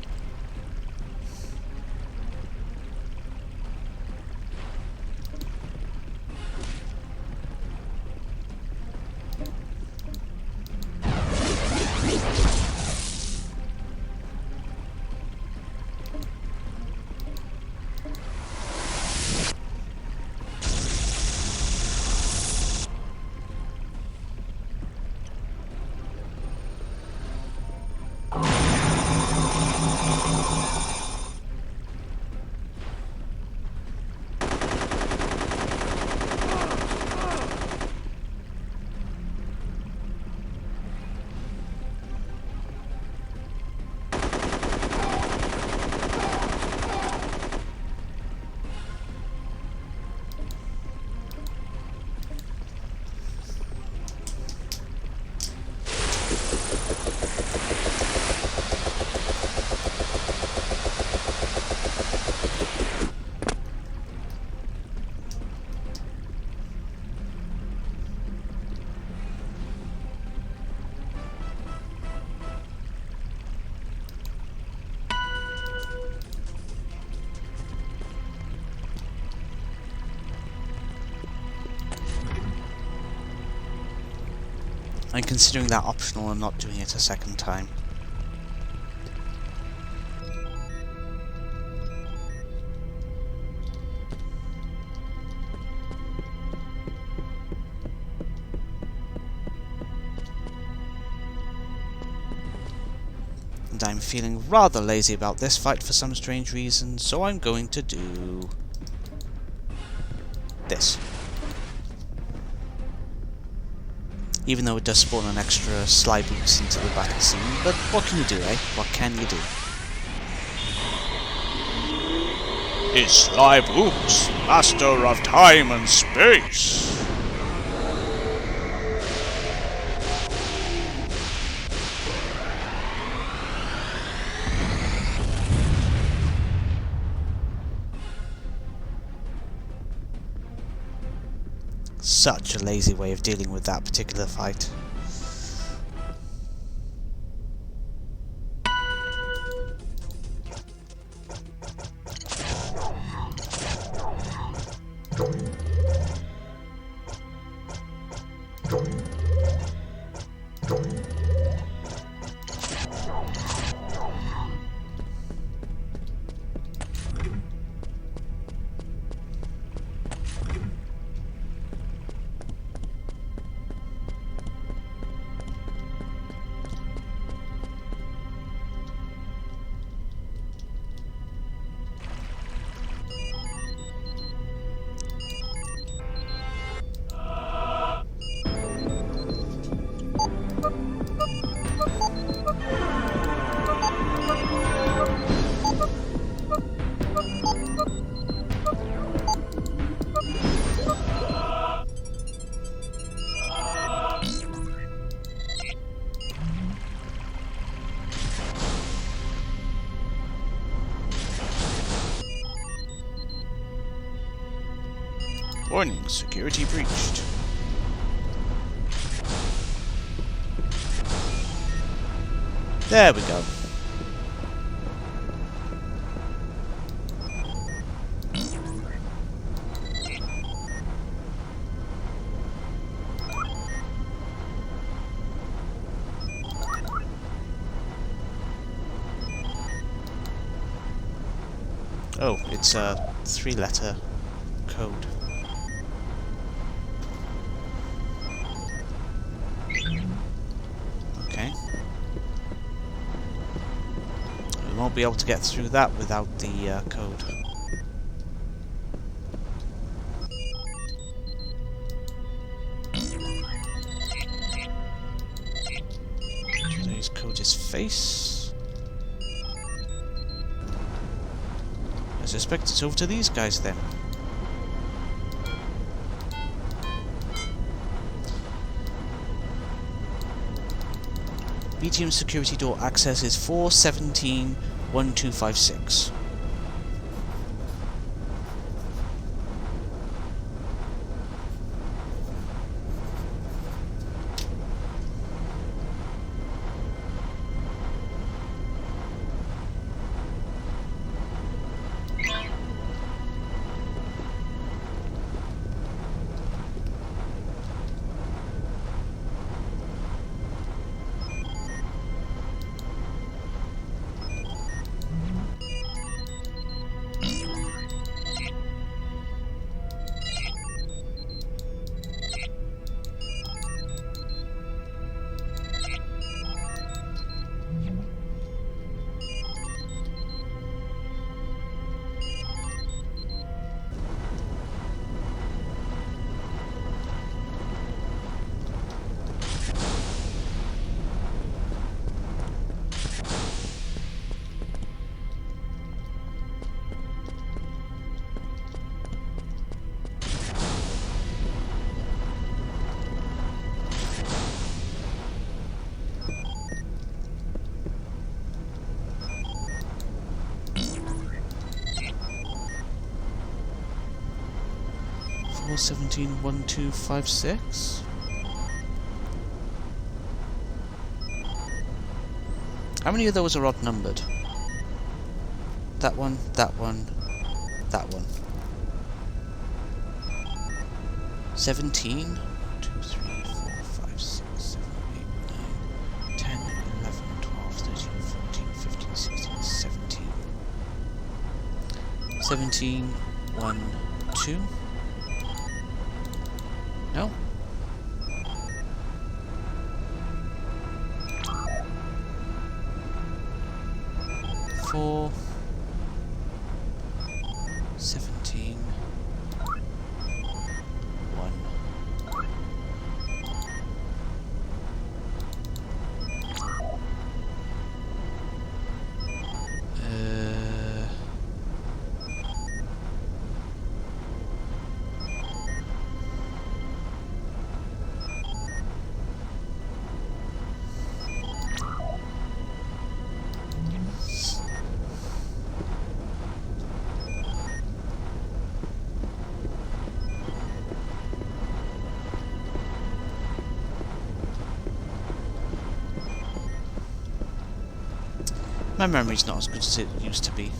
[SPEAKER 1] I'm considering that optional and not doing it a second time. And I'm feeling rather lazy about this fight for some strange reason, so I'm going to do this. Even though it does spawn an extra sly boots into the battle scene, but what can you do, eh? What can you do?
[SPEAKER 12] Is Sly Boots, master of time and space.
[SPEAKER 1] Such a lazy way of dealing with that particular fight.
[SPEAKER 12] Warning, security breached.
[SPEAKER 1] There we go. Oh, it's a 3-letter code. Okay. We won't be able to get through that without the code. Today's code is face. I suspect it's over to these guys then. BTM security door access is 417-1256. Four 17-1256. How many of those are odd numbered? That one, that one, that one. 17? 2, 3, 4, 5, 6, 7, 8, 9, 10, 11, 12, 13, 14, 15, 16, 17. 17, 1, 2. No? Four 17 1 My memory's not as good as it used to be.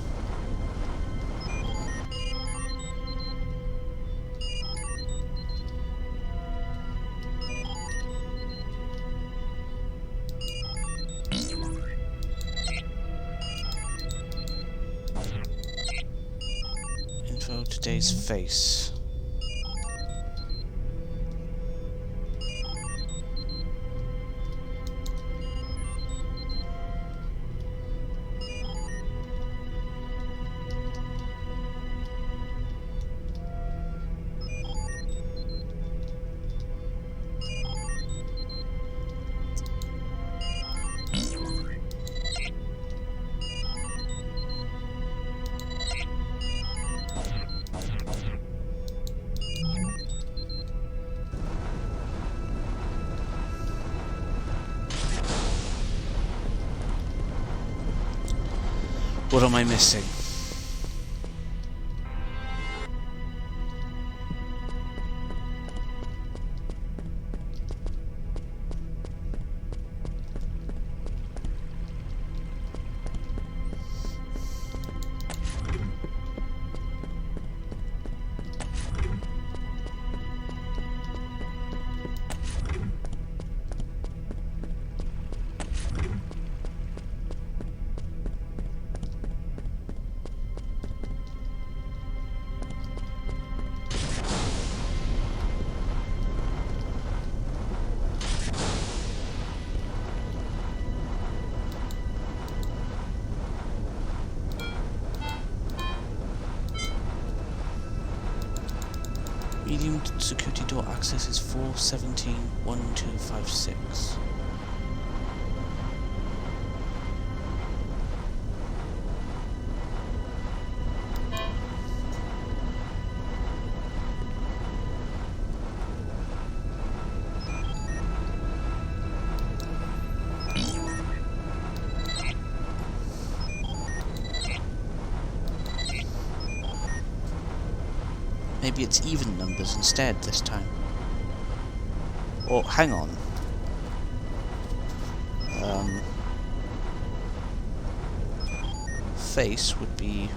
[SPEAKER 1] Info today's face. What am I missing? Medium security door access is 417-1256. Maybe it's even numbers instead this time. Or, hang on. Face would be...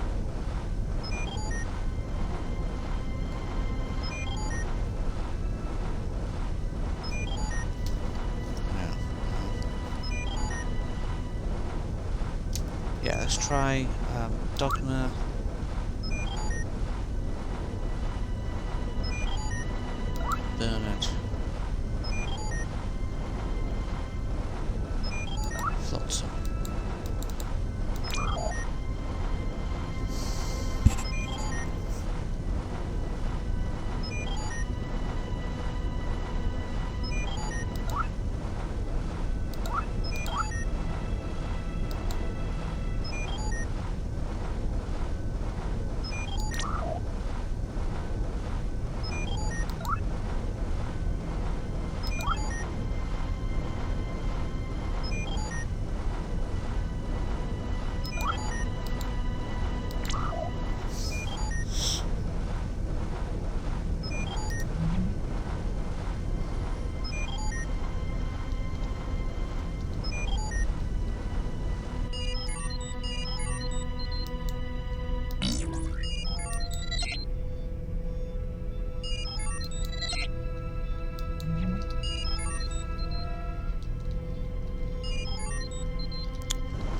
[SPEAKER 1] Yeah, let's try Dogma. Bernard. Flotsam.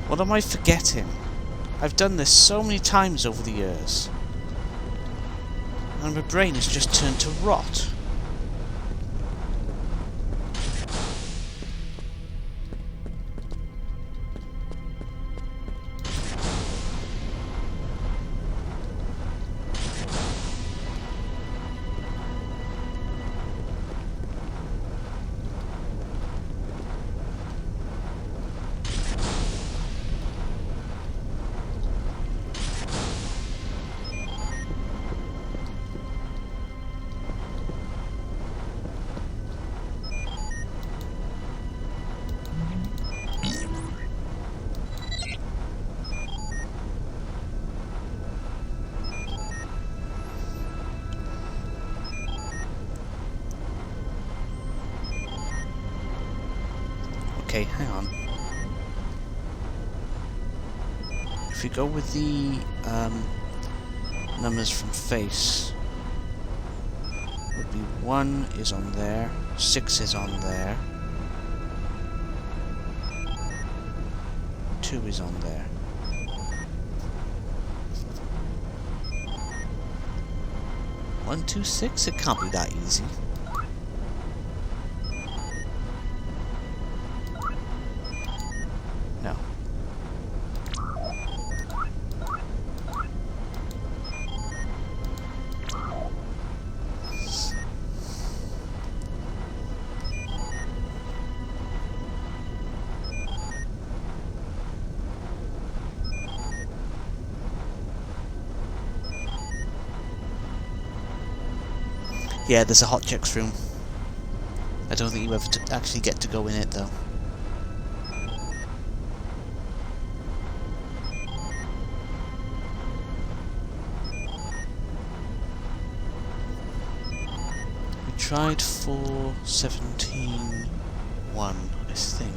[SPEAKER 1] What am I forgetting? I've done this so many times over the years. And my brain has just turned to rot. Okay, hang on. if you go with the numbers from face, would be 1 is on there, 6 is on there, 2 is on there. One, 2, 6? It can't be that easy. No. Yeah, there's a hot chicks room. I don't think you ever actually get to go in it though. We tried for 17-1, I think.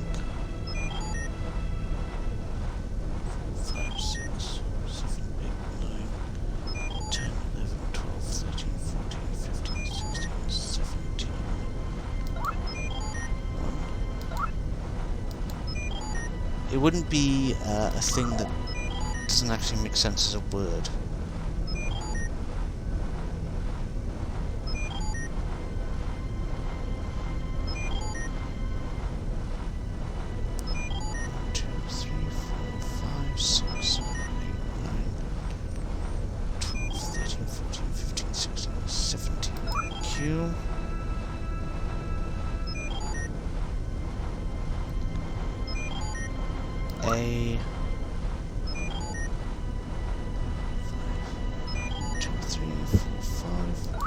[SPEAKER 1] 5, 6, 7, 8, 9, 10, 11, 12, 13, 14, 15, 16, 17. 1. It wouldn't be a thing that doesn't actually make sense as a word. A 1, 2, 3, 4, 5.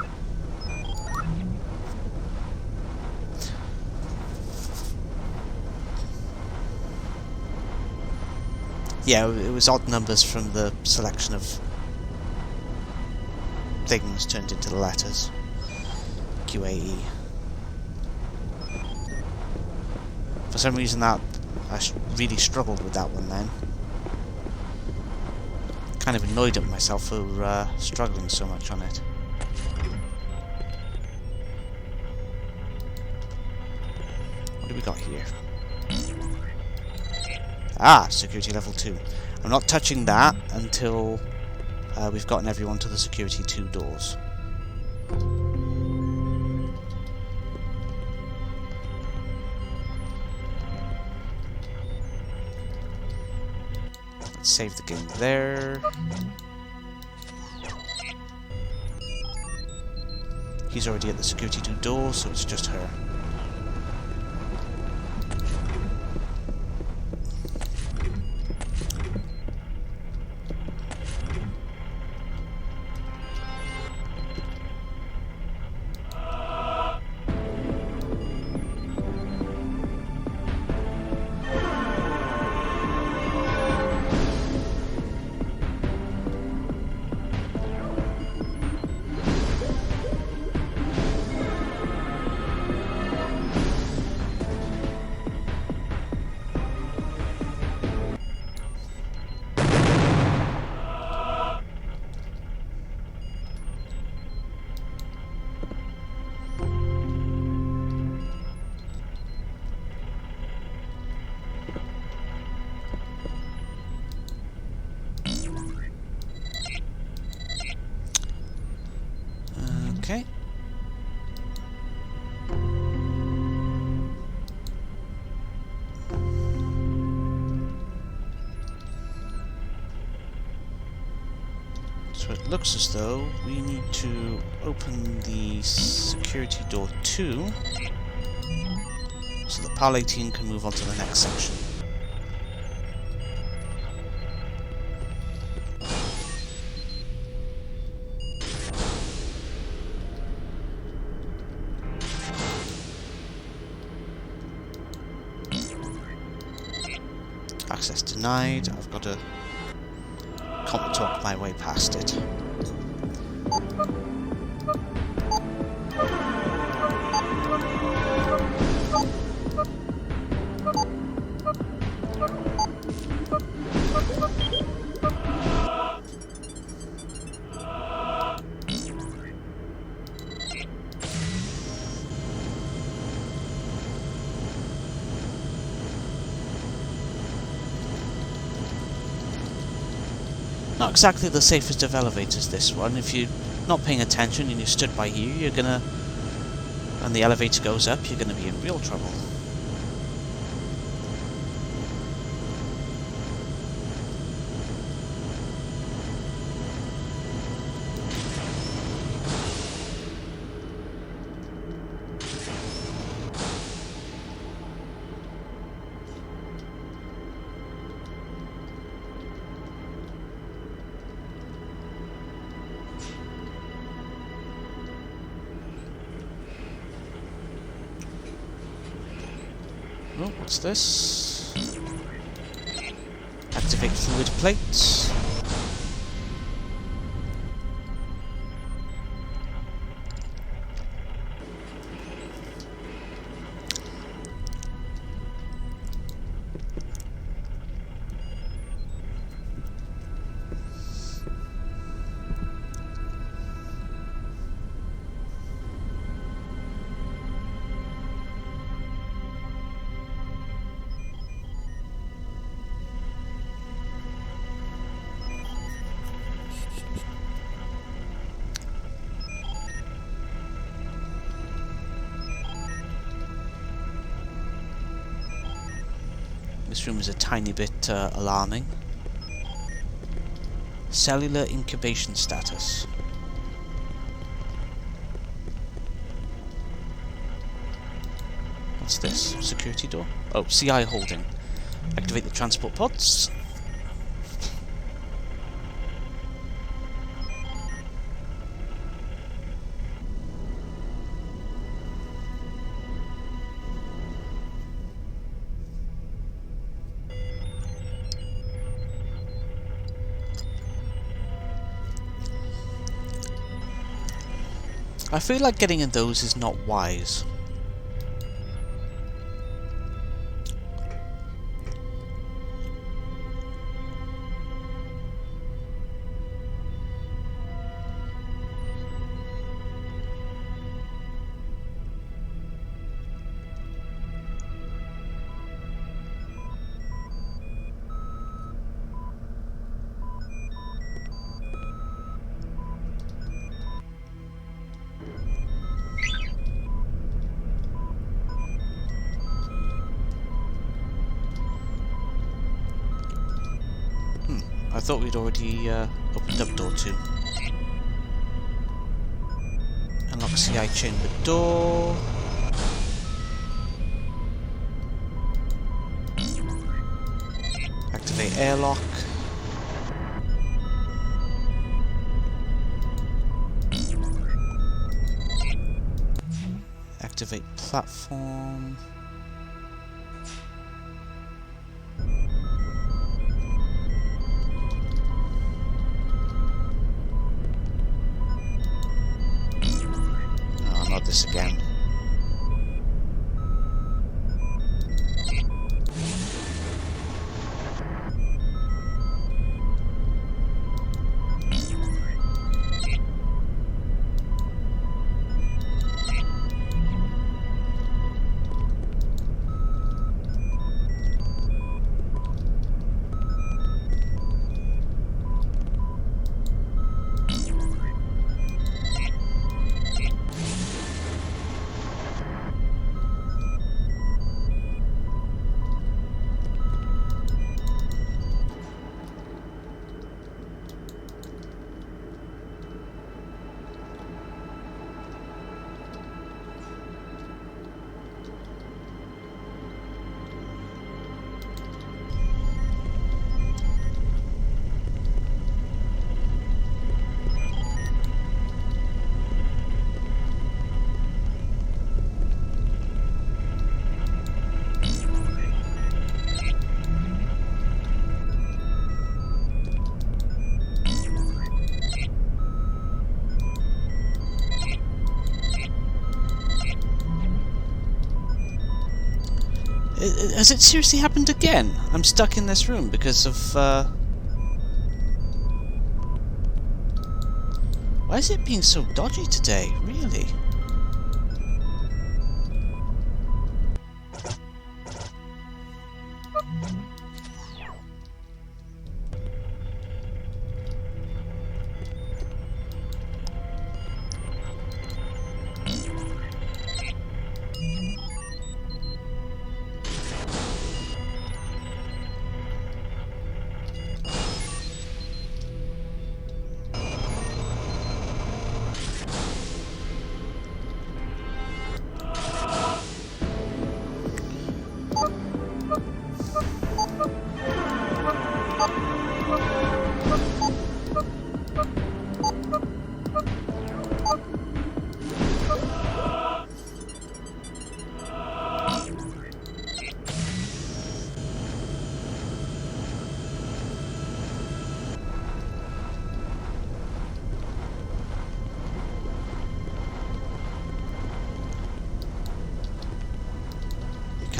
[SPEAKER 1] Yeah, it was odd numbers from the selection of things turned into the letters. QAE. For some reason that I really struggled with that one then. Kind of annoyed at myself for struggling so much on it. What do we got here? Ah, security level 2. I'm not touching that until we've gotten everyone to the security 2 doors. Save the game there. He's already at the security 2 door, so it's just her. Okay. So it looks as though we need to open the security door 2 so the PAL 18 can move on to the next section. Access denied. I've got to talk my way past it. Not exactly the safest of elevators, this one. If you're not paying attention and you're stood by here, you're gonna... and the elevator goes up, you're gonna be in real trouble. Oh, what's this? Activate fluid plates. This room is a tiny bit alarming. Cellular incubation status. What's this? Security door? Oh, CI holding. Activate the transport pods. I feel like getting in those is not wise. I thought we'd already opened up door 2. Unlock CI chamber door. Activate airlock. Activate platform. Not this again. Has it seriously happened again? I'm stuck in this room because of, Why is it being so dodgy today, really?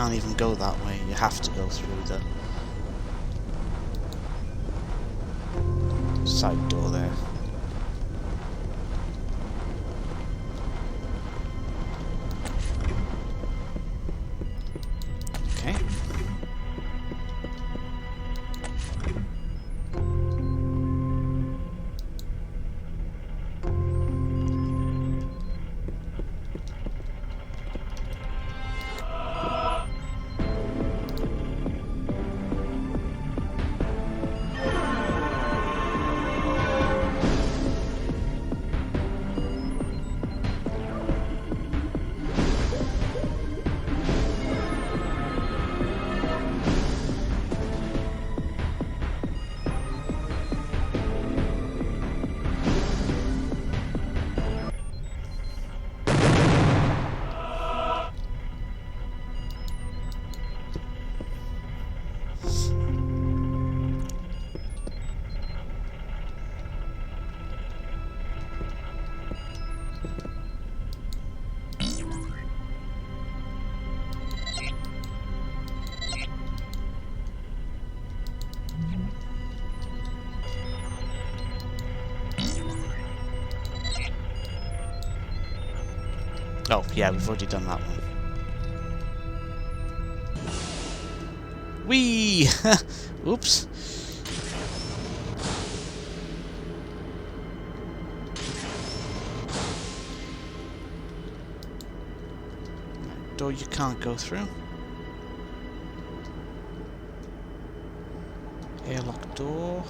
[SPEAKER 1] can't even go that way. You have to go through the side door there. Okay. Oh, yeah, we've already done that one. Whee! Oops. Door you can't go through. Airlock door.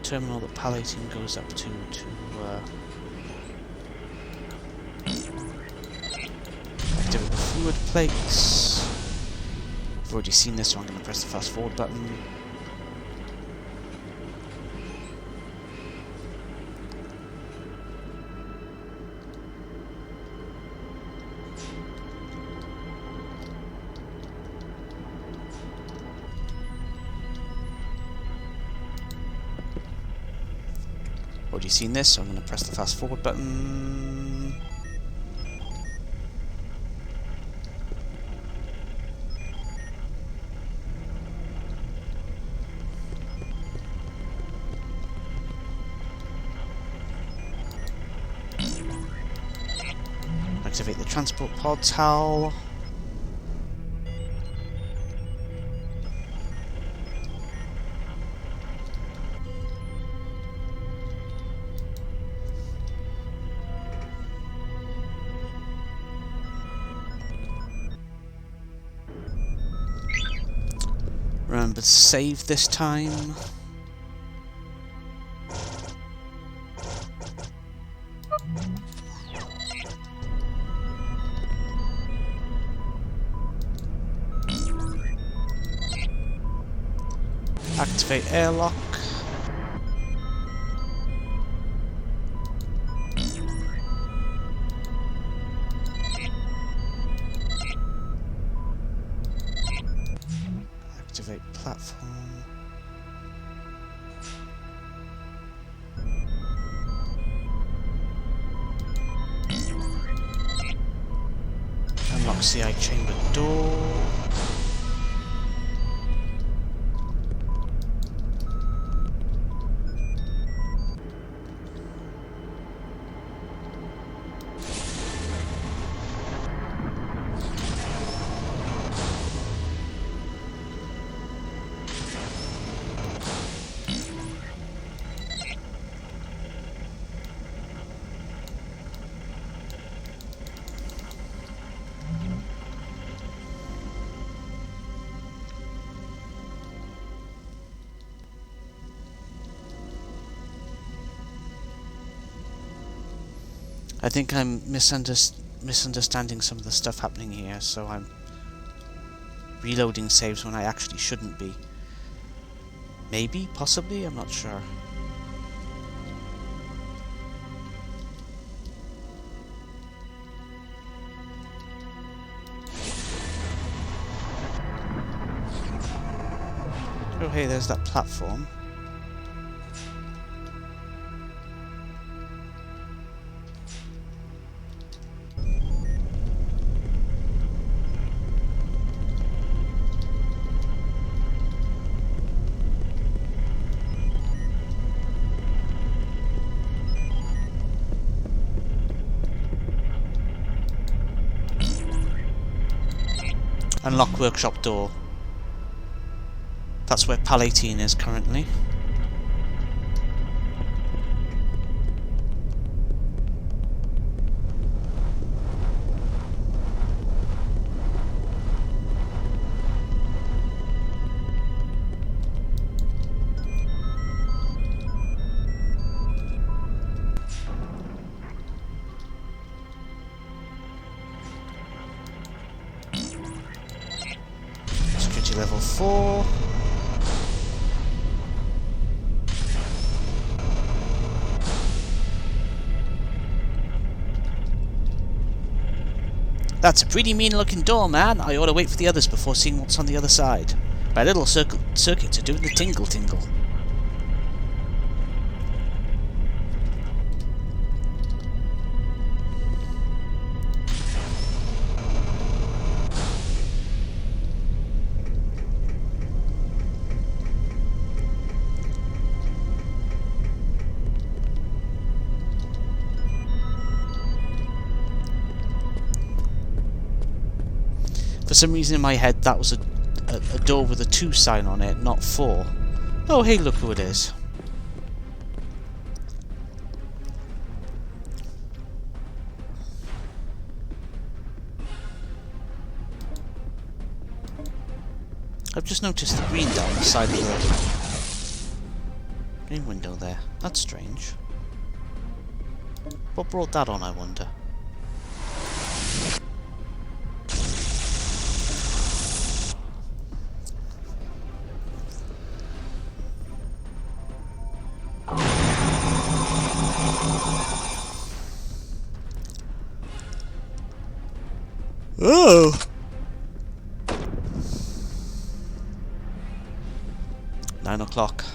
[SPEAKER 1] Terminal that palating goes up to activate the fluid plates. I've already seen this, so I'm going to press the fast forward button. Already seen this, so I'm going to press the fast forward button. Activate the transport pods, Hal. Remember to save this time. Activate airlock. Activate platform. Unlock CI chamber door. I think I'm misunderstanding some of the stuff happening here, so I'm reloading saves when I actually shouldn't be. Maybe, possibly, I'm not sure. Oh hey, there's that platform. Unlock workshop door. That's where PAL 18 is currently. Security level 4. That's a pretty mean looking door, man. I ought to wait for the others before seeing what's on the other side. My little circuits are doing the tingle tingle. For some reason in my head that was a door with a 2 sign on it, not 4. Oh hey, look who it is. I've just noticed the green down the side of the green window there. That's strange. What brought that on, I wonder? Oh! 9 o'clock.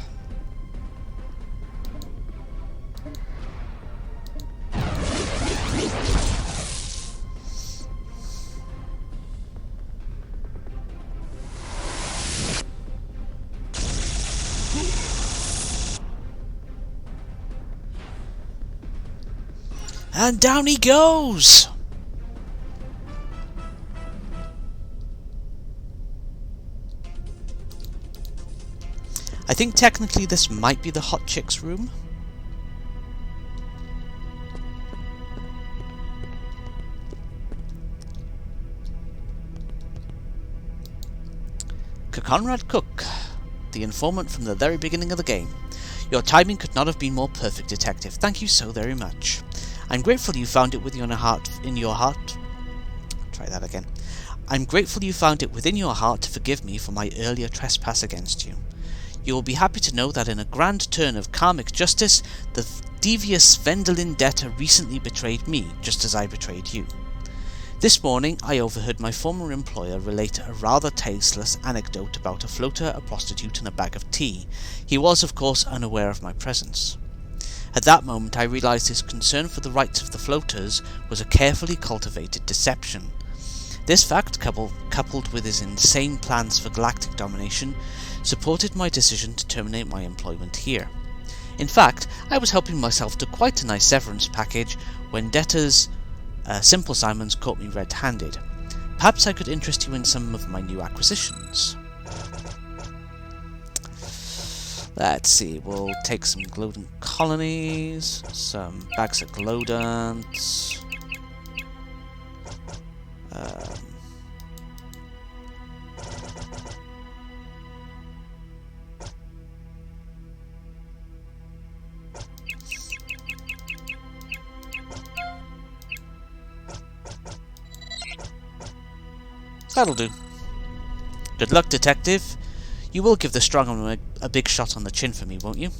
[SPEAKER 1] And down he goes! I think technically this might be the hot chick's room. Conrad Cook, the informant from the very beginning of the game. Your timing could not have been more perfect, Detective. Thank you so very much. I'm grateful you found it within your heart. Try that again. I'm grateful you found it within your heart to forgive me for my earlier trespass against you. You will be happy to know that in a grand turn of karmic justice, the devious Vendolin debtor recently betrayed me, just as I betrayed you. This morning, I overheard my former employer relate a rather tasteless anecdote about a floater, a prostitute, and a bag of tea. He was, of course, unaware of my presence. At that moment, I realized his concern for the rights of the floaters was a carefully cultivated deception. This fact, coupled with his insane plans for galactic domination, supported my decision to terminate my employment here. In fact, I was helping myself to quite a nice severance package when debtors Simple Simons caught me red-handed. Perhaps I could interest you in some of my new acquisitions. Let's see, we'll take some glowdant colonies, some bags of glowdants, that'll do. Good luck, Detective. You will give the strong one a big shot on the chin for me, won't you?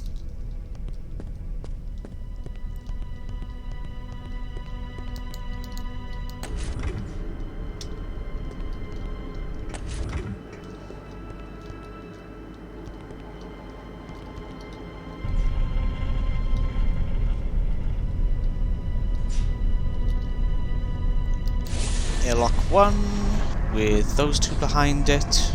[SPEAKER 1] Airlock 1, with those two behind it.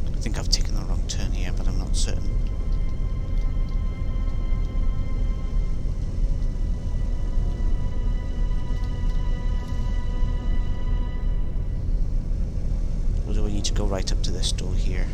[SPEAKER 1] I think I've taken the wrong turn here, but I'm not certain. to go right up to this door here.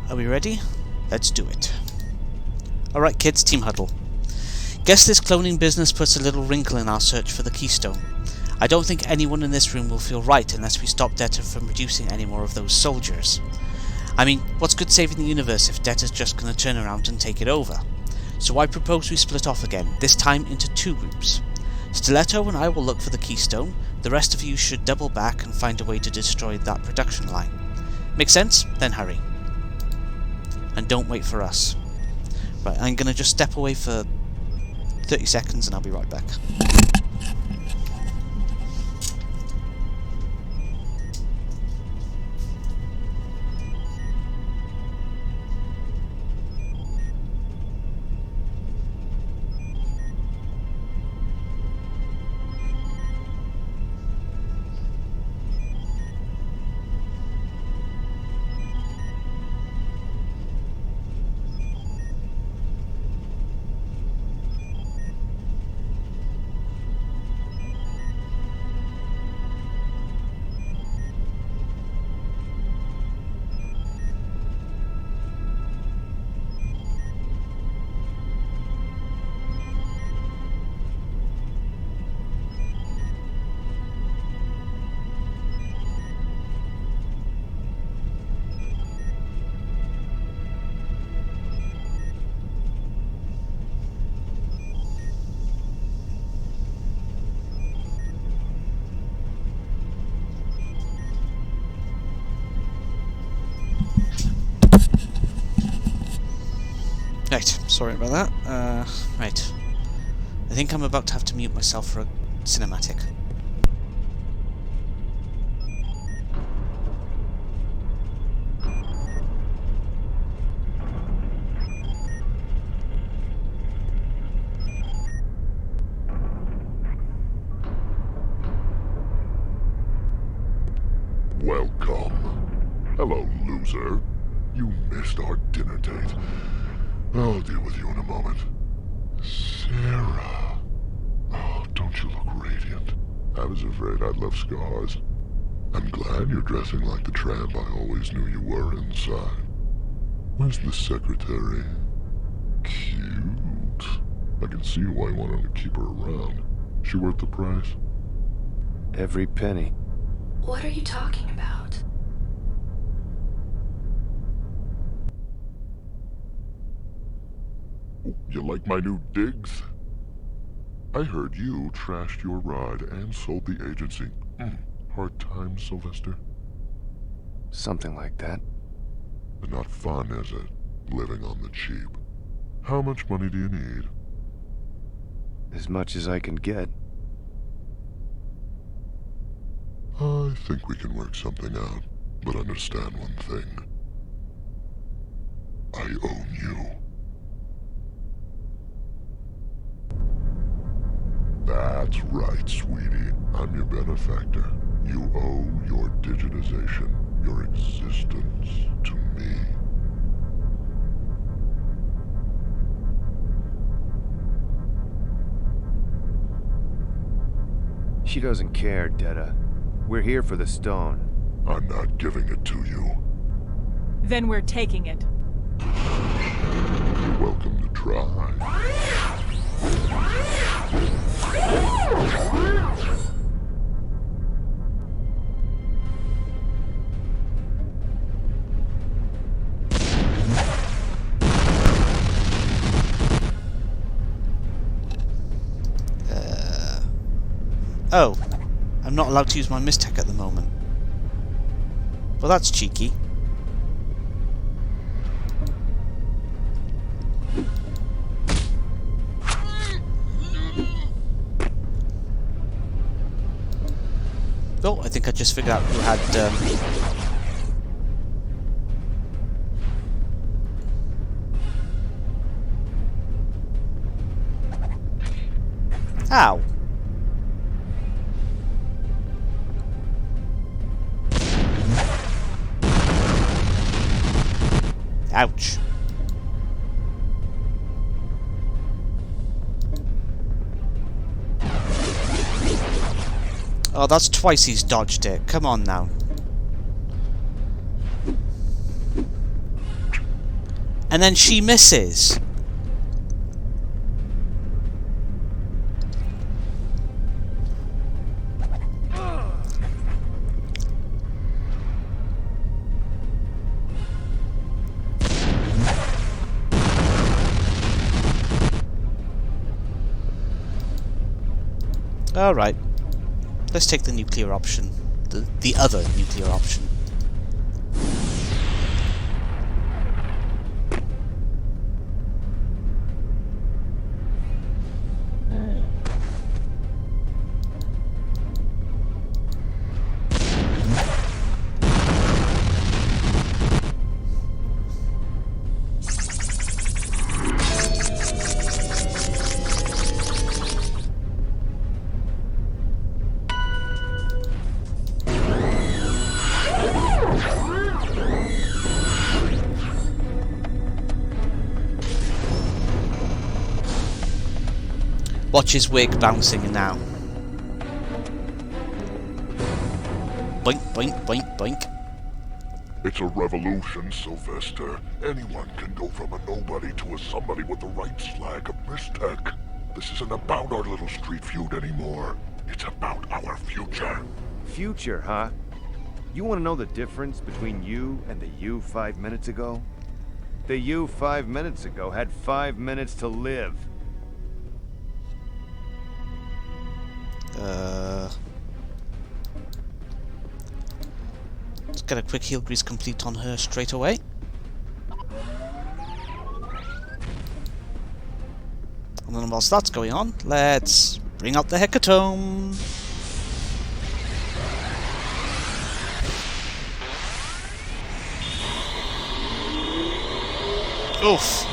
[SPEAKER 1] Are we ready? Let's do it. Alright kids, team huddle. Guess this cloning business puts a little wrinkle in our search for the keystone. I don't think anyone in this room will feel right unless we stop Detta from producing any more of those soldiers. I mean, what's good saving the universe if Detta's just gonna turn around and take it over? So I propose we split off again, this time into 2 groups. Stiletto and I will look for the keystone, the rest of you should double back and find a way to destroy that production line. Make sense? Then hurry. And don't wait for us. Right, I'm gonna just step away for 30 seconds and I'll be right back. Right, sorry about that. Right. I think I'm about to have to mute myself for a cinematic.
[SPEAKER 7] Welcome. Hello, loser. You missed our dinner date. I'll deal with you in a moment. Sarah. Oh, don't you look radiant? I was afraid I'd left scars. I'm glad you're dressing like the tramp I always knew you were inside. Where's the secretary? Cute. I can see why you wanted to keep her around. She worth the price?
[SPEAKER 3] Every penny.
[SPEAKER 11] What are you talking about?
[SPEAKER 7] You like my new digs? I heard you trashed your ride and sold the agency. Hard times, Sylvester?
[SPEAKER 3] Something like that.
[SPEAKER 7] But not fun, is it? Living on the cheap. How much money do you need?
[SPEAKER 3] As much as I can get.
[SPEAKER 7] I think we can work something out, but understand one thing. I own you. That's right, sweetie. I'm your benefactor. You owe your digitization, your existence, to me.
[SPEAKER 3] She doesn't care, Detta. We're here for the stone.
[SPEAKER 7] I'm not giving it to you.
[SPEAKER 9] Then we're taking it.
[SPEAKER 7] You're welcome to try.
[SPEAKER 1] Oh, I'm not allowed to use my mistech at the moment. Well, that's cheeky. Oh, I think I just figured out who had... Ow! Ouch. Oh, that's twice he's dodged it. Come on now. And then she misses. Alright. Let's take the nuclear option. The other nuclear option. Watch his wig bouncing now. Boink, boink, boink, boink.
[SPEAKER 7] It's a revolution, Sylvester. Anyone can go from a nobody to a somebody with the right slag of mistech. This isn't about our little street feud anymore. It's about our future.
[SPEAKER 3] Future, huh? You want to know the difference between you and the you 5 minutes ago? The you 5 minutes ago had 5 minutes to live.
[SPEAKER 1] Let's get a quick heal grease complete on her straight away. And then whilst that's going on, let's bring out the hecatome. Oof.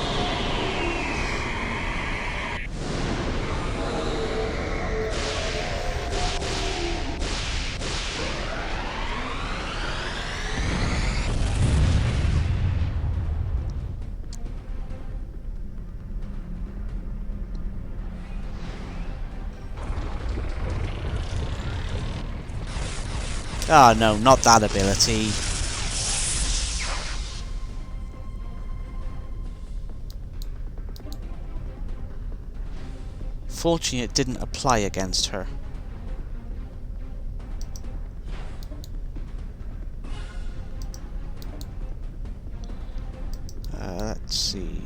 [SPEAKER 1] Ah, no, not that ability. Fortunately, it didn't apply against her. Let's see.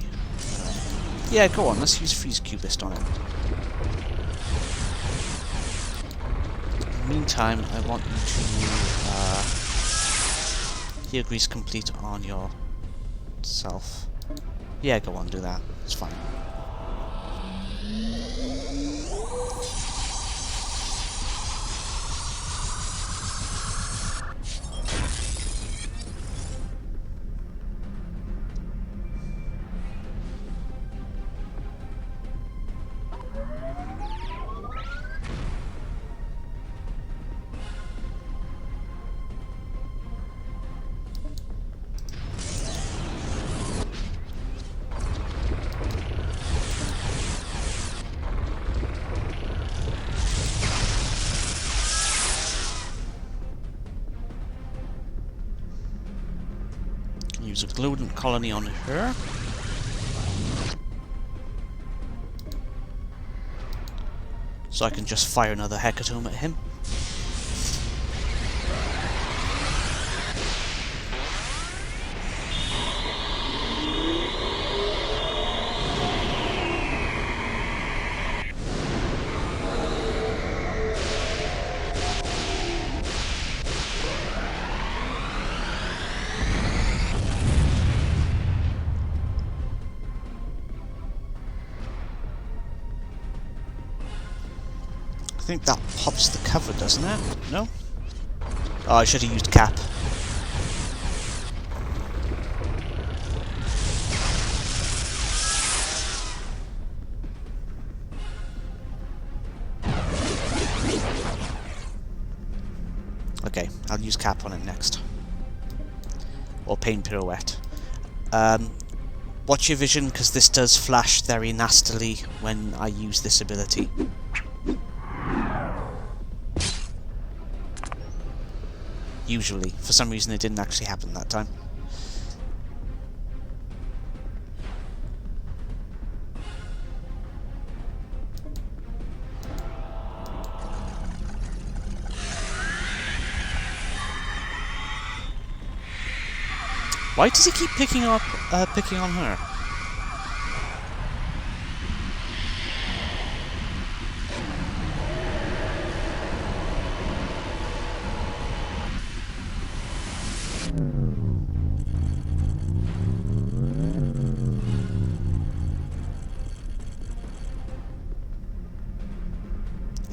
[SPEAKER 1] Yeah, go on, let's use Freeze Cubist on it. In the meantime, I want you to heal grease complete on yourself. Yeah, go on, do that. It's fine. Use a glowdent colony on her. So I can just fire another hecatome at him. think that pops the cover, doesn't it? No? Oh, I should have used cap. Okay, I'll use cap on it next. Or pain pirouette. Watch your vision, because this does flash very nastily when I use this ability. Usually. For some reason it didn't actually happen that time. Why does he keep picking on her?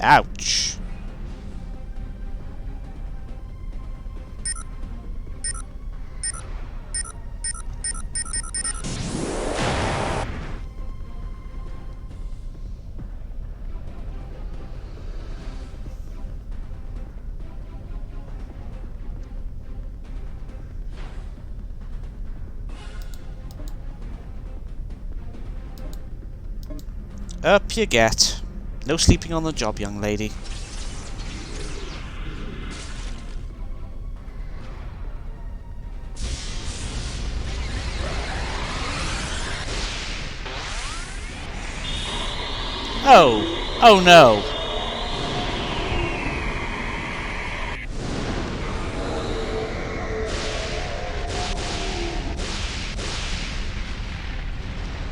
[SPEAKER 1] Ouch. Up you get. No sleeping on the job, young lady. Oh! Oh no!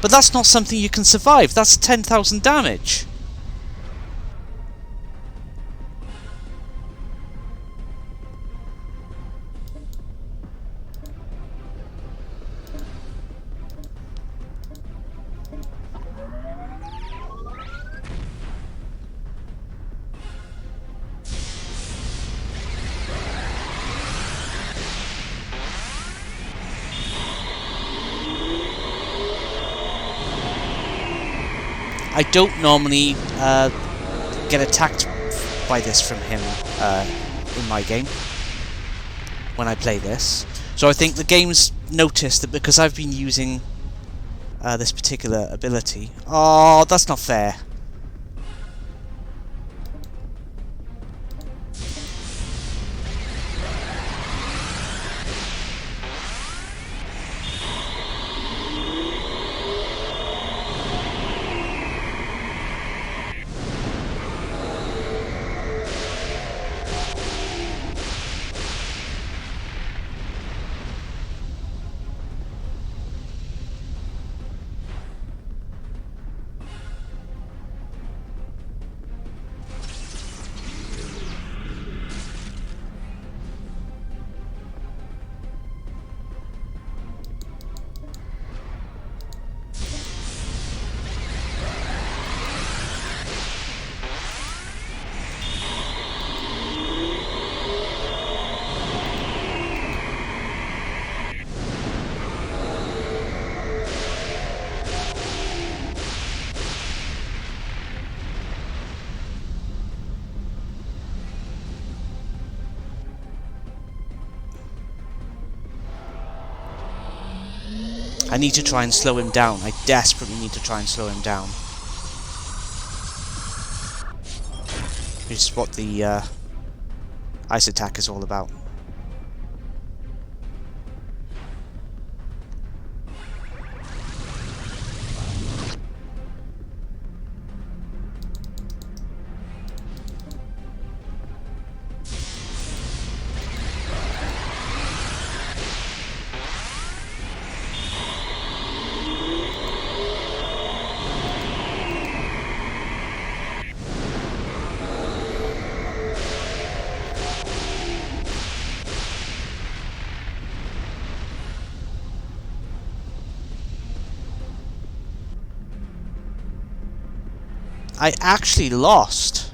[SPEAKER 1] But that's not something you can survive. That's 10,000 damage. I don't normally get attacked by this from him in my game when I play this. So I think the game's noticed that because I've been using this particular ability... Oh, that's not fair. I need to try and slow him down. I desperately need to try and slow him down. Which is what the ice attack is all about. I actually lost.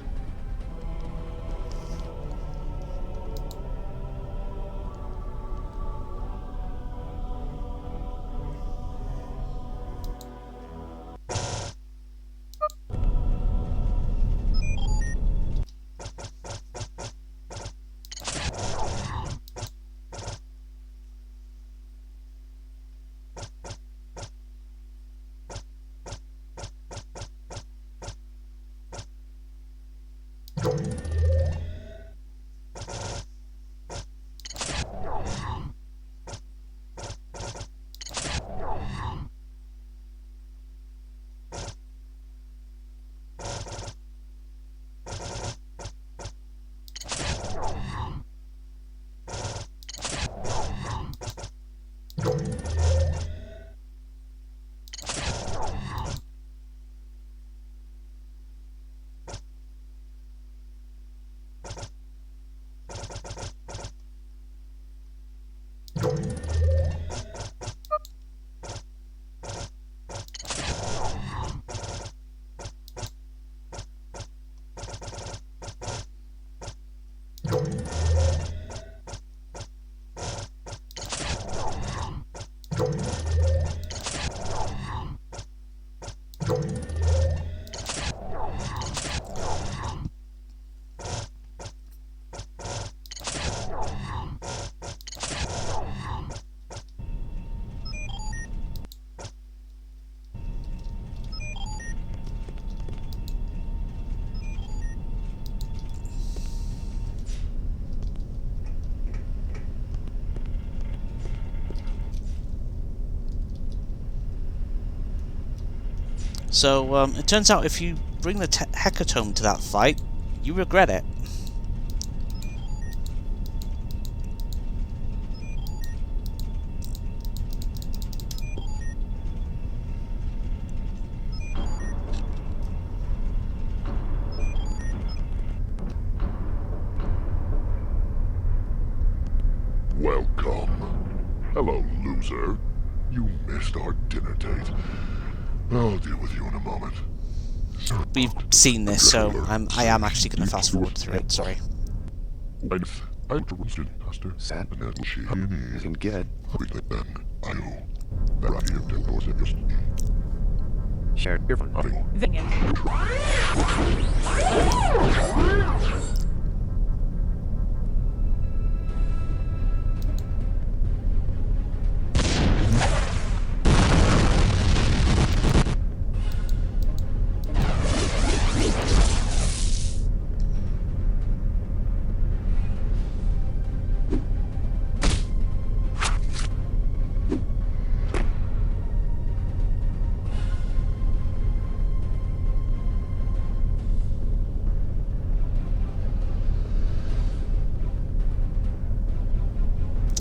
[SPEAKER 1] So, it turns out if you bring the Hecatome to that fight, you regret it.
[SPEAKER 7] Welcome. Hello, loser. You missed our dinner date. I'll deal with you in a moment.
[SPEAKER 1] We've seen this, so I am actually going to fast forward through it, sorry.
[SPEAKER 3] Shared earphone.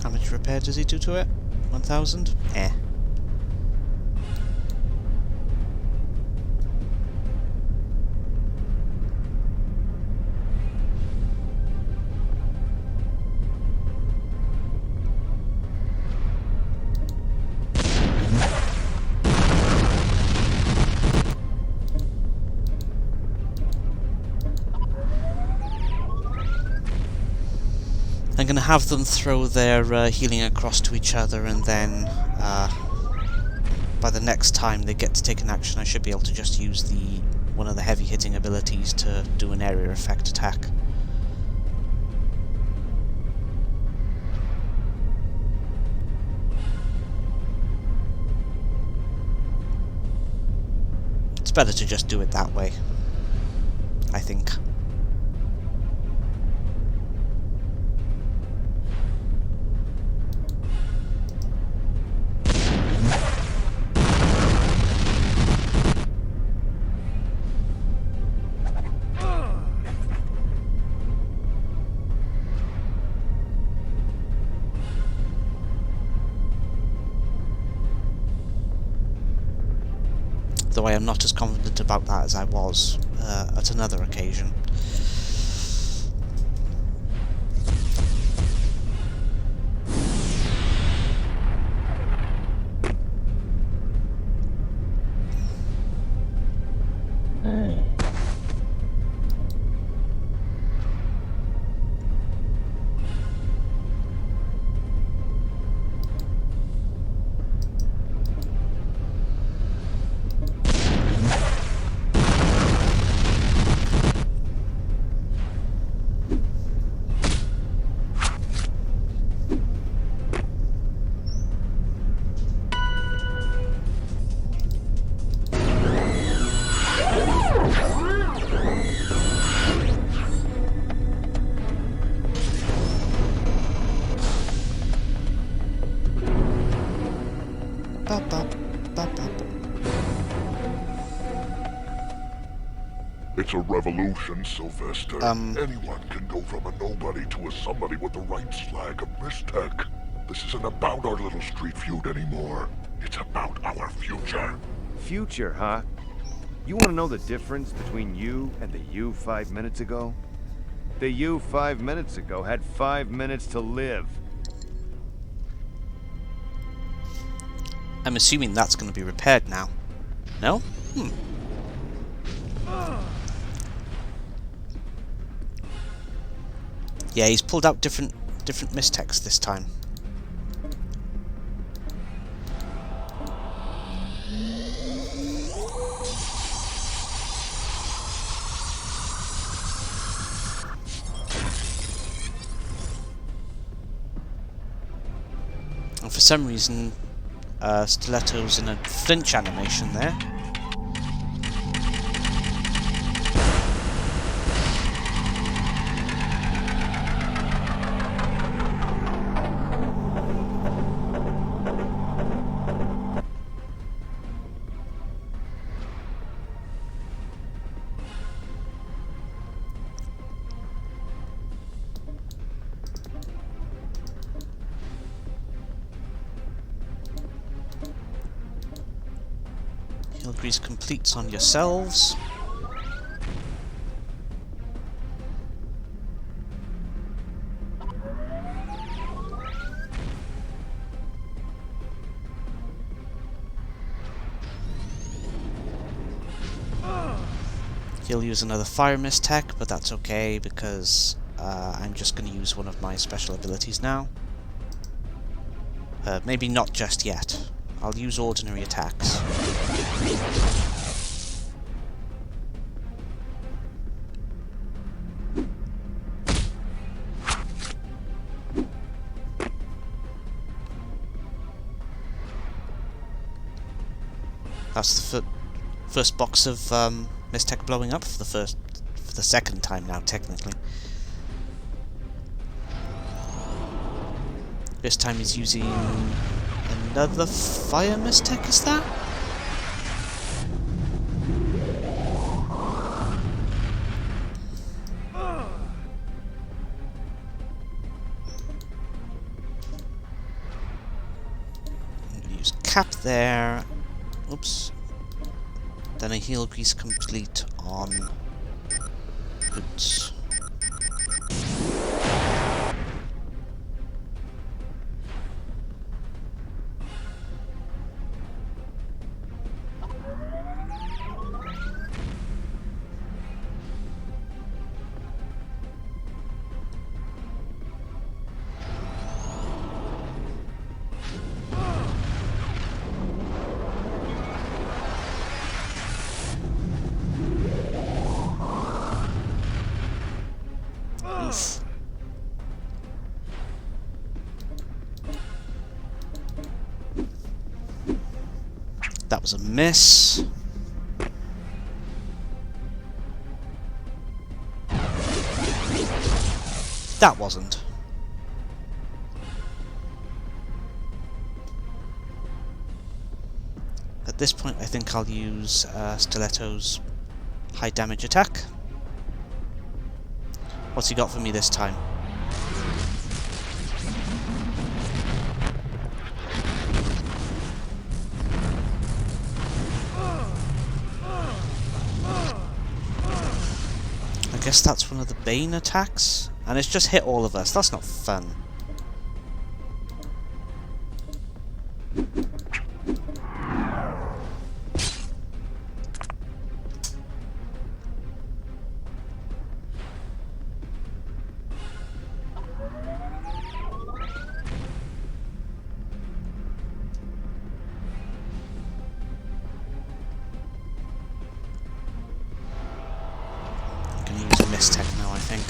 [SPEAKER 1] How much repair does he do to it? 1,000? Eh. I'm going to have them throw their healing across to each other, and then by the next time they get to take an action, I should be able to just use one of the heavy hitting abilities to do an area effect attack. It's better to just do it that way, I think. Though I am not as confident about that as I was at another occasion.
[SPEAKER 7] It's a revolution, Sylvester. Anyone can go from a nobody to a somebody with the right slag of mistech. This isn't about our little street feud anymore. It's about our future.
[SPEAKER 3] Future, huh? You want to know the difference between you and the you 5 minutes ago? The you 5 minutes ago had 5 minutes to live.
[SPEAKER 1] I'm assuming that's going to be repaired now. No? Yeah, he's pulled out different mistechs this time. And for some reason, Stiletto's in a flinch animation there. Heal grease completes on yourselves. He'll use another fire mist tech, but that's okay because I'm just going to use one of my special abilities now. Maybe not just yet. I'll use ordinary attacks. That's the first box of Mistech blowing up for the second time now, technically. This time he's using another fire Mistech, is that? Use cap there. Oops. Then a heal grease complete on boots. That was a miss. That wasn't. At this point, I think I'll use Stiletto's high damage attack. What's he got for me this time? I guess that's one of the Bane attacks, and it's just hit all of us. That's not fun. Mistech now, I think.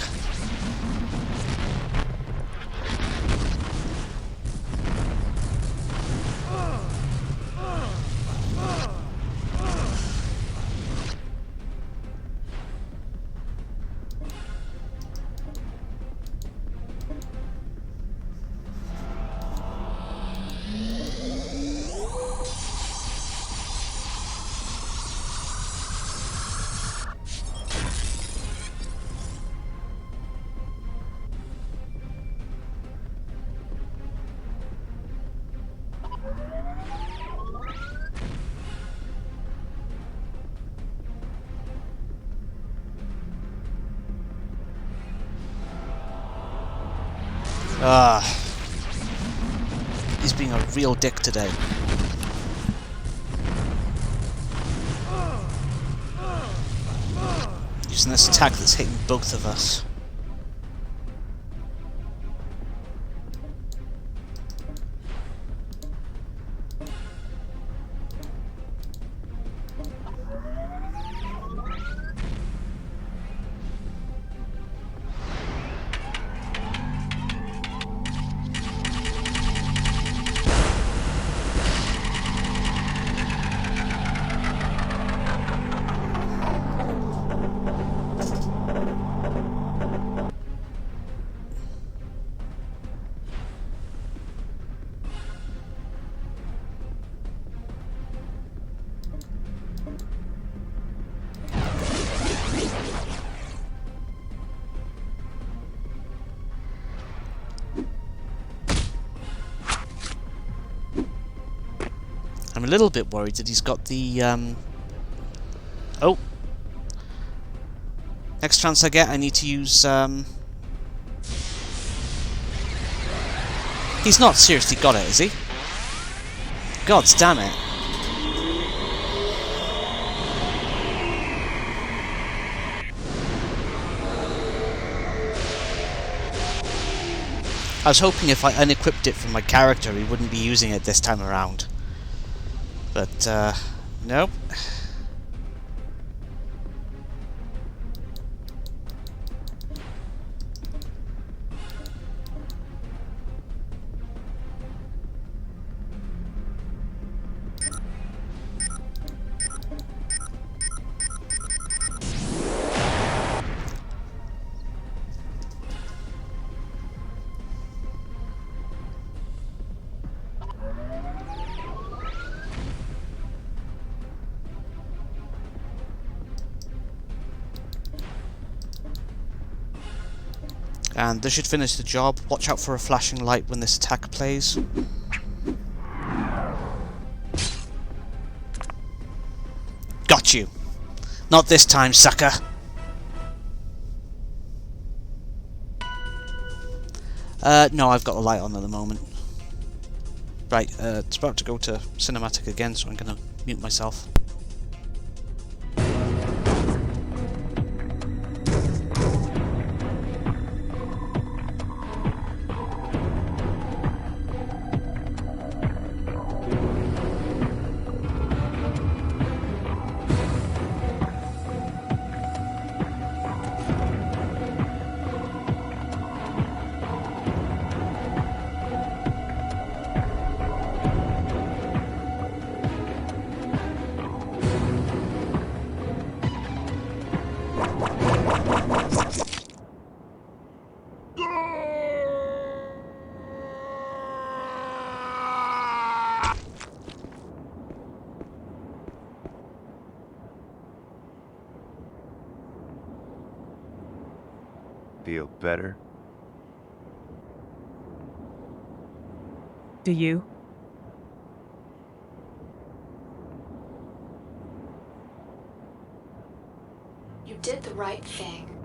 [SPEAKER 1] He's being a real dick today. Using this attack that's hitting both of us. I'm a little bit worried that he's got the Next chance I get, I need to use, He's not seriously got it, is he? God damn it. I was hoping if I unequipped it from my character, he wouldn't be using it this time around. But, nope. And this should finish the job. Watch out for a flashing light when this attack plays. Got you. Not this time, sucker. No, I've got the light on at the moment. Right, it's about to go to cinematic again, so I'm gonna mute myself.
[SPEAKER 3] Feel better?
[SPEAKER 9] Do you?
[SPEAKER 11] You did the right thing.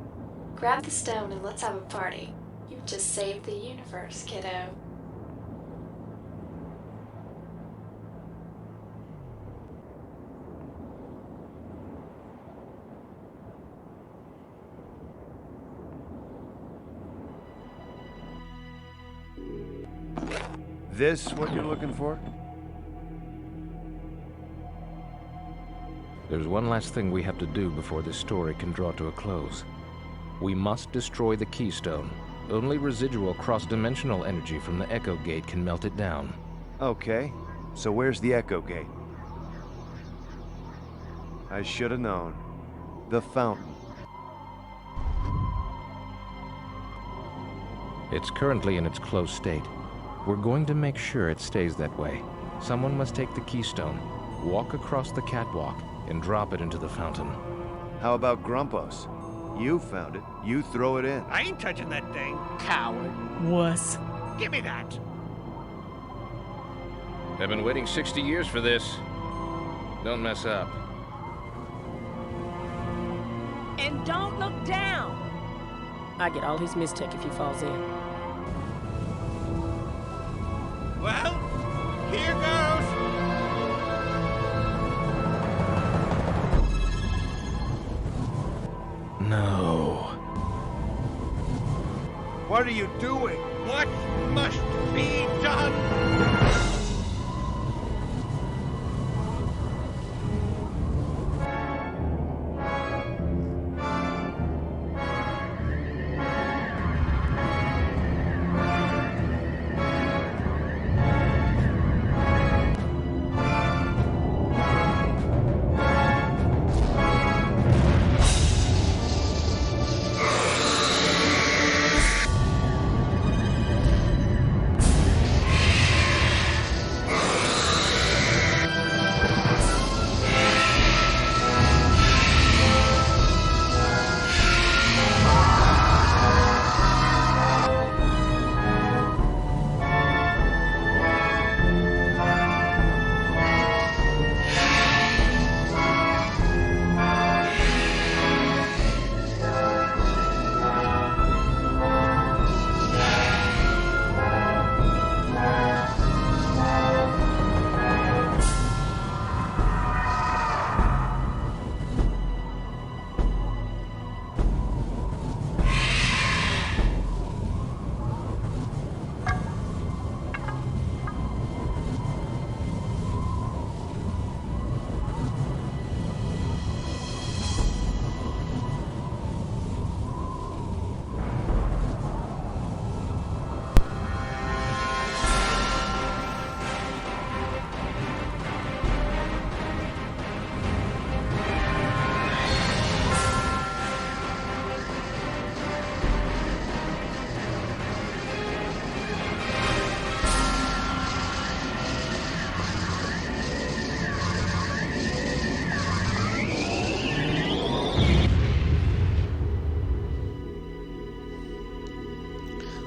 [SPEAKER 11] Grab the stone and let's have a party. You've just saved the universe, kiddo.
[SPEAKER 3] This what you're looking for?
[SPEAKER 5] There's one last thing we have to do before this story can draw to a close. We must destroy the keystone. Only residual cross-dimensional energy from the Echo Gate can melt it down.
[SPEAKER 3] Okay, so where's the Echo Gate? I should have known. The fountain.
[SPEAKER 5] It's currently in its closed state. We're going to make sure it stays that way. Someone must take the keystone, walk across the catwalk, and drop it into the fountain.
[SPEAKER 3] How about Grumpos? You found it. You throw it in.
[SPEAKER 6] I ain't touching that thing.
[SPEAKER 9] Coward. Wuss.
[SPEAKER 6] Give me that.
[SPEAKER 5] I've been waiting 60 years for this. Don't mess up.
[SPEAKER 9] And don't look down.
[SPEAKER 13] I get all his mistake if he falls in.
[SPEAKER 6] Well, here goes.
[SPEAKER 5] No.
[SPEAKER 3] What are you doing?
[SPEAKER 6] What must be done?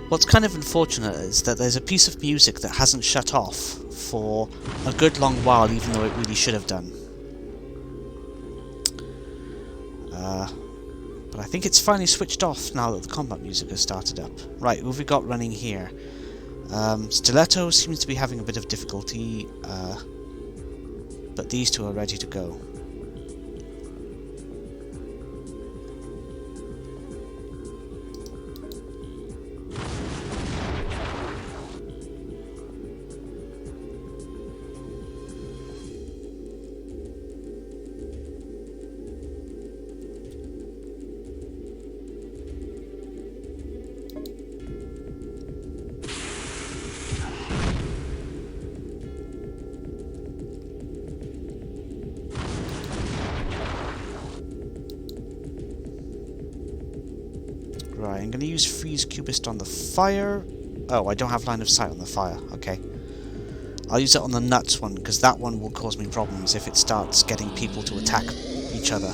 [SPEAKER 1] What's kind of unfortunate is that there's a piece of music that hasn't shut off for a good long while, even though it really should have done. But I think it's finally switched off now that the combat music has started up. Right, who have we got running here? Stiletto seems to be having a bit of difficulty, but these two are ready to go. Right, I'm going to use Freeze Cubist on the fire. Oh, I don't have line of sight on the fire. Okay. I'll use it on the nuts one, because that one will cause me problems if it starts getting people to attack each other.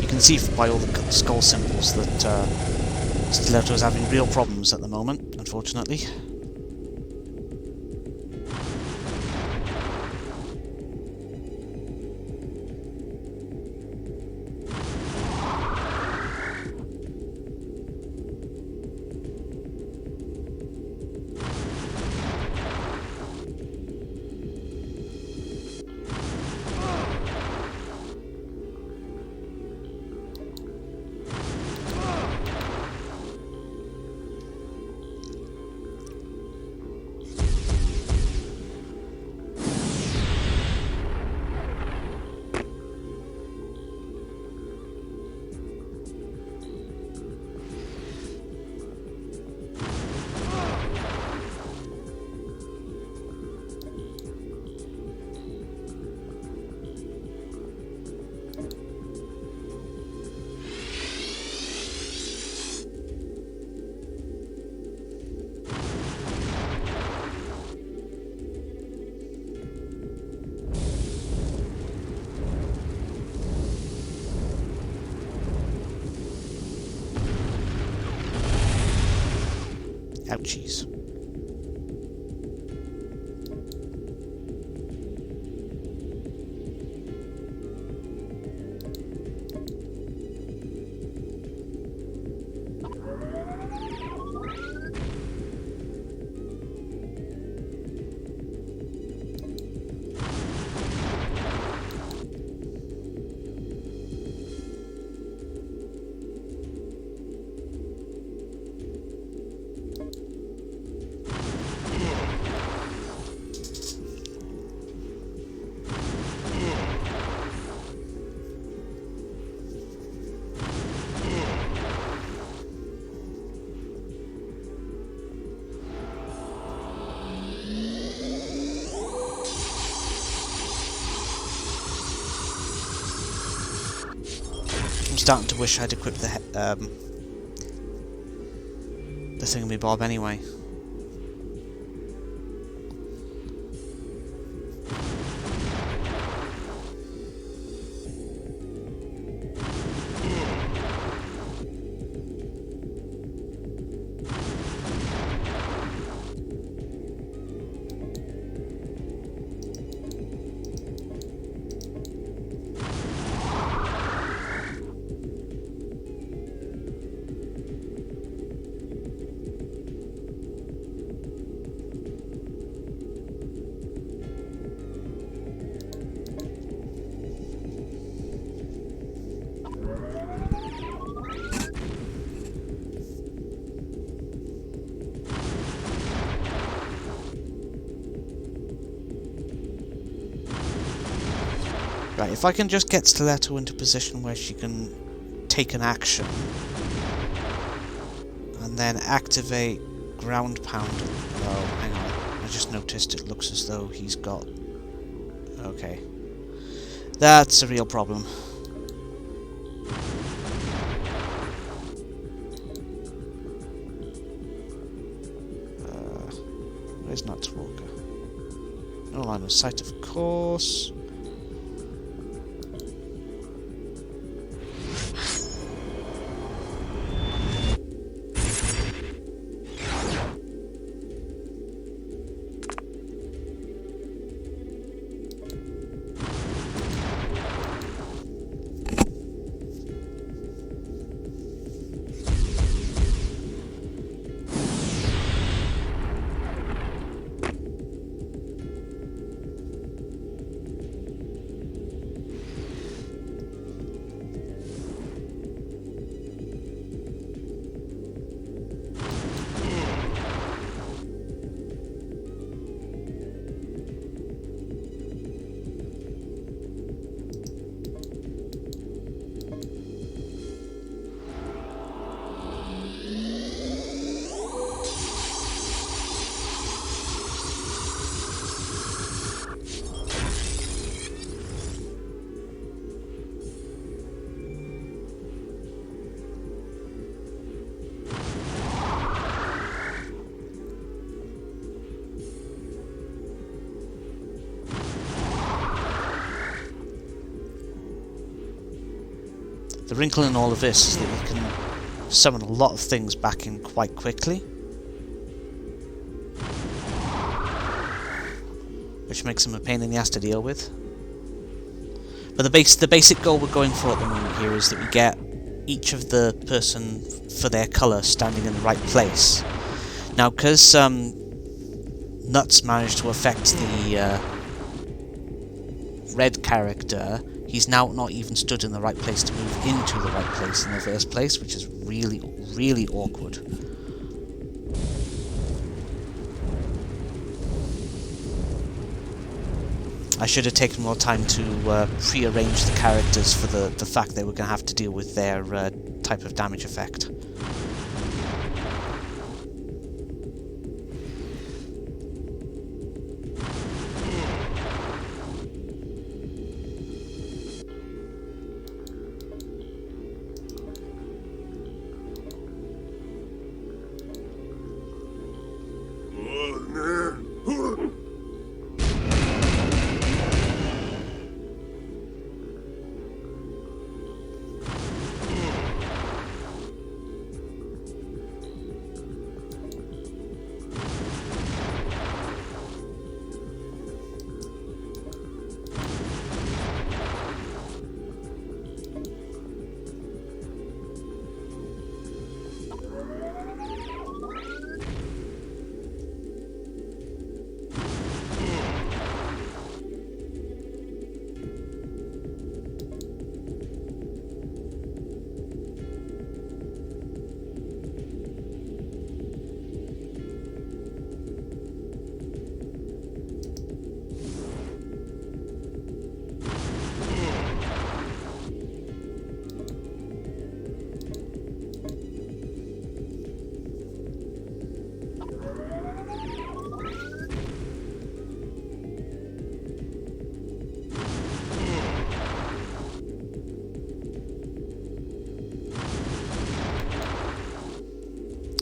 [SPEAKER 1] You can see by all the skull symbols that Stiletto is having real problems at the moment, unfortunately. Ouchies. I'm starting to wish I'd equipped the thingamabob anyway. Right, if I can just get Stiletto into position where she can take an action, and then activate ground pound. Oh, hang on. I just noticed it looks as though he's got... Okay. That's a real problem. Where's Nuts Walker? No line of sight, of course. The wrinkle in all of this is that you can summon a lot of things back in quite quickly, which makes them a pain in the ass to deal with. But the basic goal we're going for at the moment here is that we get each of the person for their colour standing in the right place. Now, because Nuts managed to affect the red character, he's now not even stood in the right place to move into the right place in the first place, which is really, really awkward. I should have taken more time to pre-arrange the characters for the fact they were going to have to deal with their type of damage effect.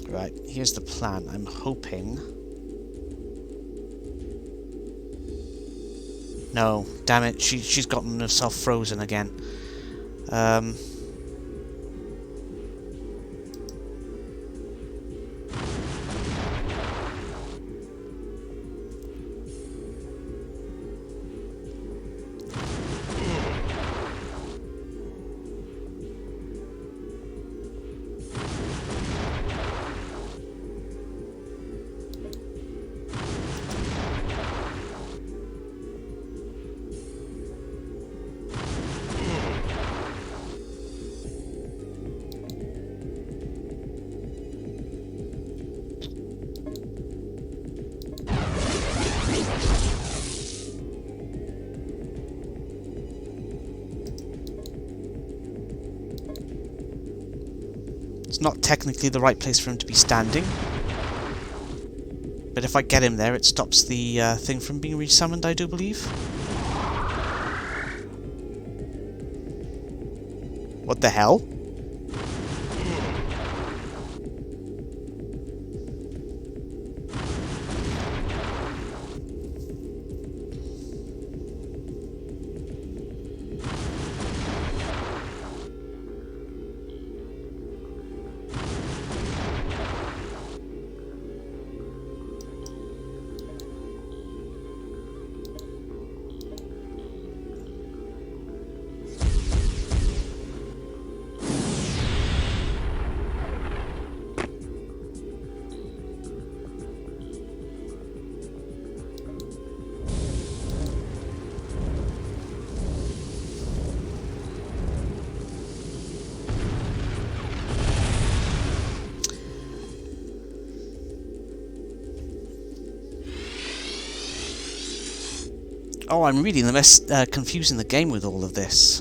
[SPEAKER 1] Right, here's the plan. I'm hoping... No, damn it, she's gotten herself frozen again. It's not technically the right place for him to be standing. But if I get him there, it stops the thing from being resummoned, I do believe. What the hell? Oh, I'm really confusing the game with all of this.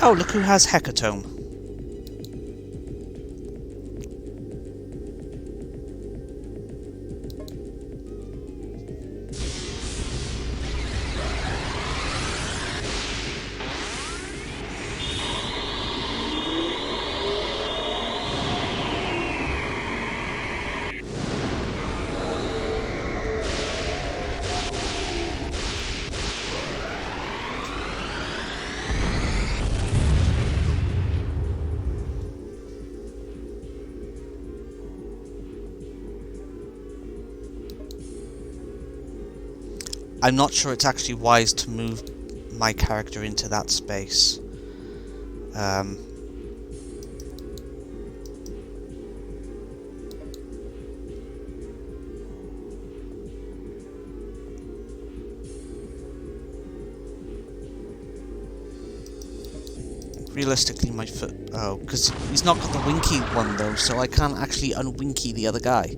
[SPEAKER 1] Oh, look who has Hecatome. I'm not sure it's actually wise to move my character into that space. Realistically, my foot... Oh, because he's not got the winky one though, so I can't actually unwinky the other guy.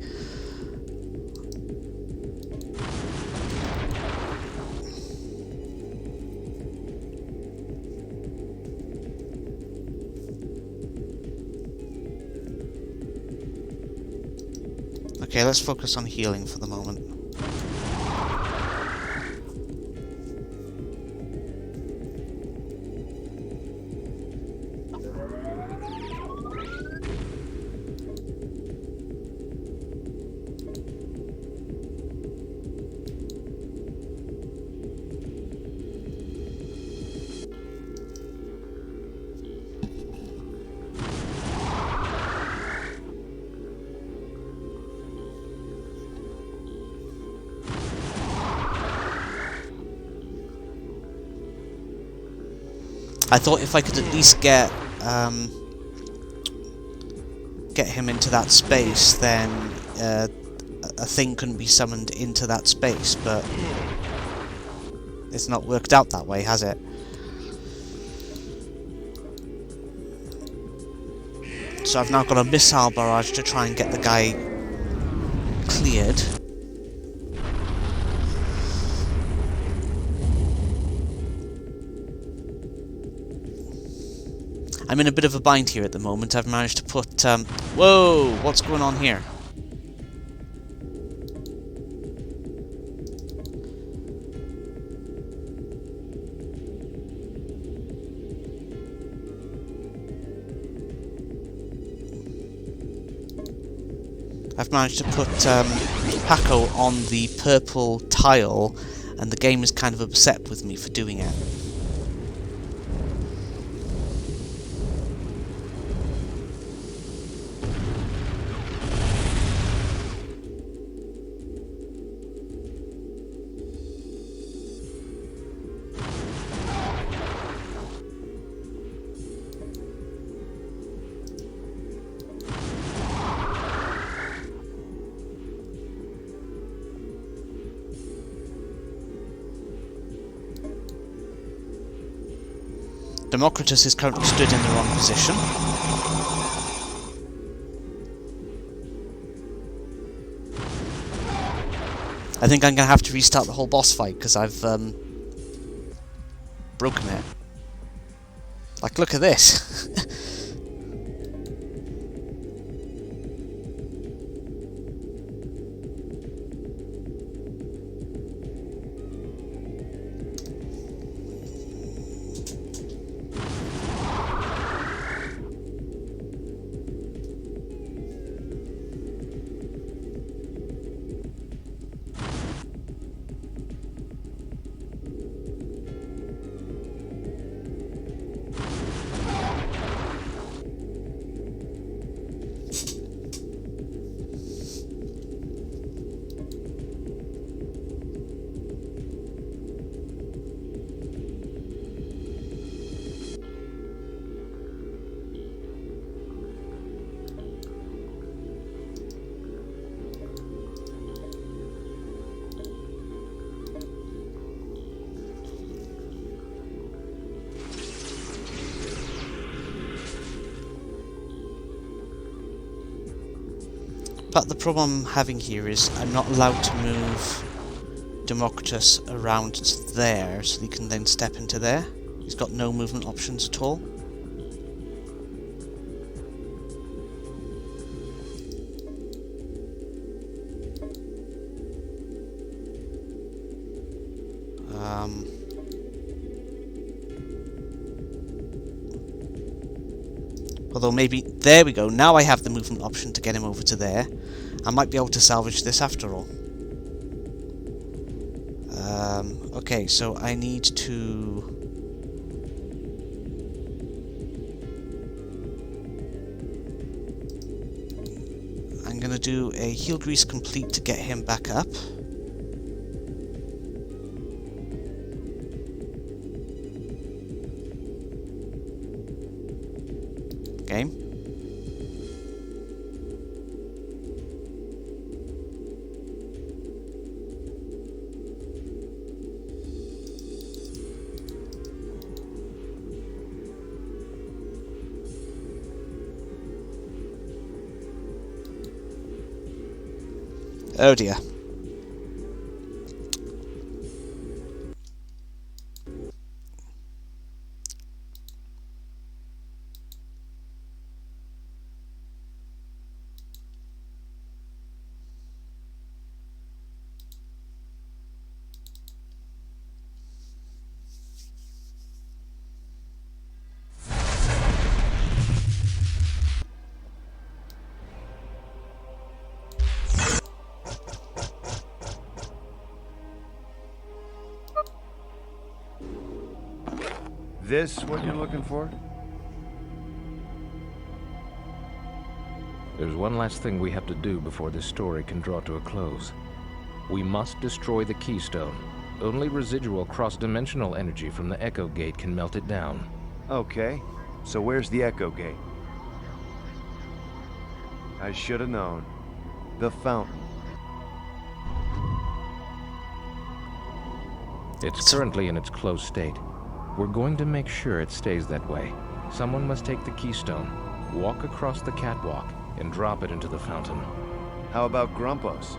[SPEAKER 1] Okay, let's focus on healing for the moment. I thought if I could at least get him into that space, then a thing couldn't be summoned into that space, but it's not worked out that way, has it? So I've now got a missile barrage to try and get the guy cleared. I'm in a bit of a bind here at the moment. I've managed to put... Whoa! What's going on here? I've managed to put Paco on the purple tile, and the game is kind of upset with me for doing it. Democritus is currently stood in the wrong position. I think I'm going to have to restart the whole boss fight because I've broken it. Like, look at this. But the problem I'm having here is I'm not allowed to move Democritus around to there, so he can then step into there. He's got no movement options at all. Although maybe... There we go, now I have the movement option to get him over to there. I might be able to salvage this after all. Okay, so I need to... I'm gonna do a heal grease complete to get him back up. Okay. Oh dear.
[SPEAKER 3] This what you're looking for?
[SPEAKER 5] There's one last thing we have to do before this story can draw to a close. We must destroy the keystone. Only residual cross-dimensional energy from the Echo Gate can melt it down.
[SPEAKER 3] Okay, so where's the Echo Gate? I should have known. The fountain.
[SPEAKER 5] It's currently in its closed state. We're going to make sure it stays that way. Someone must take the keystone, walk across the catwalk, and drop it into the fountain.
[SPEAKER 3] How about Grumpos?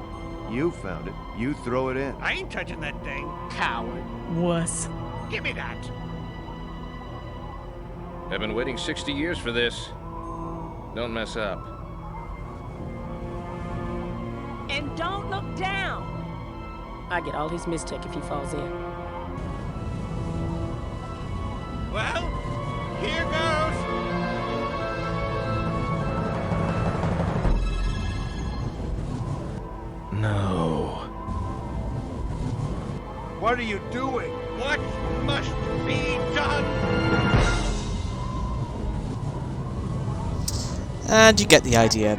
[SPEAKER 3] You found it. You throw it in.
[SPEAKER 6] I ain't touching that thing.
[SPEAKER 9] Coward. Wuss.
[SPEAKER 6] Give me that.
[SPEAKER 5] I've been waiting 60 years for this. Don't mess up.
[SPEAKER 13] And don't look down. I get all his mistech if he falls in.
[SPEAKER 6] Well, here goes.
[SPEAKER 5] No.
[SPEAKER 3] What are you doing?
[SPEAKER 6] What must be done?
[SPEAKER 1] And you get the idea.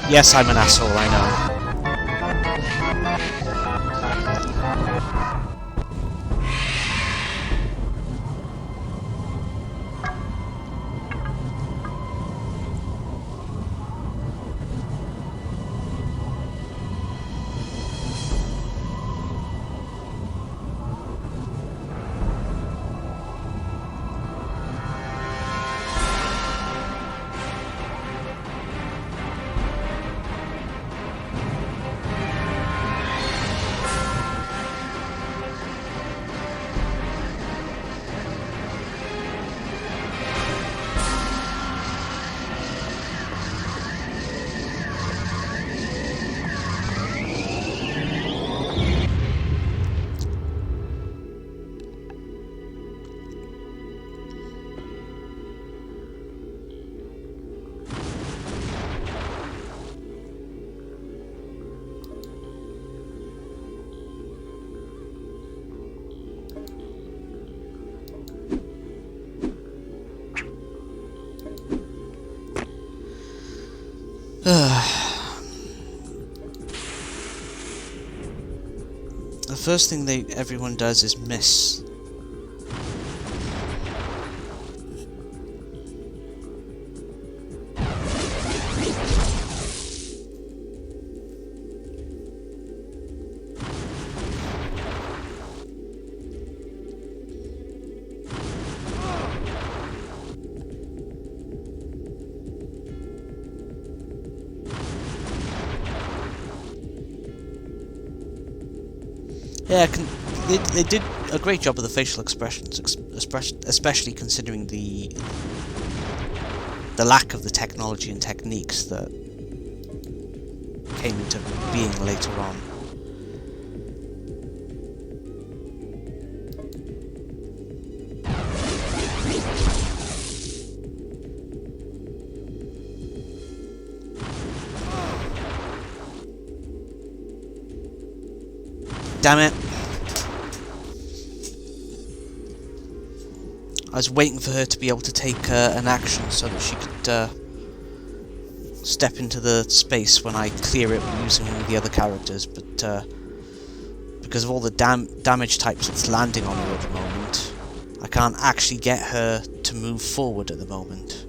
[SPEAKER 1] Yes, I'm an asshole, I know. The first thing everyone does is miss. Yeah, they did a great job of the facial expressions, especially considering the lack of the technology and techniques that came into being later on. Damn it. I was waiting for her to be able to take an action so that she could step into the space when I clear it using one of the other characters, but because of all the damage types it's landing on her at the moment, I can't actually get her to move forward at the moment.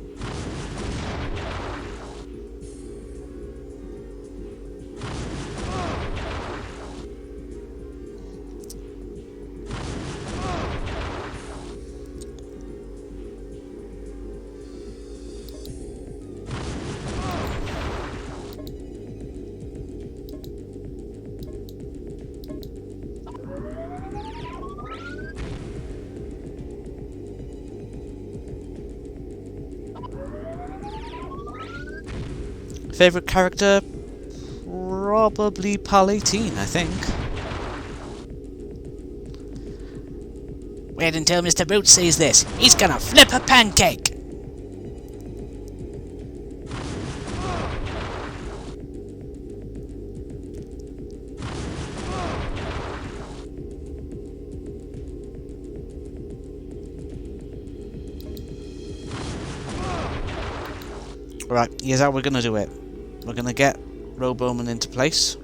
[SPEAKER 1] Favourite character? Probably Pal 18, I think.
[SPEAKER 14] Wait until Mr. Boots sees this. He's gonna flip a pancake!
[SPEAKER 1] Right, here's how we're gonna do it. We're gonna get Roboman into place.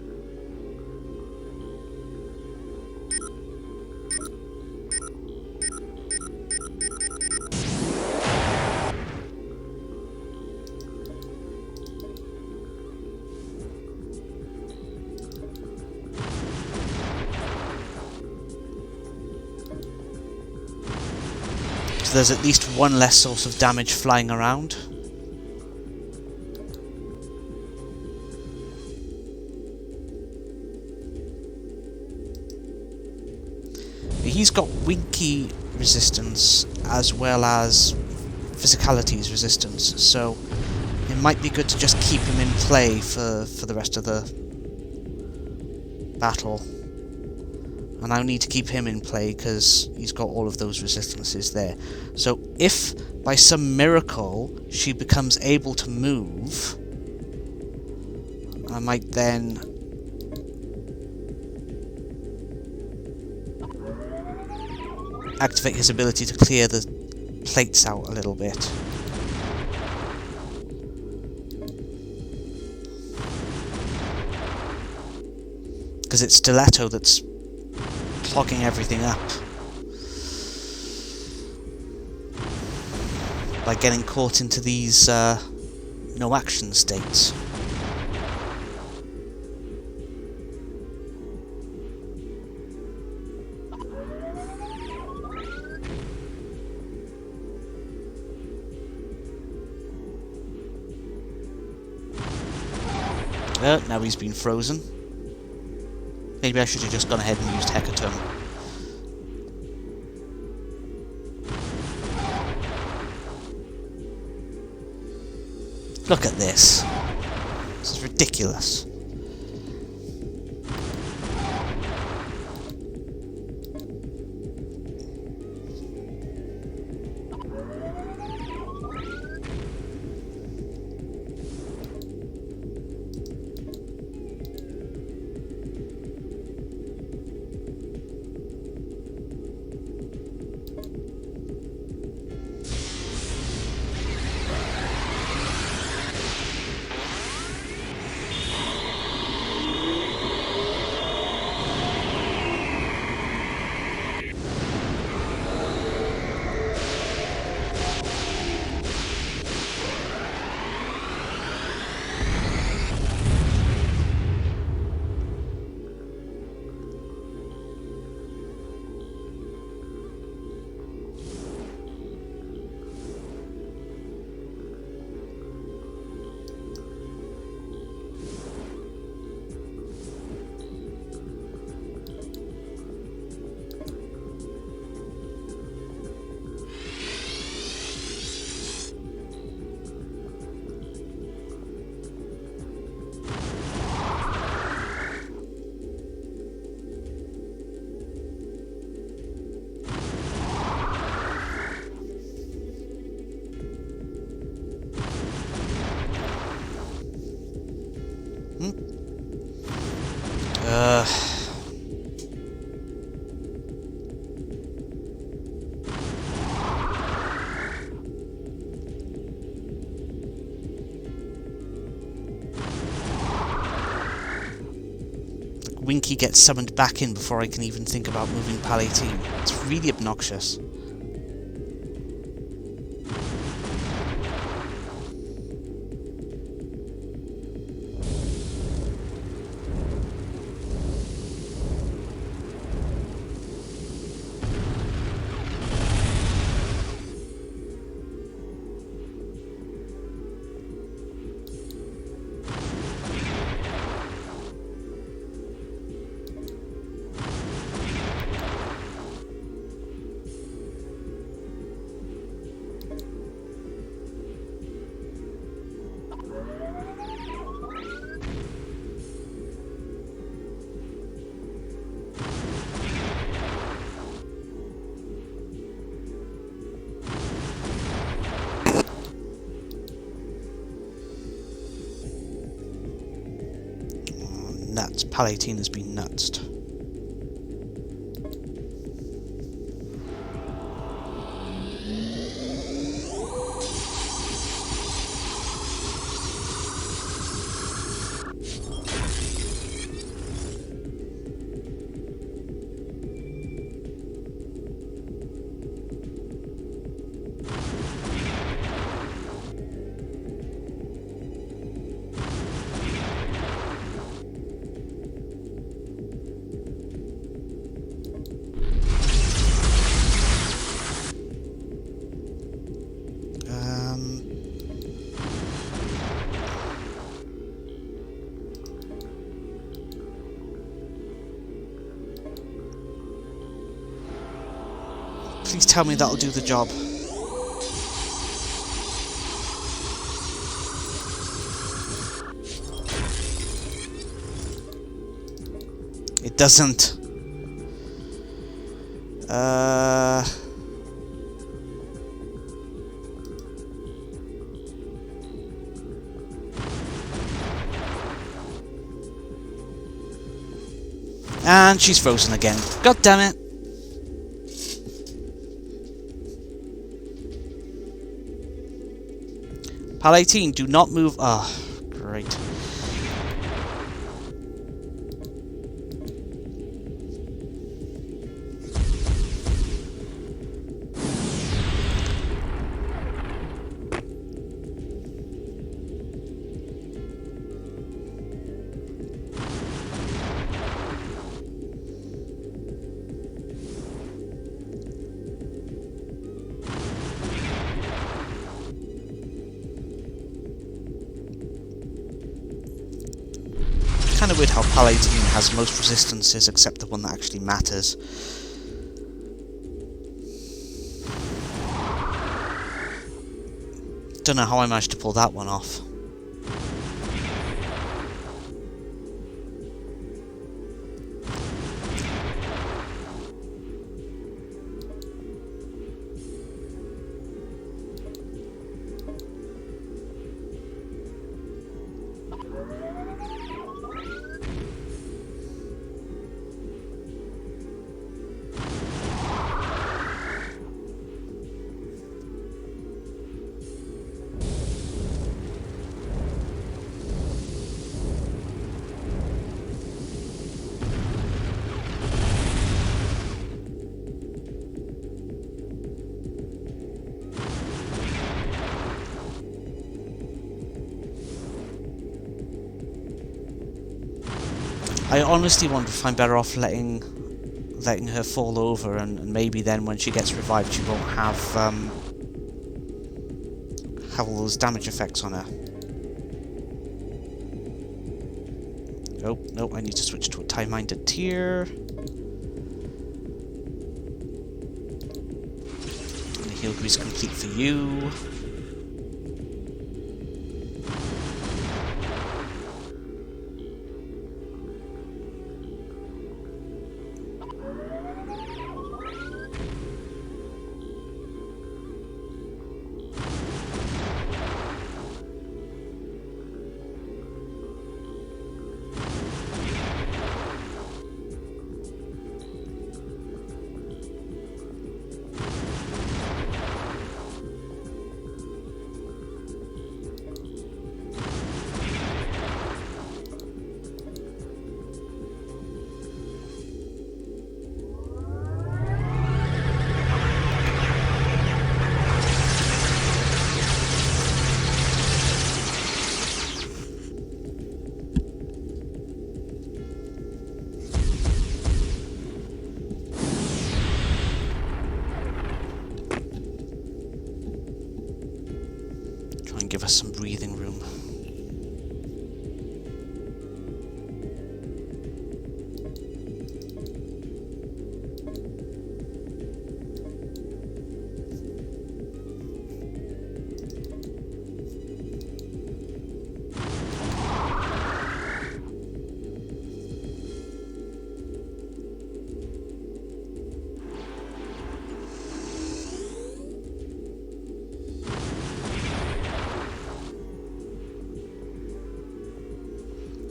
[SPEAKER 1] So there's at least one less source of damage flying around. He's got Winky resistance as well as physicalities resistance, so it might be good to just keep him in play for the rest of the battle. And I need to keep him in play because he's got all of those resistances there. So if by some miracle she becomes able to move, I might then activate his ability to clear the plates out a little bit. Because it's Stiletto that's clogging everything up by getting caught into these no action states. Now he's been frozen. Maybe I should have just gone ahead and used Hecatomb. Look at this. This is ridiculous. Winky gets summoned back in before I can even think about moving Pal 18. It's really obnoxious. Nuts. Pal 18 has been nutsed. Please tell me that'll do the job. It doesn't. And she's frozen again. God damn it. Pal 18, do not move. Ah, oh, great. Kind of weird how Pal 18 has most resistances except the one that actually matters. Don't know how I managed to pull that one off. I honestly wonder if I'm better off letting her fall over, and maybe then when she gets revived she won't have all those damage effects on her. Oh, no, I need to switch to a time-minded tier. And the heal grease complete for you.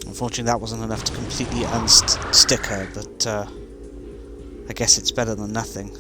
[SPEAKER 1] Unfortunately, that wasn't enough to completely unstick her, but I guess it's better than nothing.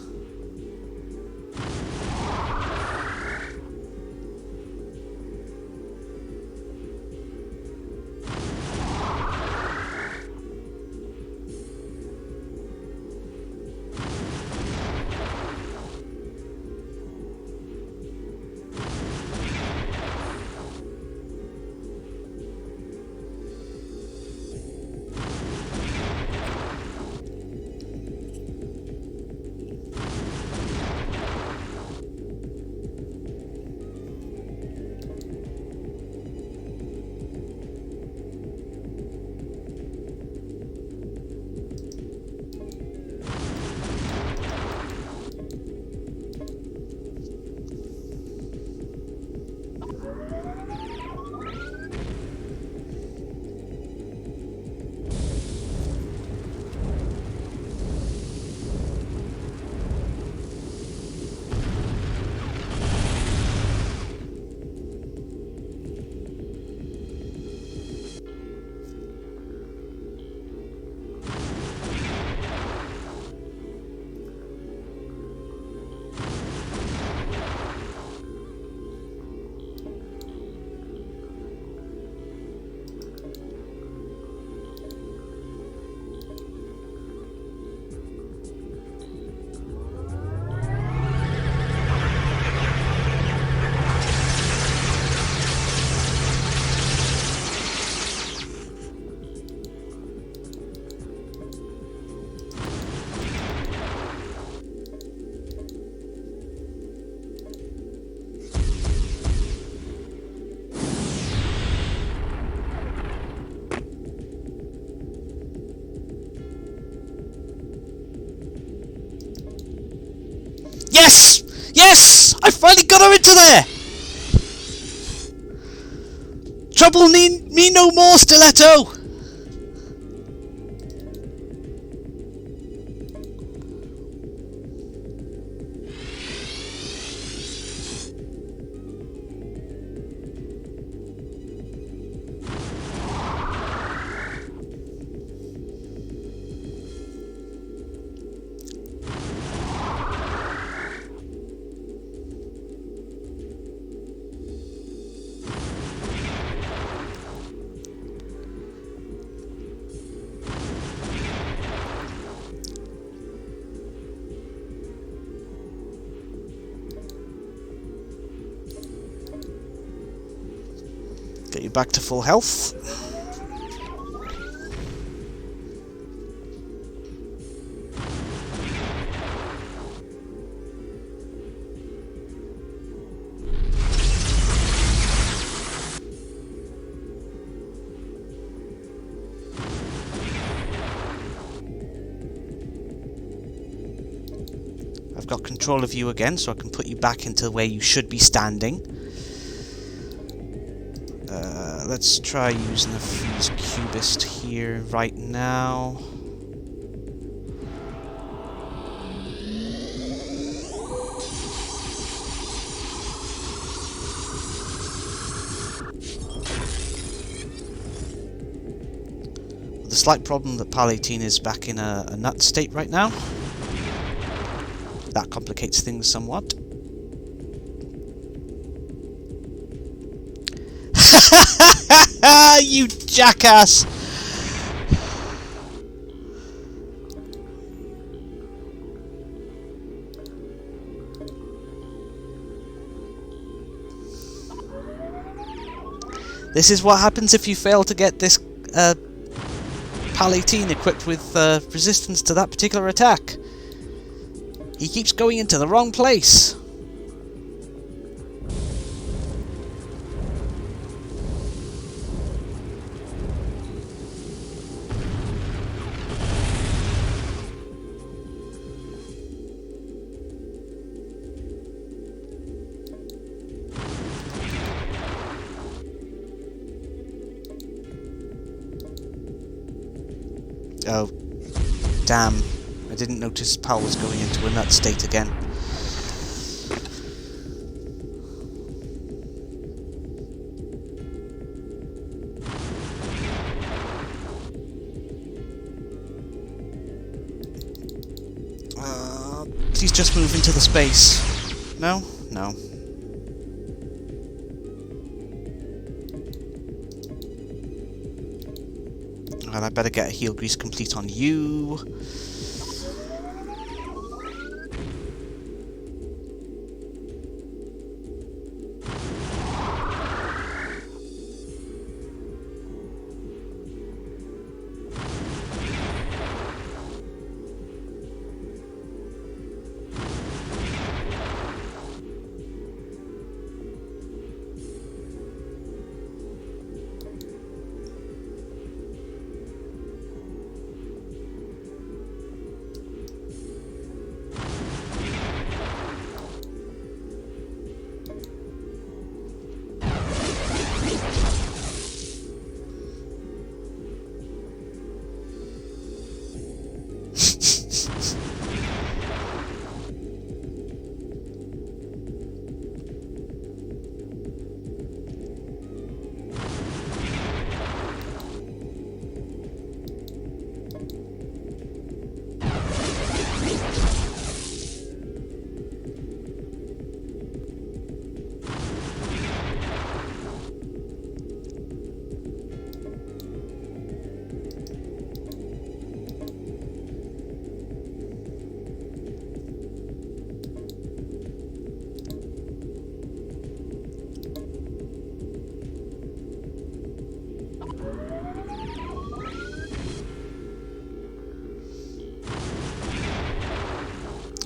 [SPEAKER 1] Yes! Yes! I finally got her into there! Trouble need me no more, Stiletto! Get you back to full health. I've got control of you again, so I can put you back into where you should be standing. Let's try using the Fuse Cubist here right now. The slight problem that Palatine is back in a nut state right now. That complicates things somewhat. You jackass! This is what happens if you fail to get this Palatine equipped with resistance to that particular attack. He keeps going into the wrong place. Oh, damn. I didn't notice Pal was going into a nut state again. he's just moving to the space. No? No. Well, I better get a heal grease complete on you.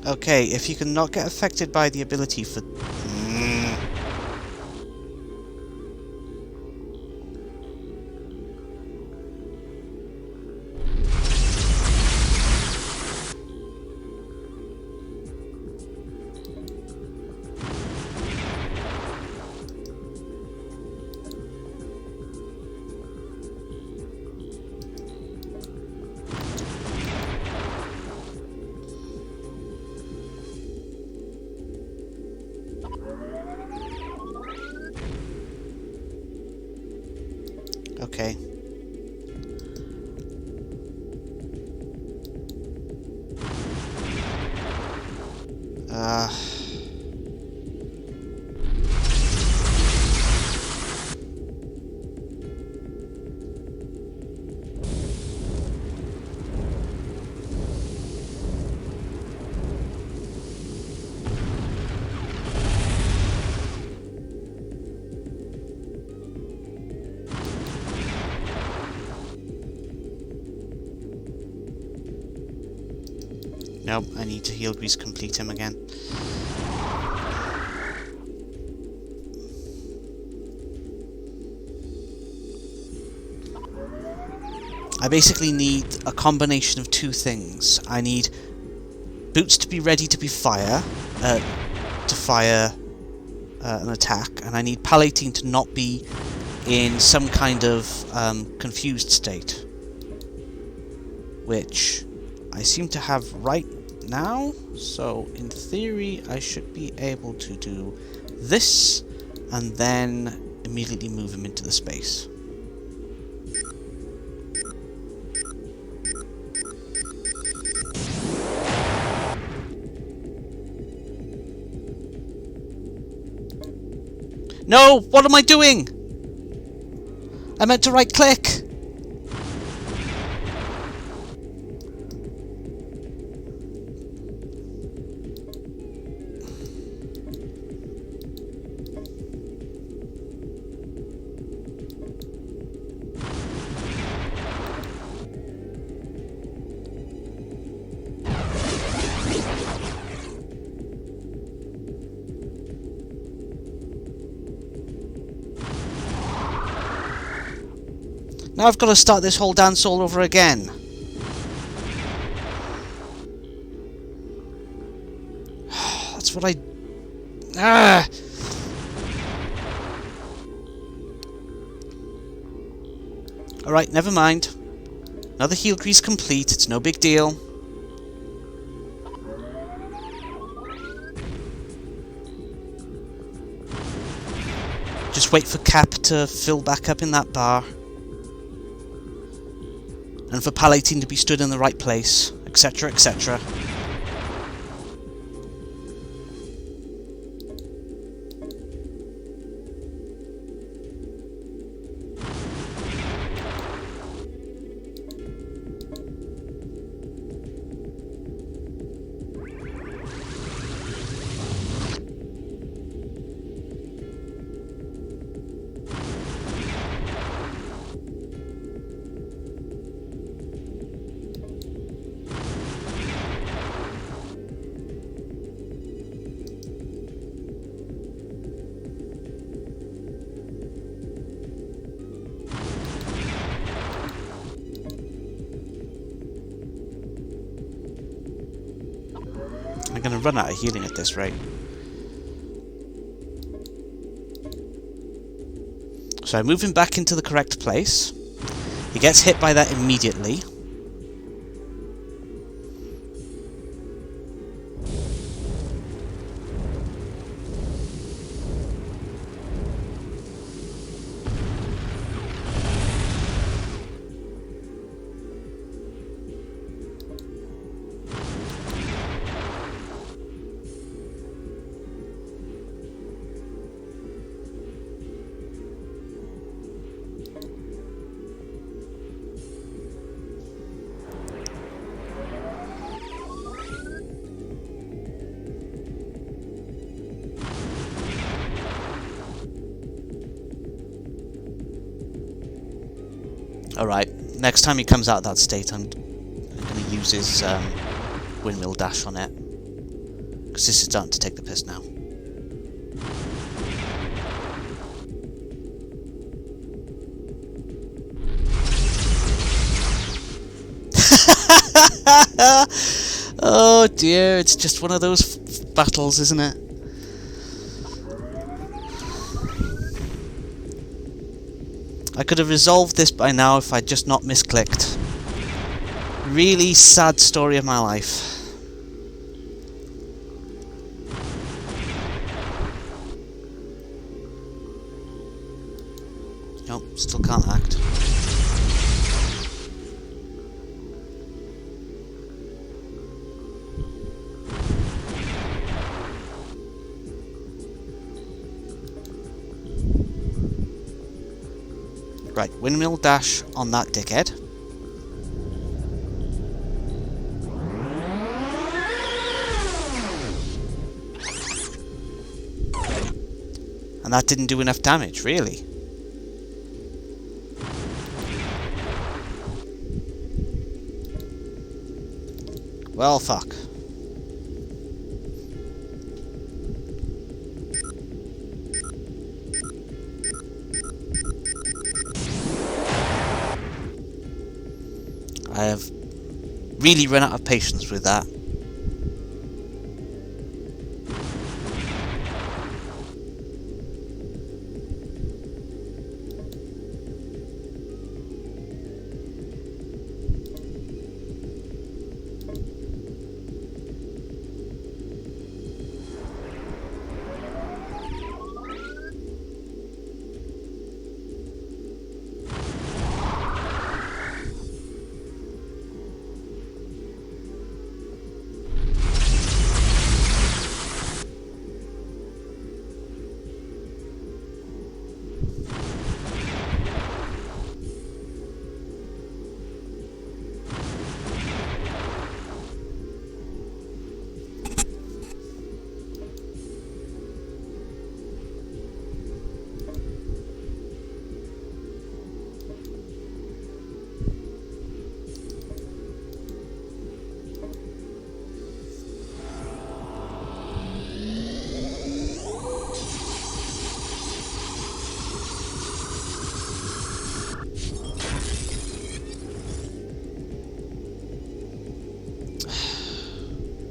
[SPEAKER 1] Okay, if you can not get affected by the ability for... Okay. Nope, I need to heal grease complete him again. I basically need a combination of two things. I need boots to be ready to fire an attack, and I need Palatine to not be in some kind of confused state, which I seem to have right now, so in theory I should be able to do this and then immediately move him into the space. No! What am I doing? I meant to right click! Now I've got to start this whole dance all over again. That's what I... Ah! Alright, never mind. Another heal grease complete, it's no big deal. Just wait for Cap to fill back up in that bar. And for Palatine to be stood in the right place, etc, etc. I'm going to run out of healing at this rate. So I move him back into the correct place. He gets hit by that immediately. Alright, next time he comes out of that state, I'm going to use his windmill dash on it. Because this is starting to take the piss now. Oh dear, it's just one of those battles, isn't it? I could have resolved this by now if I'd just not misclicked. Really sad story of my life. Nope, still can't act. Right, windmill dash on that dickhead. And that didn't do enough damage, really. Well, fuck. I have really run out of patience with that.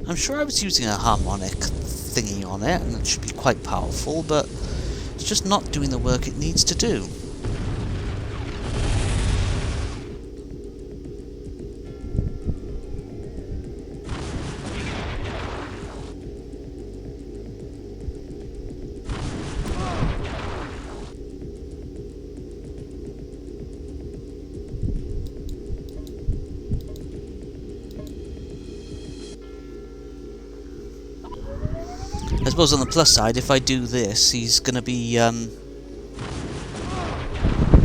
[SPEAKER 1] I'm sure I was using a harmonic thingy on it, and it should be quite powerful, but it's just not doing the work it needs to do. I suppose on the plus side, if I do this, he's going to be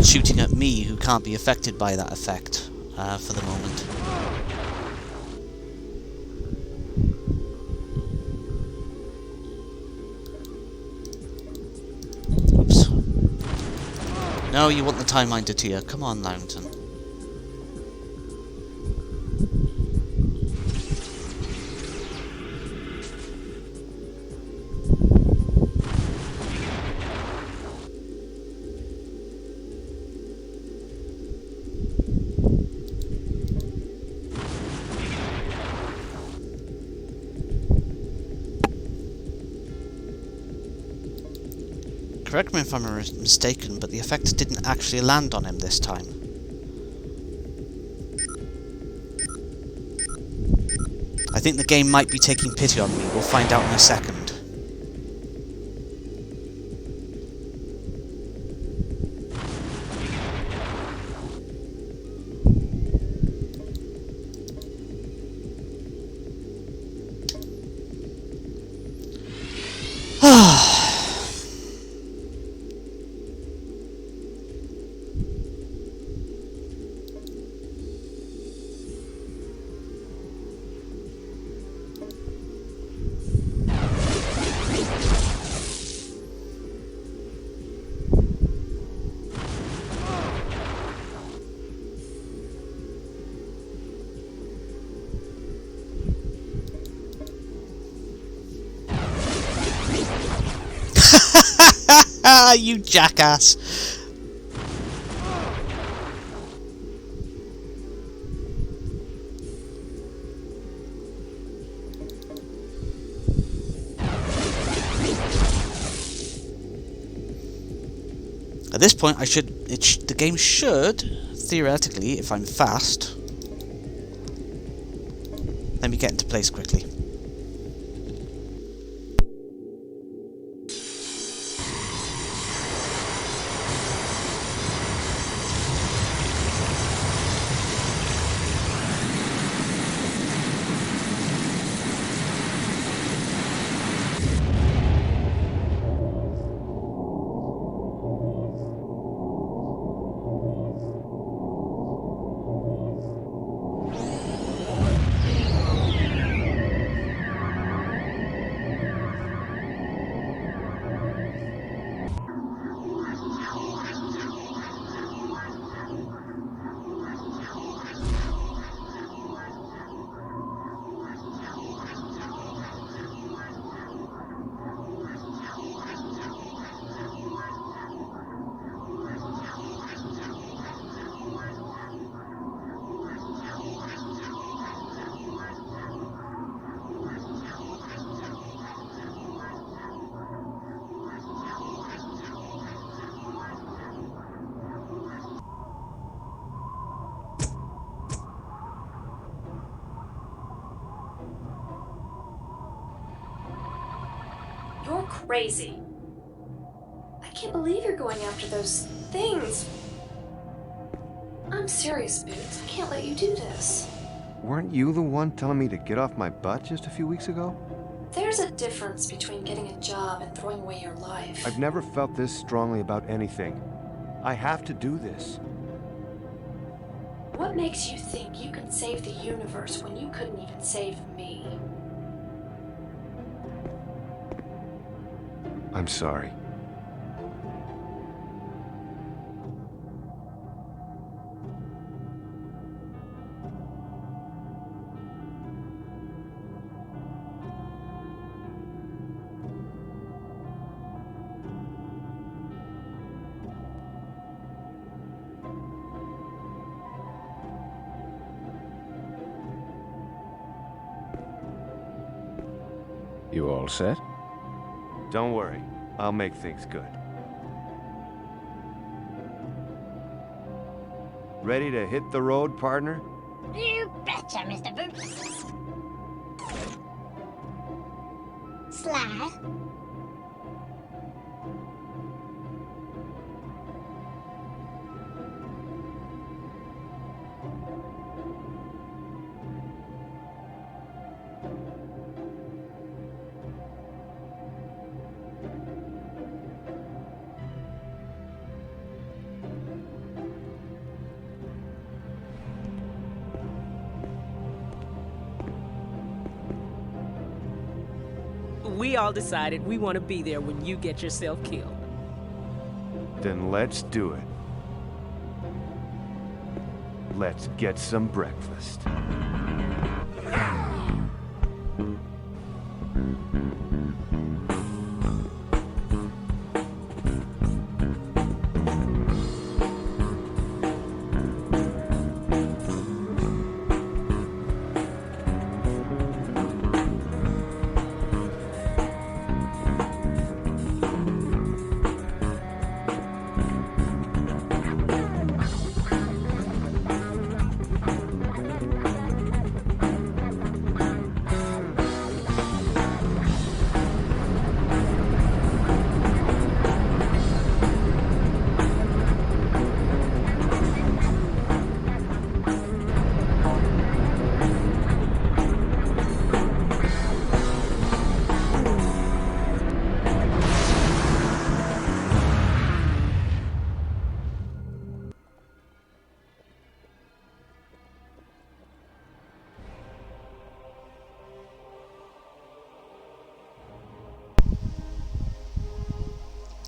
[SPEAKER 1] shooting at me, who can't be affected by that effect for the moment. Oops. No, you want the Time Minder tier. Come on, Loungton. correct me if I'm mistaken, but the effect didn't actually land on him this time. I think the game might be taking pity on me. We'll find out in a second. You jackass! At this point, the game should, theoretically, if I'm fast, let me get into place quickly.
[SPEAKER 11] You're crazy. I can't believe you're going after those things. I'm serious, Boots. I can't let you do this.
[SPEAKER 3] Weren't you the one telling me to get off my butt just a few weeks ago?
[SPEAKER 11] There's a difference between getting a job and throwing away your life.
[SPEAKER 3] I've never felt this strongly about anything. I have to do this.
[SPEAKER 11] What makes you think you can save the universe when you couldn't even save me?
[SPEAKER 3] I'm sorry.
[SPEAKER 5] You all set?
[SPEAKER 3] Don't worry. I'll make things good. Ready to hit the road, partner?
[SPEAKER 10] You betcha, Mr. Boots. Sly.
[SPEAKER 13] We all decided we want to be there when you get yourself killed.
[SPEAKER 3] Then let's do it. Let's get some breakfast.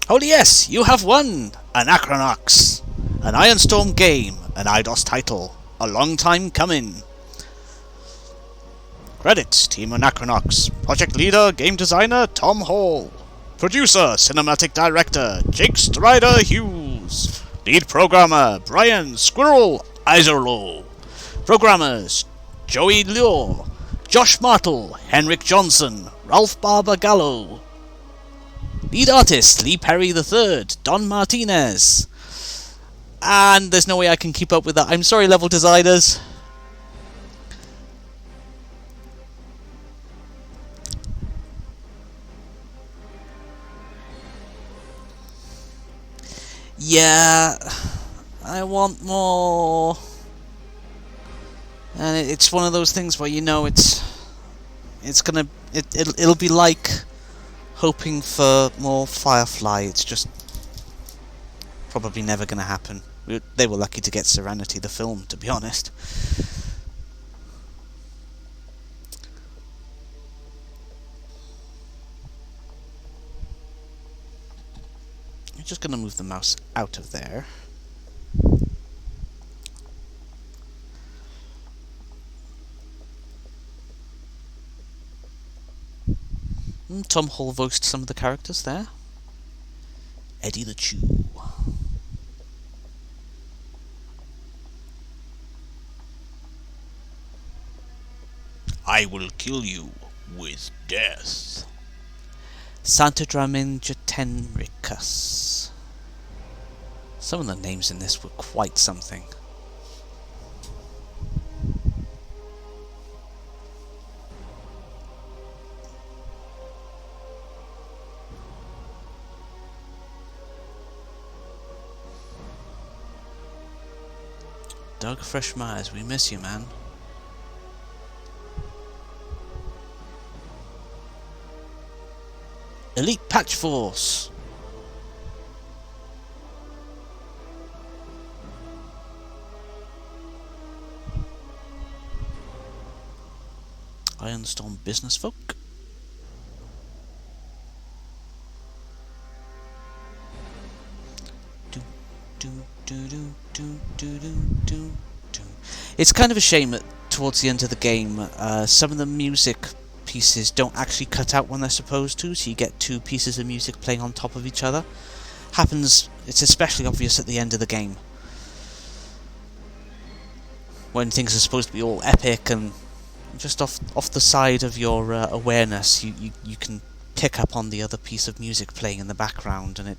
[SPEAKER 1] Oh yes, you have won! Anachronox! An Ironstorm game, an IDOS title. A long time coming. Credits, Team Anachronox. Project Leader, Game Designer, Tom Hall. Producer, Cinematic Director, Jake Strider Hughes. Lead Programmer, Brian Squirrel Iserloh. Programmers, Joey Lure, Josh Martle, Henrik Johnson, Ralph Barber Gallo. Lead Artist, Lee Perry III, Don Martinez. And there's no way I can keep up with that. I'm sorry, level designers. Yeah, I want more. And it's one of those things where you know it'll be like hoping for more Firefly. It's just probably never going to happen. They were lucky to get Serenity, the film, to be honest. I'm just going to move the mouse out of there. Tom Hall voiced some of the characters there. Eddie the Chew. I will kill you with death. Santa Draminjatenricus. Some of the names in this were quite something. Doug Fresh Myers, we miss you, man. Elite Patch Force. Ironstorm Business Folk. It's kind of a shame that towards the end of the game, some of the music pieces don't actually cut out when they're supposed to, so you get two pieces of music playing on top of each other. It's especially obvious at the end of the game, when things are supposed to be all epic and just off the side of your awareness, you can pick up on the other piece of music playing in the background, and it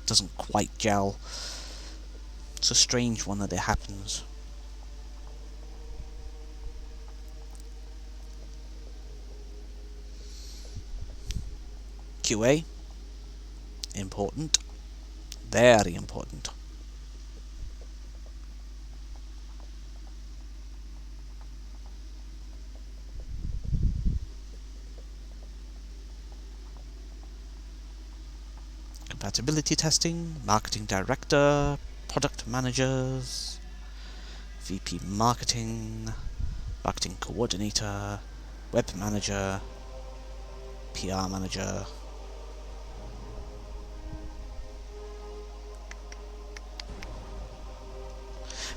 [SPEAKER 1] doesn't quite gel. It's a strange one that it happens. QA, important, very important. Compatibility testing, marketing director, product managers, VP marketing, marketing coordinator, web manager, PR manager.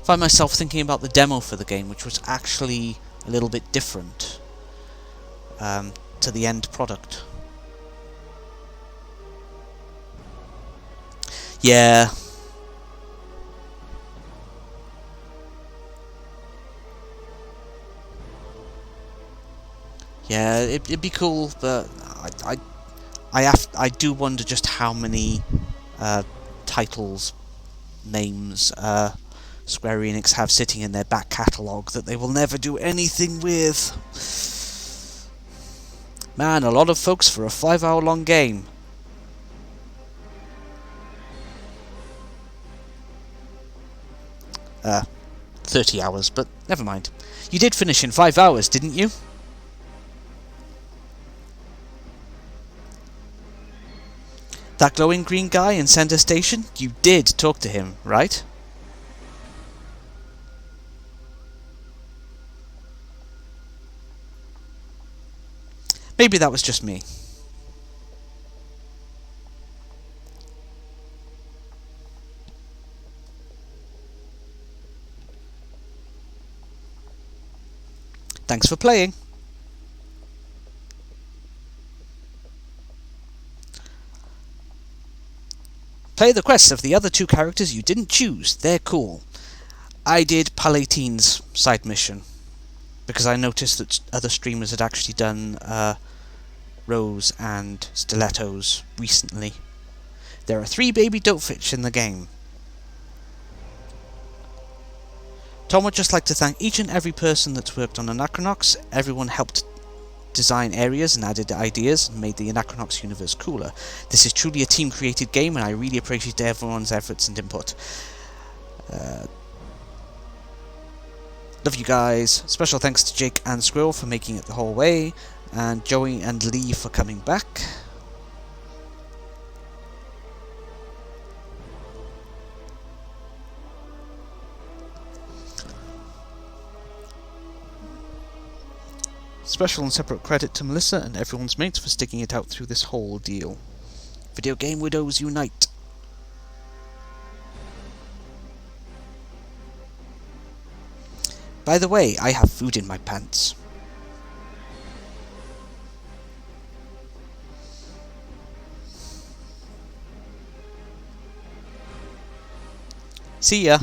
[SPEAKER 1] Find myself thinking about the demo for the game, which was actually a little bit different to the end product. Yeah. Yeah, it'd be cool, but I do wonder just how many titles, names, Square Enix have sitting in their back catalogue that they will never do anything with. Man, a lot of folks for a 5-hour-long game. Uh, 30 hours, but never mind. You did finish in 5 hours, didn't you? That glowing green guy in Center Station? You did talk to him, right? Maybe that was just me. Thanks for playing. Play the quests of the other 2 characters you didn't choose. They're cool. I did Palatine's side mission because I noticed that other streamers had actually done Rose and Stilettos recently. There are 3 baby Dotefish in the game. Tom would just like to thank each and every person that's worked on Anachronox. Everyone helped design areas and added ideas and made the Anachronox universe cooler. This is truly a team-created game and I really appreciate everyone's efforts and input. Love you guys. Special thanks to Jake and Squirrel for making it the whole way, and Joey and Lee for coming back. Special and separate credit to Melissa and everyone's mates for sticking it out through this whole deal. Video Game Widows Unite! By the way, I have food in my pants. See ya!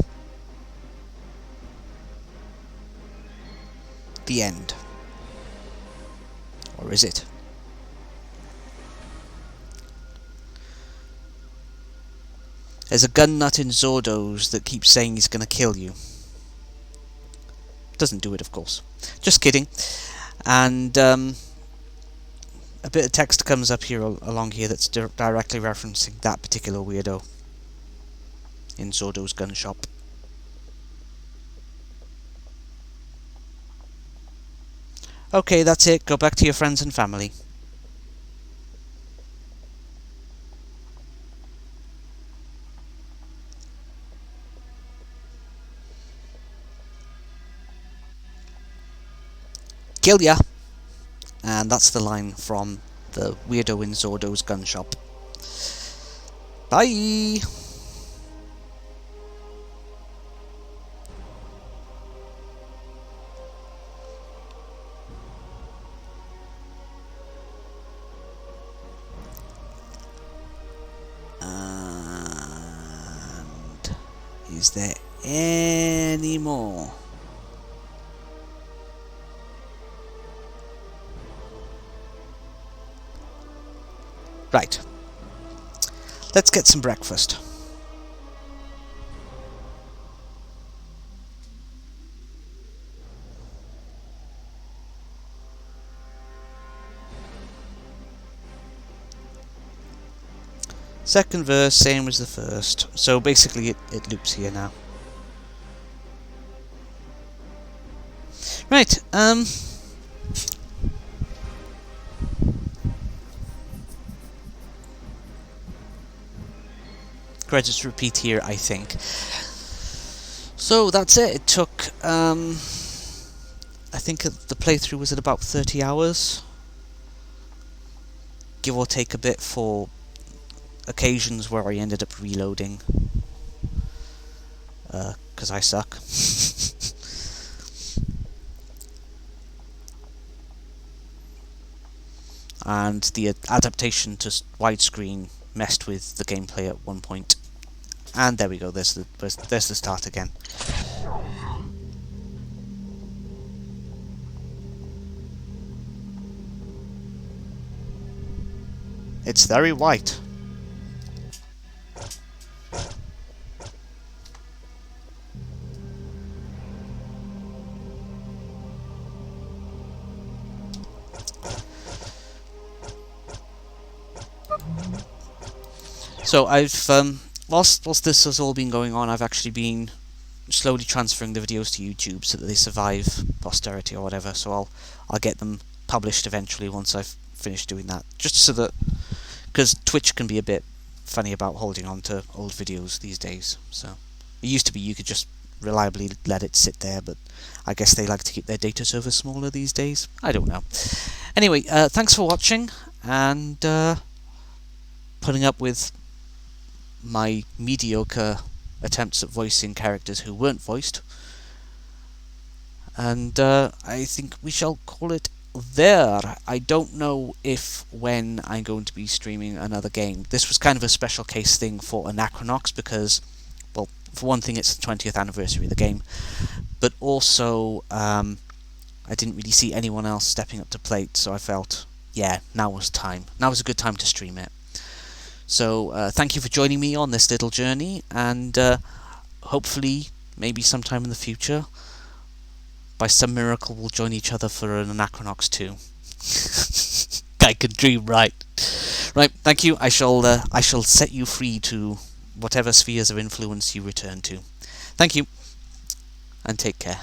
[SPEAKER 1] The end. Or is it? There's a gun nut in Zordo's that keeps saying he's gonna kill you. Doesn't do it, of course. Just kidding. And a bit of text comes up here along here that's directly referencing that particular weirdo in Zordo's gun shop. Okay, that's it. Go back to your friends and family. Kill ya! And that's the line from the weirdo in Zordo's gun shop. Bye! Is there any more? Right. Let's get some breakfast. Second verse, same as the first. So basically it loops here now. Right, credits repeat here, I think. So that's it. It took, I think the playthrough was at about 30 hours. Give or take a bit for occasions where I ended up reloading. Because I suck. And the adaptation to widescreen messed with the gameplay at one point. And there we go, there's the start again. It's very white. So I've, whilst this has all been going on, I've actually been slowly transferring the videos to YouTube so that they survive posterity or whatever. So I'll get them published eventually once I've finished doing that. Just so that, because Twitch can be a bit funny about holding on to old videos these days. So it used to be you could just reliably let it sit there, but I guess they like to keep their data server smaller these days. I don't know. Anyway, thanks for watching and putting up with my mediocre attempts at voicing characters who weren't voiced. And I think we shall call it there. I don't know if when I'm going to be streaming another game. This was kind of a special case thing for Anachronox because, well, for one thing, it's the 20th anniversary of the game, but also I didn't really see anyone else stepping up to plate, so I felt, yeah, now was time. Now was a good time to stream it. So thank you for joining me on this little journey, and hopefully, maybe sometime in the future, by some miracle, we'll join each other for an Anachronox 2. I could dream, right? Right, thank you. I shall set you free to whatever spheres of influence you return to. Thank you, and take care.